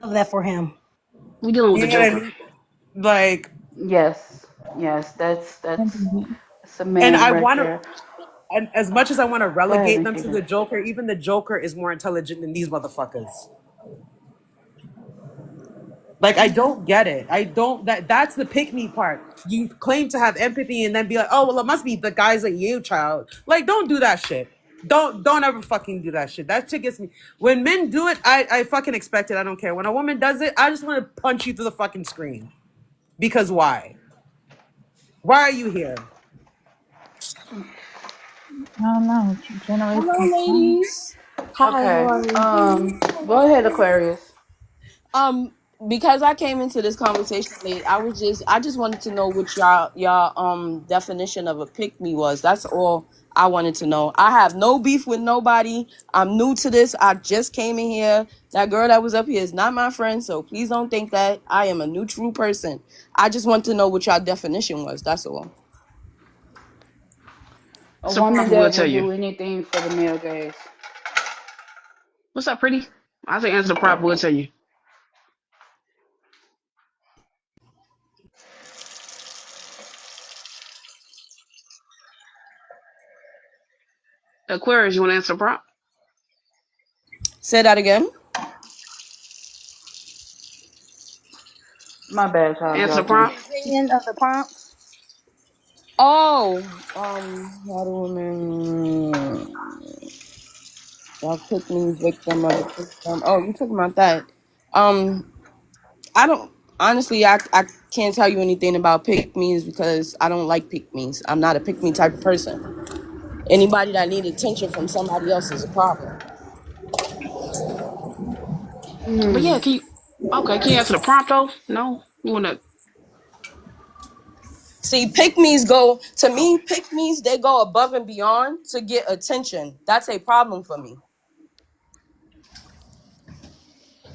love that for him. We dealing with You the know what I Joker. mean? Like, Yes. Yes, Mhm. that's a And man I right want to, there. and as much as I want to Go ahead, relegate them to the Nikita. Joker, even the Joker is more intelligent than these motherfuckers. Like I don't get it. I don't. That's the pick me part. You claim to have empathy and then be like, oh well, it must be the guys like you, child. Like don't do that shit. Don't ever fucking do that shit. That shit gets me. When men do it, I fucking expect it. I don't care. When a woman does it, I just want to punch you through the fucking screen. Because why? Why are you here? I don't know. Hello, Generational trauma. ladies. Hi, how Okay. are you? Go ahead, Aquarius. Um, because I came into this conversation late, I just wanted to know what y'all definition of a pick me was. That's all I wanted to know. I have no beef with nobody. I'm new to this. I just came in here. That girl that was up here is not my friend, so please don't think that. I am a new true person. I just want to know what y'all definition was. That's all. A So woman proper will that tell will you. do anything for the male gaze. What's up, pretty? I say answer the proper will tell you. Aquarius, you want to answer the prop? Say that again. My bad, child Answer the joking. prompt. Opinion of the prompt. Oh, how do women? Y'all pick me victim of the system. Oh, you talking about that? Um, I don't honestly. I can't tell you anything about pick me's because I don't like pick me's. I'm not a pick me type of person. Anybody that need attention from somebody else is a problem. But yeah, Hmm. can you? Okay, can you answer the prompt though? No, you want to? See, pick me's go to me. Pick me's they go above and beyond to get attention. That's a problem for me.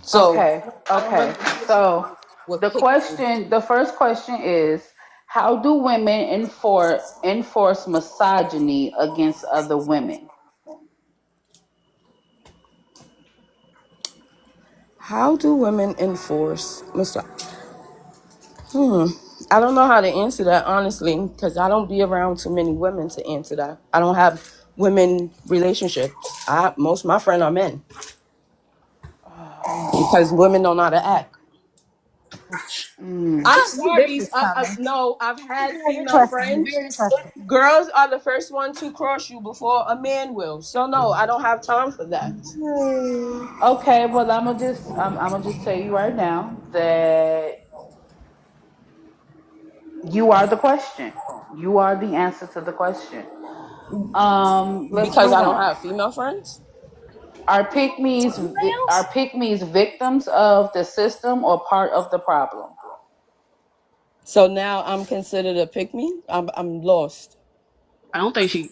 So Okay. I don't really Okay. associate So with pick me. the first question is, how do women enforce misogyny against other women? How do women enforce I don't know how to answer that honestly, because I don't be around too many women to answer that. I don't have women relationships. Most of my friends are men because women don't know how to act. Mm. I'm I knew this sorry. was coming. No, I've had Very female interesting. friends. Very interesting. Girls are the first one to cross you before a man will. So no, I don't have time for that. Okay, well I'm gonna just tell you right now that you are the question. You are the answer to the question. Let's Because move I don't on. have female friends. Are pygmies victims of the system or part of the problem? So now I'm considered a pick me. I'm lost.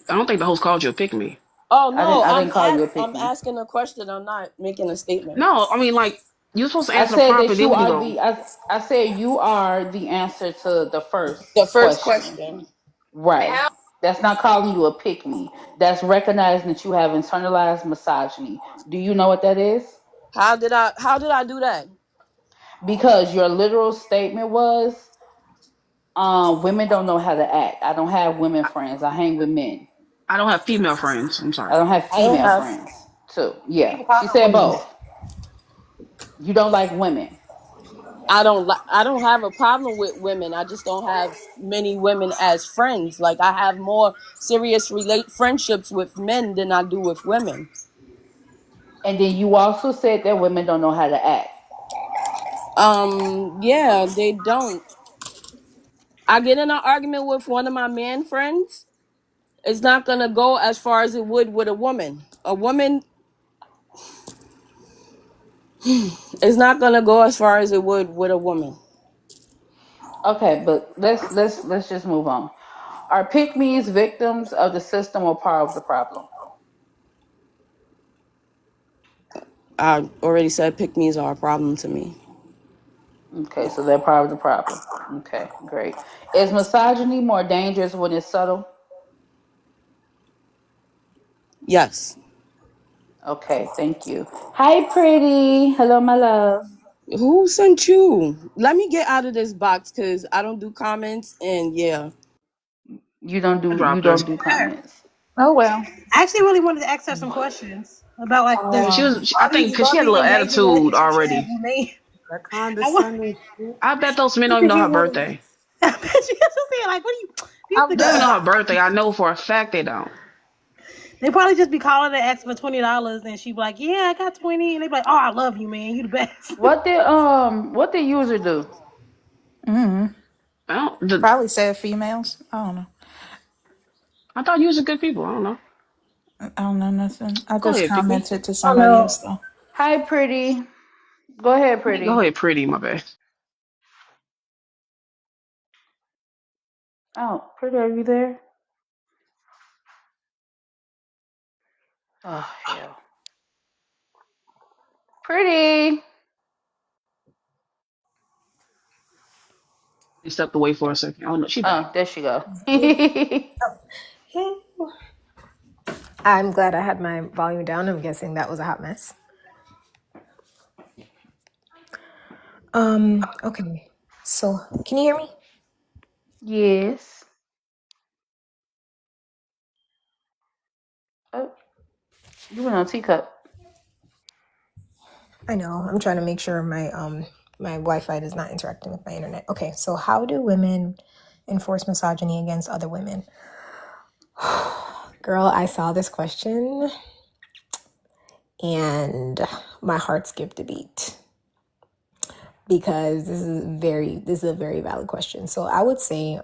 I don't think the host called you a pick me. Oh no, I didn't call you a I'm pygmy. asking a question. I'm not making a statement. No, I mean like you're supposed to I answer the said prompt and that then you we can are go. I said you are the answer to the first The first question. question. Right. That's not calling you a pick me. That's recognizing that you have internalized misogyny. Do you know what that is? How did I do that? Because your literal statement was, women don't know how to act. I don't have women friends. I hang with men. I don't have female friends. I'm I sorry. don't have I don't female have friends. Too. You Yeah. need to She call them said women. both. You don't like women. I don't have a problem with women. I just don't have many women as friends. Like I have more serious relate friendships with men than I do with women. And then you also said that women don't know how to act. Yeah, they don't. I get in an argument with one of my man friends. It's not gonna go as far as it would with a woman. A woman is not gonna go as far as it would with a woman. Okay, but let's just move on. Are pygmies victims of the system or part of the problem? I already said pick me's are a problem to me. Okay, so they're part of the problem. Okay, great. Is misogyny more dangerous when it's subtle? Yes. Okay, thank you. Hi, pretty. Hello, my love. Who sent you? Let me get out of this box because I don't do comments and yeah. You I you dropped her. don't do comments. Oh well. I actually really wanted to ask her some questions about like Yeah, the she Oh. was. I all think these because she had a little amazing attitude relationships already. you made. That I want. condescending shit. I bet those men I don't even could know her get one of birthday. those. I bet you that's what I'm saying. Like, what do you? People I'm They don't even just know done. her birthday. I know for a fact they don't. they probably just be calling to ask for $20, and she be like, "Yeah, I got 20," and they be like, "Oh, I love you, man. You the best." What did user do? Mm. I don't. Probably said females. I don't know. I thought you was a good people. I don't know. I don't know nothing. I Go just ahead, pick me. commented to Oh somebody else no. though. Hi, pretty. Go ahead, Go pretty. ahead, pretty. My bad. Oh, pretty, are you there? Oh hell. Pretty. He stepped away for a second. Oh no, she back. Oh, there she go. I'm glad I had my volume down. I'm guessing that was a hot mess. Okay. So, can you hear me? Yes. Oh, you went on teacup. I know. I'm trying to make sure my Wi-Fi is not interacting with my internet. Okay. So, how do women enforce misogyny against other women? Girl, I saw this question and my heart skipped a beat because this is a very valid question. So, I would say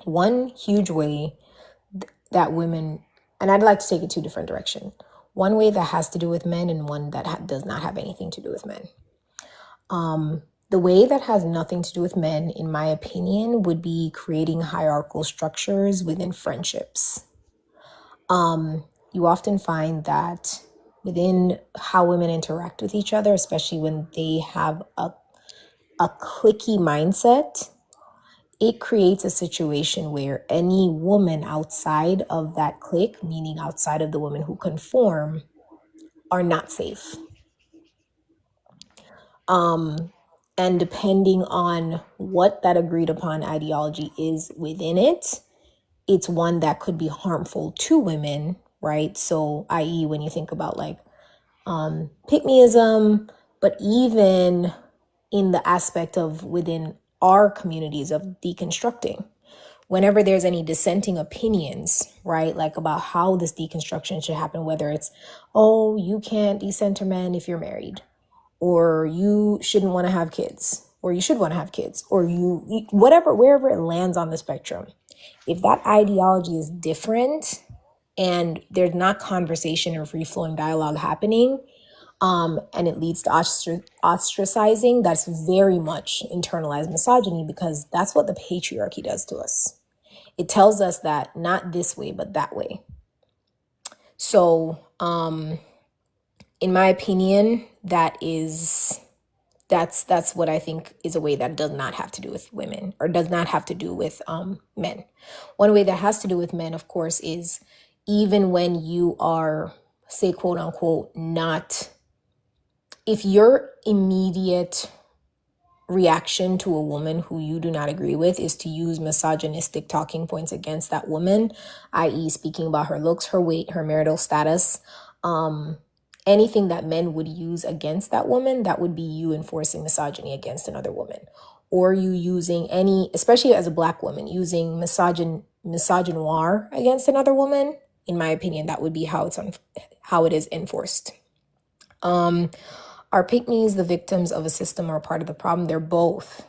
one huge way that women, and I'd like to take it two different directions. One way that has to do with men and one that does not have anything to do with men. The way that has nothing to do with men, in my opinion, would be creating hierarchical structures within friendships. You often find that within how women interact with each other, especially when they have a cliquey mindset, it creates a situation where any woman outside of that clique, meaning outside of the women who conform, are not safe. And depending on what that agreed upon ideology is within it, it's one that could be harmful to women, right? So, i.e., when you think about like pick-meism, but even in the aspect of within our communities of deconstructing. Whenever there's any dissenting opinions, right, like about how this deconstruction should happen, whether it's, oh, you can't decenter men if you're married, or you shouldn't want to have kids, or you should want to have kids, or you, whatever, wherever it lands on the spectrum. If that ideology is different and there's not conversation or free flowing dialogue happening, and it leads to ostracizing, that's very much internalized misogyny because that's what the patriarchy does to us. It tells us that not this way, but that way. So, in my opinion, that's what I think is a way that does not have to do with women or does not have to do with men. One way that has to do with men, of course, is even when you are, say, quote unquote, not, if your immediate reaction to a woman who you do not agree with is to use misogynistic talking points against that woman, i.e., speaking about her looks, her weight, her marital status, anything that men would use against that woman, that would be you enforcing misogyny against another woman. Or you using any, especially as a Black woman, using misogynoir against another woman. In my opinion, that would be how it is enforced. Are pick-mes the victims of a system or part of the problem? They're both.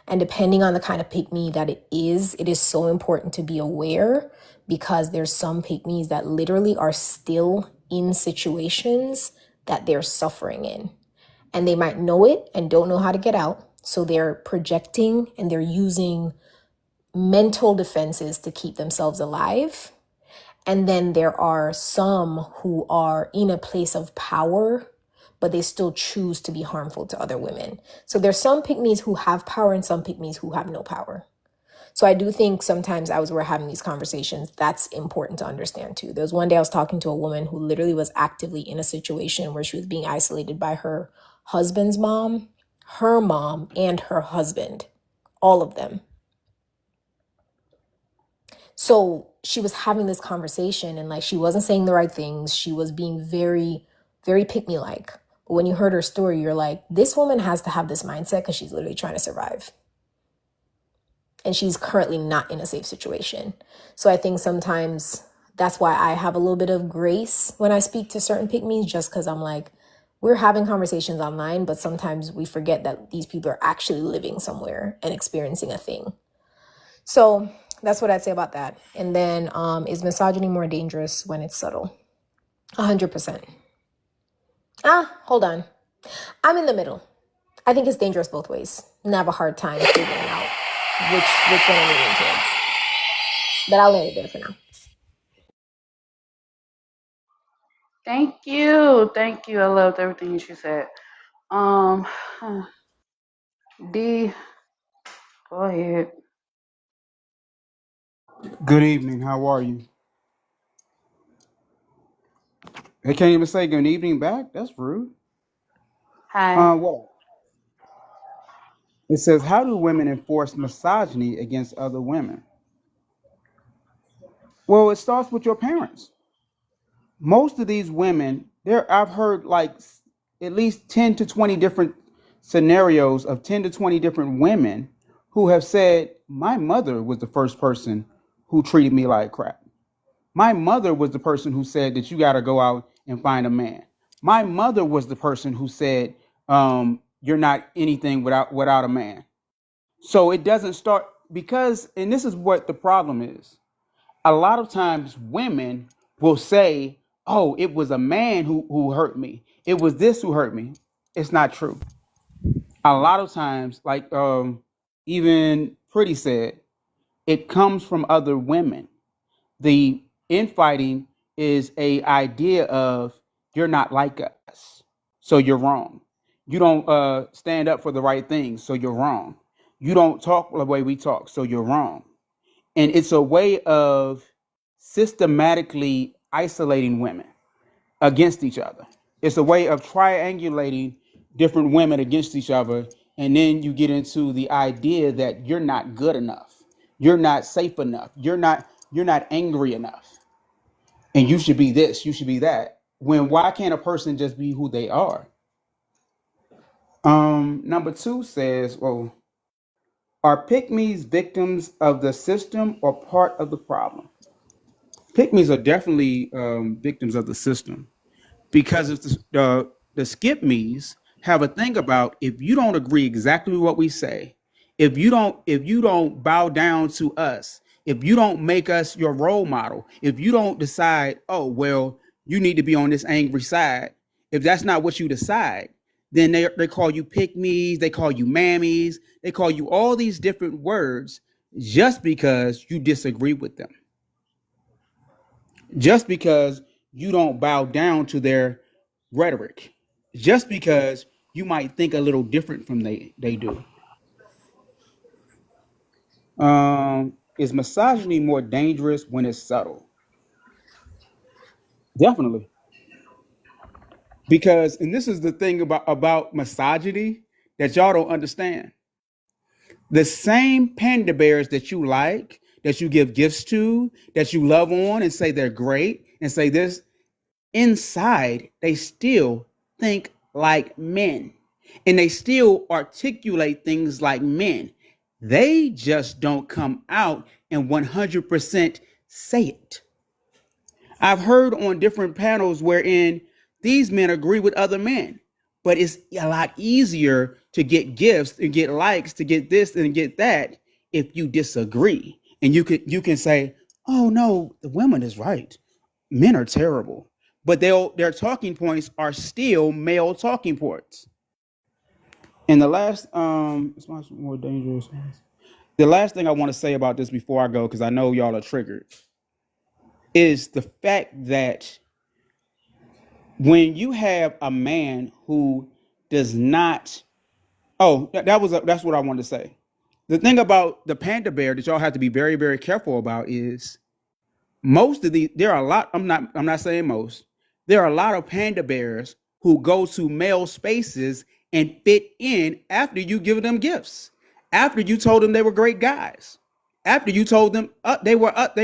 And depending on the kind of pick-me that it is so important to be aware, because there's some pick-mes that literally are still in situations that they're suffering in. And they might know it and don't know how to get out. So they're projecting and they're using mental defenses to keep themselves alive. And then there are some who are in a place of power, but they still choose to be harmful to other women. So there's some pick-mes who have power and some pick-mes who have no power. So I do think sometimes as we're having these conversations, that's important to understand too. There was one day I was talking to a woman who literally was actively in a situation where she was being isolated by her husband's mom, her mom, and her husband, all of them. So she was having this conversation and like she wasn't saying the right things. She was being very, very pick me like. But when you heard her story, you're like, this woman has to have this mindset because she's literally trying to survive. And she's currently not in a safe situation. So I think sometimes that's why I have a little bit of grace when I speak to certain pick me's, just because I'm like, we're having conversations online, but sometimes we forget that these people are actually living somewhere and experiencing a thing. So that's what I'd say about that. And then is misogyny more dangerous when it's subtle? 100%. Hold on. I'm in the middle. I think it's dangerous both ways. And I have a hard time figuring out which one I'm leaning towards. But I'll leave it there for now. Thank you. Thank you. I loved everything you said. Um, D, go ahead. Good evening. How are you? They can't even say good evening back. That's rude. Hi. What? It says, how do women enforce misogyny against other women? Well, it starts with your parents. Most of these women, I've heard like at least 10 to 20 different scenarios of 10 to 20 different women who have said, my mother was the first person who treated me like crap. My mother was the person who said that you got to go out and find a man. My mother was the person who said, you're not anything without a man. So it doesn't start because, and this is what the problem is. A lot of times women will say, oh, it was a man who hurt me. It was this who hurt me. It's not true. A lot of times, like even Pretty said, it comes from other women. The infighting is a idea of you're not like us, so you're wrong. You don't stand up for the right things, so you're wrong. You don't talk the way we talk, so you're wrong. And it's a way of systematically isolating women against each other. It's a way of triangulating different women against each other. And then you get into the idea that you're not good enough. You're not safe enough. You're not angry enough. And you should be this, you should be that. When why can't a person just be who they are? Number two says, well, are pick-mes victims of the system or part of the problem? Pick-mes are definitely victims of the system. Because if the skip me's have a thing about if you don't agree exactly what we say, if you don't bow down to us, if you don't make us your role model, if you don't decide, oh well, you need to be on this angry side, if that's not what you decide, then they call you pick me's, they call you mammies, they call you all these different words just because you disagree with them, just because you don't bow down to their rhetoric, just because you might think a little different from they do. Is misogyny more dangerous when it's subtle? Definitely, because and this is the thing about misogyny that y'all don't understand. The same panda bears that you like, that you give gifts to, that you love on and say they're great and say this, inside they still think like men and they still articulate things like men. They just don't come out and 100% say it. I've heard on different panels wherein these men agree with other men, but it's a lot easier to get gifts and get likes, to get this and get that if you disagree. And you can say, oh no, the woman is right. Men are terrible. But their talking points are still male talking points. And the last it's much more dangerous. The last thing I want to say about this before I go, because I know y'all are triggered, is the fact that when you have a man who does not, that's what I wanted to say. The thing about the panda bear that y'all have to be very, very careful about is most of the there are a lot, I'm not saying most, there are a lot of panda bears who go to male spaces and fit in after you give them gifts, after you told them they were great guys, after you told them they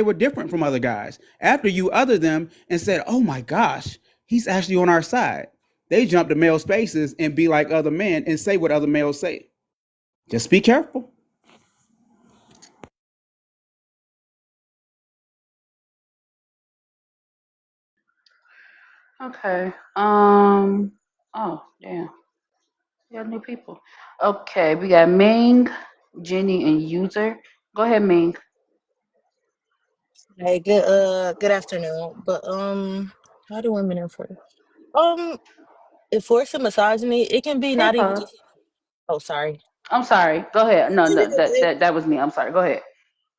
were different from other guys, after you othered them and said, "Oh my gosh, he's actually on our side." They jump to male spaces and be like other men and say what other males say. Just be careful. Okay. Oh, damn. We got new people. Okay, we got Ming, Jenny, and User. Go ahead, Ming. Hey, good afternoon. But how do women enforce? Um, enforcing misogyny, it can be Hey, not even Paula. just. Oh, sorry. I'm sorry. Go ahead. No, no, that was me. I'm sorry. Go ahead.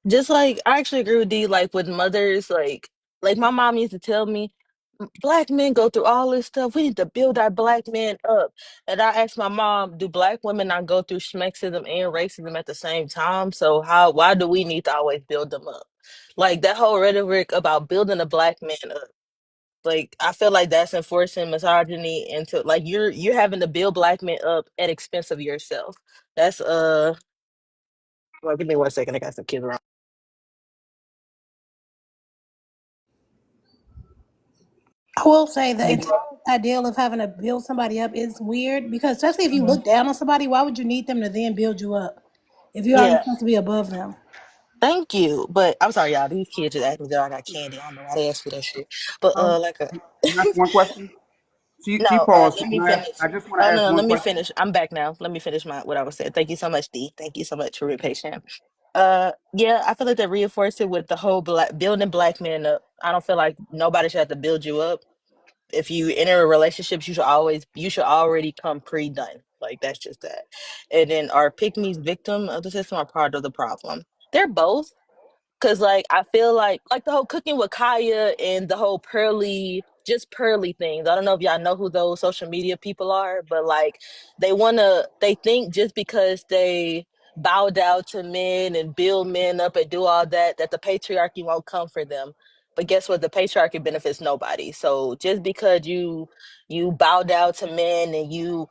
Just like I actually agree with D. Like with mothers, like my mom used to tell me, black men go through all this stuff. We need to build our black men up. And I asked my mom, do black women not go through schmexism and racism at the same time? So why do we need to always build them up? Like that whole rhetoric about building a black man up. Like I feel like that's enforcing misogyny into like you're having to build black men up at expense of yourself. That's well, give me 1 second. I got some kids around. I will say the Thank entire ideal of having to build somebody up is weird because especially if you look down on somebody, why would you need them to then build you up if you're already Yeah, supposed to be above them? thank you. But I'm sorry, y'all. These kids just asked me that I got candy. I don't know why they asked me that shit. But Can I ask one question? She no, paused. let me I finish. just want to Oh ask no, one let me question. finish. I'm back now. Let me finish what I was saying. Thank you so much, D. Thank you so much for being patient. Yeah, I feel like they reinforce it with the whole black building black men up. I don't feel like nobody should have to build you up. If you enter a relationship, you should already come pre-done. Like that's just that. And then are pick-me's victim of the system or part of the problem? They're both. Cause like I feel like the whole cooking with Kaya and the whole pearly things. I don't know if y'all know who those social media people are, but like they think just because they bow down to men and build men up and do all that, that the patriarchy won't come for them. But guess what? The patriarchy benefits nobody. So just because you bow down to men and you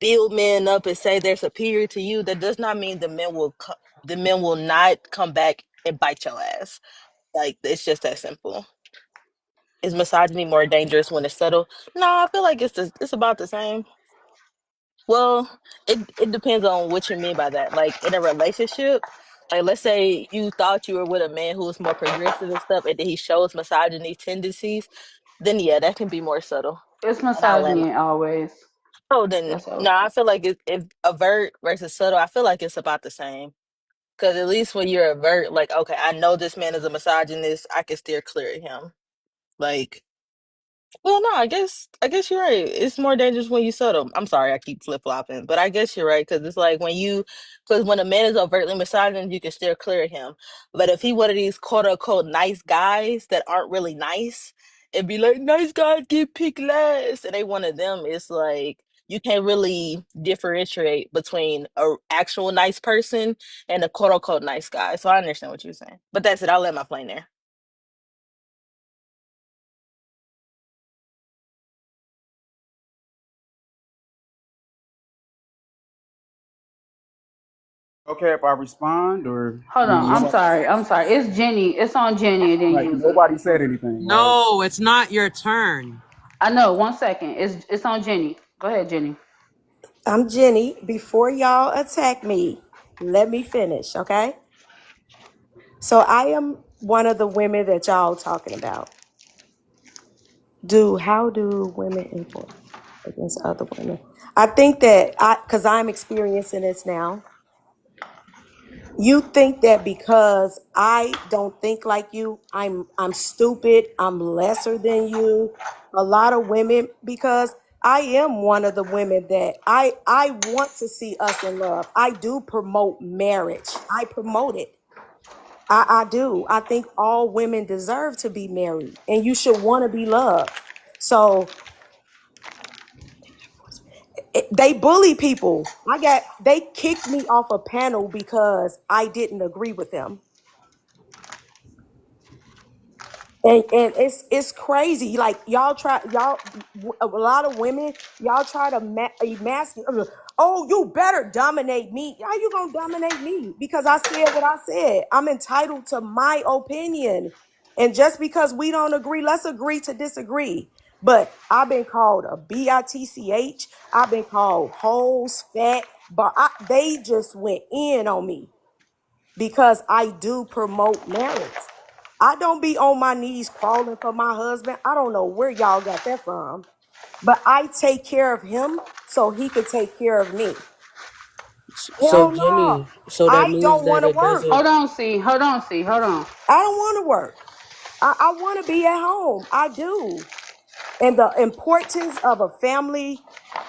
build men up and say they're superior to you, that does not mean the men will not come back and bite your ass. Like it's just that simple. Is misogyny more dangerous when it's subtle? No, I feel like it's about the same. Well, it depends on what you mean by that. Like in a relationship, like let's say you thought you were with a man who was more progressive and stuff, and then he shows misogyny tendencies, then yeah, that can be more subtle. It's And I'll land my. misogyny always. Oh, then That's all. no, I feel like if avert versus subtle, I feel like it's about the same. Because at least when you're avert, like, okay, I know this man is a misogynist, I can steer clear of him. Like, well, no, I guess you're right. It's more dangerous when you subtle. I'm sorry, I keep flip flopping, but I guess you're right because it's like because when a man is overtly misogynist, you can steer clear of him. But if he one of these quote unquote nice guys that aren't really nice, it'd be like nice guys get picked last, and they one of them. It's like you can't really differentiate between a actual nice person and a quote unquote nice guy. So I understand what you're saying, but that's it. I'll let my plane there. Okay, if I respond or Hold on. I'm nobody, sorry. I'm sorry. It's Jenny. It's on Jenny and then like user. nobody said anything, right? No, it's not your turn. I know. 1 second. It's on Jenny. Go ahead, Jenny. I'm Jenny. Before y'all attack me, let me finish, okay? So I am one of the women that y'all talking about. How do women enforce against other women? I think that because I'm experiencing this now, you think that because I don't think like you, I'm stupid, I'm lesser than you. A lot of women, because I am one of the women that I want to see us in love. I do promote marriage. I promote it. I do. I think all women deserve to be married and you should want to be loved. So they bully people. They kicked me off a panel because I didn't agree with them. And it's crazy. Like a lot of women, y'all try to emasculate. Oh, you better dominate me. How you gonna dominate me? Because I said what I said. I'm entitled to my opinion. And just because we don't agree, let's agree to disagree. But I've been called a bitch. I've been called hoes, fat, but they just went in on me because I do promote marriage. I don't be on my knees crawling for my husband. I don't know where y'all got that from, but I take care of him so he could take care of me. So Hell no. Jenny, so that I means don't that want to it work. doesn't. Hold on, see. Hold on, see. Hold on. I don't want to work. I want to be at home. I do. And the importance of a family,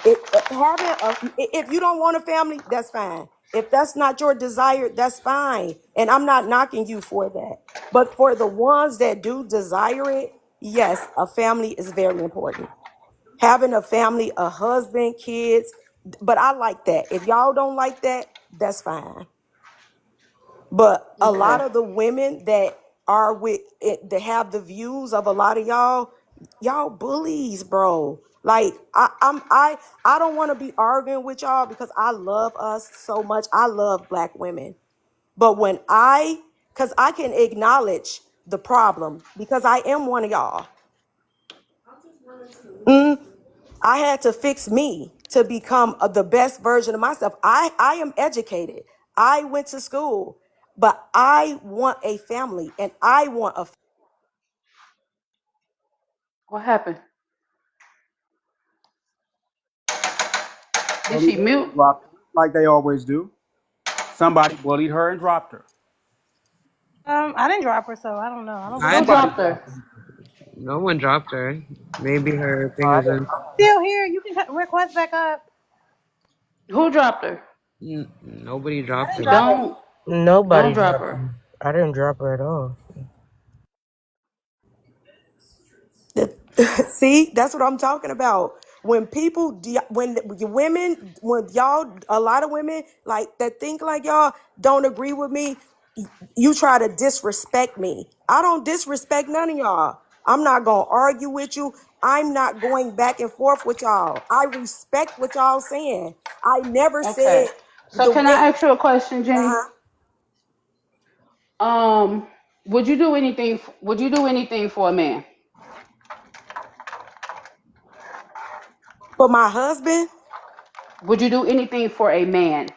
if you don't want a family, that's fine. If that's not your desire, that's fine. And I'm not knocking you for that. But for the ones that do desire it, yes, a family is very important. Having a family, a husband, kids, but I like that. If y'all don't like that, that's fine. But a lot Okay. of the women that are with it, that have the views of a lot of y'all bullies, bro. Like I don't want to be arguing with y'all because I love us so much. I love black women. But because I can acknowledge the problem because I am one of y'all. Mm, I had to fix me to become the best version of myself. I am educated. I went to school, but I want a family and I want a. What happened? Did Bullied she her mute? and dropped her, like they always do. Somebody bullied her and dropped her. I didn't drop her, so I don't know. I don't I believe Who that. Somebody dropped didn't. her? dropped her. No one dropped her. Maybe her thing I isn't. Still here. You can request back up. Who dropped her? Nobody I dropped didn't her. drop her. Don't Nobody don't drop dropped her. her. I didn't drop her at all. See, that's what I'm talking about. When when y'all, a lot of women like that think like y'all don't agree with me, you try to disrespect me. I don't disrespect none of y'all. I'm not going to argue with you. I'm not going back and forth with y'all. I respect what y'all saying. I never Okay. said So the can I way, ask you a question, Jenny? uh-huh. Would you do anything for a man? For my husband, Would you do anything for a man?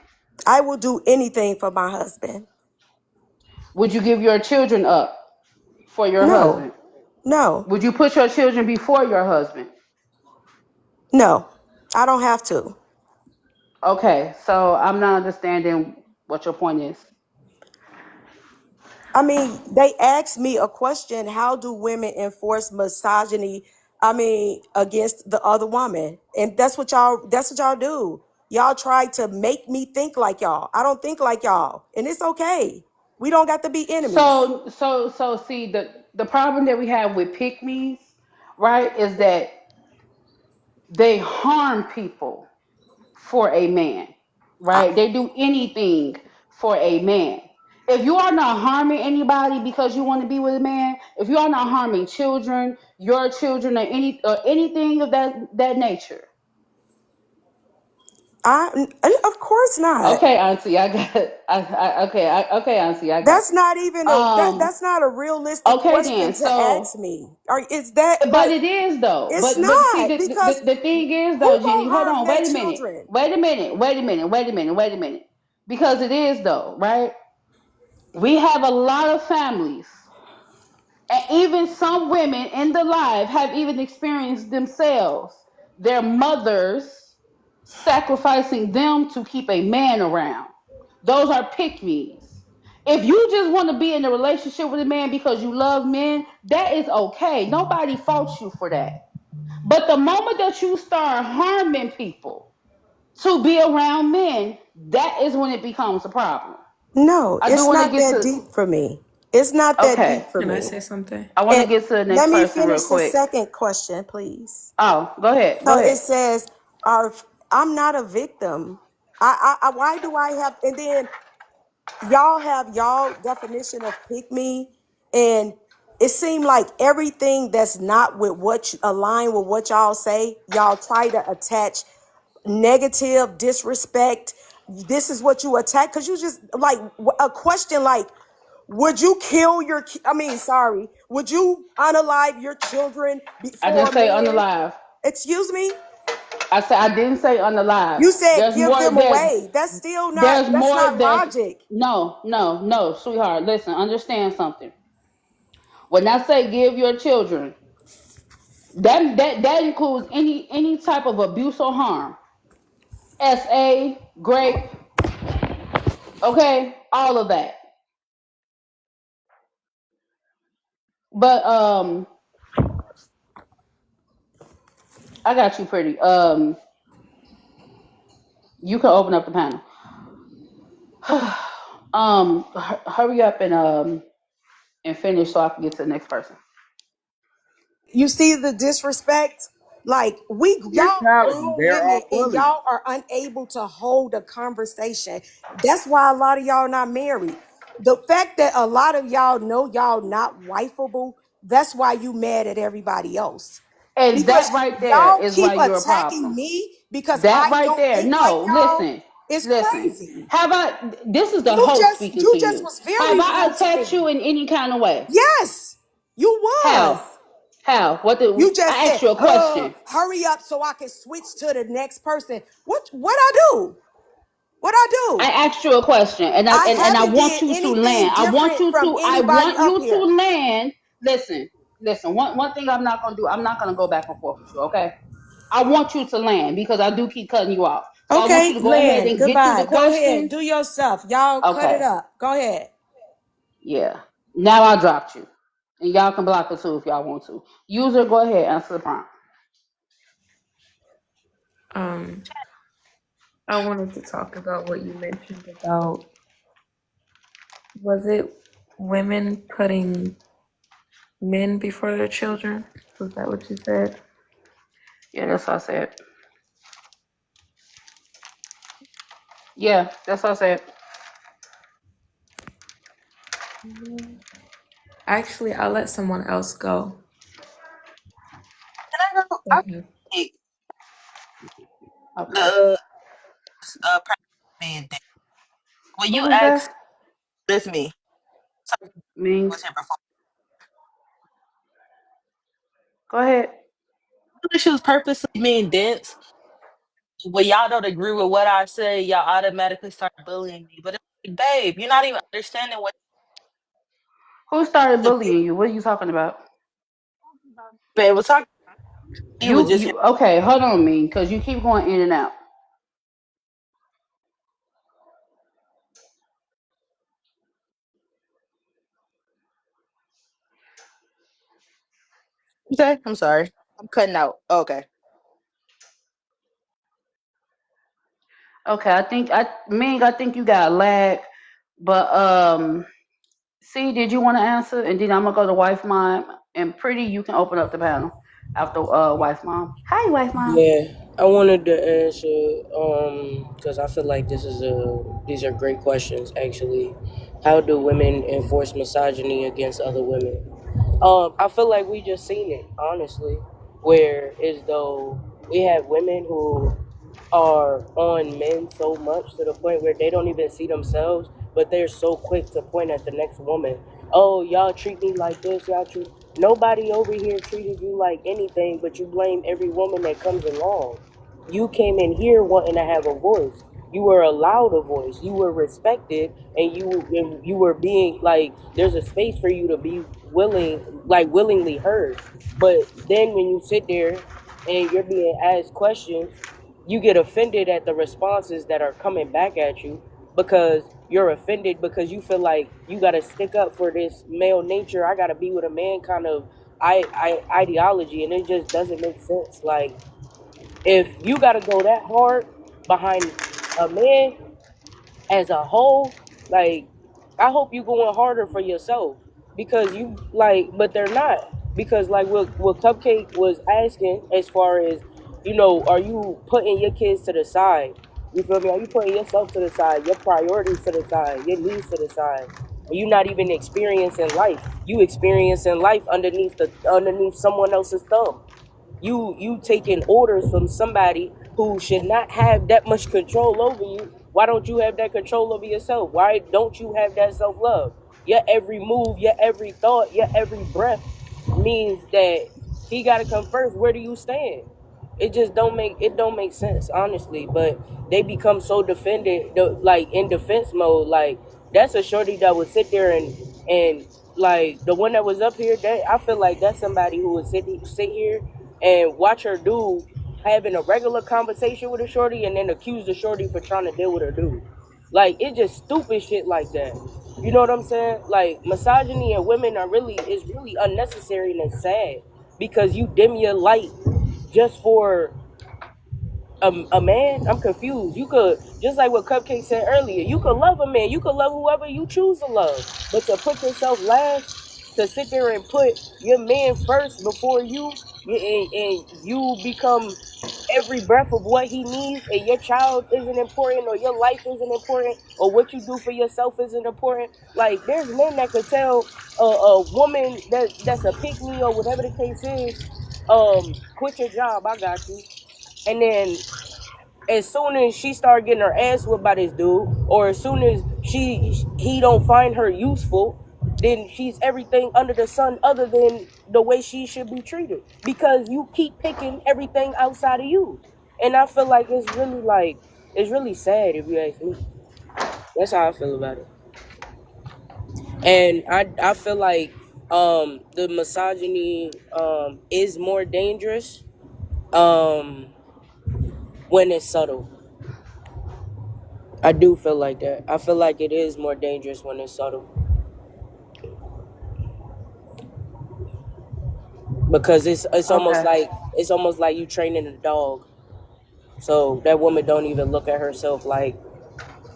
I will do anything for my husband. Would you give your children up for your No, husband? no, Would you put your children before your husband? no, I don't have to. Okay, so I'm not understanding what your point is. I mean, they asked me a question, how do women enforce misogyny, against the other woman? And that's what y'all do. Y'all try to make me think like y'all. I don't think like y'all. And it's okay. We don't got to be enemies. So see the problem that we have with pick-mes, right, is that they harm people for a man, I, right? They do anything for a man. If you are not harming anybody because you want to be with a man, if you are not harming children, your children, or anything of that nature, of course not. okay, Auntie, I got it. Okay, Auntie, I got That's you. not even that's not a realistic Okay question then. to So, ask me. Or is that but like, it is though. it's But see, not, because the thing is who though, Jenny. gonna Hold harm on. their Wait a minute. children? Wait a minute. Wait a minute. Wait a minute. Wait a minute. Wait a minute. Because it is though, right? We have a lot of families, and even some women in the life have even experienced themselves, their mothers sacrificing them to keep a man around. Those are pick-mes. If you just want to be in a relationship with a man because you love men, that is okay. Nobody faults you for that. But the moment that you start harming people to be around men, that is when it becomes a problem. No, I do it's want to not get that to, deep for me. It's not that okay. deep for Can I me. say something? I want to And get to the next let me person real finish the quick. second question, please. Oh, go ahead. Go So it ahead. says, "Are I'm not a victim. Why do I have?" And then y'all have y'all definition of pick me, and it seemed like everything that's not with what align with what y'all say, y'all try to attach negative disrespect. This is what you attack, because you just like a question like, would you kill your would you unalive your children I before didn't a say man? unalive. Excuse me? I said I didn't say unalive. You said There's give more. them away. That's still not, There's that's more. not logic. No, sweetheart. Listen, understand something. When I say give your children, that includes any type of abuse or harm. SA, grape, okay, all of that. But I got you, pretty. You can open up the panel. Hurry up and finish so I can get to the next person. You see the disrespect? Like y'all Mentality. grown They're women all and bullies. y'all are unable to hold a conversation. That's why a lot of y'all not married. The fact that a lot of y'all know y'all not wifeable, that's why you mad at everybody else. And Because that right there y'all is why keep you're a attacking problem. me because That I right don't there. think like No, y'all. listen, It's listen. crazy. Have I? This is the You host just speaking you to just you. was Have very I rude to attacked me. you in any kind of way? Yes, you was. How? How? What did You just I said, asked you a question? hurry up so I can switch to the next person. What I do? What I I do? asked you a question, and I I haven't want did you to land. anything different from I anybody want up you to here. land. Listen, listen. One thing I'm not gonna do. I'm not gonna go back and forth with you. Okay. I want you to land because I do keep cutting you off. So I want you Okay, to go ahead Lynn, and get through the goodbye. Go ahead, question. do your stuff. Y'all cut it Okay. up. Go ahead. Yeah. Now I dropped you. And y'all can block it too if y'all want to. User, go ahead, answer the prompt. Um, I wanted to talk about what you mentioned about, was it women putting men before their children? Was that what you said? Yeah, that's what I said. Yeah, that's what I said. Actually, I'll let someone else go. Can I go? I Okay. think Okay. the being that when Who you was ask, that? that's me. So Ming. was here before. Go ahead. She was purposely being dense. When y'all don't agree with what I say, y'all automatically start bullying me. But it's like, babe, you're not even understanding what Who started the bullying you? What are you talking about? babe was talking. You was just You okay, hold on me, because you keep going in and out. okay. I'm sorry. I'm cutting out. Okay. Okay, I think you got lag. But C, did you want to answer? And then I'm gonna go to wife mom and pretty you can open up the panel after wife mom. Hi, wife mom. Yeah, I wanted to answer because I feel like these are great questions actually. How do women enforce misogyny against other women? I feel like we just seen it honestly, where as though we have women who are on men so much to the point where they don't even see themselves, but they're so quick to point at the next woman. Oh, y'all treat me like this, y'all treat nobody over here treated you like anything, but you blame every woman that comes along. You came in here wanting to have a voice. You were allowed a voice. You were respected, and you were being like there's a space for you to be willingly heard. But then when you sit there and you're being asked questions, you get offended at the responses that are coming back at you because you're offended because you feel like you got to stick up for this male nature. I got to be with a man kind of ideology, and it just doesn't make sense. Like if you got to go that hard behind a man as a whole, like I hope you going harder for yourself because you like, but they're not because like what Cupcake was asking as far as are you putting your kids to the side? You feel me? Are you putting yourself to the side, your priorities to the side, your needs to the side? You're not even experiencing life. You experiencing life underneath someone else's thumb. You taking orders from somebody who should not have that much control over you. Why don't you have that control over yourself? Why don't you have that self-love? Your every move, your every thought, your every breath means that he got to come first. Where do you stand? It don't make sense, honestly. But they become so like in defense mode. Like, that's a shorty that would sit there and like the one that was up here. That I feel like that's somebody who would sit here and watch her dude having a regular conversation with a shorty and then accuse the shorty for trying to deal with her dude. Like, it's just stupid shit like that. You know what I'm saying? Like, misogyny in women is really unnecessary, and it's sad because you dim your light just for a man. I'm confused. You could, just like what Cupcake said earlier, you could love a man, you could love whoever you choose to love, but to put yourself last, to sit there and put your man first before and you become every breath of what he needs, and your child isn't important, or your life isn't important, or what you do for yourself isn't important. Like, there's men that could tell a woman that's a pick me or whatever the case is, quit your job, I got you. And then as soon as she start getting her ass whipped by this dude, or as soon as he don't find her useful, then she's everything under the sun other than the way she should be treated, because you keep picking everything outside of you. And I feel like it's really sad, if you ask me. That's how I feel about it. And I feel like the misogyny is more dangerous when it's subtle. I do feel like that. I feel like it is more dangerous when it's subtle. Because Okay. it's almost like you training a dog. So that woman don't even look at herself like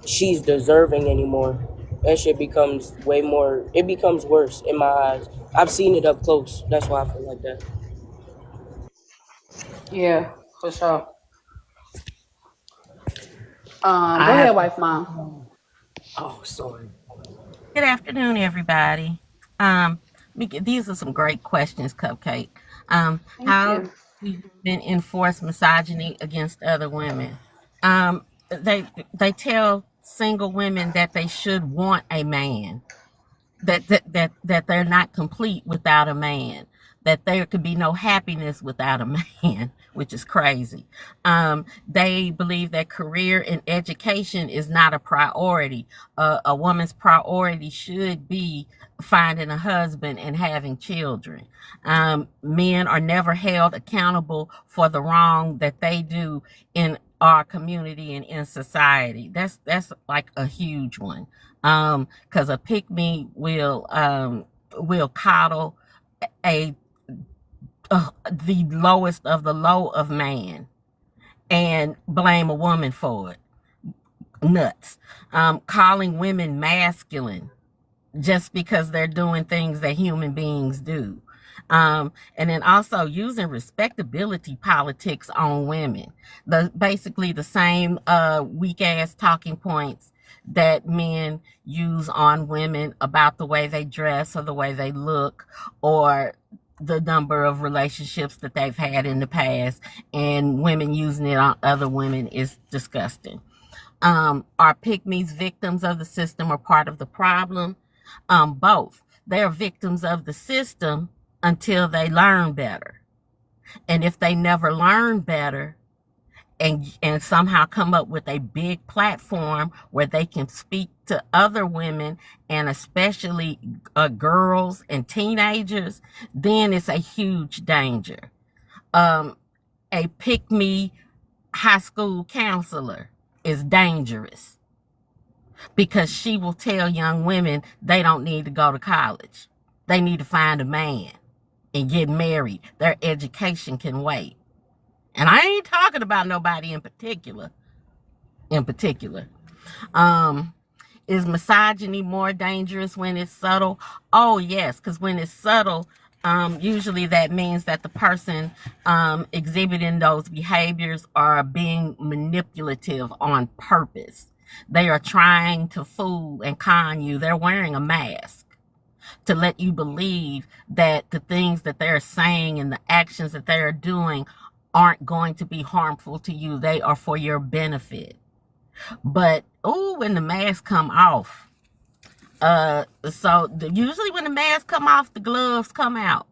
she's deserving anymore. That shit becomes it becomes worse in my eyes. I've seen it up close. That's why I feel like that. Yeah, for sure. Go I ahead, have. wife, mom. Oh, sorry. Good afternoon, everybody. These are some great questions, Cupcake. Thank How you. do women enforce misogyny against other women? They tell single women that they should want a man, that they're not complete without a man, that there could be no happiness without a man, which is crazy. They believe that career and education is not a priority. A woman's priority should be finding a husband and having children. Men are never held accountable for the wrong that they do in our community and in society. That's like a huge one. Because a pick me will coddle a the lowest of the low of man and blame a woman for it. Nuts. Calling women masculine just because they're doing things that human beings do. And then also using respectability politics on women. Basically the same weak ass talking points that men use on women about the way they dress or the way they look or the number of relationships that they've had in the past, and women using it on other women is disgusting. Are pick-mes victims of the system or part of the problem? Both. They're victims of the system until they learn better. And if they never learn better and somehow come up with a big platform where they can speak to other women and especially girls and teenagers, then it's a huge danger. A pick-me high school counselor is dangerous because she will tell young women they don't need to go to college. They need to find a man and get married. Their education can wait. And I ain't talking about nobody in particular. Um, is misogyny more dangerous when it's subtle? Oh, yes, because when it's subtle, usually that means that the person exhibiting those behaviors are being manipulative on purpose. They are trying to fool and con you. They're wearing a mask to let you believe that the things that they're saying and the actions that they're doing aren't going to be harmful to you. They are for your benefit. But when the mask come off, usually when the mask come off, the gloves come out,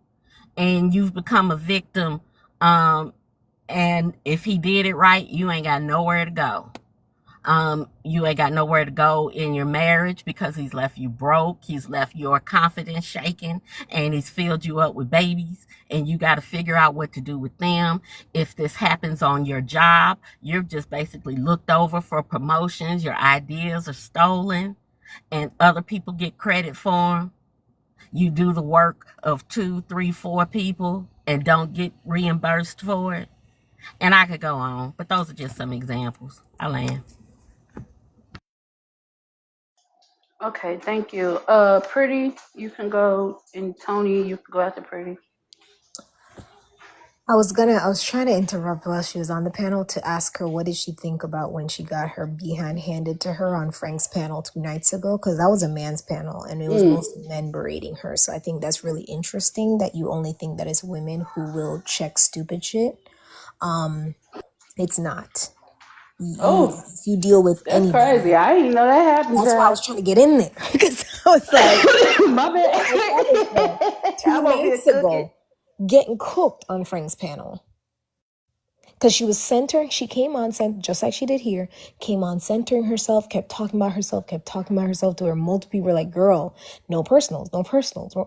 and you've become a victim. And if he did it right, you ain't got nowhere to go. You ain't got nowhere to go in your marriage because he's left you broke. He's left your confidence shaken, and he's filled you up with babies, and you got to figure out what to do with them. If this happens on your job, you're just basically looked over for promotions. Your ideas are stolen, and other people get credit for them. You do the work of 2, 3, 4 people and don't get reimbursed for it. And I could go on, but those are just some examples. I land. Okay, thank you. Pretty, you can go, and Tony, you can go after Pretty. I was trying to interrupt while she was on the panel to ask her what did she think about when she got her behind handed to her on Frank's panel 2 nights ago, because that was a man's panel and it was mostly men berating her. So I think that's really interesting that you only think that it's women who will check stupid shit. It's not. Oh, You deal with that's anybody. crazy. I didn't know that happened, That's why I child. was trying to get in there because I was like, My I saw this girl bad. two I'm over here nights cooking. ago getting cooked on Frank's panel. Because she was centering, she came on, just like she did here, came on centering herself, kept talking about herself to her. Multiple people were like, girl, no personals.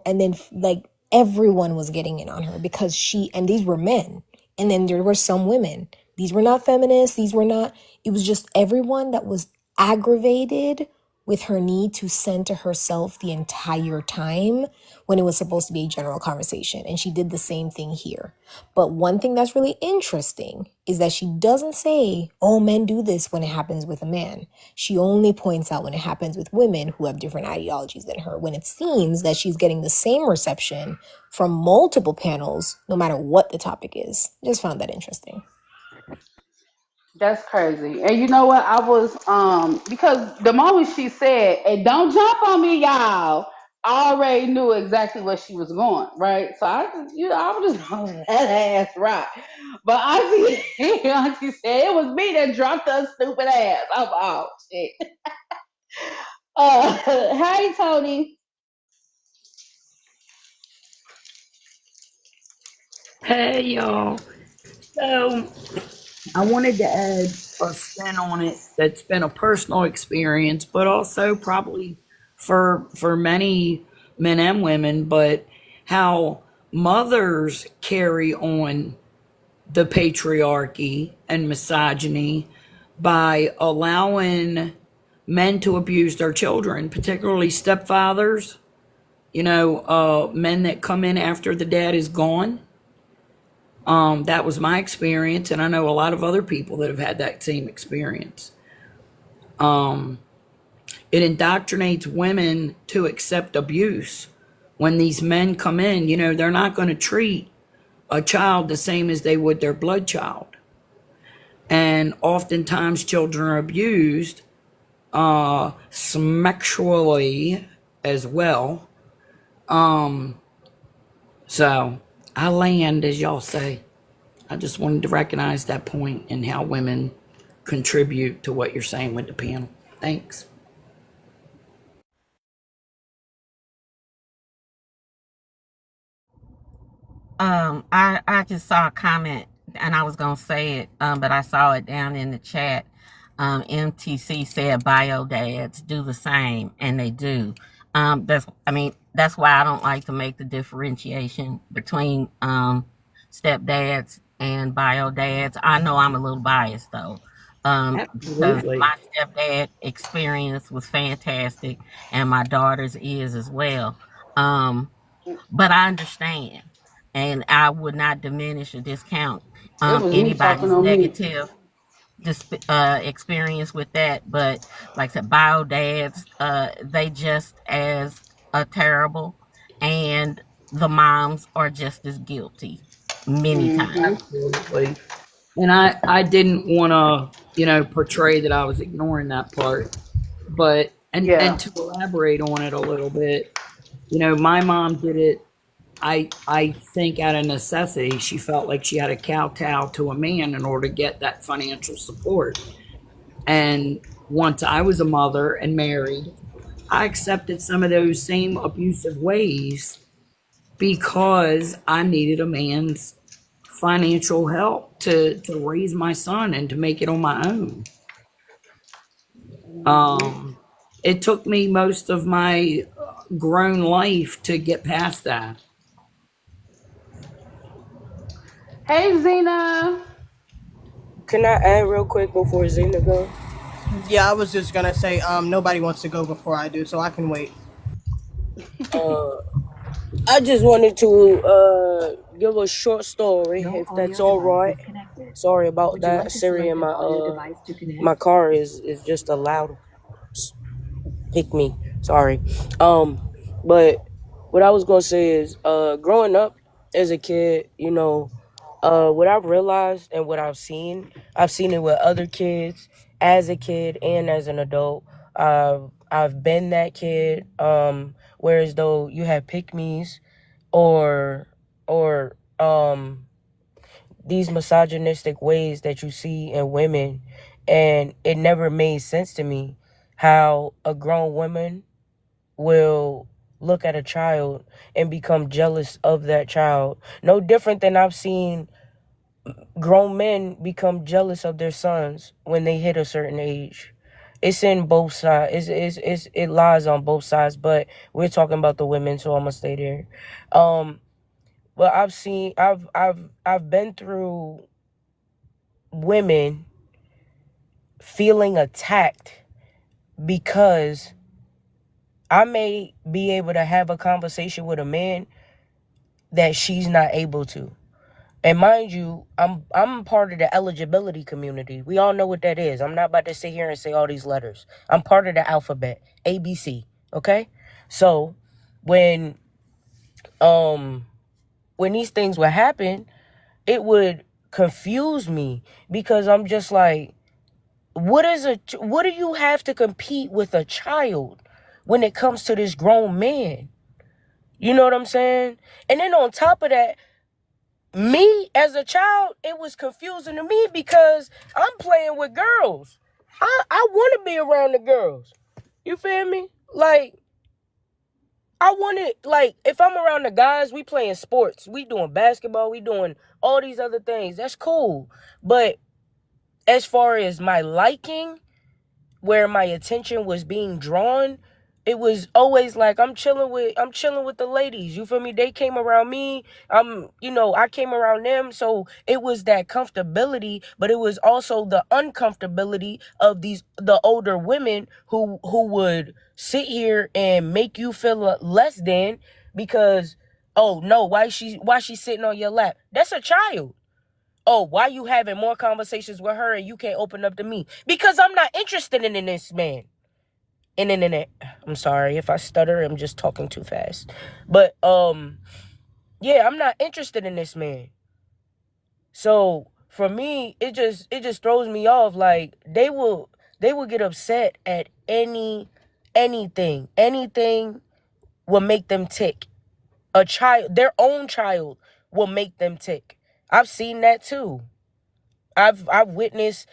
And then like everyone was getting in on her because and these were men. And then there were some women. These were not feminists. It was just everyone that was aggravated with her need to center herself the entire time when it was supposed to be a general conversation. And she did the same thing here. But one thing that's really interesting is that she doesn't say, oh, men do this when it happens with a man. She only points out when it happens with women who have different ideologies than her, when it seems that she's getting the same reception from multiple panels, no matter what the topic is. I just found that interesting. That's crazy. And you know what? I was because the moment she said, "And don't jump on me, y'all," I already knew exactly where she was going, right? So I just, I was just on that ass right. But Auntie said it was me that dropped her stupid ass. I'm oh shit. Hey Tony. Hey y'all. So I wanted to add a spin on it that's been a personal experience, but also probably for many men and women, but how mothers carry on the patriarchy and misogyny by allowing men to abuse their children, particularly stepfathers, men that come in after the dad is gone. That was my experience, and I know a lot of other people that have had that same experience. It indoctrinates women to accept abuse. When these men come in, they're not going to treat a child the same as they would their blood child. And oftentimes children are abused sexually as well. So I land, as y'all say. I just wanted to recognize that point and how women contribute to what you're saying with the panel. Thanks. I just saw a comment and I was gonna say it, but I saw it down in the chat. MTC said bio dads do the same, and they do. That's why I don't like to make the differentiation between stepdads and bio dads. I know I'm a little biased though. Because Absolutely. my stepdad experience was fantastic and my daughter's is as well. But I understand, and I would not diminish or discount It was me talking anybody's on mute. negative experience with that. But like I said, bio dads, they just as terrible, and the moms are just as guilty many times. Mm-hmm. Absolutely. And I didn't want to, portray that I was ignoring that part. But, and Yeah. to elaborate on it a little bit, my mom did it, I think out of necessity. She felt like she had to kowtow to a man in order to get that financial support. And once I was a mother and married, I accepted some of those same abusive ways because I needed a man's financial help to raise my son and to make it on my own. Um, it took me most of my grown life to get past that. Hey, Zena. Can I add real quick before Zena go? Yeah, I was just gonna say, nobody wants to go before I do, so I can wait. Uh, I just wanted to give a short story, if that's all right. Sorry about that. Siri in my car is just a loud pick me. Sorry. But what I was gonna say is, growing up as a kid, what I've realized and what I've seen it with other kids as a kid and as an adult. I've been that kid. Whereas though you have pick-mes or these misogynistic ways that you see in women, and it never made sense to me how a grown woman will look at a child and become jealous of that child. No different than I've seen grown men become jealous of their sons when they hit a certain age. It's in both sides. It lies on both sides, but we're talking about the women, so I'm gonna stay there. But I've been through women feeling attacked because I may be able to have a conversation with a man that she's not able to. And mind you, I'm part of the eligibility community. We all know what that is. I'm not about to sit here and say all these letters. I'm part of the alphabet, ABC. Okay, so when these things would happen, it would confuse me because I'm just like, what do you have to compete with a child when it comes to this grown man? You know what I'm saying? And then on top of that, me as a child, it was confusing to me because I'm playing with girls. I want to be around the girls. You feel me? Like, I want it, like, if I'm around the guys, we playing sports. We doing basketball. We doing all these other things. That's cool. But as far as my liking, where my attention was being drawn, it was always like I'm chilling with the ladies. You feel me? They came around me. I came around them. So it was that comfortability, but it was also the uncomfortability of the older women who would sit here and make you feel less than because, oh no, why she sitting on your lap? That's a child. Oh, why you having more conversations with her and you can't open up to me? Because I'm not interested in this man. And I'm sorry if I stutter, I'm just talking too fast. But yeah, I'm not interested in this man. So for me, it just throws me off. Like they will get upset at anything. Anything will make them tick. Their own child will make them tick. I've seen that too. I've witnessed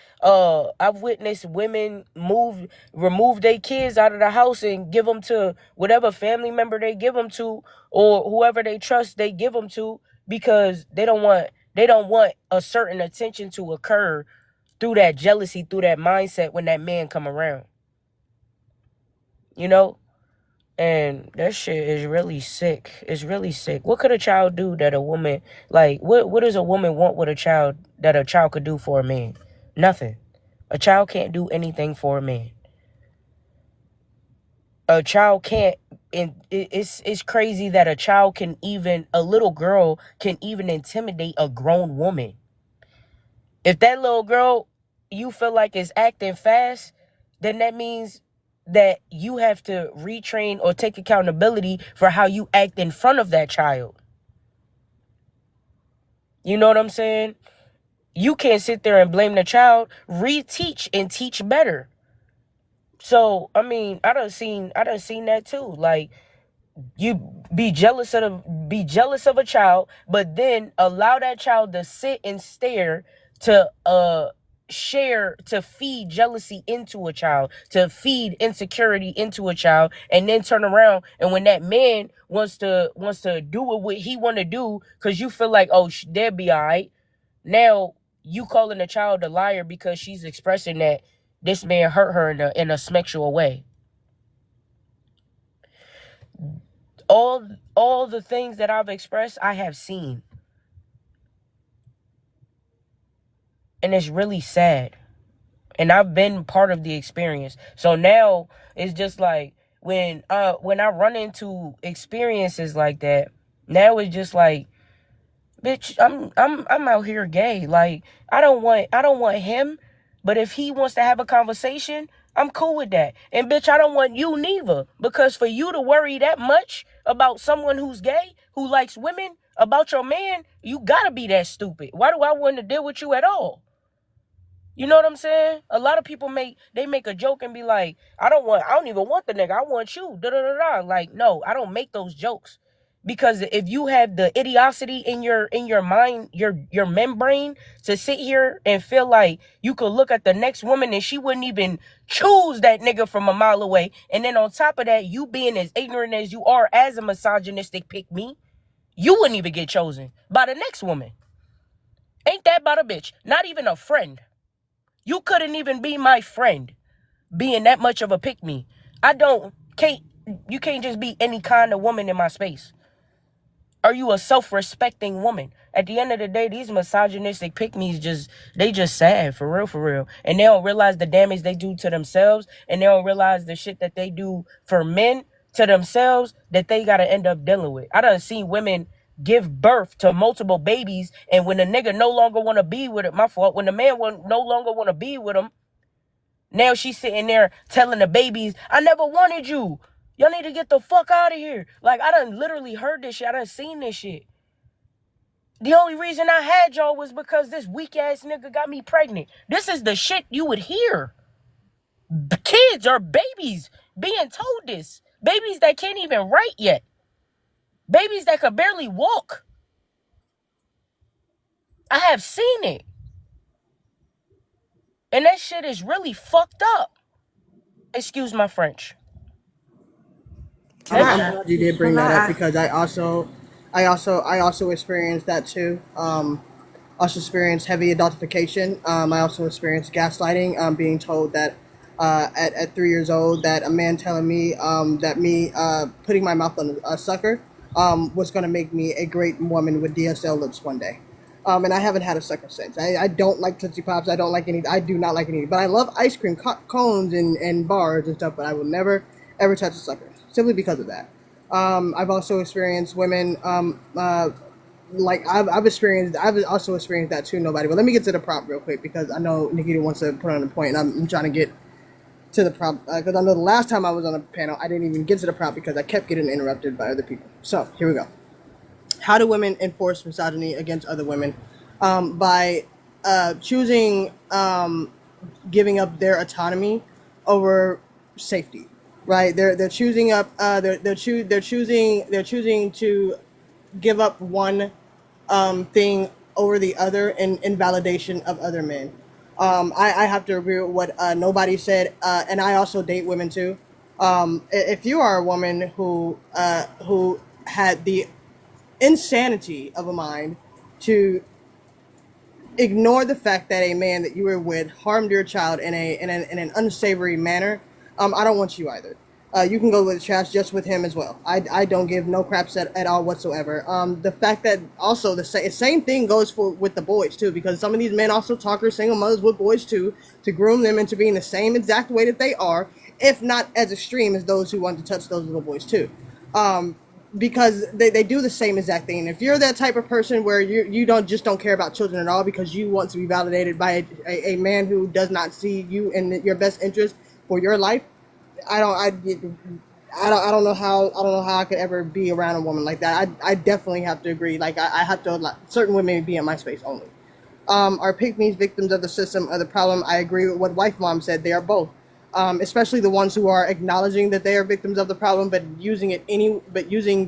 women remove their kids out of the house and give them to whatever family member they give them to or whoever they trust they give them to because they don't want a certain attention to occur through that jealousy, through that mindset when that man come around. You know? And that shit is really sick. It's really sick. What could a child do that a woman, like, what does a woman want with a child that a child could do for a man? Nothing. A child can't do anything for a man. A child can't, and it's crazy that a little girl can even intimidate a grown woman. If that little girl you feel like is acting fast, then that means that you have to retrain or take accountability for how you act in front of that child. You know what I'm saying? you can't sit there and blame the child. Reteach and teach better. So I mean, I done seen that too. Like, you be jealous of a child, but then allow that child to sit and stare, to share, to feed jealousy into a child, to feed insecurity into a child, and then turn around, and when that man wants to do what he want to do, because you feel like, oh, they'll be all right, now you calling a child a liar because she's expressing that this man hurt her in a sexual way. All the things that I've expressed, I have seen. And it's really sad. And I've been part of the experience. So now it's just like, when I run into experiences like that, now it's just like, bitch, I'm out here gay. Like, I don't want him, but if he wants to have a conversation, I'm cool with that. And bitch, I don't want you neither, because for you to worry that much about someone who's gay, who likes women, about your man, you gotta be that stupid. Why do I want to deal with you at all? You know what I'm saying? A lot of people make a joke and be like, I don't even want the nigga. I want you. Da da da da. Like, no, I don't make those jokes. Because if you have the idiocy in your mind, your membrane, to sit here and feel like you could look at the next woman and she wouldn't even choose that nigga from a mile away, and then on top of that, you being as ignorant as you are as a misogynistic pick-me, you wouldn't even get chosen by the next woman. Ain't that about a bitch? Not even a friend. You couldn't even be my friend, being that much of a pick-me. You can't just be any kind of woman in my space. Are you a self-respecting woman? At the end of the day, these misogynistic pick-mes they just sad, for real. And they don't realize the damage they do to themselves, and they don't realize the shit that they do for men to themselves that they gotta end up dealing with. I done seen women give birth to multiple babies, and when the nigga no longer want to be with it, my fault, when the man no longer want to be with them, now she's sitting there telling the babies, I never wanted you. Y'all need to get the fuck out of here. Like, I done literally heard this shit. I done seen this shit. The only reason I had y'all was because this weak ass nigga got me pregnant. This is the shit you would hear. Kids or babies being told this. Babies that can't even write yet. Babies that could barely walk. I have seen it. And that shit is really fucked up. Excuse my French. I'm glad you did bring that up, because I also experienced that too. Also experienced heavy adultification. I also experienced gaslighting. Being told that at 3 years old, that a man telling me that me putting my mouth on a sucker was going to make me a great woman with DSL lips one day. And I haven't had a sucker since. I don't like Tootsie Pops. I do not like any. But I love ice cream cones and bars and stuff. But I will never ever touch a sucker, simply because of that. I've also experienced women. Like I've also experienced that too. Nobody. But let me get to the prompt real quick, because I know Nikita wants to put on a point, and I'm trying to get to the prompt, because I know the last time I was on a panel, I didn't even get to the prompt because I kept getting interrupted by other people. So here we go. How do women enforce misogyny against other women? By choosing giving up their autonomy over safety, right? They're choosing to give up one thing over the other in validation of other men. I have to agree with what nobody said, and I also date women too. If you are a woman who had the insanity of a mind to ignore the fact that a man that you were with harmed your child in an unsavory manner, I don't want you either. You can go with the trash just with him as well. I don't give no craps at all whatsoever. The fact that also the same thing goes with the boys too, because some of these men also talk single mothers with boys too, to groom them into being the same exact way that they are, if not as extreme as those who want to touch those little boys too. Because they do the same exact thing. If you're that type of person where you don't care about children at all because you want to be validated by a man who does not see you in your best interest for your life, I don't know how I could ever be around a woman like that. I definitely have to agree. Like I have to, certain women be in my space only. Are pick-mes victims of the system or the problem? I agree with what wife mom said. They are both. Especially the ones who are acknowledging that they are victims of the problem, but using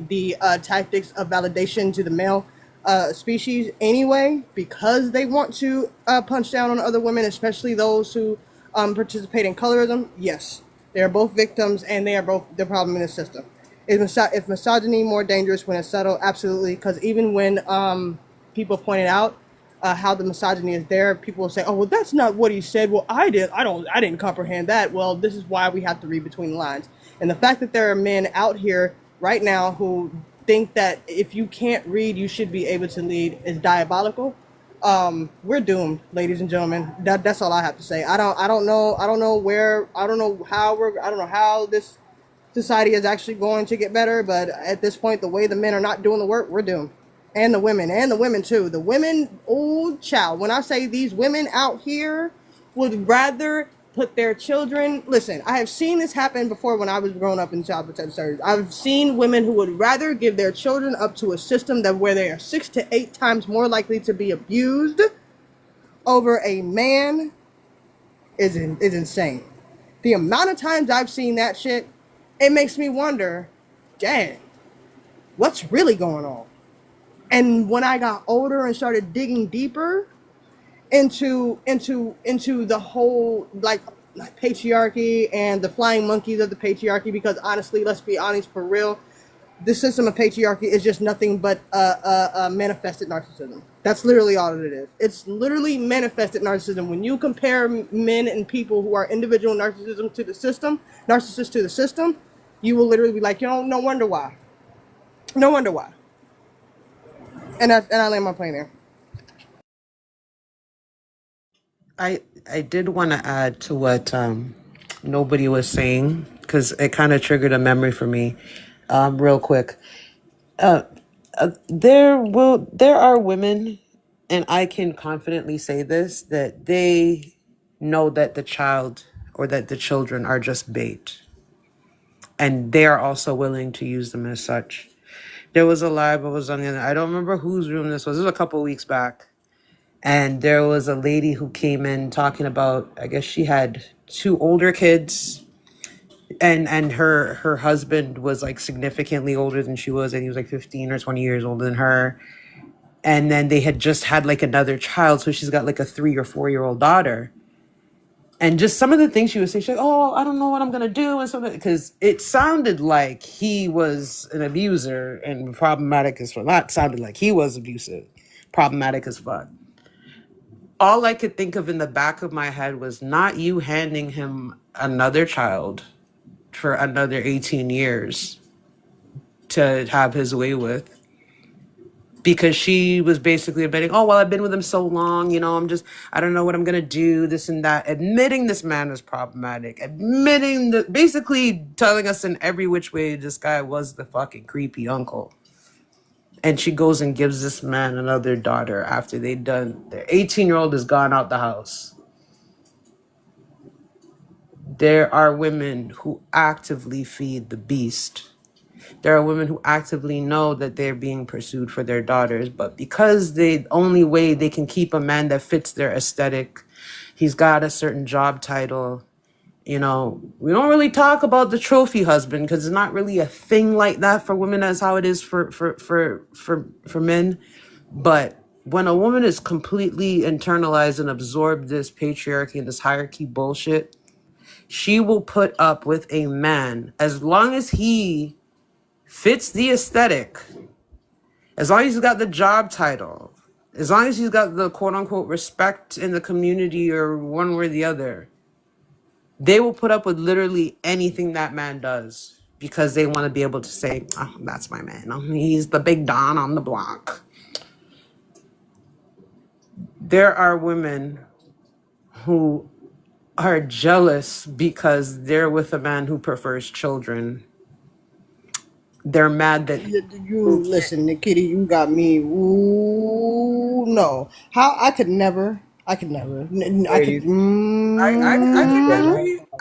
the tactics of validation to the male species anyway, because they want to punch down on other women, especially those who participate in colorism. Yes, they are both victims, and they are both the problem in the system. Is misogyny more dangerous when it's subtle? Absolutely, because even when people pointed out how the misogyny is there, people will say, "Oh, well, that's not what he said." Well, I didn't comprehend that. Well, this is why we have to read between the lines. And the fact that there are men out here right now who think that if you can't read, you should be able to lead is diabolical. We're doomed, ladies and gentlemen. That's all I have to say. I don't know how this society is actually going to get better, but at this point, the way the men are not doing the work, we're doomed. And the women too. The women, oh child, when I say these women out here would rather put their children, listen, I have seen this happen before when I was growing up in child protective services. I've seen women who would rather give their children up to a system that where they are 6 to 8 times more likely to be abused over a man is insane. The amount of times I've seen that shit, it makes me wonder, dang, what's really going on? And when I got older and started digging deeper into the whole like patriarchy and the flying monkeys of the patriarchy, because honestly, let's be honest, for real, this system of patriarchy is just nothing but a manifested narcissism. That's literally all it is. It's literally manifested narcissism. When you compare men and people who are individual narcissists to the system, you will literally be like, no wonder why. No wonder why. And I land my plane there. I did want to add to what nobody was saying because it kind of triggered a memory for me, real quick. There are women, and I can confidently say this, that they know that the child or that the children are just bait, and they are also willing to use them as such. There was a live I was on I don't remember whose room this was. This was a couple of weeks back. And there was a lady who came in talking about, I guess she had 2 older kids, and her husband was like significantly older than she was, and he was like 15 or 20 years older than her. And then they had just had like another child, so she's got like a 3 or 4-year-old daughter. And just some of the things she would say, she's like, "Oh, I don't know what I'm gonna do," and something, because it sounded like he was an abuser and problematic as fuck. Not sounded like he was abusive, problematic as fuck. All I could think of in the back of my head was not you handing him another child for another 18 years to have his way with. Because she was basically admitting, "Oh, well, I've been with him so long, I don't know what I'm going to do, this and that." Admitting this man is problematic. Admitting that, basically telling us in every which way this guy was the fucking creepy uncle. And she goes and gives this man another daughter after they done. Their 18-year-old has gone out the house. There are women who actively feed the beast. There are women who actively know that they're being pursued for their daughters, but because the only way they can keep a man that fits their aesthetic, he's got a certain job title. We don't really talk about the trophy husband because it's not really a thing like that for women as how it is for men. But when a woman is completely internalized and absorbed this patriarchy and this hierarchy bullshit, she will put up with a man as long as he fits the aesthetic, as long as he's got the job title, as long as he's got the quote unquote respect in the community or one way or the other. They will put up with literally anything that man does because they want to be able to say, "Oh, that's my man. Oh, he's the big Don on the block." There are women who are jealous because they're with a man who prefers children. They're mad that You listen, Kitty, you got me. Ooh, no. How I could never. I could never. I could.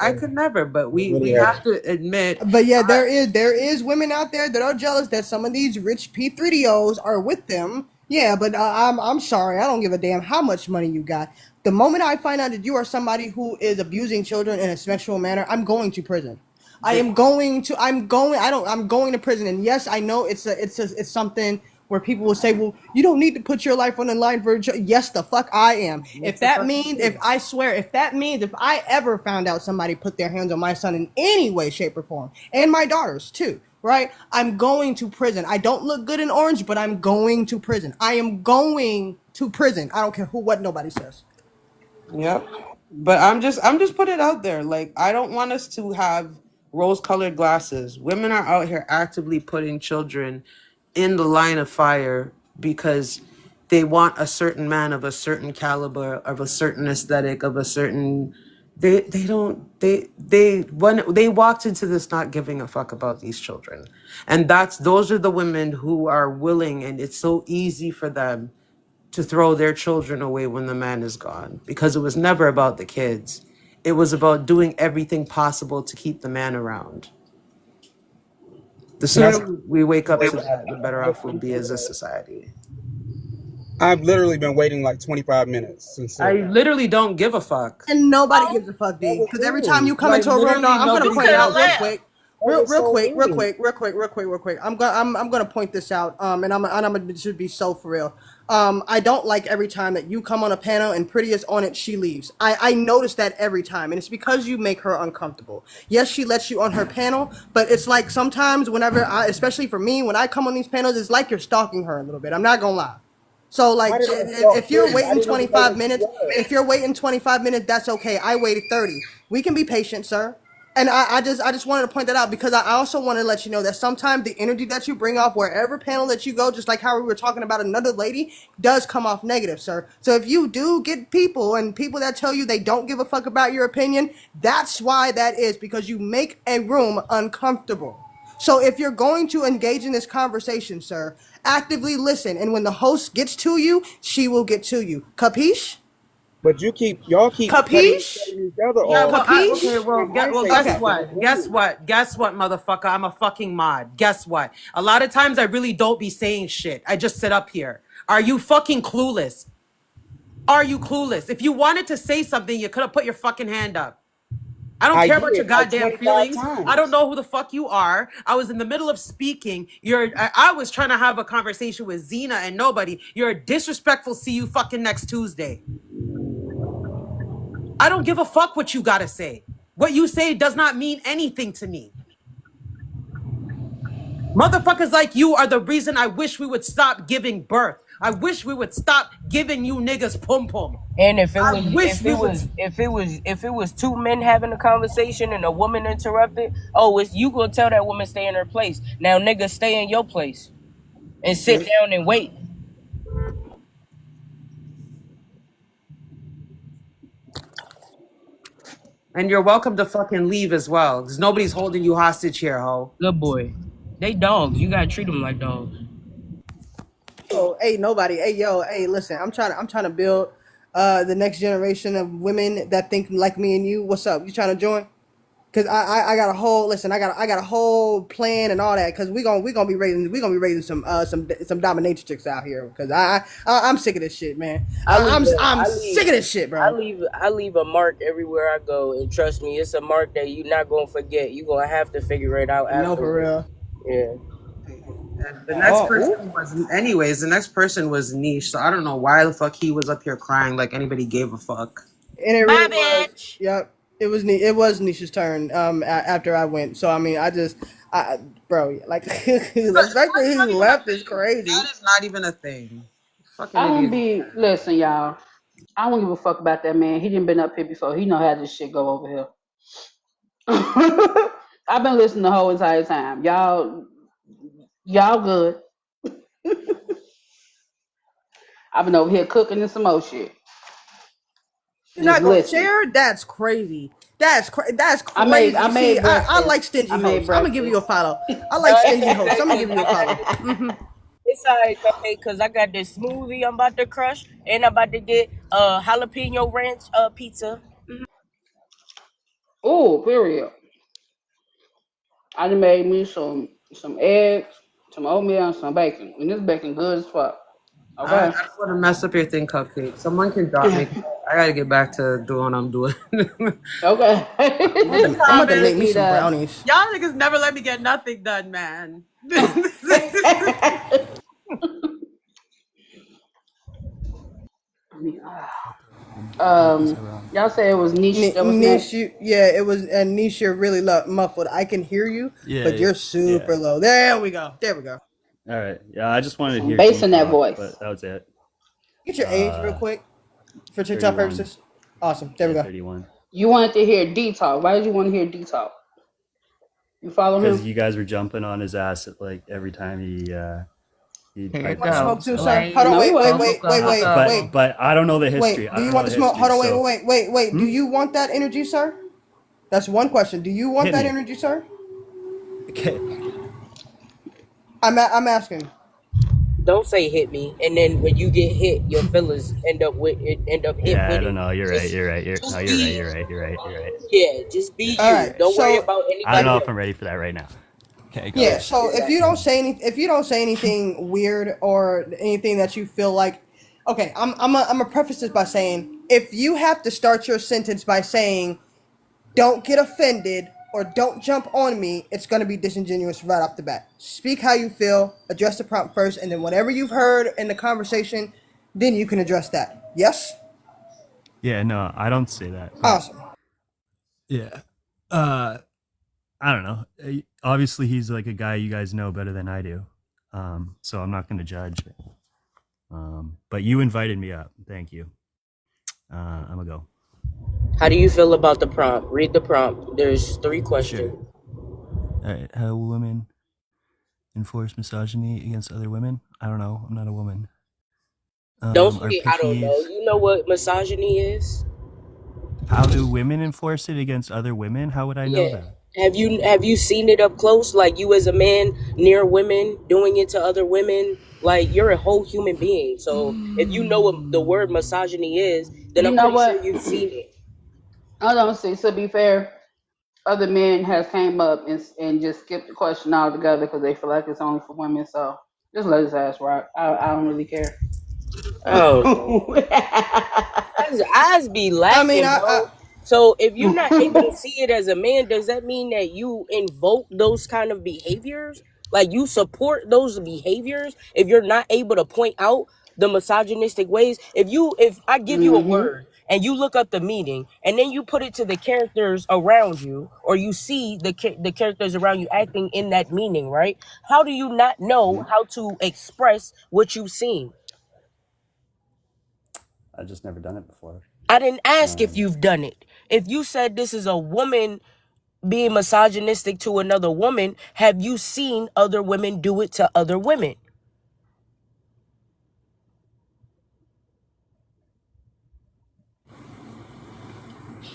I could never, but we have to admit. But yeah, there is women out there that are jealous that some of these rich P3DOs are with them, Yeah, but I'm sorry. I don't give a damn how much money you got. The moment I find out that you are somebody who is abusing children in a sexual manner, I'm going to prison. I am going to. I'm going. I don't. I'm going to prison. And yes, I know it's something where people will say, "Well, you don't need to put your life on the line for." Yes, the fuck I am. If What's the that fucking means, if thing? I swear, if that means, if I ever found out somebody put their hands on my son in any way, shape, or form, and my daughters too, right? I'm going to prison. I don't look good in orange, but I'm going to prison. I am going to prison. I don't care what nobody says. Yep. But I'm just putting it out there. Like, I don't want us to have rose-colored glasses. Women are out here actively putting children in the line of fire because they want a certain man of a certain caliber, of a certain aesthetic, of a certain they don't they when they walked into this not giving a fuck about these children. And those are the women who are willing, and it's so easy for them to throw their children away when the man is gone, because it was never about the kids. It was about doing everything possible to keep the man around. The Can I? sooner we wake up to that, the better off we'll be as a society. I've literally been waiting like 25 minutes, I sincerely. literally don't give a fuck. And nobody Oh, gives a fuck, That D. was Because every time you rude. come Like, into a room, no, literally I'm gonna you nobody point it could gives have out a real fuck. left. quick. That Real, was real so quick, real rude. quick, real quick, real quick, real quick. I'm gonna point this out. I'm gonna should be so for real. I don't like every time that you come on a panel and Pretty is on it, she leaves. I notice that every time, and it's because you make her uncomfortable. Yes, she lets you on her panel, but it's like sometimes whenever especially for me, when I come on these panels, it's like you're stalking her a little bit. I'm not gonna lie. So Why like did I stalk if you're Pretty? I waiting didn't even know 25 who she minutes, was. if you're waiting 25 minutes, that's okay. I waited 30. We can be patient, sir. And I just wanted to point that out because I also want to let you know that sometimes the energy that you bring off wherever panel that you go, just like how we were talking about another lady, does come off negative, sir. So if you do get people and people that tell you they don't give a fuck about your opinion, that's why that is, because you make a room uncomfortable. So if you're going to engage in this conversation, sir, actively listen. And when the host gets to you, she will get to you. Capiche? But y'all keep Capiche? cutting each other Yeah, off. well, okay, Capiche? well, I ain't say guess Okay. nothing what? Guess rude. what? Guess what, motherfucker? I'm a fucking mod. Guess what? A lot of times I really don't be saying shit. I just sit up here. Are you fucking clueless? Are you clueless? If you wanted to say something, you could have put your fucking hand up. I don't I care about your did like goddamn 25 feelings. I don't times. know who the fuck you are. I was in the middle of speaking. I was trying to have a conversation with Zena and nobody. You're disrespectful. See you fucking next Tuesday. I don't give a fuck what you gotta say. What you say does not mean anything to me. Motherfuckers like you are the reason I wish we would stop giving birth. I wish we would stop giving you niggas pum pum. And if it I was wish we would. if it was two men having a conversation and a woman interrupted, oh, it's you gonna tell that woman stay in her place. Now nigga, stay in your place and sit down and wait. And you're welcome to fucking leave as well. Because nobody's holding you hostage here, ho. Good boy. They dogs. You gotta treat them like dogs. Oh, hey, nobody. Hey, yo, hey, listen. I'm trying to build the next generation of women that think like me and you. What's up? You trying to join? Cause I got a whole listen. I got a whole plan and all that. Cause we gonna be raising some dominatrix chicks out here. Cause I'm sick of this shit, man. I leave I'm sick of this shit, bro. I leave a mark everywhere I go, and trust me, it's a mark that you're not gonna forget. You're gonna have to figure it out No, for afterwards. real. Yeah. And the next Oh, person ooh. the next person was Niche. So I don't know why the fuck he was up here crying like anybody gave a fuck. And it Bye, really was. bitch. Yep. It was Nisha's turn. After I went. So I mean, bro, like the fact that he left is crazy. That is not even a thing. Fucking I don't idiot. be listen, y'all. I don't give a fuck about that man. He didn't been up here before. He know how this shit go over here. I've been listening the whole entire time. Y'all good. I've been over here cooking and some more shit. You're Just not gonna listen. share? That's crazy. That's I crazy. See, made I breakfast. like stingy I made hosts. I'm gonna give you breakfast. a follow. I like stingy hosts. I'm gonna give you a follow. It's alright, okay, cause I got this smoothie I'm about to crush, and I'm about to get jalapeno ranch pizza. Oh, period. I done made me some eggs, some oatmeal, and some bacon. And this bacon good as fuck. I Okay. don't want to mess up your thing, Cupcake. Someone can drop me. I gotta get back to doing what I'm doing. Okay. I'm about to Promise. make me Need some a. brownies. Y'all niggas never let me get nothing done, man. Purpose around. Y'all say it was niche that was next. Yeah, it was, and niche, you're really muffled. I can hear you, Yeah, but yeah, you're yeah. super low. There we go. There we go. All right. Yeah, I just wanted to Some hear bass D in that talk, voice. but that was it. Get your age real quick for TikTok 31. purposes. Awesome. There we Yeah, go. 31. You wanted to hear D talk. Why did you want to hear D talk? You follow Because him? you guys were jumping on his ass at, like every time he Here you piped Want to up. smoke go. too, So, sir? There Hold on. you No, he Wait. go. wasn't. but I don't know the history. Do I you don't know want the to smoke? history. Hold on. So, Wait. Do you want that energy, sir? That's one question. Do you want hit that me. energy, sir? Okay. I'm asking. Don't say hit me, and then when you get hit, your feelings end up hit Yeah, with I don't it. know. You're right. Just You're right. No, just you're right. be You're right. You're right. You're right. just be All you. right. Don't worry So about I don't anybody know if I'm else. ready for that right now. Okay, go yeah. ahead. So Exactly. if you don't say anything weird or anything that you feel like, okay, I'm a preface this by saying if you have to start your sentence by saying don't get offended or don't jump on me, it's going to be disingenuous right off the bat. Speak how you feel, address the prompt first, and then whatever you've heard in the conversation, then you can address that. Yes? Yeah, no, I don't say that, but Awesome. yeah. Uh, I don't know. Obviously, he's like a guy you guys know better than I do. So I'm not going to judge. But you invited me up. Thank you. I'm gonna go. How do you feel about the prompt? Read the prompt. There's 3 questions. Sure. All right. How will women enforce misogyny against other women? I don't know. I'm not a woman. Don't Our say I don't know. pick-mes. You know what misogyny is? How do women enforce it against other women? How would I know Yeah. that? Have you seen it up close? Like you as a man near women doing it to other women? Like you're a whole human being. So if you know what the word misogyny is, then You I'm know pretty sure what? you've seen it. I don't see. To be fair, other men has came up and just skipped the question altogether because they feel like it's only for women. So just let his ass rock. I don't really care. Oh, eyes be I mean, lacking, bro. So if you're not able to see it as a man, does that mean that you invoke those kind of behaviors? Like you support those behaviors if you're not able to point out the misogynistic ways? If I give you a hmm word and you look up the meaning and then you put it to the characters around you, or you see the characters around you acting in that meaning, right? How do you not know Mhm. how to express what you've seen? I've just never done it before. I didn't ask if Um, you've done it. If you said this is a woman being misogynistic to another woman, have you seen other women do it to other women?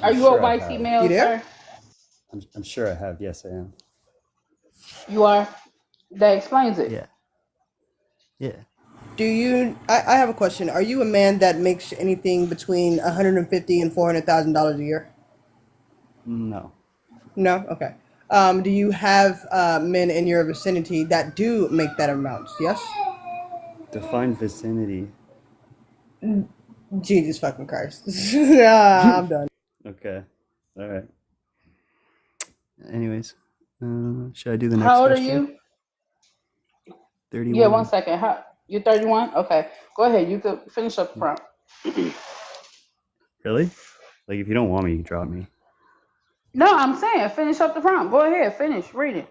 Are I'm you a sure I white have. you female, there? sir? I'm sure I have. Yes, I am. You are. That explains it. Yeah. Yeah. I have a question. Are you a man that makes anything between 150 and $400,000 a year? No. No? Okay. Do you have men in your vicinity that do make that amount? Yes? Define vicinity. Jesus fucking Christ. I'm done. Okay. All right. Anyways, should I do the next How old are question? you? Yeah, 31. 1 second. How you're 31? Okay. Go ahead. You could finish up the prompt. Really? Like, if you don't want me, you can drop me. No, I'm saying finish up the prompt. Go ahead, finish reading.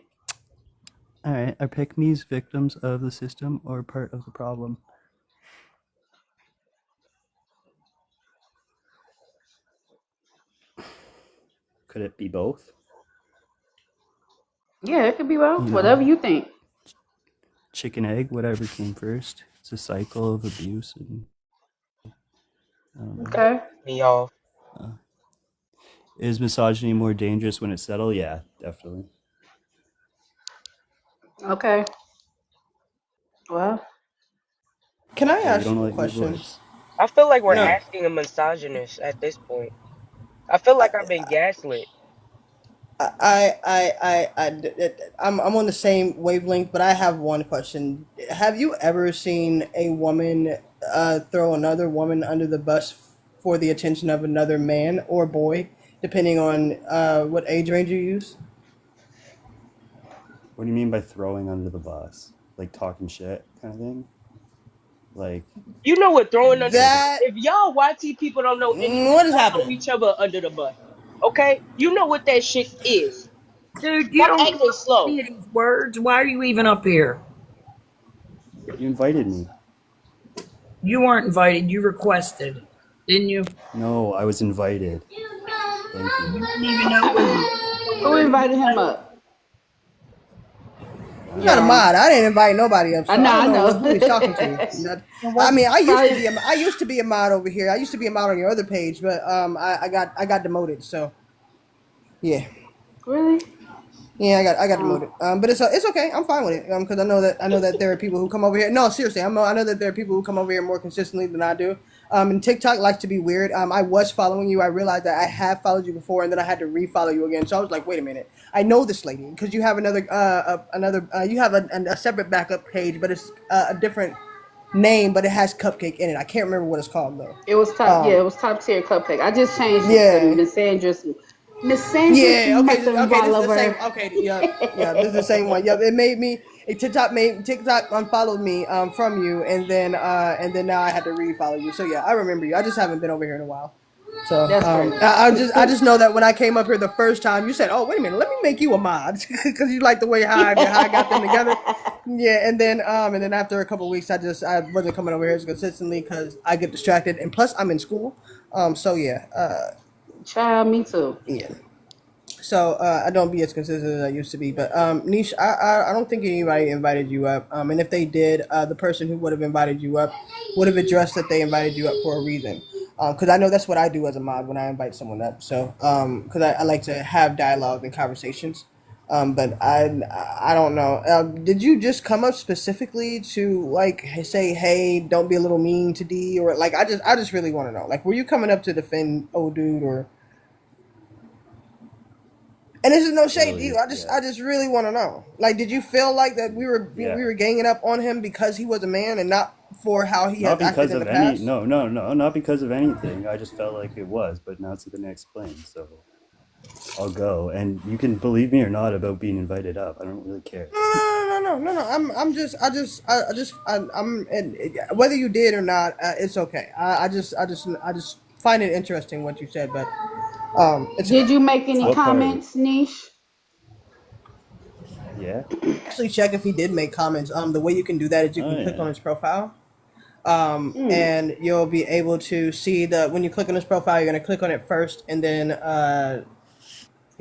All right. Are pick-mes victims of the system or part of the problem? Could it be both? Yeah, it could be both. You Whatever know, you think. chicken egg, whatever came first. It's a cycle of abuse, and I don't know. Okay. Me off. Uh, is misogyny more dangerous when it's settled? Yeah, definitely. Okay. Well, Can I Oh, you ask don't you a like my question? voice? I feel like we're Yeah. No. asking a misogynist at this point. I feel like I've been gaslit. I'm on the same wavelength, but I have one question. Have you ever seen a woman throw another woman under the bus for the attention of another man or boy, depending on what age range you use? What do you mean by throwing under the bus? Like talking shit kind of thing? Like, You know what throwing under? like, That If y'all YT people don't know anything, what is y'all throw happening? each other under the bus. Okay, you know what that shit is. Dude, you Stop don't acting know slow. any of these words. Why are you even up here? you invited me. You weren't invited. You requested, didn't you? No, I was invited. Thank you. You didn't even know what Who word he invited him said. up? I I'm don't not a know. Yeah, mod. I didn't invite nobody up, I so I know, don't I know know. who he's talking to. And I what? mean, Probably I used to be a mod over here. I used to be a mod on your other page, but I got demoted. So yeah. really. Yeah, I got demoted. Oh, But it's okay. I'm fine with it. Because I know that there are people who come over here. No, seriously, I know that there are people who come over here more consistently than I do. And TikTok likes to be weird. I was following you. I realized that I have followed you before, and then I had to refollow you again. So I was like, wait a minute, I know this lady because you have you have a separate backup page, but it's a different name, but it has Cupcake in it. I can't remember what it's called though. it was top. Yeah, Um, it was top tier cupcake. I just changed it to yeah. Miss Sandra Yeah, okay, Smith okay, this is the same. Bolivar. Okay, yeah, this is the same one. Yep, it made me. TikTok unfollowed me from you, and then now I had to refollow you. So yeah, I remember you. I just haven't been over here in a while. So That's crazy. I just know that when I came up here the first time, you said, "Oh, wait a minute, let me make you a mod," because you like the way how I got them together. Yeah, and then after a couple of weeks, I wasn't coming over here as consistently because I get distracted, and plus I'm in school. So yeah, Child, me too. yeah. So I don't be as consistent as I used to be. But Niche, I don't think anybody invited you up. And if they did, the person who would have invited you up would have addressed that they invited you up for a reason. Because I know that's what I do as a mod when I invite someone up. So because I like to have dialogue and conversations. But I don't know. Did you just come up specifically to like say, hey, don't be a little mean to D, or like I just really want to know. Like, were you coming up to defend old dude, or? And this is no shade to you. Really, I just really want to know. Like, did you feel like that yeah. we were ganging up on him because he was a man and not for how he Not has acted because in the of any, past? no, no, no, not because of anything. I just felt like it was, but now it's going to explain. So I'll go, and you can believe me or not about being invited up. I don't really care. No. And whether you did or not, it's okay. I just find it interesting what you said, but it's Did okay. you make It's any fine. What part? comments, Niche? Yeah. Actually, check if he did make comments. The way you can do that is you Oh can click on yeah. his profile. Mm. And you'll be able to see when you click on his profile, you're gonna click on it first, and then you're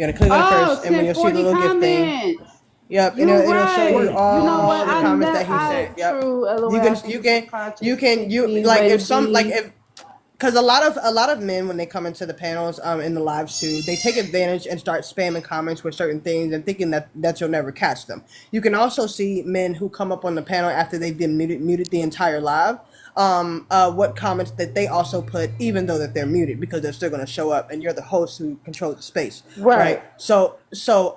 gonna click on it Oh, first, and when sent you'll see the 40 little gift thing, comments. yep, and You it'll show you right. You know what? all the comments that he I sent. Yep, true. LOL. you I can think it's subconscious. Pick you me, like if Lady some like D. if because a lot of men when they come into the panels in the lives too, they take advantage and start spamming comments with certain things and thinking that you'll never catch them. You can also see men who come up on the panel after they've been muted the entire live. What comments that they also put, even though that they're muted, because they're still going to show up, and you're the host who controls the space, right? Right. So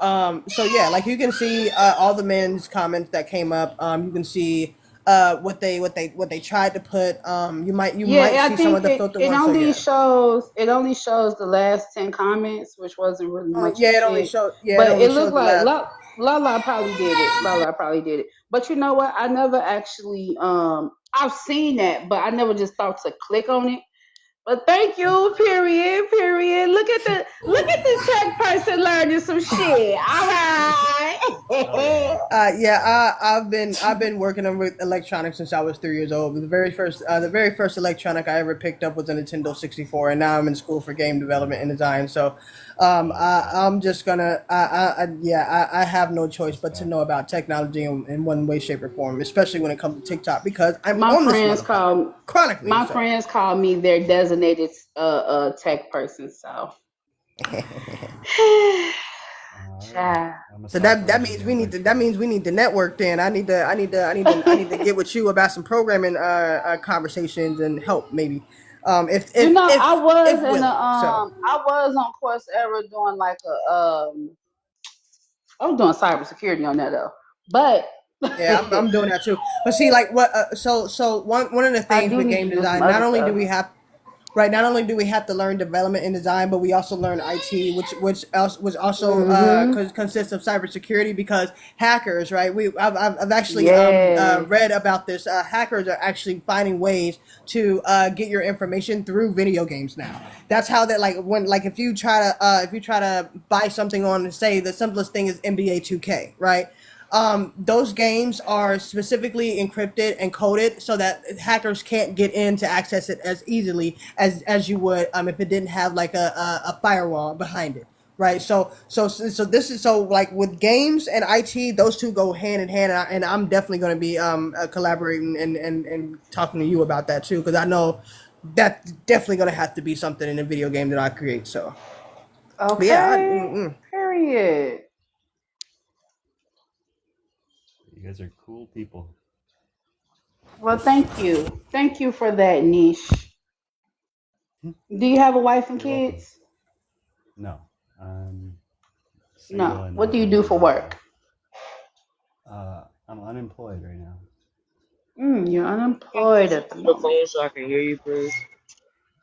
yeah, like you can see all the men's comments that came up. You can see what they tried to put. You might Yeah, I see some of think the it, filter it ones. So only yeah, shows it only shows the last 10 comments, which wasn't really much of shit. it But only it looked shows the like last. Lala probably did it. Lala probably did it. But you know what? I never actually I've seen that, but I never just thought to click on it. But thank you, period, period. Look at the tech person learning some shit. All Oh right. yeah. Yeah, I've been working on with electronics since I was 3 years old. The very first electronic I ever picked up was a Nintendo 64, and now I'm in school for game development and design. So, Oh wow. I'm just gonna I have no choice but to know about technology in one way, shape, or form, especially when it comes to TikTok because I'm my on this friends motherfucker call chronically. my So. friends call me their designated tech person. So, All right. child. I'm gonna So stop that raising means the invite. we need to network. Then I need to get with you about some programming conversations and help maybe, You know, if willing. So I was on Coursera doing like a I was doing cybersecurity on that though, but Yeah, I'm doing that too. But see, like what? So one of the I things do with need game to do some design, not other only do stuff. we have right, not only do we have to learn development and design, but we also learn IT, which also Mm-hmm. consists of cybersecurity because hackers, right? I've actually Yes. read about this. Hackers are actually finding ways to get your information through video games now. That's how that like when like if you try to buy something on, say the simplest thing is NBA 2K, right? Those games are specifically encrypted and coded so that hackers can't get in to access it as easily as you would if it didn't have like a firewall behind it, right? So this is so like with games and IT, those two go hand in hand, and I'm definitely going to be collaborating and talking to you about that too because I know that's definitely going to have to be something in a video game that I create. So, but yeah, Okay. Period. You guys are cool people. Well, thank you. Thank you for that niche. Do you have a wife and You're welcome. kids? No, I'm single No. and What not do you do married for right now. work? I'm unemployed right now. You're Can you unemployed speak at the to the moment. phone so I can hear you, please?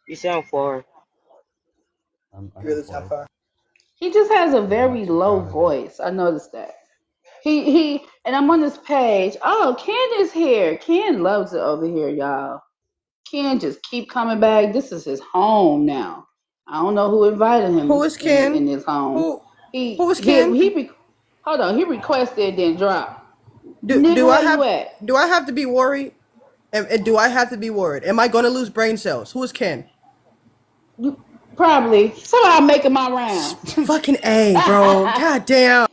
You sound far. I'm really top unemployed. five. He just has a And I'm not very too low proud of it. voice. I noticed that. And I'm on this page. Oh, Ken is here. Ken loves it over here, y'all. Ken just keep coming back. This is his home now. I don't know who invited Who him is in Ken? this home. Who He who is he Ken? he. Hold on. He requested then dropped. Do Nigga, I where you have at? do I have to be worried? And do I have to be worried? Am I going to lose brain cells? Who is Ken? You probably somehow making my rounds. Fucking A, bro. God damn.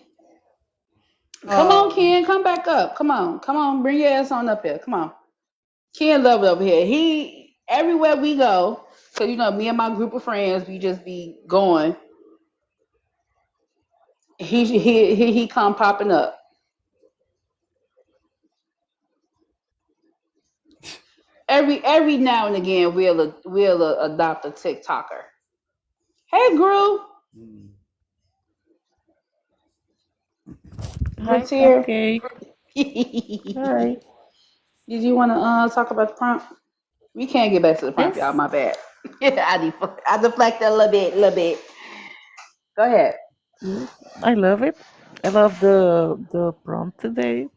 Come on, Um, Ken. Come back up. Come on. Bring your ass on up here. Come on. Ken love it over here. He everywhere we go. So you know, me and my group of friends, we just be going. He come popping up. Every now and again we'll adopt a TikToker. Hey, Gru, Mm. Groot's Hi, here. Cupcake. Did Hi. you want to talk about the prompt? We can't get back to the prompt, y'all. Yes. My bad. I deflected a little bit. Go ahead. Yes. I love it. I love the prompt today,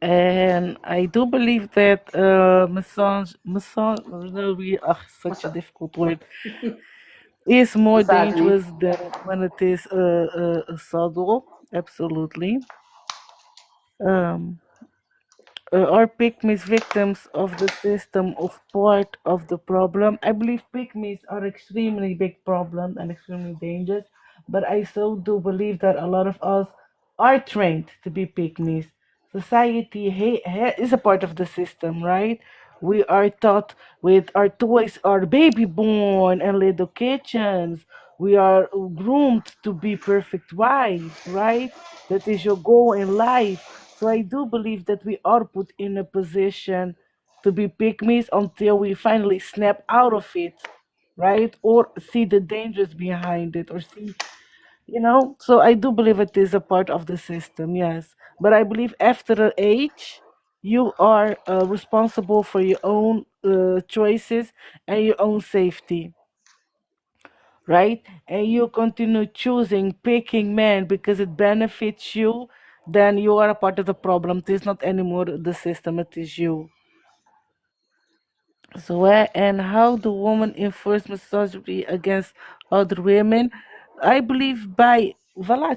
and I do believe that misogyny, What's such a up? difficult word, is more Misogyny. dangerous than when it is subtle. Absolutely. Um, are pygmies victims of the system of part of the problem? I believe pygmies are extremely big problem and extremely dangerous, but I so do believe that a lot of us are trained to be pygmies. Society is a part of the system, right? We are taught with our toys, our baby born and little kitchens. We are groomed to be perfect wives, right? That is your goal in life. So I do believe that we are put in a position to be pygmies until we finally snap out of it, right? Or see the dangers behind it, or see, So I do believe it is a part of the system, yes. But I believe after an age, you are responsible for your own choices and your own safety, right? And you continue choosing, picking men because it benefits you, then you are a part of the problem. It is not anymore the system, it is you. So where and how do women enforce misogyny against other women? I believe by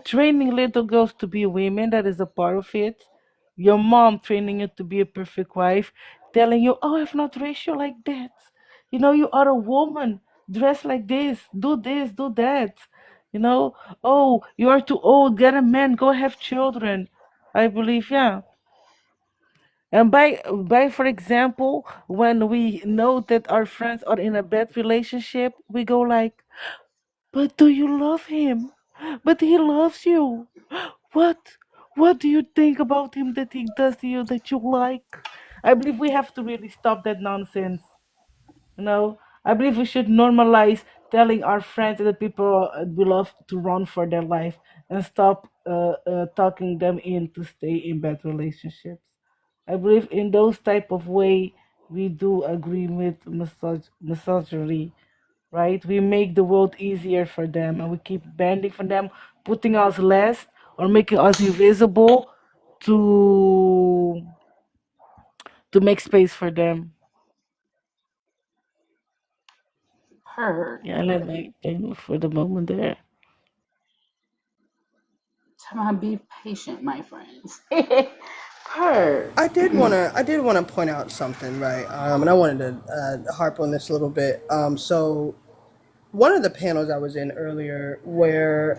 training little girls to be women, that is a part of it. Your mom training you to be a perfect wife, telling you, "Oh, I've not raised you like that. You are a woman. Dress like this, do that. Oh, you are too old. Get a man. Go have children." I believe, yeah. And by for example, when we know that our friends are in a bad relationship, we go like, "But do you love him? But he loves you. What? What do you think about him that he does to you that you like?" I believe we have to really stop that nonsense. I believe we should normalize telling our friends that people we love to run for their life and stop talking them in to stay in bad relationships. I believe in those type of way we do agree with misogyny, right? We make the world easier for them and we keep bending for them, putting us less or making us invisible to make space for them. Heard. Yeah, let me think for the moment there. Come on, be patient, my friends. Heard. I did wanna point out something, right? And I wanted to harp on this a little bit. So one of the panels I was in earlier, where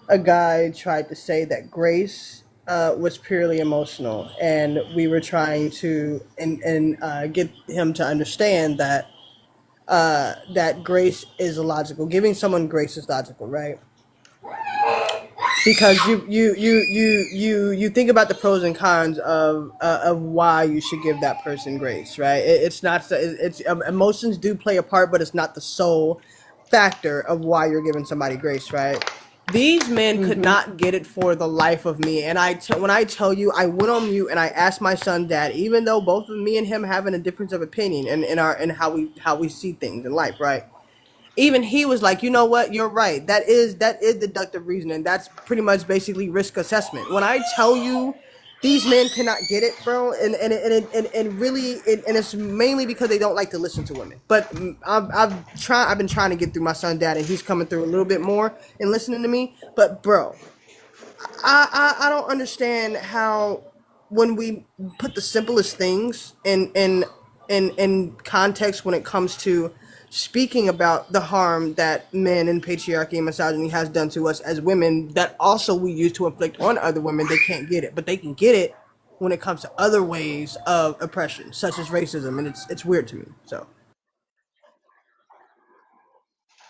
a guy tried to say that grace was purely emotional, and we were trying to get him to understand that that grace is logical. Giving someone grace is logical, right? Because you think about the pros and cons of why you should give that person grace, right? It's not it's emotions do play a part, but it's not the sole factor of why you're giving somebody grace, right? These men could not get it for the life of me, and when I tell you, I went on mute and I asked my son, Dad, even though both of me and him having a difference of opinion in how we see things in life, right? Even he was like, you know what, you're right. That is deductive reasoning. That's pretty much basically risk assessment. When I tell you these men cannot get it, bro, and really, and it's mainly because they don't like to listen to women. But I've been trying to get through my son, Dad, and he's coming through a little bit more and listening to me. But bro, I don't understand how when we put the simplest things in context when it comes to speaking about the harm that men and patriarchy and misogyny has done to us as women, that also we use to inflict on other women, they can't get it, but they can get it when it comes to other ways of oppression, such as racism, and it's weird to me. So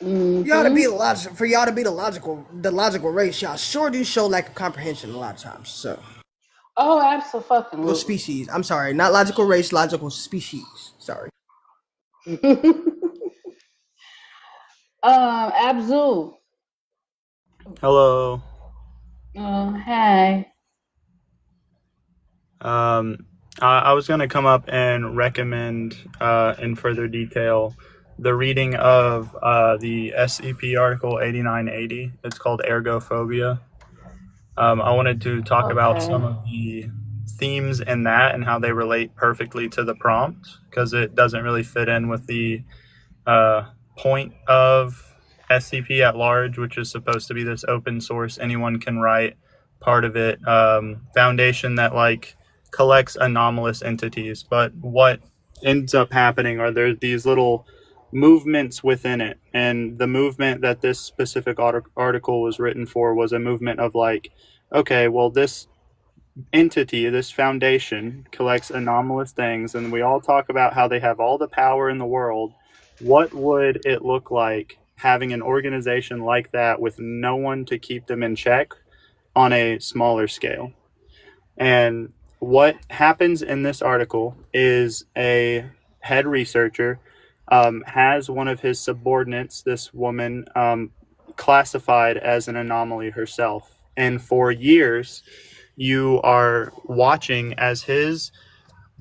y'all to be the logical for y'all to be the logical race, y'all sure do show lack of comprehension a lot of times. So. Oh, Well, absolutely. species. I'm sorry, not logical race, logical species. Sorry. Abdul. Hello. Hey. I was going to come up and recommend in further detail the reading of the SEP article 8980. It's called Ergophobia. I wanted to talk about some of the themes in that and how they relate perfectly to the prompt, because it doesn't really fit in with the point of SCP at large, which is supposed to be this open source, anyone can write part of it, foundation that like collects anomalous entities. But what ends up happening are there these little movements within it, and the movement that this specific article was written for was a movement of like, okay, well, this entity, this foundation collects anomalous things, and we all talk about how they have all the power in the world. What would it look like having an organization like that with no one to keep them in check on a smaller scale? And what happens in this article is a head researcher has one of his subordinates, this woman, classified as an anomaly herself. And for years, you are watching as his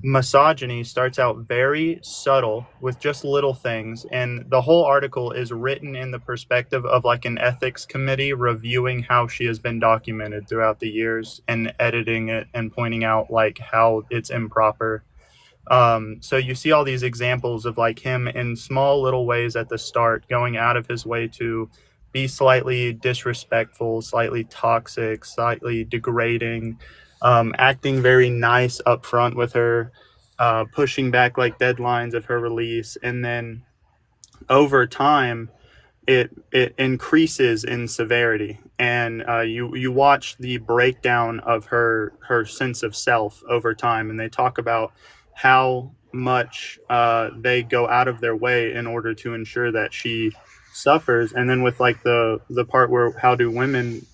misogyny starts out very subtle with just little things, and the whole article is written in the perspective of like an ethics committee reviewing how she has been documented throughout the years and editing it and pointing out like how it's improper. So you see all these examples of like him in small little ways at the start going out of his way to be slightly disrespectful, slightly toxic, slightly degrading, acting very nice up front with her, pushing back like deadlines of her release. And then over time, it increases in severity, and you watch the breakdown of her sense of self over time, and they talk about how much they go out of their way in order to ensure that she suffers. And then with like the part where how do women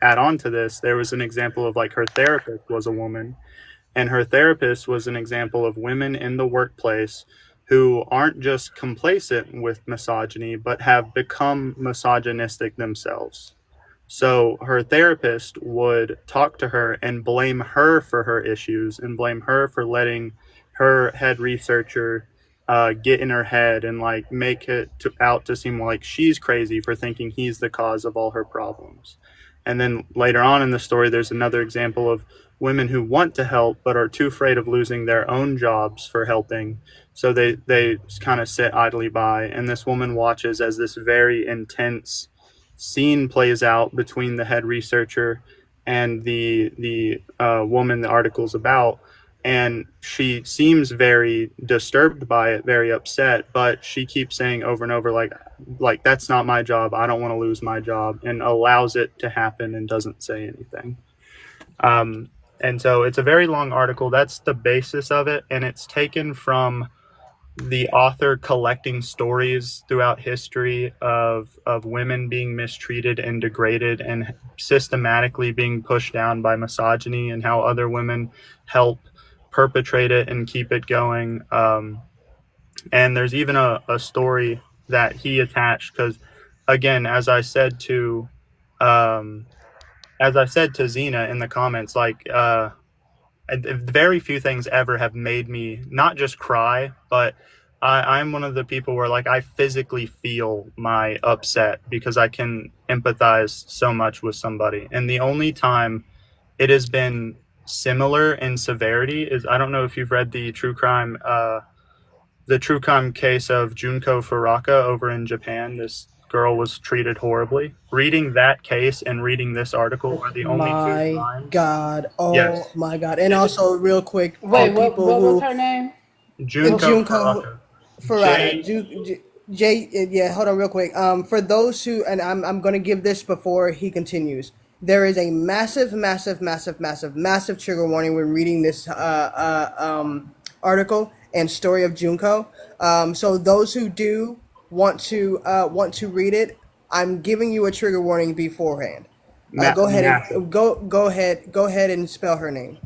add on to this, there was an example of like her therapist was a woman, and her therapist was an example of women in the workplace who aren't just complacent with misogyny, but have become misogynistic themselves. So her therapist would talk to her and blame her for her issues and blame her for letting her head researcher get in her head and like make it out to seem like she's crazy for thinking he's the cause of all her problems. And then later on in the story, there's another example of women who want to help but are too afraid of losing their own jobs for helping. So they kind of sit idly by. And this woman watches as this very intense scene plays out between the head researcher and the woman the article's about, and she seems very disturbed by it, very upset, but she keeps saying over and over like that's not my job, I don't want to lose my job, and allows it to happen and doesn't say anything. And so it's a very long article. That's the basis of it, and it's taken from the author collecting stories throughout history of women being mistreated and degraded and systematically being pushed down by misogyny, and how other women help perpetrate it and keep it going. And there's even a story that he attached because, again, as I said to Zena in the comments, like very few things ever have made me not just cry, but I'm one of the people where like I physically feel my upset because I can empathize so much with somebody. And the only time it has been similar in severity is, I don't know if you've read the true crime case of Junko Furuka over in Japan. This girl was treated horribly. Reading that case and reading this article are the only two My times. God. Oh Yes. my God. And also real quick, Wait, what people was who her name? Junko Junko Furuka. Jay, yeah, hold on real quick. For those who, and I'm going to give this before he continues. There is a massive trigger warning when reading this article and story of Junko. So those who do want to read it, I'm giving you a trigger warning beforehand. Go ahead and spell her name.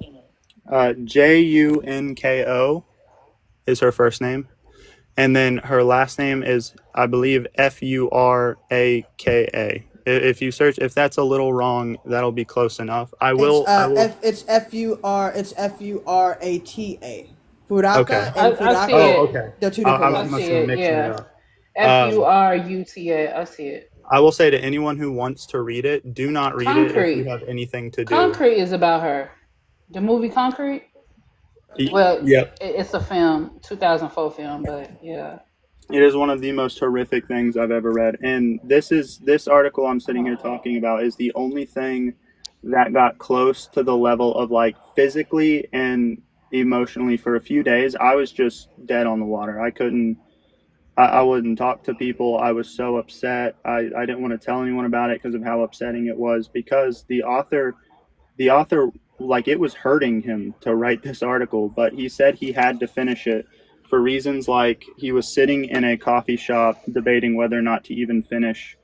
Junko is her first name, and then her last name is, I believe, Furaka. If you search, if that's a little wrong, that'll be close enough. I will. It's Furata. Furaka Okay. and I see Furaka. it. Okay. They're two different I I ones. must see be it. mixing it Yeah. up. Furuta. I see it. I will say to anyone who wants to read it, do not read it if you have anything to do. Concrete is about her. The movie Concrete. Well, Yep. it's a film, 2004 film, but yeah. It is one of the most horrific things I've ever read. And this article I'm sitting here talking about is the only thing that got close to the level of like physically and emotionally. For a few days, I was just dead on the water. I wouldn't talk to people. I was so upset. I didn't want to tell anyone about it because of how upsetting it was, because the author, like, it was hurting him to write this article, but he said he had to finish it for reasons like he was sitting in a coffee shop debating whether or not to even finish,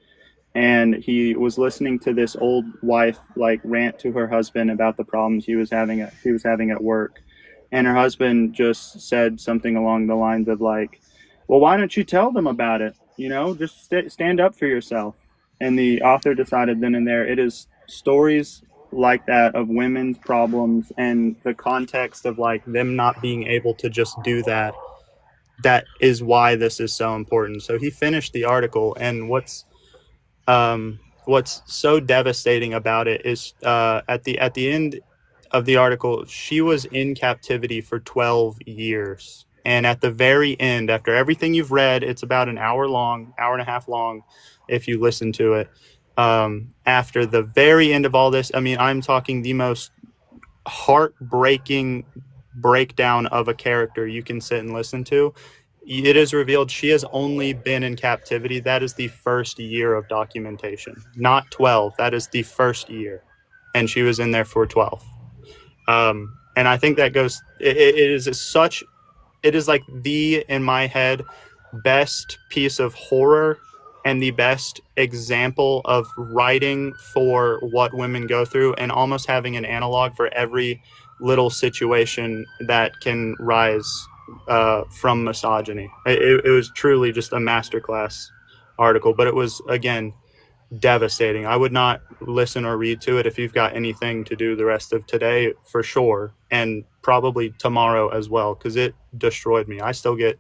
and he was listening to this old wife like rant to her husband about the problems she was having at work, and her husband just said something along the lines of like, well, why don't you tell them about it, just stand up for yourself. And the author decided then and there, it is stories like that of women's problems and the context of like them not being able to just do that is why this is so important. So he finished the article, and what's so devastating about it is at the end of the article, she was in captivity for 12 years. And at the very end, after everything you've read, it's about an hour and a half long if you listen to it. After the very end of all this, I mean, I'm talking the most heartbreaking breakdown of a character you can sit and listen to. It is revealed she has only been in captivity. That is the first year of documentation, not 12. That is the first year. And she was in there for 12. And I think that goes, it is like in my head, best piece of horror and the best example of writing for what women go through, and almost having an analog for every little situation that can rise from misogyny. It was truly just a masterclass article, but it was, again, devastating. I would not listen or read to it if you've got anything to do the rest of today, for sure, and probably tomorrow as well, because it destroyed me. I still get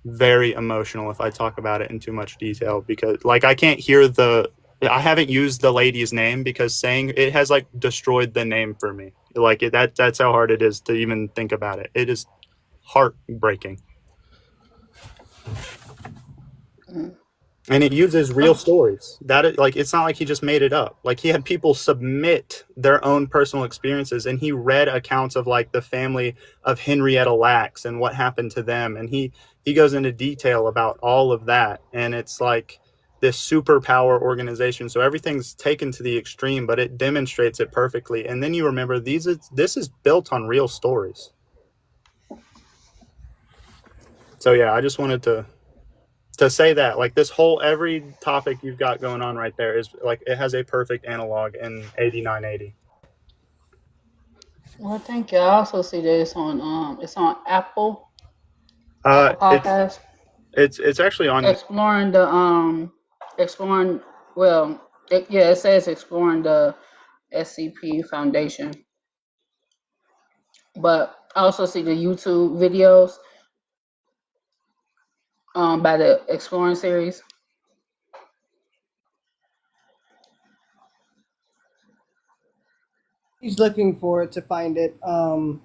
very emotional if I talk about it in too much detail, because like I haven't used the lady's name because saying it has like destroyed the name for me. Like that's how hard it is to even think about it. It is heartbreaking. And it uses real stories. Like, it's not like he just made it up. Like, he had people submit their own personal experiences, and he read accounts of like the family of Henrietta Lacks and what happened to them, and he goes into detail about all of that. And it's like this superpower organization, so everything's taken to the extreme, but it demonstrates it perfectly. And then you remember this is built on real stories. So yeah, I just wanted to say that, like, this whole, every topic you've got going on right there is like, it has a perfect analog in 8980. Well, thank you. I also see that it's on Apple It's Podcast. it's actually on. Exploring well, it says exploring the SCP Foundation, but I also see the YouTube videos by the Exploring series. He's looking for it to find it, so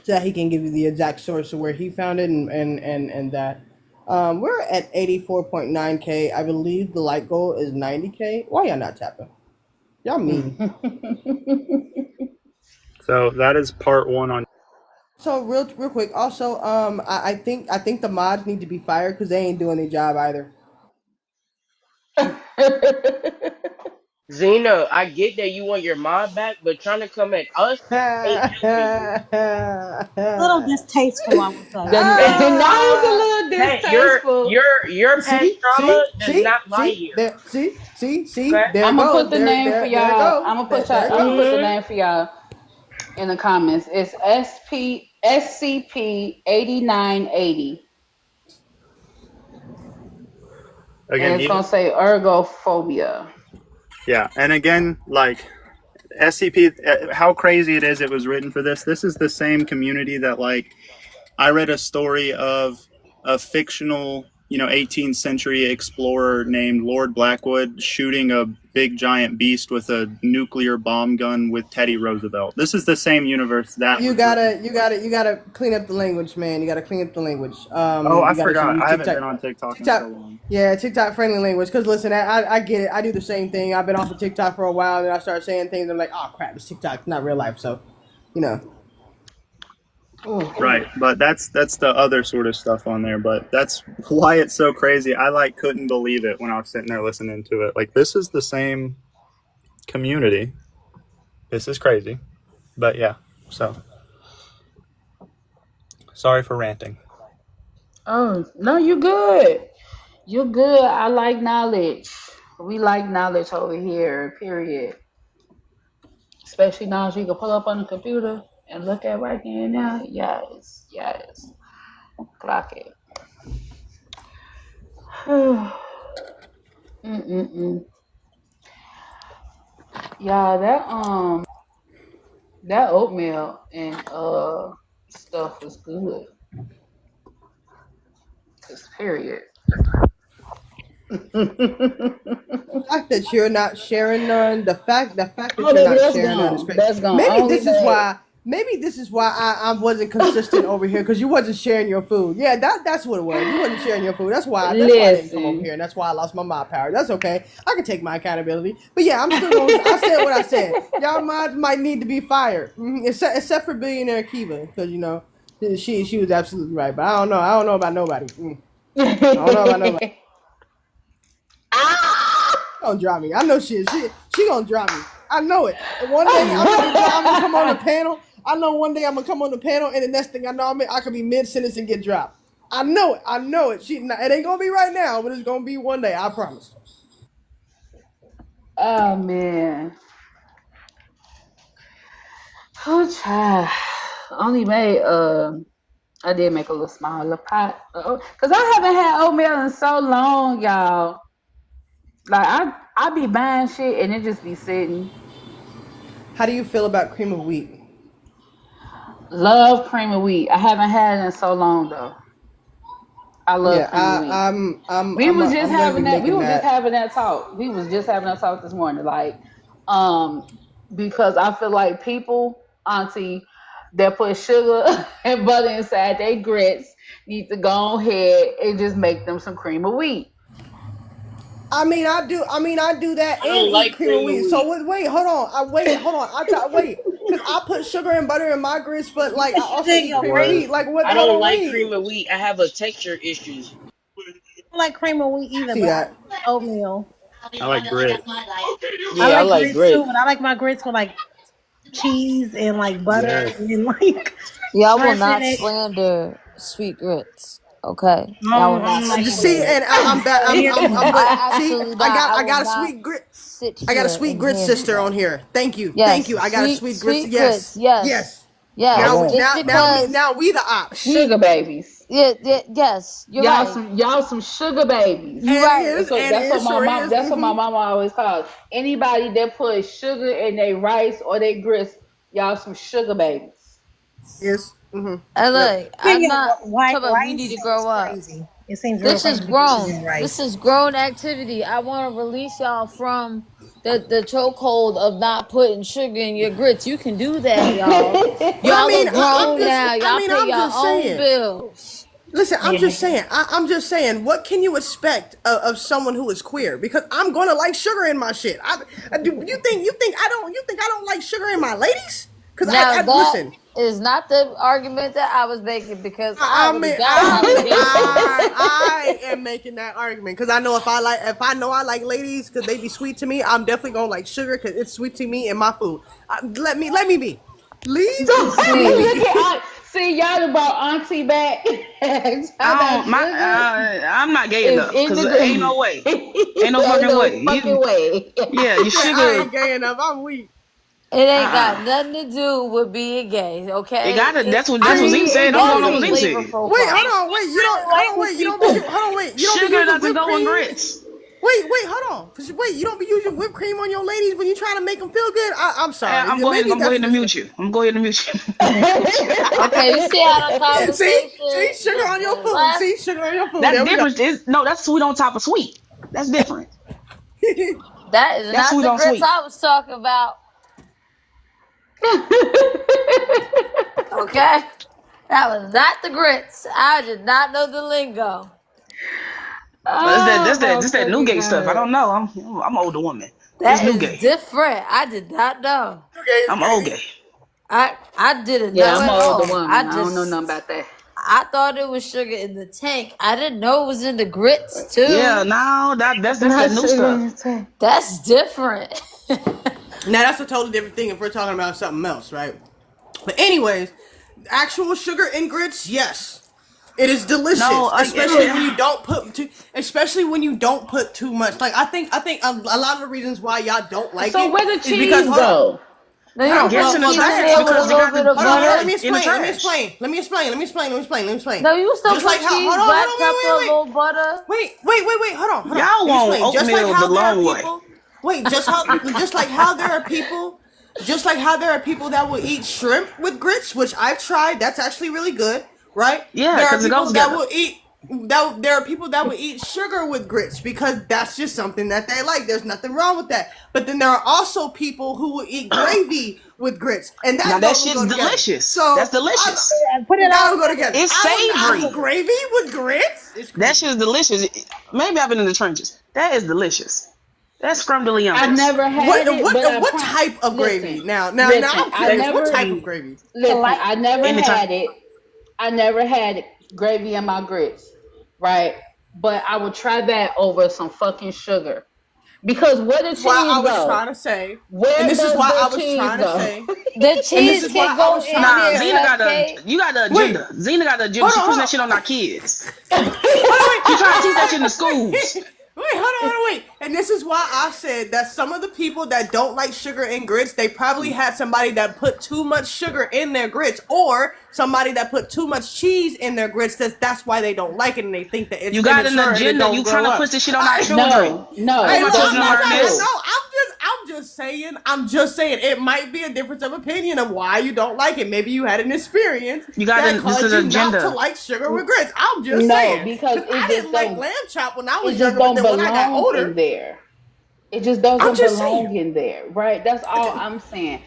that he can give you the exact source of where he found it and that. We're at 84.9K. I believe the light goal is 90K. Why y'all not tapping? Y'all mean. So that is part one on. So real quick. Also, I think the mods need to be fired because they ain't doing their job either. Zena, I get that you want your mod back, but trying to come at us ain't helping A little distasteful, I would say. Now it's a little Hey, distasteful. your past trauma does not lie see, here. there, see, Okay? there I'm it gonna goes. put the name for There it y'all. goes. I'm gonna put There it the goes. name for y'all in the comments. It's SCP 8980. Again, And it's gonna say ergophobia. Yeah, and again, like, SCP, how crazy it is it was written for this. This is the same community that, like, I read a story of a fictional, 18th century explorer named Lord Blackwood shooting a big giant beast with a nuclear bomb gun with Teddy Roosevelt. This is the same universe that You gotta clean up the language, man. You gotta clean up the language. I forgot. I haven't TikTok. been on TikTok in so long. Yeah, TikTok friendly language. Because listen, I get it. I do the same thing. I've been off of TikTok for a while, and I start saying things. I'm like, oh crap, it's TikTok, it's not real life. So, you know. Right, but that's the other sort of stuff on there. But that's why it's so crazy. I couldn't believe it when I was sitting there listening to it. Like, this is the same community. This is crazy, but yeah. So sorry for ranting. Oh no, you good. You're good. I like knowledge. We like knowledge over here. Period. Especially now, so you can pull up on the computer and look at right here and now. Yes, yes. Clock it. Mm-mm-mm. Yeah, that oatmeal and stuff was good. Cause period. The fact that you're not sharing none, the fact that Oh, you're not that's sharing none is gone. crazy. That's gone. Maybe this is why I wasn't consistent over here because you wasn't sharing your food. Yeah, that's what it was. You wasn't sharing your food. That's why I didn't come over here, and that's why I lost my mod power. That's okay. I can take my accountability. But yeah, I'm still going. I said what I said. Y'all mods might need to be fired, except for billionaire Kiva, because she was absolutely right. But I don't know about nobody. I don't know about nobody. Gonna drop me. I know she gonna drop me. I know it. And one day I'm gonna come on the panel. I know one day I'm gonna come on the panel, and the next thing I know, I could be mid sentence and get dropped. I know it. It ain't gonna be right now, but it's gonna be one day. I promise. Oh man. Oh child. Only made I did make a little smaller pot. Cause I haven't had oatmeal in so long, y'all. Like I be buying shit and it just be sitting. How do you feel about cream of wheat? Love cream of wheat. I haven't had it in so long though. I love Yeah, cream of wheat. I'm gonna be making We was just that. having that talk. We was just having that talk this morning. Like, um, because I feel like people, auntie, that put sugar and butter inside their grits need to go ahead and just make them some cream of wheat. I mean, I do. I do that I and don't eat like cream of cream of wheat. wheat. So wait, hold on. Hold on. I thought because I put sugar and butter in my grits, but like I also Then eat your cream of grits. wheat. Like what? I Hold don't on, like wait. cream of wheat. I have a texture issues. I don't like cream of wheat either, See but I that? like oatmeal. I like grits. I Yeah, I like like grits too, grits. but I like my grits with like cheese and like butter Yes. and like Y'all will shrimp in not it. slander sweet grits. Okay, y'all will not I'm like, slander See, it. and I'm back. I'm here to But I see, absolutely not. I I will got a not sweet grit. sit I got a here sweet and grit handle sister that. on here. Thank Yes, you. I got a sweet sweet grits. sweet grits. Yes, Yes, yes. I yes. won't. Just because Now we the ops. we, Sugar babies. yeah, yeah, yes, you're right. Y'all some sugar babies. You're right. And is sure is. That's what my mama always calls anybody that put sugar in their rice or their grits. Y'all some sugar babies. Yes. And Yep. look, I'm opinion not of white talking about we rice need to seems grow up. crazy. It seems real This crazy is to put sugar grown. in This rice. is grown activity. I want to release y'all from the chokehold of not putting sugar in your grits. You can do that, y'all. But Y'all are grown now. Y'all pay I'm your just own saying. bills. Listen, Yeah, I guess. I'm just saying. What can you expect of someone who is queer? Because I'm gonna like sugar in my shit. You think I don't like sugar in my ladies? Because Now I that listen. is not the argument that I was making because I I already mean, got out the gate with this. I am making that argument because I know if I know I like ladies because they be sweet to me, I'm definitely gonna like sugar because it's sweet to me in my food. Let me be. Leave me Look be. at see y'all done brought Auntie back. Talking I about don't. sugar I'm not gay is enough in because the ain't no way. Ain't no ain't fucking no way. fucking way. Yeah, your Yeah, I sugar. ain't gay enough. I'm weak. It ain't got Uh. nothing to do with being gay, It okay? got it. It That's what Zeke It said. I'm going has on a what Zeke do. flavor said. Wait, profile. hold on. Wait, you don't. Hold on. Wait, you don't be. Hold on. Wait, you don't be Sugar using doesn't whipped go in cream. grits. Wait, hold on. Wait, you don't be using whipped cream on your ladies when you trying to make them feel good. I'm sorry. I'm going ahead. Maybe I'm going that's ahead and just. mute you. I'm going ahead and mute you. Okay, you see how the See, conversation sugar on your just food. left? See, sugar on your food. That's There we go. different. No, that's sweet on top of sweet. That's different. That is That's not sweet the on grits sweet. I was talking about, okay? That was not the grits. I did not know the lingo. That's that. Oh That's that. my That's that fucking Newgate stuff. I god. don't know. I'm an older woman. It's That is Newgate. different. I did not know. Okay, I'm old gay. I didn't Yeah, know I'm an at older all. woman. I don't know nothing about that. I thought it was sugar in the tank. I didn't know it was in the grits Yeah, too. no, that's Not that new sugar. stuff. That's different. now that's a totally different thing if we're talking about something else, right? But anyways, actual sugar in grits, yes. It is No, delicious, especially when you don't put too much. Like I think a lot of the reasons why y'all don't like So it where the is because cheese go? No, you I'm can put guessing the cheese in trash there with a because you little got bit to of put it butter. in the trash. No, you can still Just like put cheese, hold black on, pepper, a little butter. hold on. Y'all Let me want explain. oatmeal the long way. Just like how there are people, that will eat shrimp with grits, which I've tried. That's actually really good, right? Yeah, There are because it goes people that together. will eat. There are people that will eat sugar with grits because that's just something that they like. There's nothing wrong with that. But then there are also people who will eat gravy with grits, and Now that that don't shit's go together. delicious. That's So delicious. Put it that all don't go together. together. It's I will not savory. eat gravy with grits. It's That crazy. shit's delicious. Maybe I've been in the trenches. That is delicious. That's scrum de I lyons. never had it, but I What type of listen, gravy? Now listen. I'm I curious. What never type of gravy? listen. I never Anytime. had it. I never had gravy in my grits, right? But I would try that over some fucking sugar. Because where the This is why cheese I was go? trying to say, and Where this is does why the I was cheese trying to go? say, The and this cheese is why can I go was trying in to Nah, there, say. cupcake. You got the Wait, agenda. Zena got the agenda. hold She on, pushing hold that on. shit on our kids. Hold on, wait. She trying to teach that shit in the schools. Wait. And this is why I said that some of the people that don't like sugar in grits, they probably had somebody that put too much sugar in their grits, or somebody that put too much cheese in their grits. That's why they don't like it, and they think that it's You got an immature and it agenda. don't You grow trying to up. push this shit on our children. No, I want my children to learn this. No, I'm just saying. It might be a difference of opinion of why you don't like it. Maybe you had an experience that caused you not to like sugar with grits. I'm just saying. Because I didn't like lamb chop when I was it just younger, don't but then when I got belong older, in there. It just doesn't belong in there, right? That's all I'm saying.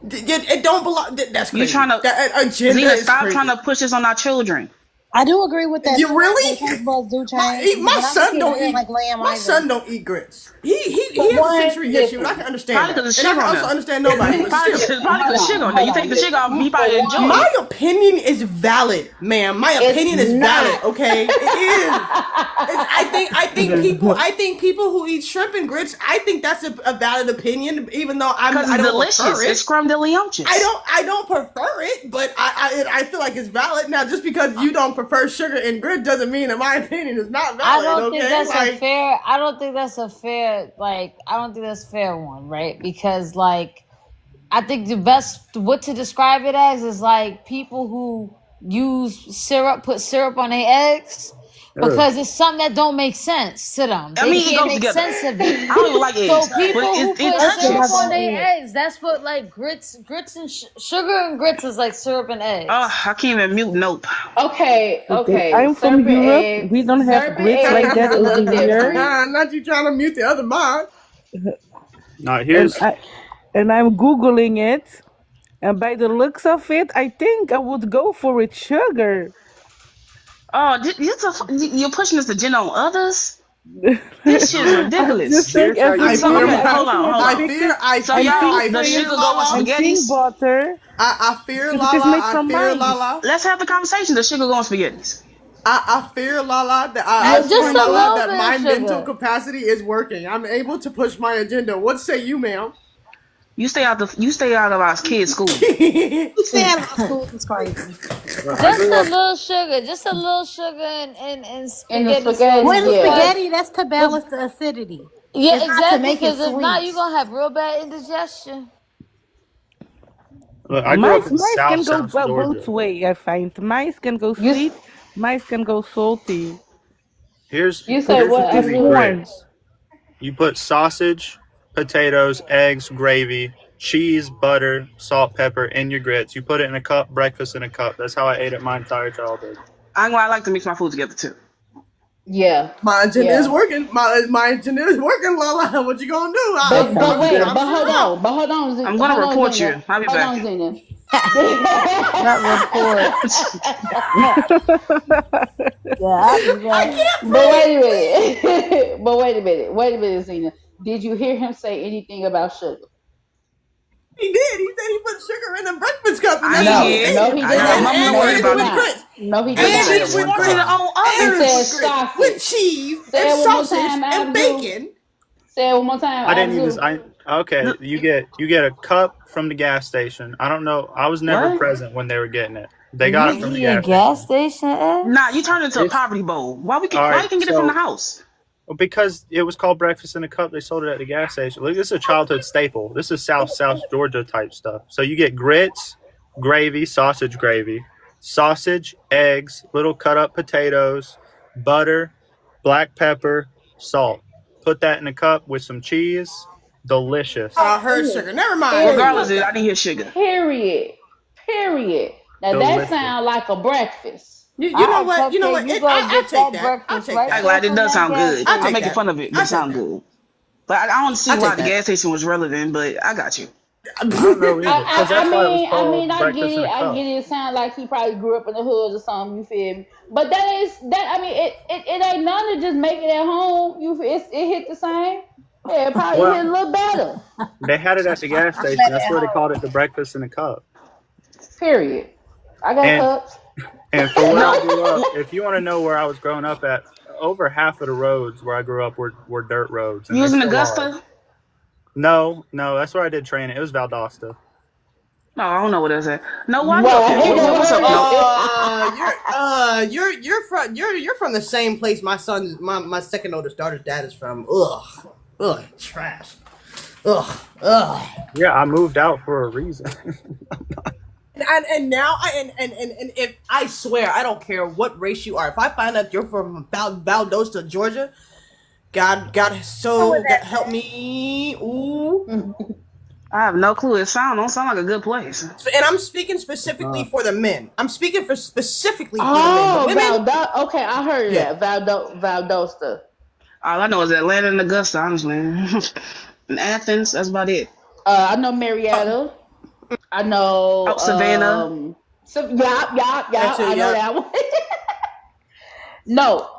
it don't belong. That's crazy. You trying to agenda Zena, is stop crazy. trying to push this on our children. I do agree with that. You really? Taste buds do change. My son don't eat like lamb. My son don't eat grits. He has a sensory issue, and I can understand Probably that. because And I can also understand nobody. Probably because the sugar on there. You take the sugar off, he probably enjoy it. My opinion is valid, ma'am. My opinion is valid. Okay, it is. I think people who eat shrimp and grits, I think that's a valid opinion, even though I don't delicious. prefer it. It's creme de leonches. I don't prefer it, but I feel like it's valid. Now, just because you don't prefer sugar and grit doesn't mean that my opinion is not valid. I don't think that's a fair. I don't think that's a fair. I don't think that's a fair one, right? Because I think the best what to describe it as is people who use syrup, put syrup on their eggs. Because it's something that don't make sense to them. They can't make sense of it. I don't even like eggs. So people who put syrup on their eggs, that's what grits and sugar and grits is like syrup and eggs. Oh, I can't even mute. Nope. Okay. I'm from Europe. Eggs. We don't have grits like that over here. Not you trying to mute the other mod. No, here's. And I'm Googling it. And by the looks of it, I think I would go for it sugar. Oh, you're pushing this agenda on others? This shit is ridiculous. Hold on. I fear the sugar go with spaghetti. Butter. I fear Lala. Let's have the conversation. The sugar go on spaghetti. I fear Lala that my mental capacity is working. I'm able to push my agenda. What say you, ma'am? You stay out of our kids' school. You stay out of our school is crazy. Just a little sugar and spaghetti. When spaghetti, that's to balance the acidity. Yeah, it's exactly. Because if not, you're gonna have real bad indigestion. Look, I grew up in mice can go South both ways. I find mice can go sweet, mice can go salty. Here's you say what? Grits. You put sausage, potatoes, eggs, gravy, cheese, butter, salt, pepper in your grits. You put it in a cup, breakfast in a cup. That's how I ate it my entire childhood. I like to mix my food together too. Yeah. My agenda is working. My agenda is working, Lala. What you gonna do? But hold on. I'm gonna report you. I'll be back. Hold on, Zena. Not report. I can't. But wait a minute, Zena. Did you hear him say anything about sugar? He did. He said he put sugar in a breakfast cup. No, he did not. No, he did not. He said sausage with cheese and sausage and bacon. Say it one more time. I didn't even. Okay, you get a cup from the gas station. I don't know. I was never present when they were getting it. They got it from the gas station. Nah, you turned it into a poverty bowl. Why you can get it from the house? Well, because it was called breakfast in a cup. They sold it at the gas station. Look, this is a childhood staple. This is South Georgia type stuff. So you get grits, gravy, sausage gravy, sausage, eggs, little cut up potatoes, butter, black pepper, salt. Put that in a cup with some cheese. Delicious. I heard sugar. Never mind. Regardless, I didn't hear sugar. Period. Now that sounds like a breakfast. You know what? I'll take that. I'll take that. I'm glad it does sound good. I'm making fun of it, but it sounds good. But I don't see why the gas station was relevant, but I got you. I don't know either. I get it. It sounds like he probably grew up in the hood or something. You feel me? But it ain't none of just make it at home. It hit the same. Yeah, it probably hit a little better. They had it at the gas station. That's where they called it the breakfast in a cup. Period. I got cups. And for where I grew up, if you want to know where I was growing up at, over half of the roads where I grew up were dirt roads. You was in Augusta? No, that's where I did training. It was Valdosta. No, I don't know what that's at. No, why you up here? What's up? No. You're from the same place my second oldest daughter's dad is from. Ugh, trash. Ugh. Yeah, I moved out for a reason. And now and if I swear I don't care what race you are. If I find out you're from Valdosta, Georgia, God help me. Ooh. I have no clue. It don't sound like a good place. And I'm speaking specifically for the men. I'm speaking specifically for the Oh, men. The women, okay, I heard that. Valdosta. All I know is Atlanta and Augusta, honestly. And Athens, that's about it. I know Marietta. I know Savannah. I know that one. No,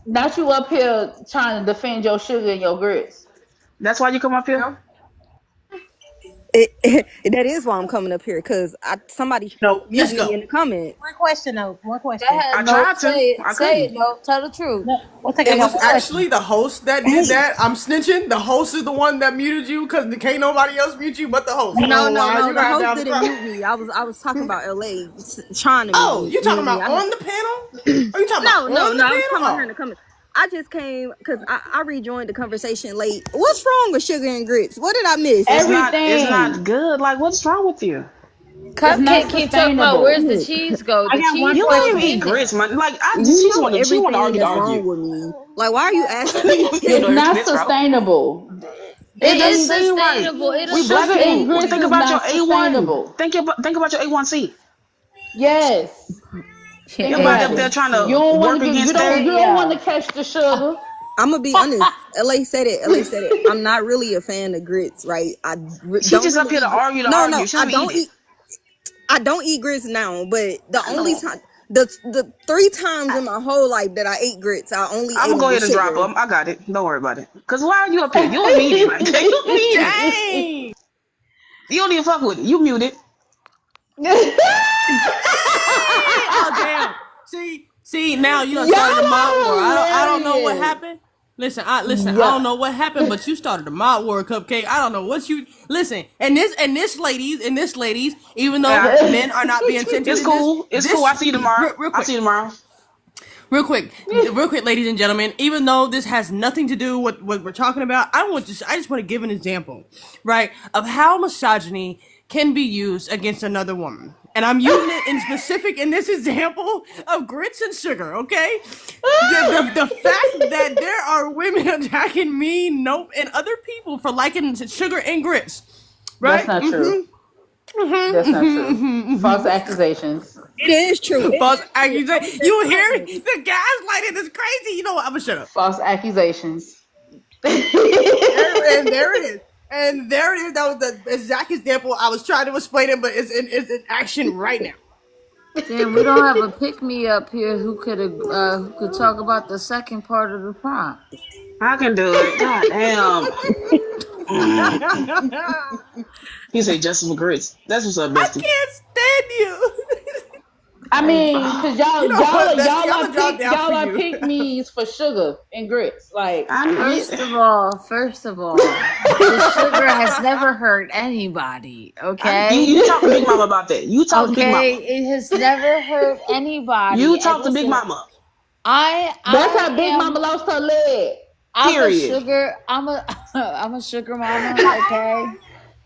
not you up here trying to defend your sugar and your grits. That's why you come up here? That is why I'm coming up here, because somebody let's me go. in the comments. One question though. One question. I tried to. Say it. No, tell the truth. It was actually the host that did that. I'm snitching. The host is the one that muted you because can't nobody else mute you but the host. No. The host didn't mute me. I was talking about LA trying to. Oh, you talking about on the panel? Are you talking about No. on the I was panel? talking about her in the comments. I just came because I rejoined the conversation late. What's wrong with sugar and grits? What did I miss? It's not good. Like, what's wrong with you? Cupcake keep talking about where's the cheese go? The cheese you don't even eat grits, man. Like, she want to argue. Wrong with me. Like, why are you asking me? It's not sustainable. It is sustainable. It we is black sustainable. people. Think about your A1. Think about your A1C. Yes. Everybody up there trying to work against that. You don't want to catch the sugar. I'm gonna be honest. LA said it. I'm not really a fan of grits, right? She just up here to argue. No, I don't eat grits now. But the only time, the 3 times in my whole life that I ate grits, I'm gonna go ahead and drop them. I got it. Don't worry about it. Cause why are you up here? You don't need it. Like that. You don't need it. You don't even fuck with it. You mute it. Oh damn! See now you done started a mob war. I don't know what happened. Listen, I don't know what happened, but you started a mob war, Cupcake. I don't know what you listen. And this ladies, even though men are not being sensitive, it's cool. It's cool. I see you tomorrow. I see you tomorrow. Real quick, ladies and gentlemen. Even though this has nothing to do with what we're talking about, I just want to give an example, right, of how misogyny can be used against another woman. And I'm using it in specific in this example of grits and sugar, okay? The fact that there are women attacking me, and other people for liking sugar and grits, right? That's not true. That's not true. False accusations. It is true. False accusations. You hear the gaslighting is crazy. You know what? I'm gonna shut up. False accusations. There it is. And there it is. That was the exact example I was trying to explain it, but it's in action right now. Damn, we don't have a pick-me up here who could talk about the second part of the prompt. I can do it. God damn. He said Justice for grits. That's what's up, bestie. I can't stand you. I mean, because y'all are pick-mes for sugar and grits. Like, first of all, the sugar has never hurt anybody. Okay, you talk to Big Mama about that. You talk to Big Mama. It has never hurt anybody. You talk to Big Mama. That's how Big Mama lost her leg. I'm a sugar mama. Okay.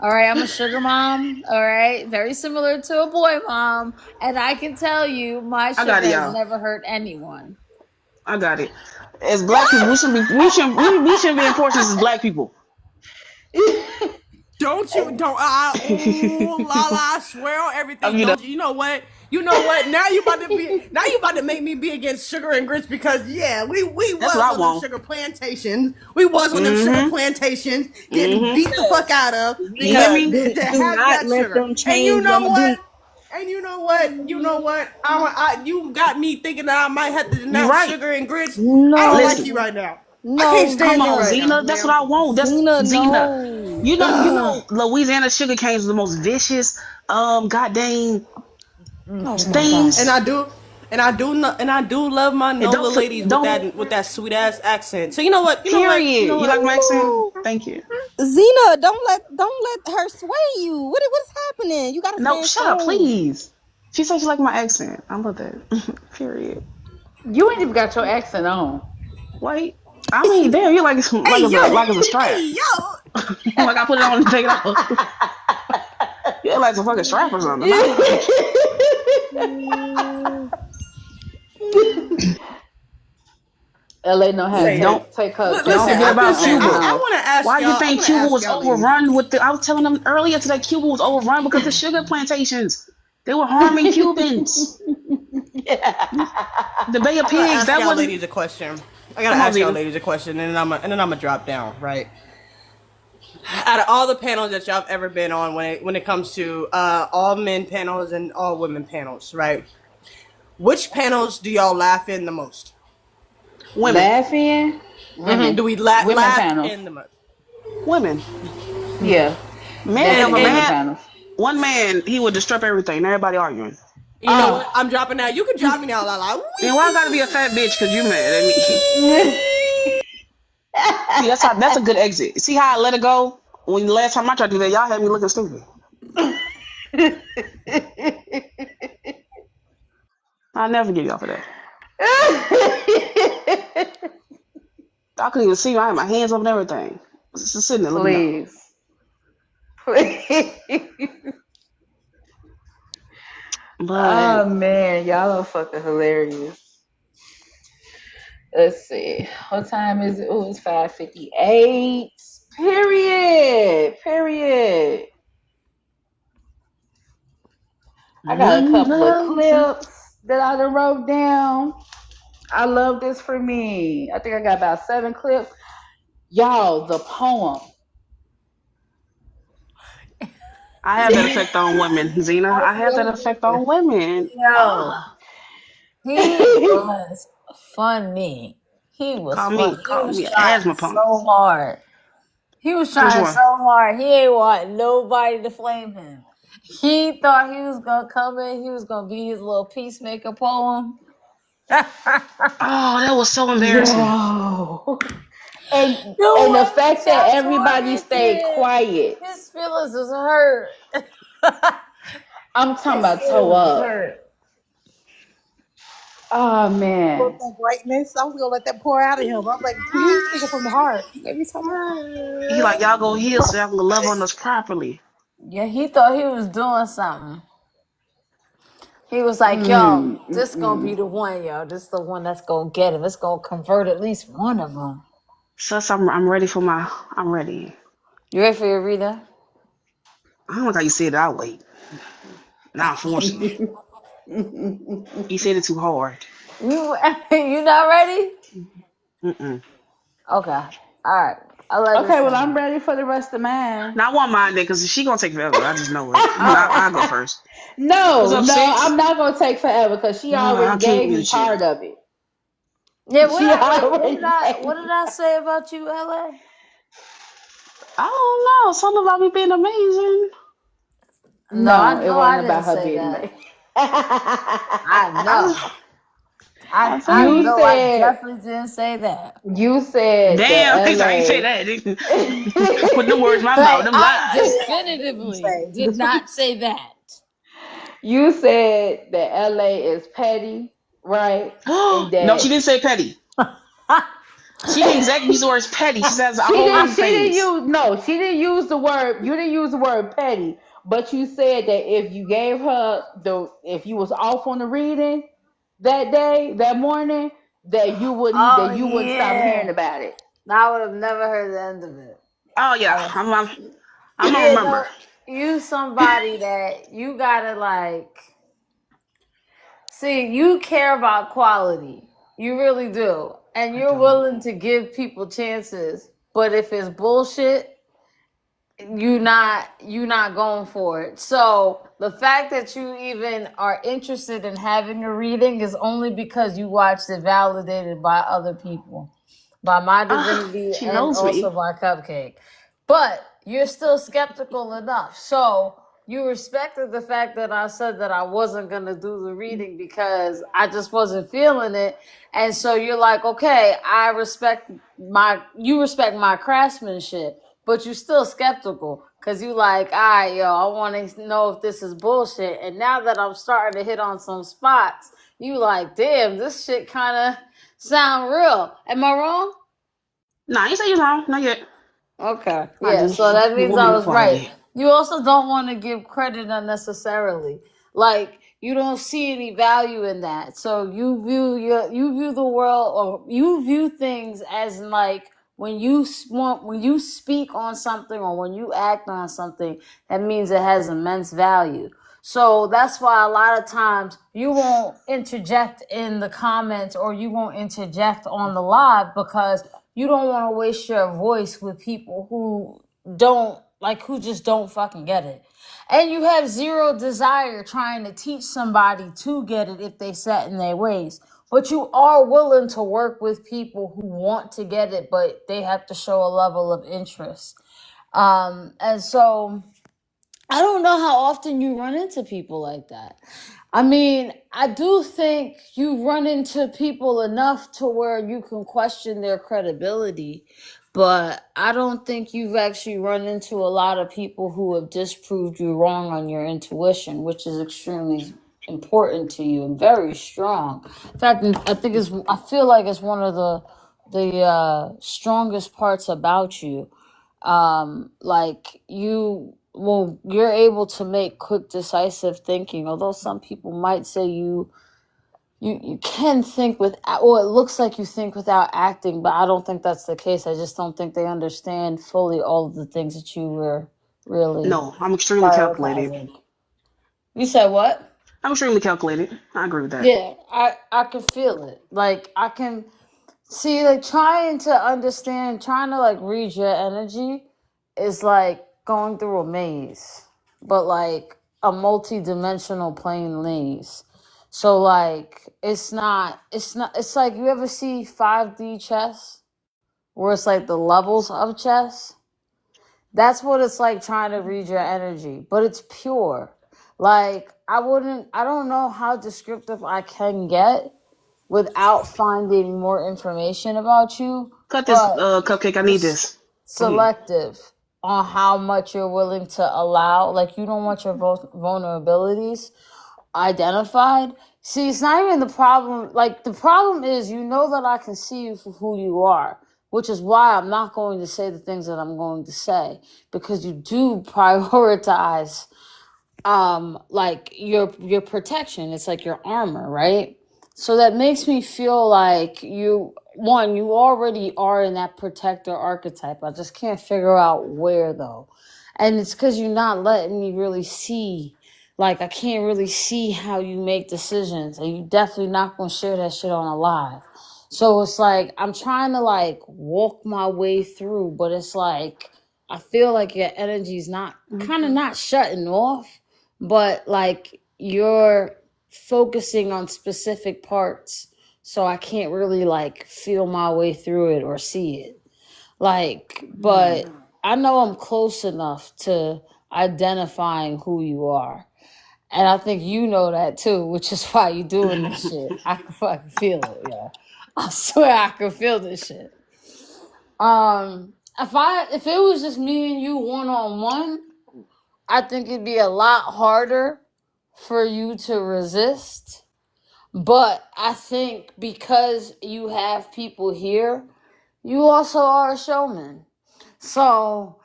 All right, I'm a sugar mom. All right, very similar to a boy mom, and I can tell you, my sugar has never hurt anyone. I got it. As black people, we shouldn't be enforced as black people. I swear on everything. You know what? Now you about to make me be against sugar and grits because we was on them sugar plantations. We was on them sugar plantations getting beat the fuck out of because to have that sugar. And you know what? You got me thinking that I might have to denounce sugar and grits. No. I don't like you right now. No, I can't stand come on, right Zena. now, That's what I want. That's Zena. Zena. You know, Louisiana sugar canes are the most vicious, goddamn things. And I do. And I do love my And NOLA ladies with that sweet ass accent. So you know what? Period. You like my accent? Thank you. Zena, don't let her sway you. What's happening? You gotta No, stand shut up, strong. please. She said she like my accent. I love that. Period. You ain't even got your accent on. Wait. I mean, damn, you like it's Hey a strap. hey yo. Like I put it on and take it off. Yeah, like a fucking strap or something. LA know how to Don't take her don't her forget about accent Cuba. I off. want to ask Why y'all. you think Cuba was overrun with the? I was telling them earlier today, Cuba was overrun because the sugar plantations. They were harming Cubans. The Bay of I gotta Pigs. ask That y'all wasn't. ladies a question. Come on, Zeta. And then I'm gonna drop down. Right. Out of all the panels that y'all have ever been on, when it comes to all men panels and all women panels, right? Which panels do y'all laugh in the most? Women. Laughing? Women. Do we Women laugh panels. in the most? Women. Yeah. Man, if a Definitely women man, panels. one man, he would disrupt everything. And everybody arguing. You know what? I'm dropping out. You can drop me now, Lala. Then why I gotta be a fat bitch? Cause you mad at me? See, that's a good exit. See how I let it go? When the last time I tried to do that, y'all had me looking stupid. I'll never get y'all for that. I couldn't even see. I had my hands up and everything. Just sitting there looking down. Please. Please. But Oh man, y'all are fucking hilarious. Let's see. What time is it? Oh, it's 5:58. Period. Period. I got a one couple of love. clips that I done wrote down. I love this for me. I think I got about 7 clips. Y'all, the poem. I have that effect on women, Zena. I have that effect on women. Yo, Ah, he was funny. He was funny. He call was me an trying asthma pump. so hard. He was Which trying one? so hard. He ain't want nobody to flame him. He thought he was gonna come in. He was gonna be his little peacemaker poem. Oh, that was so embarrassing. Yo. And The the way he fact that got everybody stayed tormented, quiet. his feelings was hurt. I'm talking His about toe feelings was up. hurt. Oh With man. that greatness, I was gonna let that pour out of him. I'm like, he's speaking from the heart. Every time. He like, y'all go here so y'all can love on us properly. Yeah, he thought he was doing something. He was like, yo, Mm, mm, this gonna be mm. the one, yo. This the one that's gonna get him. It's gonna convert at least one of them. Sus, I'm ready for I'm ready. You ready for your reader? I don't like how you said it. I'll wait. Now I'm forcing it. You said it too hard. You you not ready? Mm-mm. Okay. All right. I'll let it Okay, well simmer. I'm ready for the rest of mine. Now I want mine then, because she gonna take forever. I just know it. I'll go first. What's No, up, no, six? I'm not gonna take forever because she already I can't gave mute me shit. part of it. Yeah, She already what gave did me. I say about you, LA? I don't know. Something about me being amazing. No, I No, it know I wasn't didn't about her say being that. amazing. I know. I, I feel I you like, know I said definitely didn't say that. you said damn, that I ain't say LA. that. Put the words in my mouth. Like Them I lies. definitively did not say that. You said that LA is petty, right? And No, she that didn't say petty. She didn't exactly use the words petty. She says a she whole lot didn't of she didn't things. use no, she didn't use the word you didn't use the word petty, but you said that if you gave her if you was off on the reading that day, that morning, Oh that you wouldn't stop yeah. hearing about it. I would have never heard the end of it. Oh yeah, I was, I'm gonna yeah, remember. no, you somebody that you gotta like see, you care about quality. You really do. And I you're don't. willing to give people chances. But if it's bullshit, you not going for it. So the fact that you even are interested in having a reading is only because you watched it validated by other people, by my divinity She and knows also me. by Cupcake. But you're still skeptical enough. So you respected the fact that I said that I wasn't gonna do the reading because I just wasn't feeling it. And so you're like, okay, you respect my craftsmanship, but you're still skeptical because you like, all right, yo, I want to know if this is bullshit. And now that I'm starting to hit on some spots, you like, damn, this shit kind of sound real. Am I wrong? Nah, I ain't say you're wrong. Not yet. Okay. I Yeah, just so that means want I more was right. quiet. You also don't want to give credit unnecessarily. Like you don't see any value in that. So you view the world, or you view things as like when you speak on something or when you act on something, that means it has immense value. So that's why a lot of times you won't interject in the comments or you won't interject on the live because you don't want to waste your voice with people who just don't fucking get it. And you have zero desire trying to teach somebody to get it if they set in their ways. But you are willing to work with people who want to get it, but they have to show a level of interest. And so I don't know how often you run into people like that. I mean, I do think you run into people enough to where you can question their credibility, but I don't think you've actually run into a lot of people who have disproved you wrong on your intuition, which is extremely important to you and very strong. In fact, I feel like it's one of the strongest parts about you. Like you're able to make quick decisive thinking, although some people might say you can think it looks like you think without acting, but I don't think that's the case. I just don't think they understand fully all of the things that you were really No, I'm extremely calculated. prioritizing. You said what? I'm extremely calculated. I agree with that. Yeah, I can feel it. Like I can see, like trying to understand, trying to like read your energy is like going through a maze, but like a multi-dimensional plane maze. So like it's like, you ever see 5D chess where it's like the levels of chess? That's what it's like trying to read your energy, but it's pure. Like I don't know how descriptive I can get without finding more information about you, Cut this, but cupcake. I you're need this. Go ahead. selective on how much you're willing to allow. Like you don't want your vulnerabilities identified. See, it's not even the problem. Like the problem is, you know that I can see you for who you are, which is why I'm not going to say the things that I'm going to say, because you do prioritize like your protection. It's like your armor, right? So that makes me feel like you already are in that protector archetype. I just can't figure out where though. And it's because you're not letting me really see. Like I can't really see how you make decisions, and you definitely not gonna share that shit on a live. So it's like I'm trying to like walk my way through, but it's like I feel like your energy's not kind of not shutting off, but like you're focusing on specific parts, so I can't really like feel my way through it or see it. Like, but I know I'm close enough to identifying who you are. And I think you know that too, which is why you doing this shit. I can fucking feel it, yeah. I swear I can feel this shit. If it was just me and you one on one, I think it'd be a lot harder for you to resist. But I think because you have people here, you also are a showman. So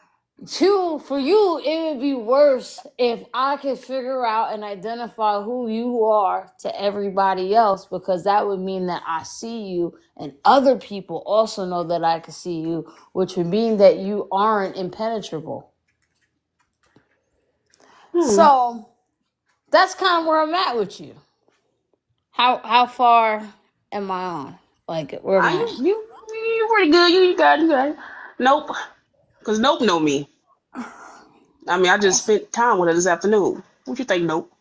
for you, it would be worse if I could figure out and identify who you are to everybody else, because that would mean that I see you and other people also know that I can see you, which would mean that you aren't impenetrable. So that's kind of where I'm at with you. How far am I on? Like where am I at? You pretty good. You got it. Nope. Because Nope know me. I mean, I just spent time with her this afternoon. What you think, Nope?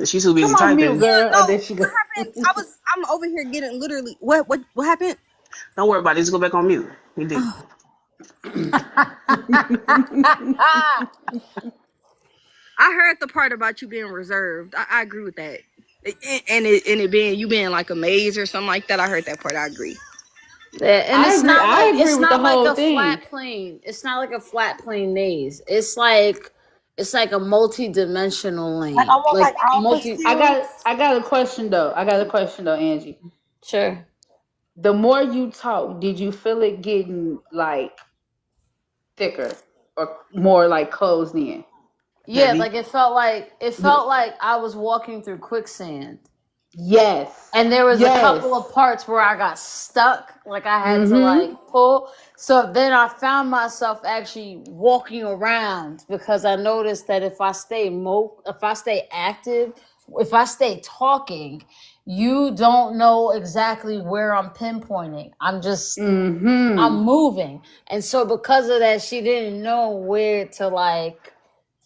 She's too busy Come on mute, typing. Yeah, girl. Oh, no. there she What go. happened? I'm over here getting literally what happened? Don't worry about it. Just go back on mute. You did. I heard the part about you being reserved. I agree with that. And it being you being like a maze or something like that. I heard that part. I agree. Yeah, and I agree. I agree it's with the not like whole a thing. flat plane. It's not like a flat plane maze. It's like a multi-dimensional Like lane. almost Like like office multi. cubes. I got a question though. Angie. Sure. The more you talk, did you feel it getting like thicker or more like closed in? Yeah, Heavy. like it felt like I was walking through quicksand. Yes. And there was a Yes. couple of parts where I got stuck, like I had to like Mm-hmm. pull. So then I found myself actually walking around because I noticed that if I stay active, if I stay talking, you don't know exactly where I'm pinpointing. I'm Mm-hmm. moving. And so because of that, she didn't know where to like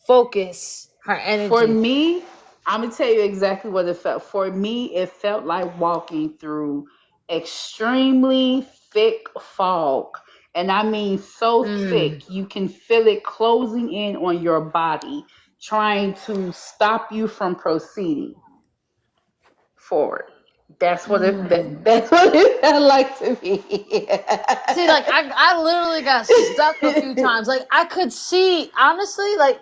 focus her For energy. me, I'm gonna tell you exactly what it felt. For me, it felt like walking through extremely thick fog. And I mean so Mm. thick you can feel it closing in on your body, trying to stop you from proceeding forward. Mm. That's what it felt like to me. See, like I literally got stuck a few times. Like I could see, honestly, like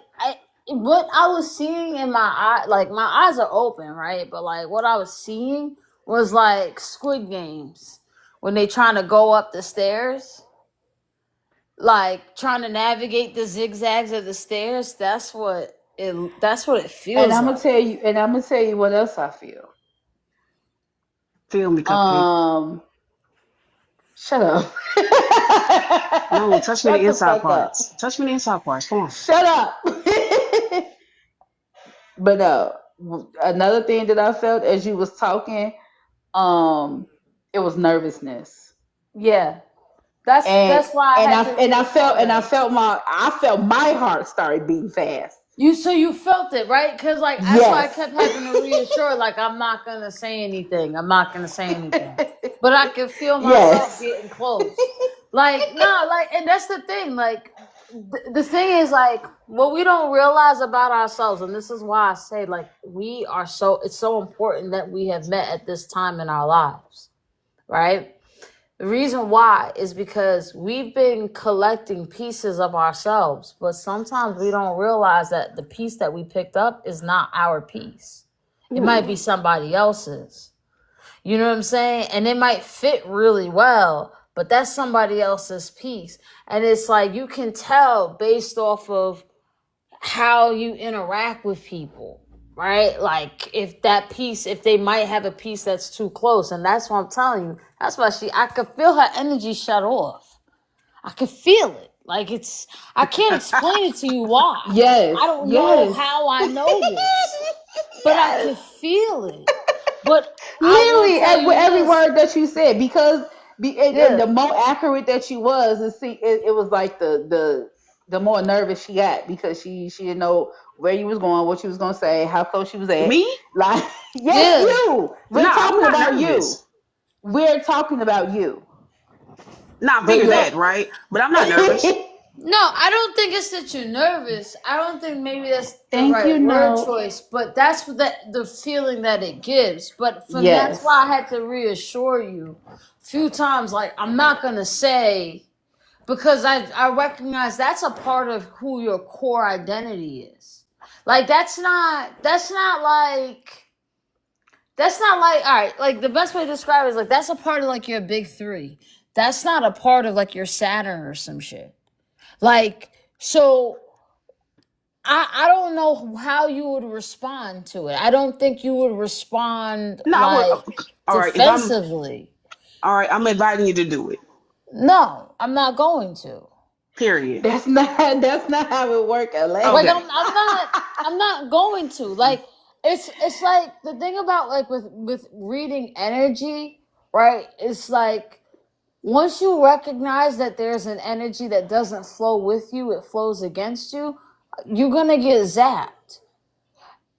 what I was seeing in my eye, like my eyes are open, right? But like what I was seeing was like Squid Games when they trying to go up the stairs, like trying to navigate the zigzags of the stairs. That's what it and feels I'm gonna like. tell you, what else I feel. Feel me, Cupcake. Um, Shut up. No, touch me the Shut the inside fuck up. parts. Touch me the inside parts. Come on. Shut up. But no, another thing that I felt as you was talking, um, it was nervousness. Yeah, that's why I had to reassure her. I felt my heart started beating fast. So you felt it, right? Because like that's why I Yes. kept having to reassure, like I'm not gonna say anything. I'm not gonna say anything. But I could feel myself Yes. getting close. Like nah, like, and that's the thing. Like the thing is, like what we don't realize about ourselves, and this is why I say, like we are so. It's so important that we have met at this time in our lives, right? The reason why is because we've been collecting pieces of ourselves, but sometimes we don't realize that the piece that we picked up is not our piece. It might be somebody else's. You know what I'm saying? And it might fit really well, but that's somebody else's piece. And it's like you can tell based off of how you interact with people, right? Like if they might have a piece that's too close, and that's what I'm telling you. That's why I could feel her energy shut off. I could feel it. Like I can't explain it to you why. Yes. I don't know Yes. how I know this, but I Yes. could feel it. But I will Literally, tell you every this. word that you said, because and Yeah. the more accurate that you was, it was like the more nervous she got because she didn't know where you was going, what you was gonna say, how close she was at. Me? Like, yes, Yeah. you. No, We're I'm talking not about you. nervous. We're talking about you. Now I But figure yeah. that, right? But I'm not nervous. No, I don't think it's that you're nervous. I don't think maybe that's the Thank you. right word No. choice, but that's what the feeling that it gives. But from that's Yes. why I had to reassure you a few times. Like I'm not gonna say because I recognize that's a part of who your core identity is. Like that's not like all right. Like the best way to describe it is like that's a part of like your big three. That's not a part of like your Saturn or some shit. Like, so I don't know how you would respond to it. I don't think you would respond No, I would. like All right, if I'm defensively. all right, I'm inviting you to do it. No, I'm not going to. Period. That's not how it works, Like Okay. Alexis. I'm not going to. Like it's like the thing about like with reading energy, right? It's like once you recognize that there's an energy that doesn't flow with you, it flows against you, you're gonna get zapped.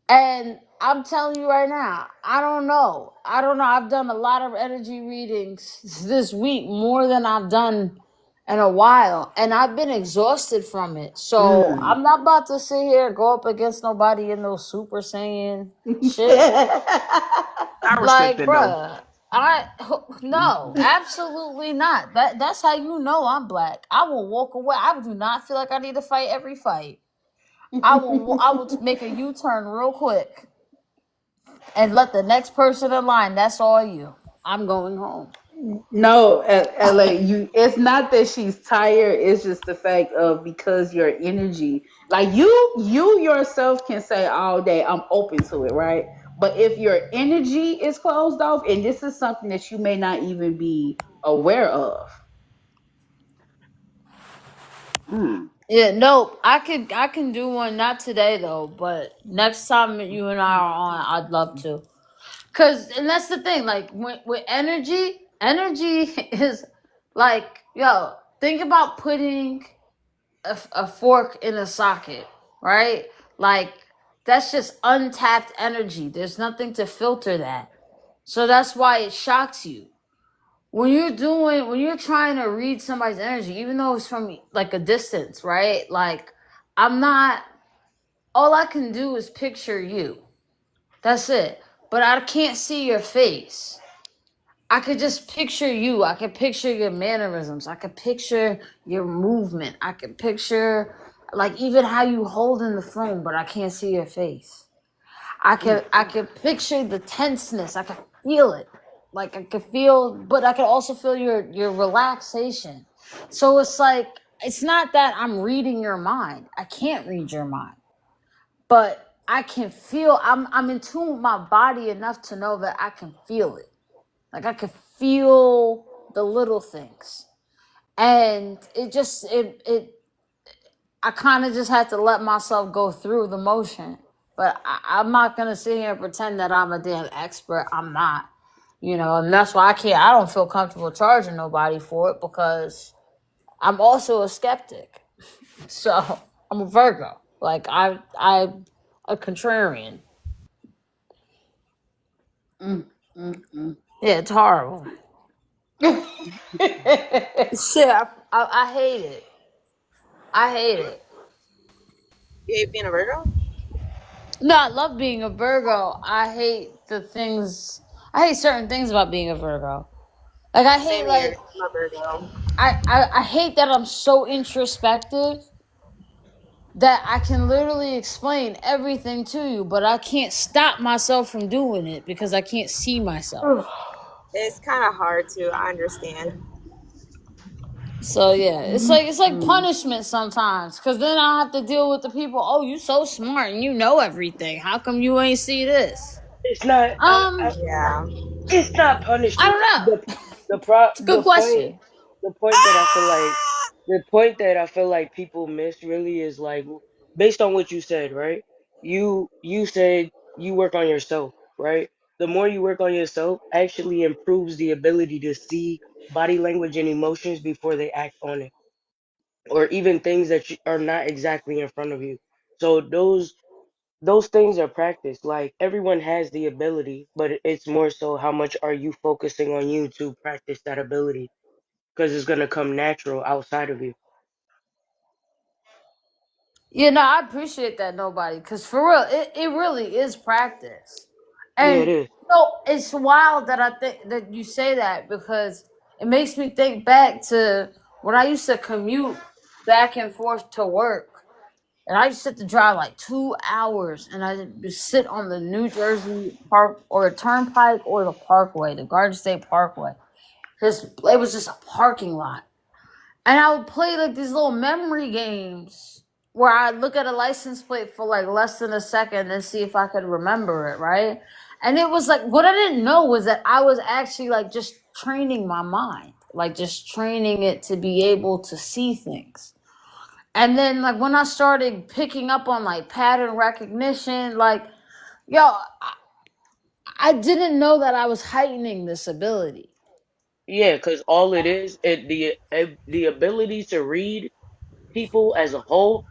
And I'm telling you right now, I don't know. I don't know. I've done a lot of energy readings this week, more than I've done in a while, and I've been exhausted from it. So Mm. I'm not about to sit here and go up against nobody in no Super Saiyan shit. I respect Like, that though. bruh, no, absolutely not. That's how you know I'm black. I will walk away. I do not feel like I need to fight every fight. I will make a U-turn real quick and let the next person in line. That's all you. I'm going home. No, LA, you. It's not that she's tired. It's just the fact of because your energy, like you yourself can say all day, I'm open to it, right? But if your energy is closed off, and this is something that you may not even be aware of. Mm. Yeah, nope. I can do one, not today though, but next time you and I are on, I'd love to. And that's the thing, like with energy is like, yo, think about putting a fork in a socket, right? Like that's just untapped energy. There's nothing to filter that. So that's why it shocks you. When you're trying to read somebody's energy, even though it's from like a distance, right? Like I'm not all I can do is picture you. That's it. But I can't see your face. I could just picture you. I could picture your mannerisms. I could picture your movement. I could picture like even how you hold in the phone, but I can't see your face. I could picture the tenseness. I could feel it. Like I could feel, but I could also feel your relaxation. So it's like it's not that I'm reading your mind. I can't read your mind, but I can feel. I'm in tune with my body enough to know that I can feel it. Like I could feel the little things, and it I kind of just had to let myself go through the motion. But I'm not gonna sit here and pretend that I'm a damn expert. I'm not, and that's why I can't. I don't feel comfortable charging nobody for it because I'm also a skeptic. So I'm a Virgo. Like I a contrarian. Mm, mm, mm. Yeah, it's horrible. Shit, I hate it. I hate it. You hate being a Virgo? No, I love being a Virgo. I hate the things. I hate certain things about being a Virgo. Like I hate Same here. like I'm a Virgo. I hate that I'm so introspective that I can literally explain everything to you, but I can't stop myself from doing it because I can't see myself. It's kind of hard to. I understand. So yeah, it's Mm, like it's like mm. punishment sometimes, cause then I have to deal with the people. Oh, you so smart and you know everything. How come you ain't see this? It's not. Yeah. It's not I punishment. don't know. It's a good The point question. the point that I feel like the point that I feel like people miss really is like based on what you said, right? You said you work on yourself, right? The more you work on yourself actually improves the ability to see body language and emotions before they act on it, or even things that are not exactly in front of you. So those things are practiced. Like everyone has the ability, but it's more so how much are you focusing on you to practice that ability because it's gonna come natural outside of you. I appreciate that nobody, because for real, it really is practice. Yeah, it And is. it's wild that I think that you say that because it makes me think back to when I used to commute back and forth to work. And I used to have to drive like 2 hours and I just sit on the New Jersey Park or Turnpike or the Parkway, the Garden State Parkway. Because it was just a parking lot. And I would play like these little memory games where I'd look at a license plate for like less than a second and see if I could remember it, right? And it was like what I didn't know was that I was actually like just training my mind, like just training it to be able to see things. And then like when I started picking up on like pattern recognition, like yo, I didn't know that I was heightening this ability. Yeah, because all it is, the ability to read people as a whole,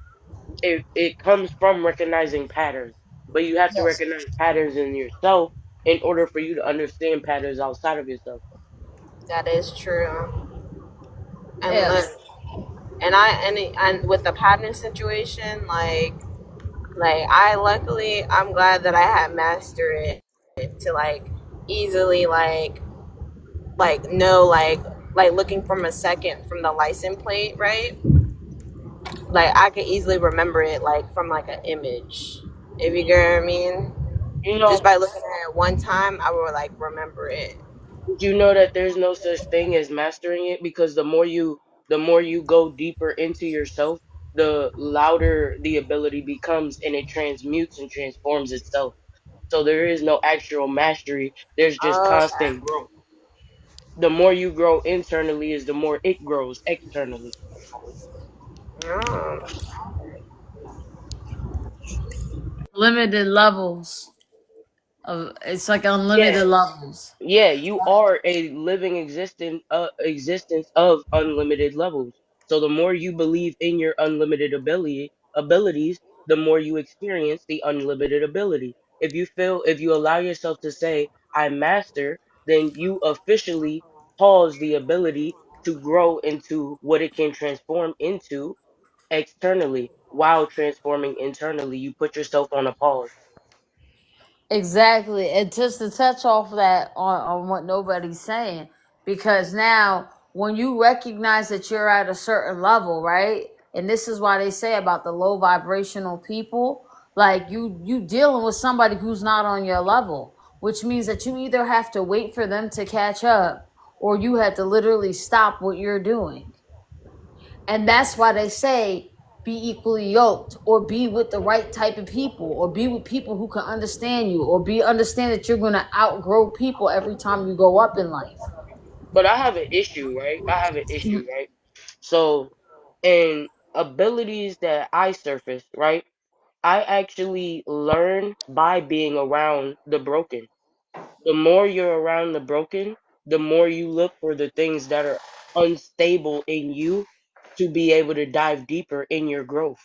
it comes from recognizing patterns. But you have to Yes. recognize patterns in yourself in order for you to understand patterns outside of yourself. That is true. and Yeah. learn. And with the pattern situation, I luckily I'm glad that I had mastered it to easily know looking from a second from the license plate, right? Like I could easily remember it from an image. If you get what I mean. You Just know, by looking at it one time, I will remember it. did you know that there's no such thing as mastering it? Because the more you go deeper into yourself, the louder the ability becomes, and it transmutes and transforms itself. So there is no actual mastery. There's just Okay. constant growth. The more you grow internally is the more it grows externally. Oh. Limited levels of it's like Yeah, unlimited levels. yeah, you are a living existence of unlimited levels. So the more you believe in your unlimited abilities, the more you experience the unlimited ability. If you allow yourself to say I master, then you officially pause the ability to grow into what it can transform into externally. While transforming internally, you put yourself on a pause. Exactly. And just to touch off that on what nobody's saying, because now when you recognize that you're at a certain level, right? And this is why they say about the low vibrational people, like you dealing with somebody who's not on your level, which means that you either have to wait for them to catch up or you have to literally stop what you're doing. And that's why they say be equally yoked or be with the right type of people or be with people who can understand you or understand that you're going to outgrow people every time you go up in life. But I have an issue, right? I have an issue, right? So, in abilities that I surface, right? I actually learn by being around the broken. The more you're around the broken, the more you look for the things that are unstable in you to be able to dive deeper in your growth.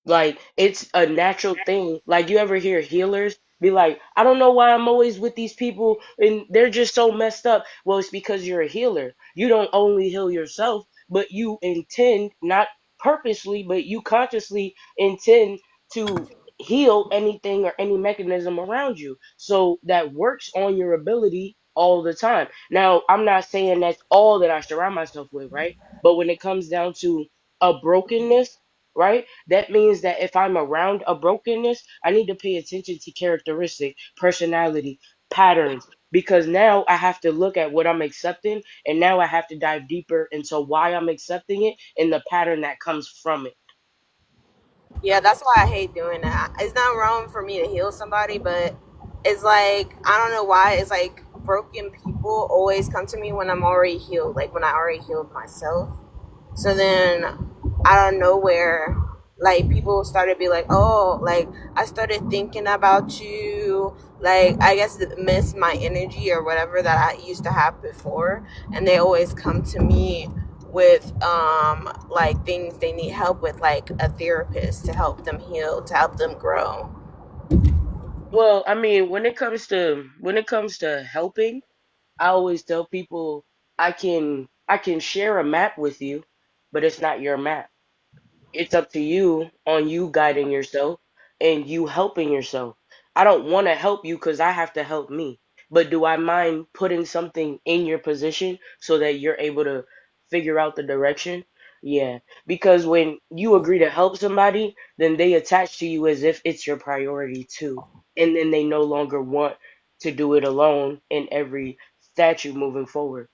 Like it's a natural thing. Like you ever hear healers be like, I don't know why I'm always with these people and they're just so messed up. Well, it's because you're a healer. You don't only heal yourself, but you intend, not purposely, but you consciously intend to heal anything or any mechanism around you. So that works on your ability all the time. Now, I'm not saying that's all that I surround myself with, right? But when it comes down to a brokenness, right? That means that if I'm around a brokenness, I need to pay attention to characteristic, personality, patterns, because now I have to look at what I'm accepting, and now I have to dive deeper into why I'm accepting it and the pattern that comes from it. Yeah, that's why I hate doing that. It's not wrong for me to heal somebody, but it's I don't know why. It's broken people always come to me when I'm already healed, when I already healed myself. So then out of nowhere, people started to be like, oh, I started thinking about you, I guess miss my energy or whatever that I used to have before. And they always come to me with things they need help with, like a therapist to help them heal, to help them grow. Well, I mean, when it comes to helping, I always tell people I can share a map with you, but it's not your map. It's up to you on you guiding yourself and you helping yourself. I don't want to help you because I have to help me. But do I mind putting something in your position so that you're able to figure out the direction? Yeah. Because when you agree to help somebody, then they attach to you as if it's your priority too. And then they no longer want to do it alone in every statute moving forward.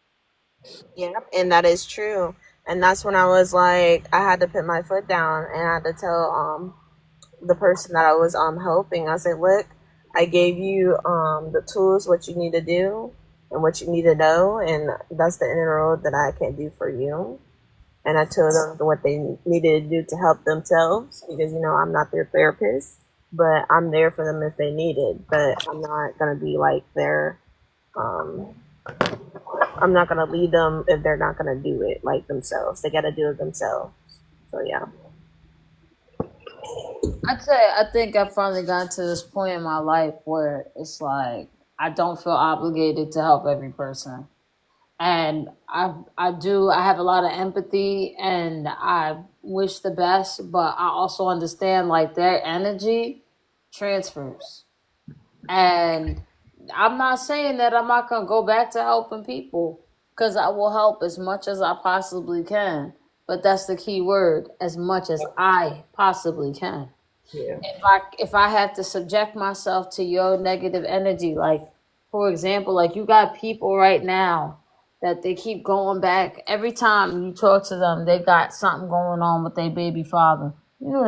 Yep, and that is true. And that's when I was I had to put my foot down and I had to tell the person that I was helping. I said, look, I gave you the tools, what you need to do and what you need to know, and that's the inner road that I can do for you. And I told them what they needed to do to help themselves, because I'm not their therapist, but I'm there for them if they need it. But I'm not gonna be their um I'm not gonna lead them if they're not gonna do it themselves. They gotta do it themselves. So yeah. I'd say I think I finally got to this point in my life where it's I don't feel obligated to help every person. And I have a lot of empathy and I wish the best, but I also understand like their energy transfers. And I'm not saying that I'm not gonna go back to helping people, because I will help as much as I possibly can. But that's the key word: as much as I possibly can. Yeah. If I have to subject myself to your negative energy, like for example, like you got people right now that they keep going back every time you talk to them, they got something going on with their baby father. You know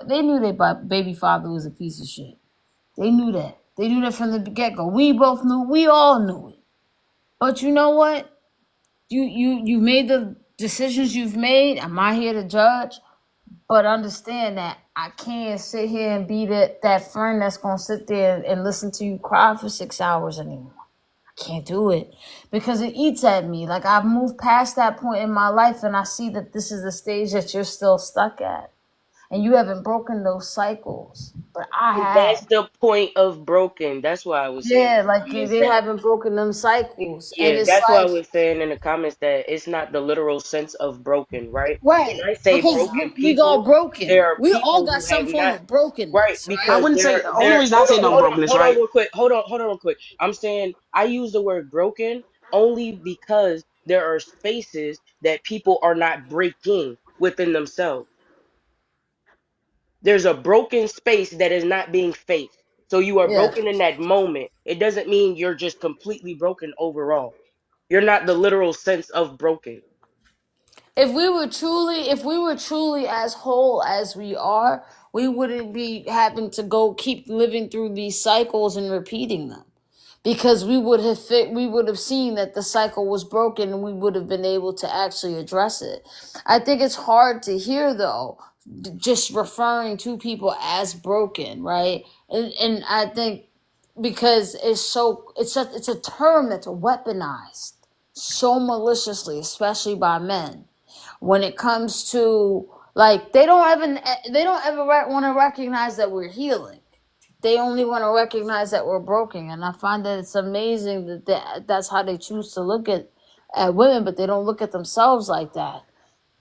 they knew their baby father was a piece of shit. They knew that. They knew that from the get go. We both knew. We all knew it. But you know what? You made the decisions you've made. I'm not here to judge, but understand that I can't sit here and be that friend that's gonna sit there and listen to you cry for 6 hours anymore. I can't do it because it eats at me. Like I've moved past that point in my life, and I see that this is the stage that you're still stuck at, and you haven't broken those cycles. But I And have. that's the point of broken. That's why I was saying in Yeah, the like comments they that, haven't broken them cycles, and yeah, it's that's why I like, was saying in the comments that it's not the literal sense of broken, right? When right, I say because broken we all people, there broken. are We all people got who some have form not. of Right, brokenness, I right? because wouldn't say, the only reason I say no brokenness, hold on right? real quick. Hold on real quick. I'm saying I use the word broken only because there are spaces that people are not breaking within themselves. There's a broken space that is not being faced. So you are Yeah. broken in that moment. It doesn't mean you're just completely broken overall. You're not the literal sense of broken. If we were truly as whole as we are, we wouldn't be having to go keep living through these cycles and repeating them. Because we would have seen that the cycle was broken and we would have been able to actually address it. I think it's hard to hear though, just referring to people as broken, right? And I think because it's a term that's weaponized so maliciously, especially by men, when it comes to like they don't ever want to recognize that we're healing. They only want to recognize that we're broken, and I find that it's amazing that's how they choose to look at women, but they don't look at themselves like that.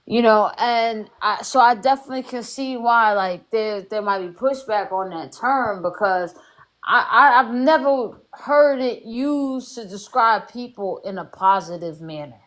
And so I definitely can see why like there might be pushback on that term, because I've never heard it used to describe people in a positive manner.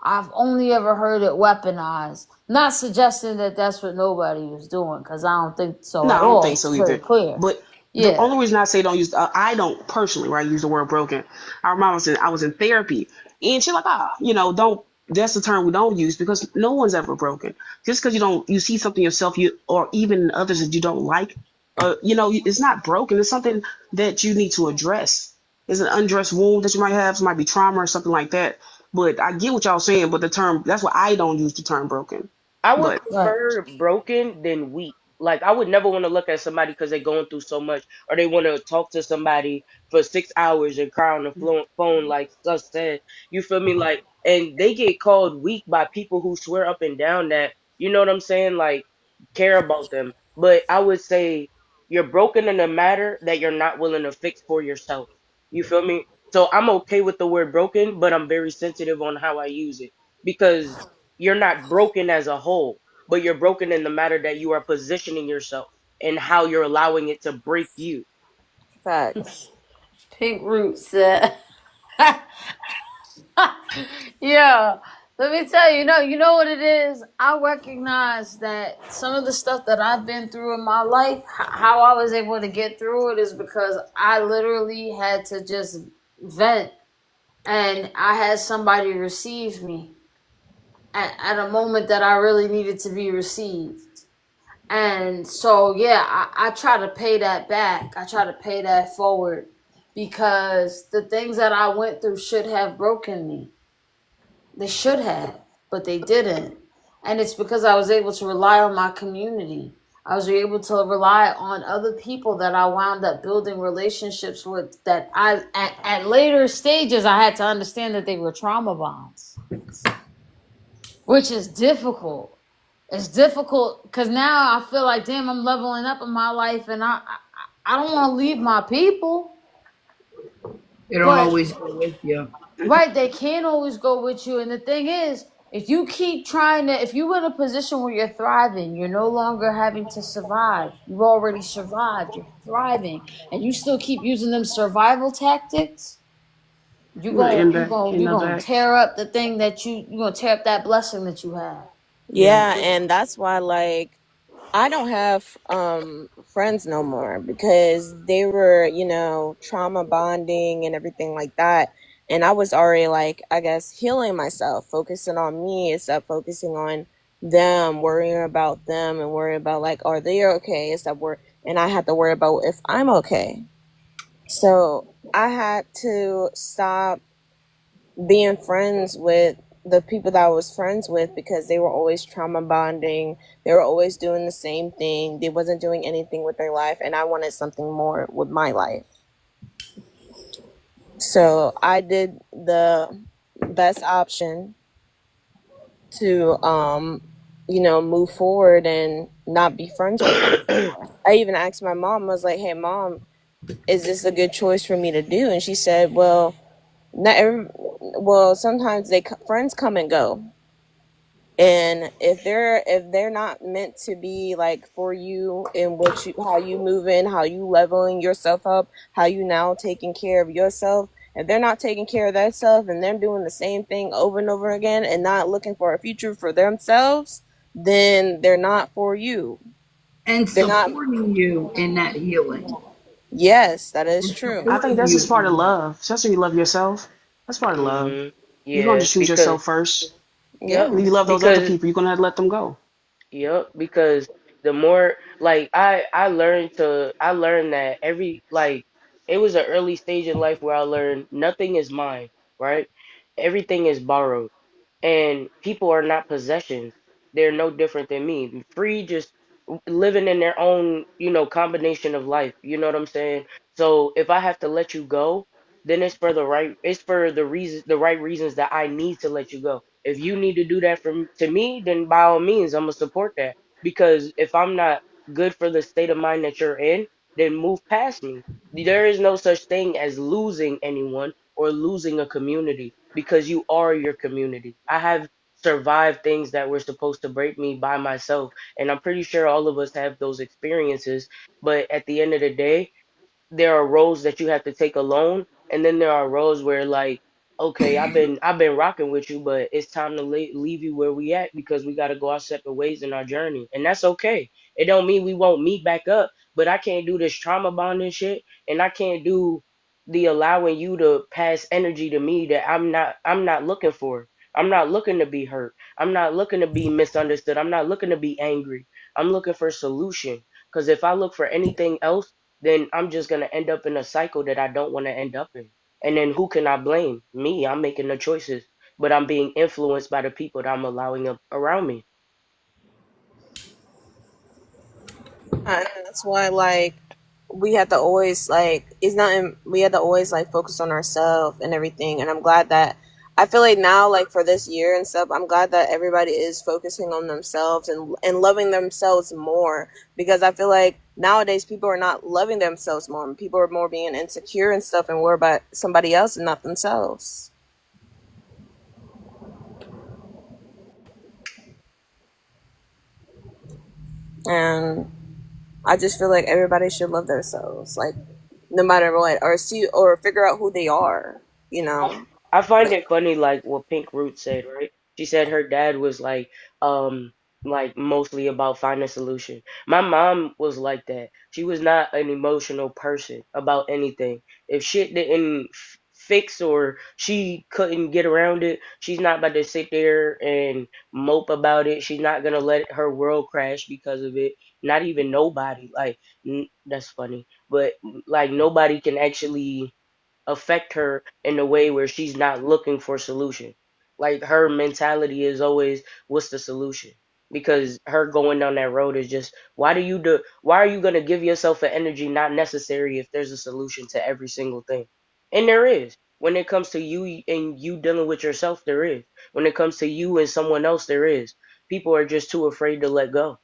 I've only ever heard it weaponized. Not suggesting that that's what nobody was doing, because I don't think so No, at I don't all. think so It's very either. clear. But the Yeah. only reason I say don't use, I don't personally, right, use the word broken. I remember I was in therapy, and she's like, don't. That's the term we don't use because no one's ever broken. Just because you see something yourself, or even others that you don't like, it's not broken. It's something that you need to address. It's an undressed wound that you might have. It might be trauma or something like that. But I get what y'all saying. But the term, that's why I don't use the term broken. I would But Right. prefer broken than weak. Like I would never want to look at somebody because they're going through so much, or they want to talk to somebody for 6 hours and cry on the phone, like Sus said. You feel me? Like, and they get called weak by people who swear up and down that you know what I'm saying, like care about them. But I would say you're broken in a matter that you're not willing to fix for yourself. You feel me? So I'm okay with the word broken, but I'm very sensitive on how I use it because you're not broken as a whole, but you're broken in the matter that you are positioning yourself and how you're allowing it to break you. Facts. Pink Roots said, yeah. Let me tell you, you know what it is? I recognize that some of the stuff that I've been through in my life, how I was able to get through it is because I literally had to just vent, and I had somebody receive me at a moment that I really needed to be received. And so, yeah, I try to pay that back. I try to pay that forward, because the things that I went through should have broken me. They should have, but they didn't. And it's because I was able to rely on my community. I was able to rely on other people that I wound up building relationships with, that at later stages, I had to understand that they were trauma bonds, which is difficult. It's difficult because now I feel like, damn, I'm leveling up in my life, and I don't want to leave my people. They don't But always go with you. Right, they can't always go with you. And the thing is, if you keep trying to, if you're in a position where you're thriving, you're no longer having to survive. You've already survived. You're thriving, and you still keep using them survival tactics. You're gonna end You're end up gonna back. tear up the thing that you're gonna tear up that blessing that you have. Yeah. Yeah, and that's why like I don't have friends no more because they were, trauma bonding and everything like that. And I was already like, I guess, healing myself, focusing on me instead of focusing on them, worrying about them and worrying about like, are they okay? And I had to worry about if I'm okay. So I had to stop being friends with the people that I was friends with because they were always trauma bonding. They were always doing the same thing. They wasn't doing anything with their life, and I wanted something more with my life. So I did the best option to move forward and not be friends with them anymore. I even asked my mom, I was like, "Hey mom, is this a good choice for me to do?" And she said, "Well, not every, well, sometimes friends come and go, and if they're not meant to be like for you and how you moving, how you leveling yourself up, how you now taking care of yourself, if they're not taking care of themselves and they're doing the same thing over and over again and not looking for a future for themselves, then they're not for you. And They're not." supporting you in that healing. Yes, that is And true. I think supporting that's you just part of in love. Especially when you love yourself. That's part of love. You're gonna Yeah, just choose because yourself first. yep, Yeah. When you love those other because people, you're gonna have to let them go. yep, because the more like I learned that every like it was an early stage in life where I learned nothing is mine, right? Everything is borrowed. And people are not possessions. They're no different than me. Free, just living in their own, combination of life. You know what I'm saying? So if I have to let you go, then it's for the right reasons that I need to let you go. If you need to do that to me, then by all means, I'm gonna support that. Because if I'm not good for the state of mind that you're in, then move past me. There is no such thing as losing anyone or losing a community because you are your community. I have survived things that were supposed to break me by myself, and I'm pretty sure all of us have those experiences. But at the end of the day, there are roles that you have to take alone, and then there are roles where like, okay, I've been rocking with you, but it's time to leave you where we at because we got to go our separate ways in our journey, and that's okay. It don't mean we won't meet back up, but I can't do this trauma bonding shit, and I can't do the allowing you to pass energy to me that I'm not looking for. I'm not looking to be hurt. I'm not looking to be misunderstood. I'm not looking to be angry. I'm looking for solution. Because if I look for anything else, then I'm just gonna end up in a cycle that I don't want to end up in. And then who can I blame? Me. I'm making the choices, but I'm being influenced by the people that I'm allowing around me. And that's why like we have to always like we have to always like focus on ourselves and everything. And I'm glad that I feel like now like for this year and stuff, I'm glad that everybody is focusing on themselves and loving themselves more, because I feel like nowadays people are not loving themselves more. People are more being insecure and stuff and worry about somebody else and not themselves. And I just feel like everybody should love themselves, like no matter what, or see or figure out who they are. You I, know, I find like it funny, like what Pink Root said, right? She said her dad was um, like mostly about finding a solution. My mom was like that. She was not an emotional person about anything. If shit didn't fix or she couldn't get around it, she's not about to sit there and mope about it. She's not gonna let her world crash because of it. Not even nobody. Like that's funny, but like nobody can actually affect her in a way where she's not looking for solution. Like her mentality is always, what's the solution? Because her going down that road is just, why are you gonna give yourself an energy not necessary if there's a solution to every single thing? And there is. When it comes to you and you dealing with yourself, there is. When it comes to you and someone else, there is. People are just too afraid to let go.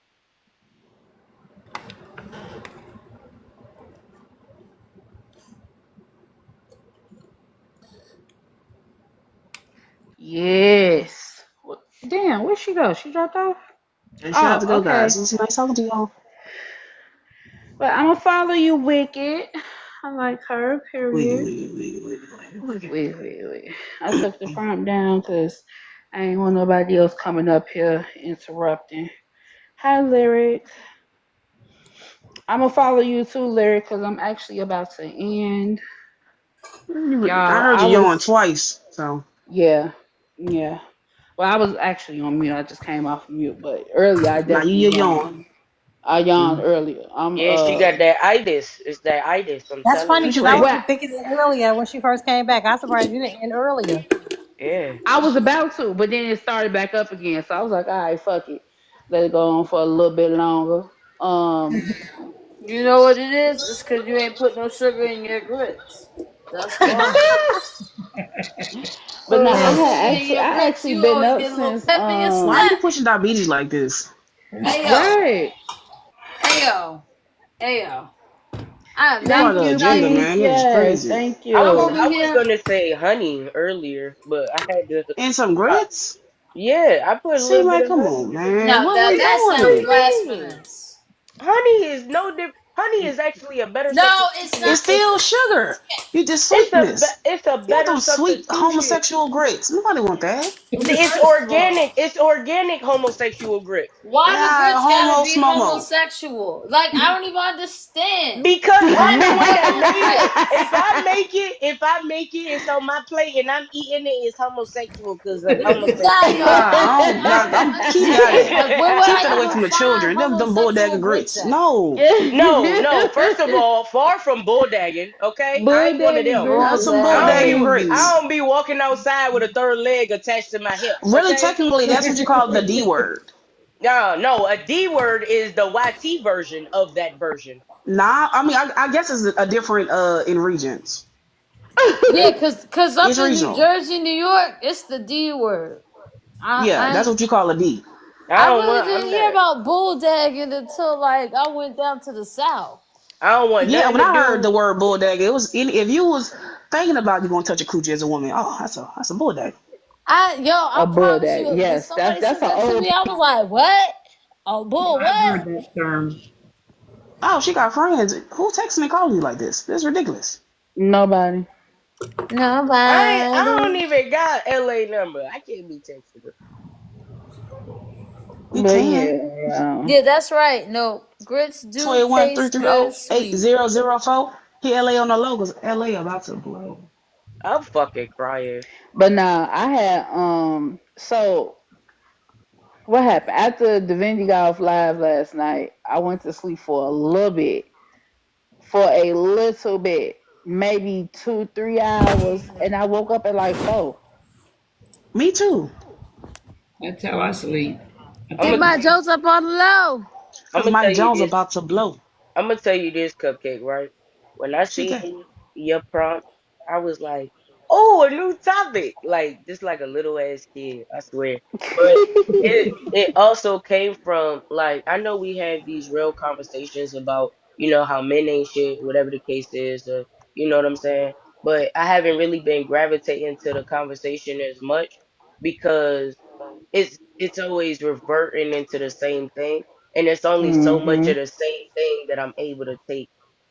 Yes. Damn, where'd she go? She dropped off? And she had to Oh, go, guys. okay. It was nice talking to y'all. But I'm gonna follow you, Wicked. I like her, Wait, period. wait, wait, wait, wait, wait. Wait. I took the prompt down because I ain't want nobody else coming up here interrupting. Hi, Lyric. I'm gonna follow you too, Lyric, because I'm actually about to end. I Y'all, heard I you yawn was, twice, so yeah, yeah. Well, I was actually on mute. I just came off mute, but earlier I now definitely you yawned. yawn. I yawned Mm. earlier. Yeah, she got that itis. It's that itis. I'm That's telling funny you. What because you I ate? was well, thinking it earlier when she first came back. I'm surprised you didn't end earlier. Yeah. I was about to, but then it started back up again. So I was like, all right, fuck it. Let it go on for a little bit longer. Um, You know what it is? It's because you ain't put no sugar in your grits. That's why. but Put a now little Yes. sugar in your I grits, actually you been always up get a little since pep in your Why are step. you pushing diabetes like this? Hey yo, right. hey yo, hey yo. I am You not part Thank of gonna the you, tell agenda, you. Keith. man. This is Yes, crazy. thank I'm you. over I was here. gonna say honey earlier, but I had to. And some Uh, grits? yeah, I put a See, little bit like, of come honey on, in it. man. No, What that we that What sounds doing? you mean? blasphemous. Honey is no different. Honey is actually a better No, it's substitution. not. It's still sugar. You just sweetness. It's a You want better them sweet substitution. homosexual grits. Nobody want that. It's First of organic. all, It's organic homosexual grits. why the Yeah, grits gotta homo be smomo. homosexual? Like, I don't even understand. Because I'm Why the the one that whole made it. grits? If I make it, it's on my plate and I'm eating it. It's homosexual because it's Nah, homosexual. yo, I'm I keep that understand. it. Like, where would Keep I that away even from the find children. Them homosexual bodega grits grits. at? No. No. First of all, far from bulldagging. Okay, I ain't one of Bodega them. grits Have is some I don't bodega be. crazy. grits. I don't be walking outside with a third leg attached to my hips. Really, Okay. technically, that's what you call the D word. No. A D word is the YT version of that version. Nah, I mean, I guess it's a different in regions. Yeah, cause up It's in New regional. Jersey, New York, it's the D word. Yeah, that's I what you call a D. I I don't really want. didn't I'm hear not. about bulldagging until like I went down to the south. I don't want Yeah, nothing when to I heard the do. word bulldog, it was if you was thinking about you gonna touch a coochie as a woman, oh, that's a bulldog. I A promise bodega. you, when Yes, somebody that's said an that to old. me, I was like, "What? A bull? I've What?" heard that term. Oh, she got friends. Who texting and calling you like this? This is ridiculous. Nobody. I don't Nobody. even got LA number. I can't be texting her. You But can. yeah. Yeah, that's right. No, grits do taste good 281 sweet. 8004. Hit LA on the logos. LA about to blow. I'm fucking crying. But nah, I had so what happened? After Divinity got off live last night, I went to sleep for a little bit. For a little bit. Maybe 2, 3 hours. And I woke up at like 4. Me too. That's how I sleep. I I'm Keep take gonna. my jokes up on the low. I'm Cause gonna tell Mike you Jones this. about to blow. I'm gonna tell you this, Cupcake. Right? When I She can. seen your prompt, I was like, "Oh, a new topic!" Like just like a little ass kid. I swear. But it also came from like I know we have these real conversations about how men ain't shit, whatever the case is, or you know what I'm saying. But I haven't really been gravitating to the conversation as much because it's always reverting into the same thing, and it's only so much Mm-hmm. of the same thing that I'm able to take.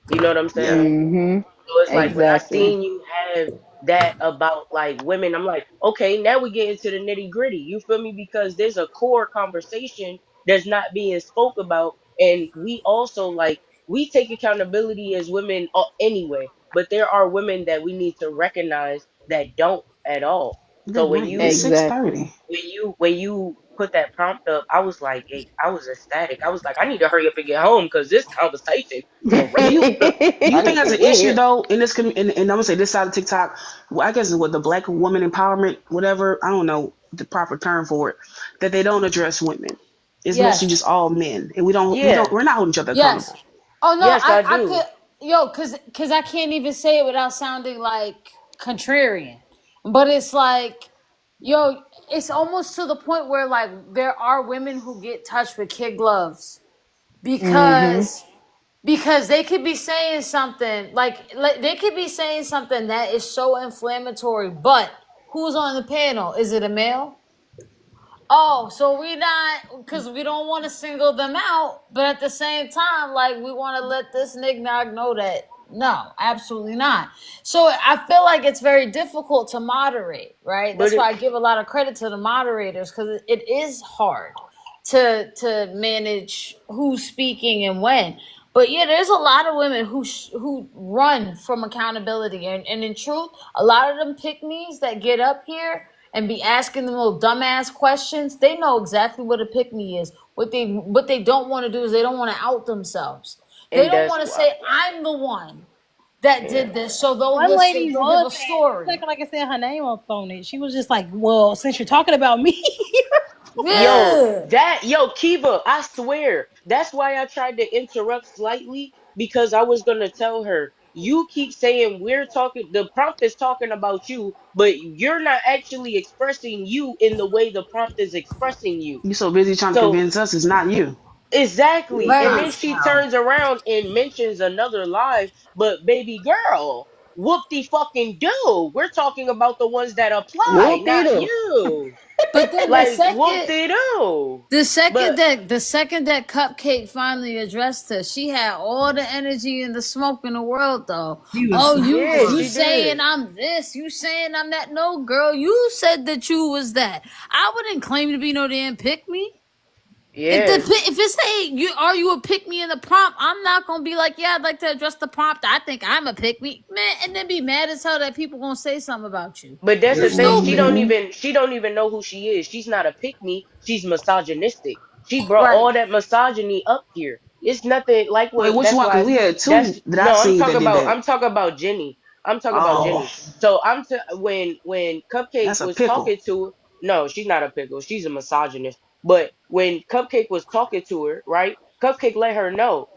You know what I'm saying? Yeah. Mm-hmm. So it's like when I Exactly. seen you have that about like women, I'm like, okay, now we get into the nitty gritty. You feel me? Because there's a core conversation that's not being spoke about, and we also like we take accountability as women anyway, but there are women that we need to recognize that don't at all. So Good when night. It's you 6:30. Exactly. when you put that prompt up, I was like, I was ecstatic. I was like, I need to hurry up and get home because this conversation for Do you real. do you I think need that's to an get issue here. though in this and I'm gonna say this side of TikTok? Well, I guess with the black woman empowerment, whatever I don't know the proper term for it, that they don't address women. It's mostly just Yes. all men, and Yeah, we're not holding each other Yes. accountable. Oh no, yes, I I do. could cause I can't even say it without sounding like contrarian. But it's like, it's almost to the point where like there are women who get touched with kid gloves Mm-hmm. because they could be saying something like they could be saying something that is so inflammatory, but Who's on the panel? Is it a male? Oh, so we not because we don't want to single them out, but at the same time, like we want to let this nignog know that no, absolutely not. So I feel like it's very difficult to moderate, right? But That's why it, I give a lot of credit to the moderators because it is hard to manage who's speaking and when. But yeah, there's a lot of women who run from accountability, and in truth, a lot of them pick me's that get up here and be asking them little dumbass questions. They know exactly what a pick me is. What they don't want to do is they don't want to out themselves. They and don't that's want to why. say I'm the one that Yeah. did this. So they'll One listen. lady They'll give was a saying, she was story. acting like I said her name up on it. She was just like, well, since you're talking about me. Yo, Yeah. Kiva, I swear. That's why I tried to interrupt slightly because I was gonna tell her, you keep saying the prompt is talking about you, but you're not actually expressing you in the way the prompt is expressing you. You so busy trying to So convince us it's not you. exactly. It's And Right. then not she Sal. turns around and mentions another live, but baby girl, whoop de fucking do. We're talking about the ones that apply, Whoop de not doo. you. But then the Like whoop second de do. The second But that the second that Cupcake finally addressed her, she had all the energy and the smoke in the world though. He was Oh, yeah, you she support. saying did. I'm this, you saying I'm that. No, girl, you said that you was that. I wouldn't claim to be no damn pick me. Yeah. If it's a you are you a pick me in the prompt, I'm not gonna be like, yeah, I'd like to address the prompt. I think I'm a pick me. Man, and then be mad as hell that people gonna say something about you. But that's You're the thing. stupid. She don't even know who she is. She's not a pick me. She's misogynistic. She brought Right. all that misogyny up here. It's nothing like Wait, what which that's one? Because why we had two that's that I no, seen that did that. I'm talking about Jenny. I'm talking about Oh, Jenny. So when Cupcake that's a was pickle. talking to her, no, she's not a pickle. She's a misogynist. But when Cupcake was talking to her, right? Cupcake let her know,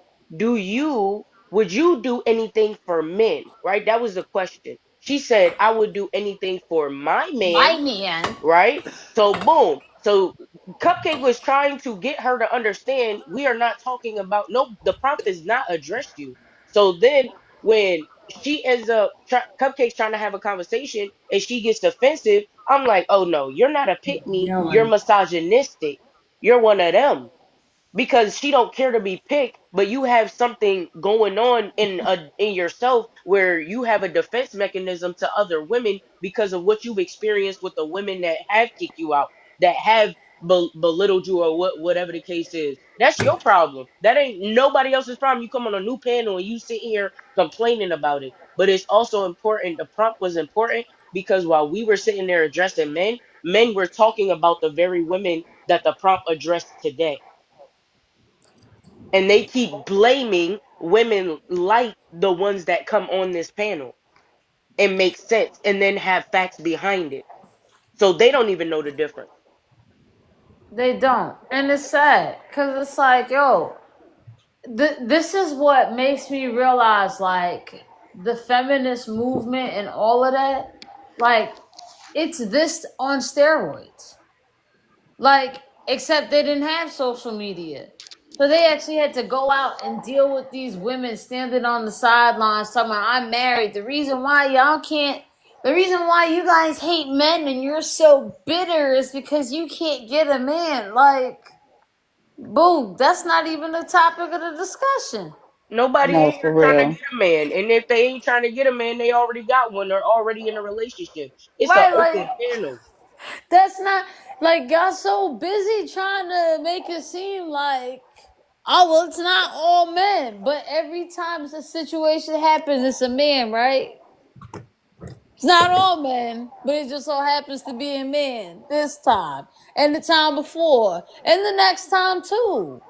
would you do anything for men? Right? That was the question. She said, I would do anything for my My man, man. right? So boom. So Cupcake was trying to get her to understand we are not talking about no, the prompt does not address you. So then when she ends up Cupcake's trying to have a conversation and she gets defensive, I'm like, oh no, you're not a pick me, you're Yelling. misogynistic. You're one of them because she don't care to be picked, but you have something going on in yourself where you have a defense mechanism to other women because of what you've experienced with the women that have kicked you out, that have belittled you or whatever the case is. That's your problem. That ain't nobody else's problem. You come on a new panel and you sit here complaining about it. But it's also important. The prompt was important because while we were sitting there addressing men, men were talking about the very women that the prompt addressed today, and they keep blaming women like the ones that come on this panel and make sense and then have facts behind it. So they don't even know the difference. They don't. And it's sad because it's like, yo, this is what makes me realize, like, the feminist movement and all of that, like, it's this on steroids. Like, except they didn't have social media. So they actually had to go out and deal with these women standing on the sidelines talking about, I'm married. The reason why you guys hate men and you're so bitter is because you can't get a man. Like, boo, that's not even the topic of the discussion. Nobody in No, here for trying to real. get a man. And if they ain't trying to get a man, they already got one. They're already in a relationship. It's an Right, open like, panel. that's not, like, y'all so busy trying to make it seem like, oh, well, it's not all men. But every time a situation happens, it's a man, right? It's not all men, but it just so happens to be a man this time, and the time before, and the next time too.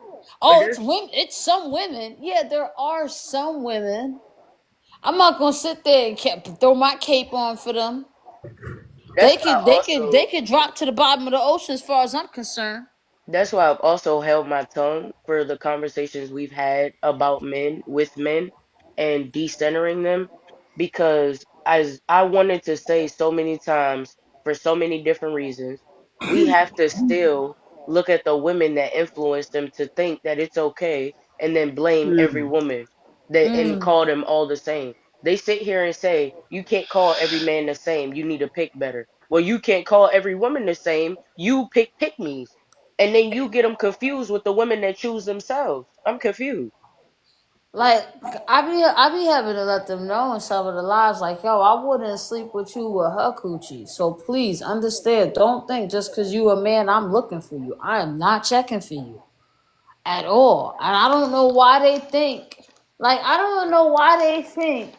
But Oh, it's women. It's some women. Yeah, there are some women. I'm not gonna sit there and throw my cape on for them. that's why I They also could drop to the bottom of the ocean as far as I'm concerned. That's why I've also held my tongue for the conversations we've had about men with men and decentering them, because as I wanted to say so many times for so many different reasons, we have to still look at the women that influence them to think that it's okay and then blame every Mm. woman that and Mm. call them all the same. They sit here and say you can't call every man the same. You need to pick better. Well, you can't call every woman the same. You pick-mes, and then you get them confused with the women that choose themselves. I'm confused. Like I be having to let them know in some of the lives, like, yo, I wouldn't sleep with you with her coochie. So please understand. Don't think just because you a man, I'm looking for you. I am not checking for you at all. And I don't know why they think, like, I don't know why they think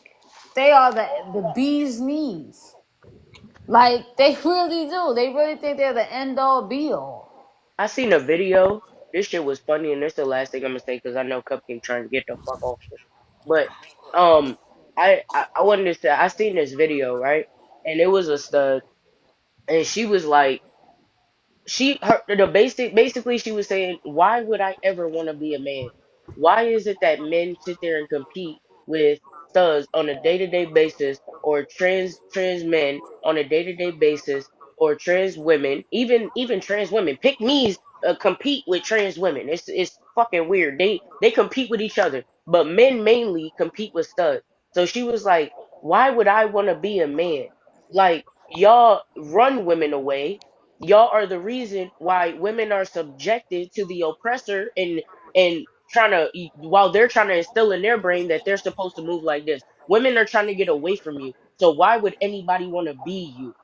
they are the bee's knees. Like they really do. They really think they're the end all be all. I seen a video. This shit was funny, and this the last thing I'm gonna say because I know Cupcake trying to get the fuck off here. But um, I wanted to say I seen this video, right, and it was a stud, and she was like, the basically she was saying, why would I ever want to be a man? Why is it that men sit there and compete with studs on a day-to-day basis, or trans men on a day-to-day basis, or trans women, even trans women pick me's compete with trans women. It's fucking weird. They compete with each other, but men mainly compete with studs. So she was like, why would I want to be a man? Like, y'all run women away. Y'all are the reason why women are subjected to the oppressor, and trying to, while they're trying to instill in their brain that they're supposed to move like this. Women are trying to get away from you. So why would anybody want to be you?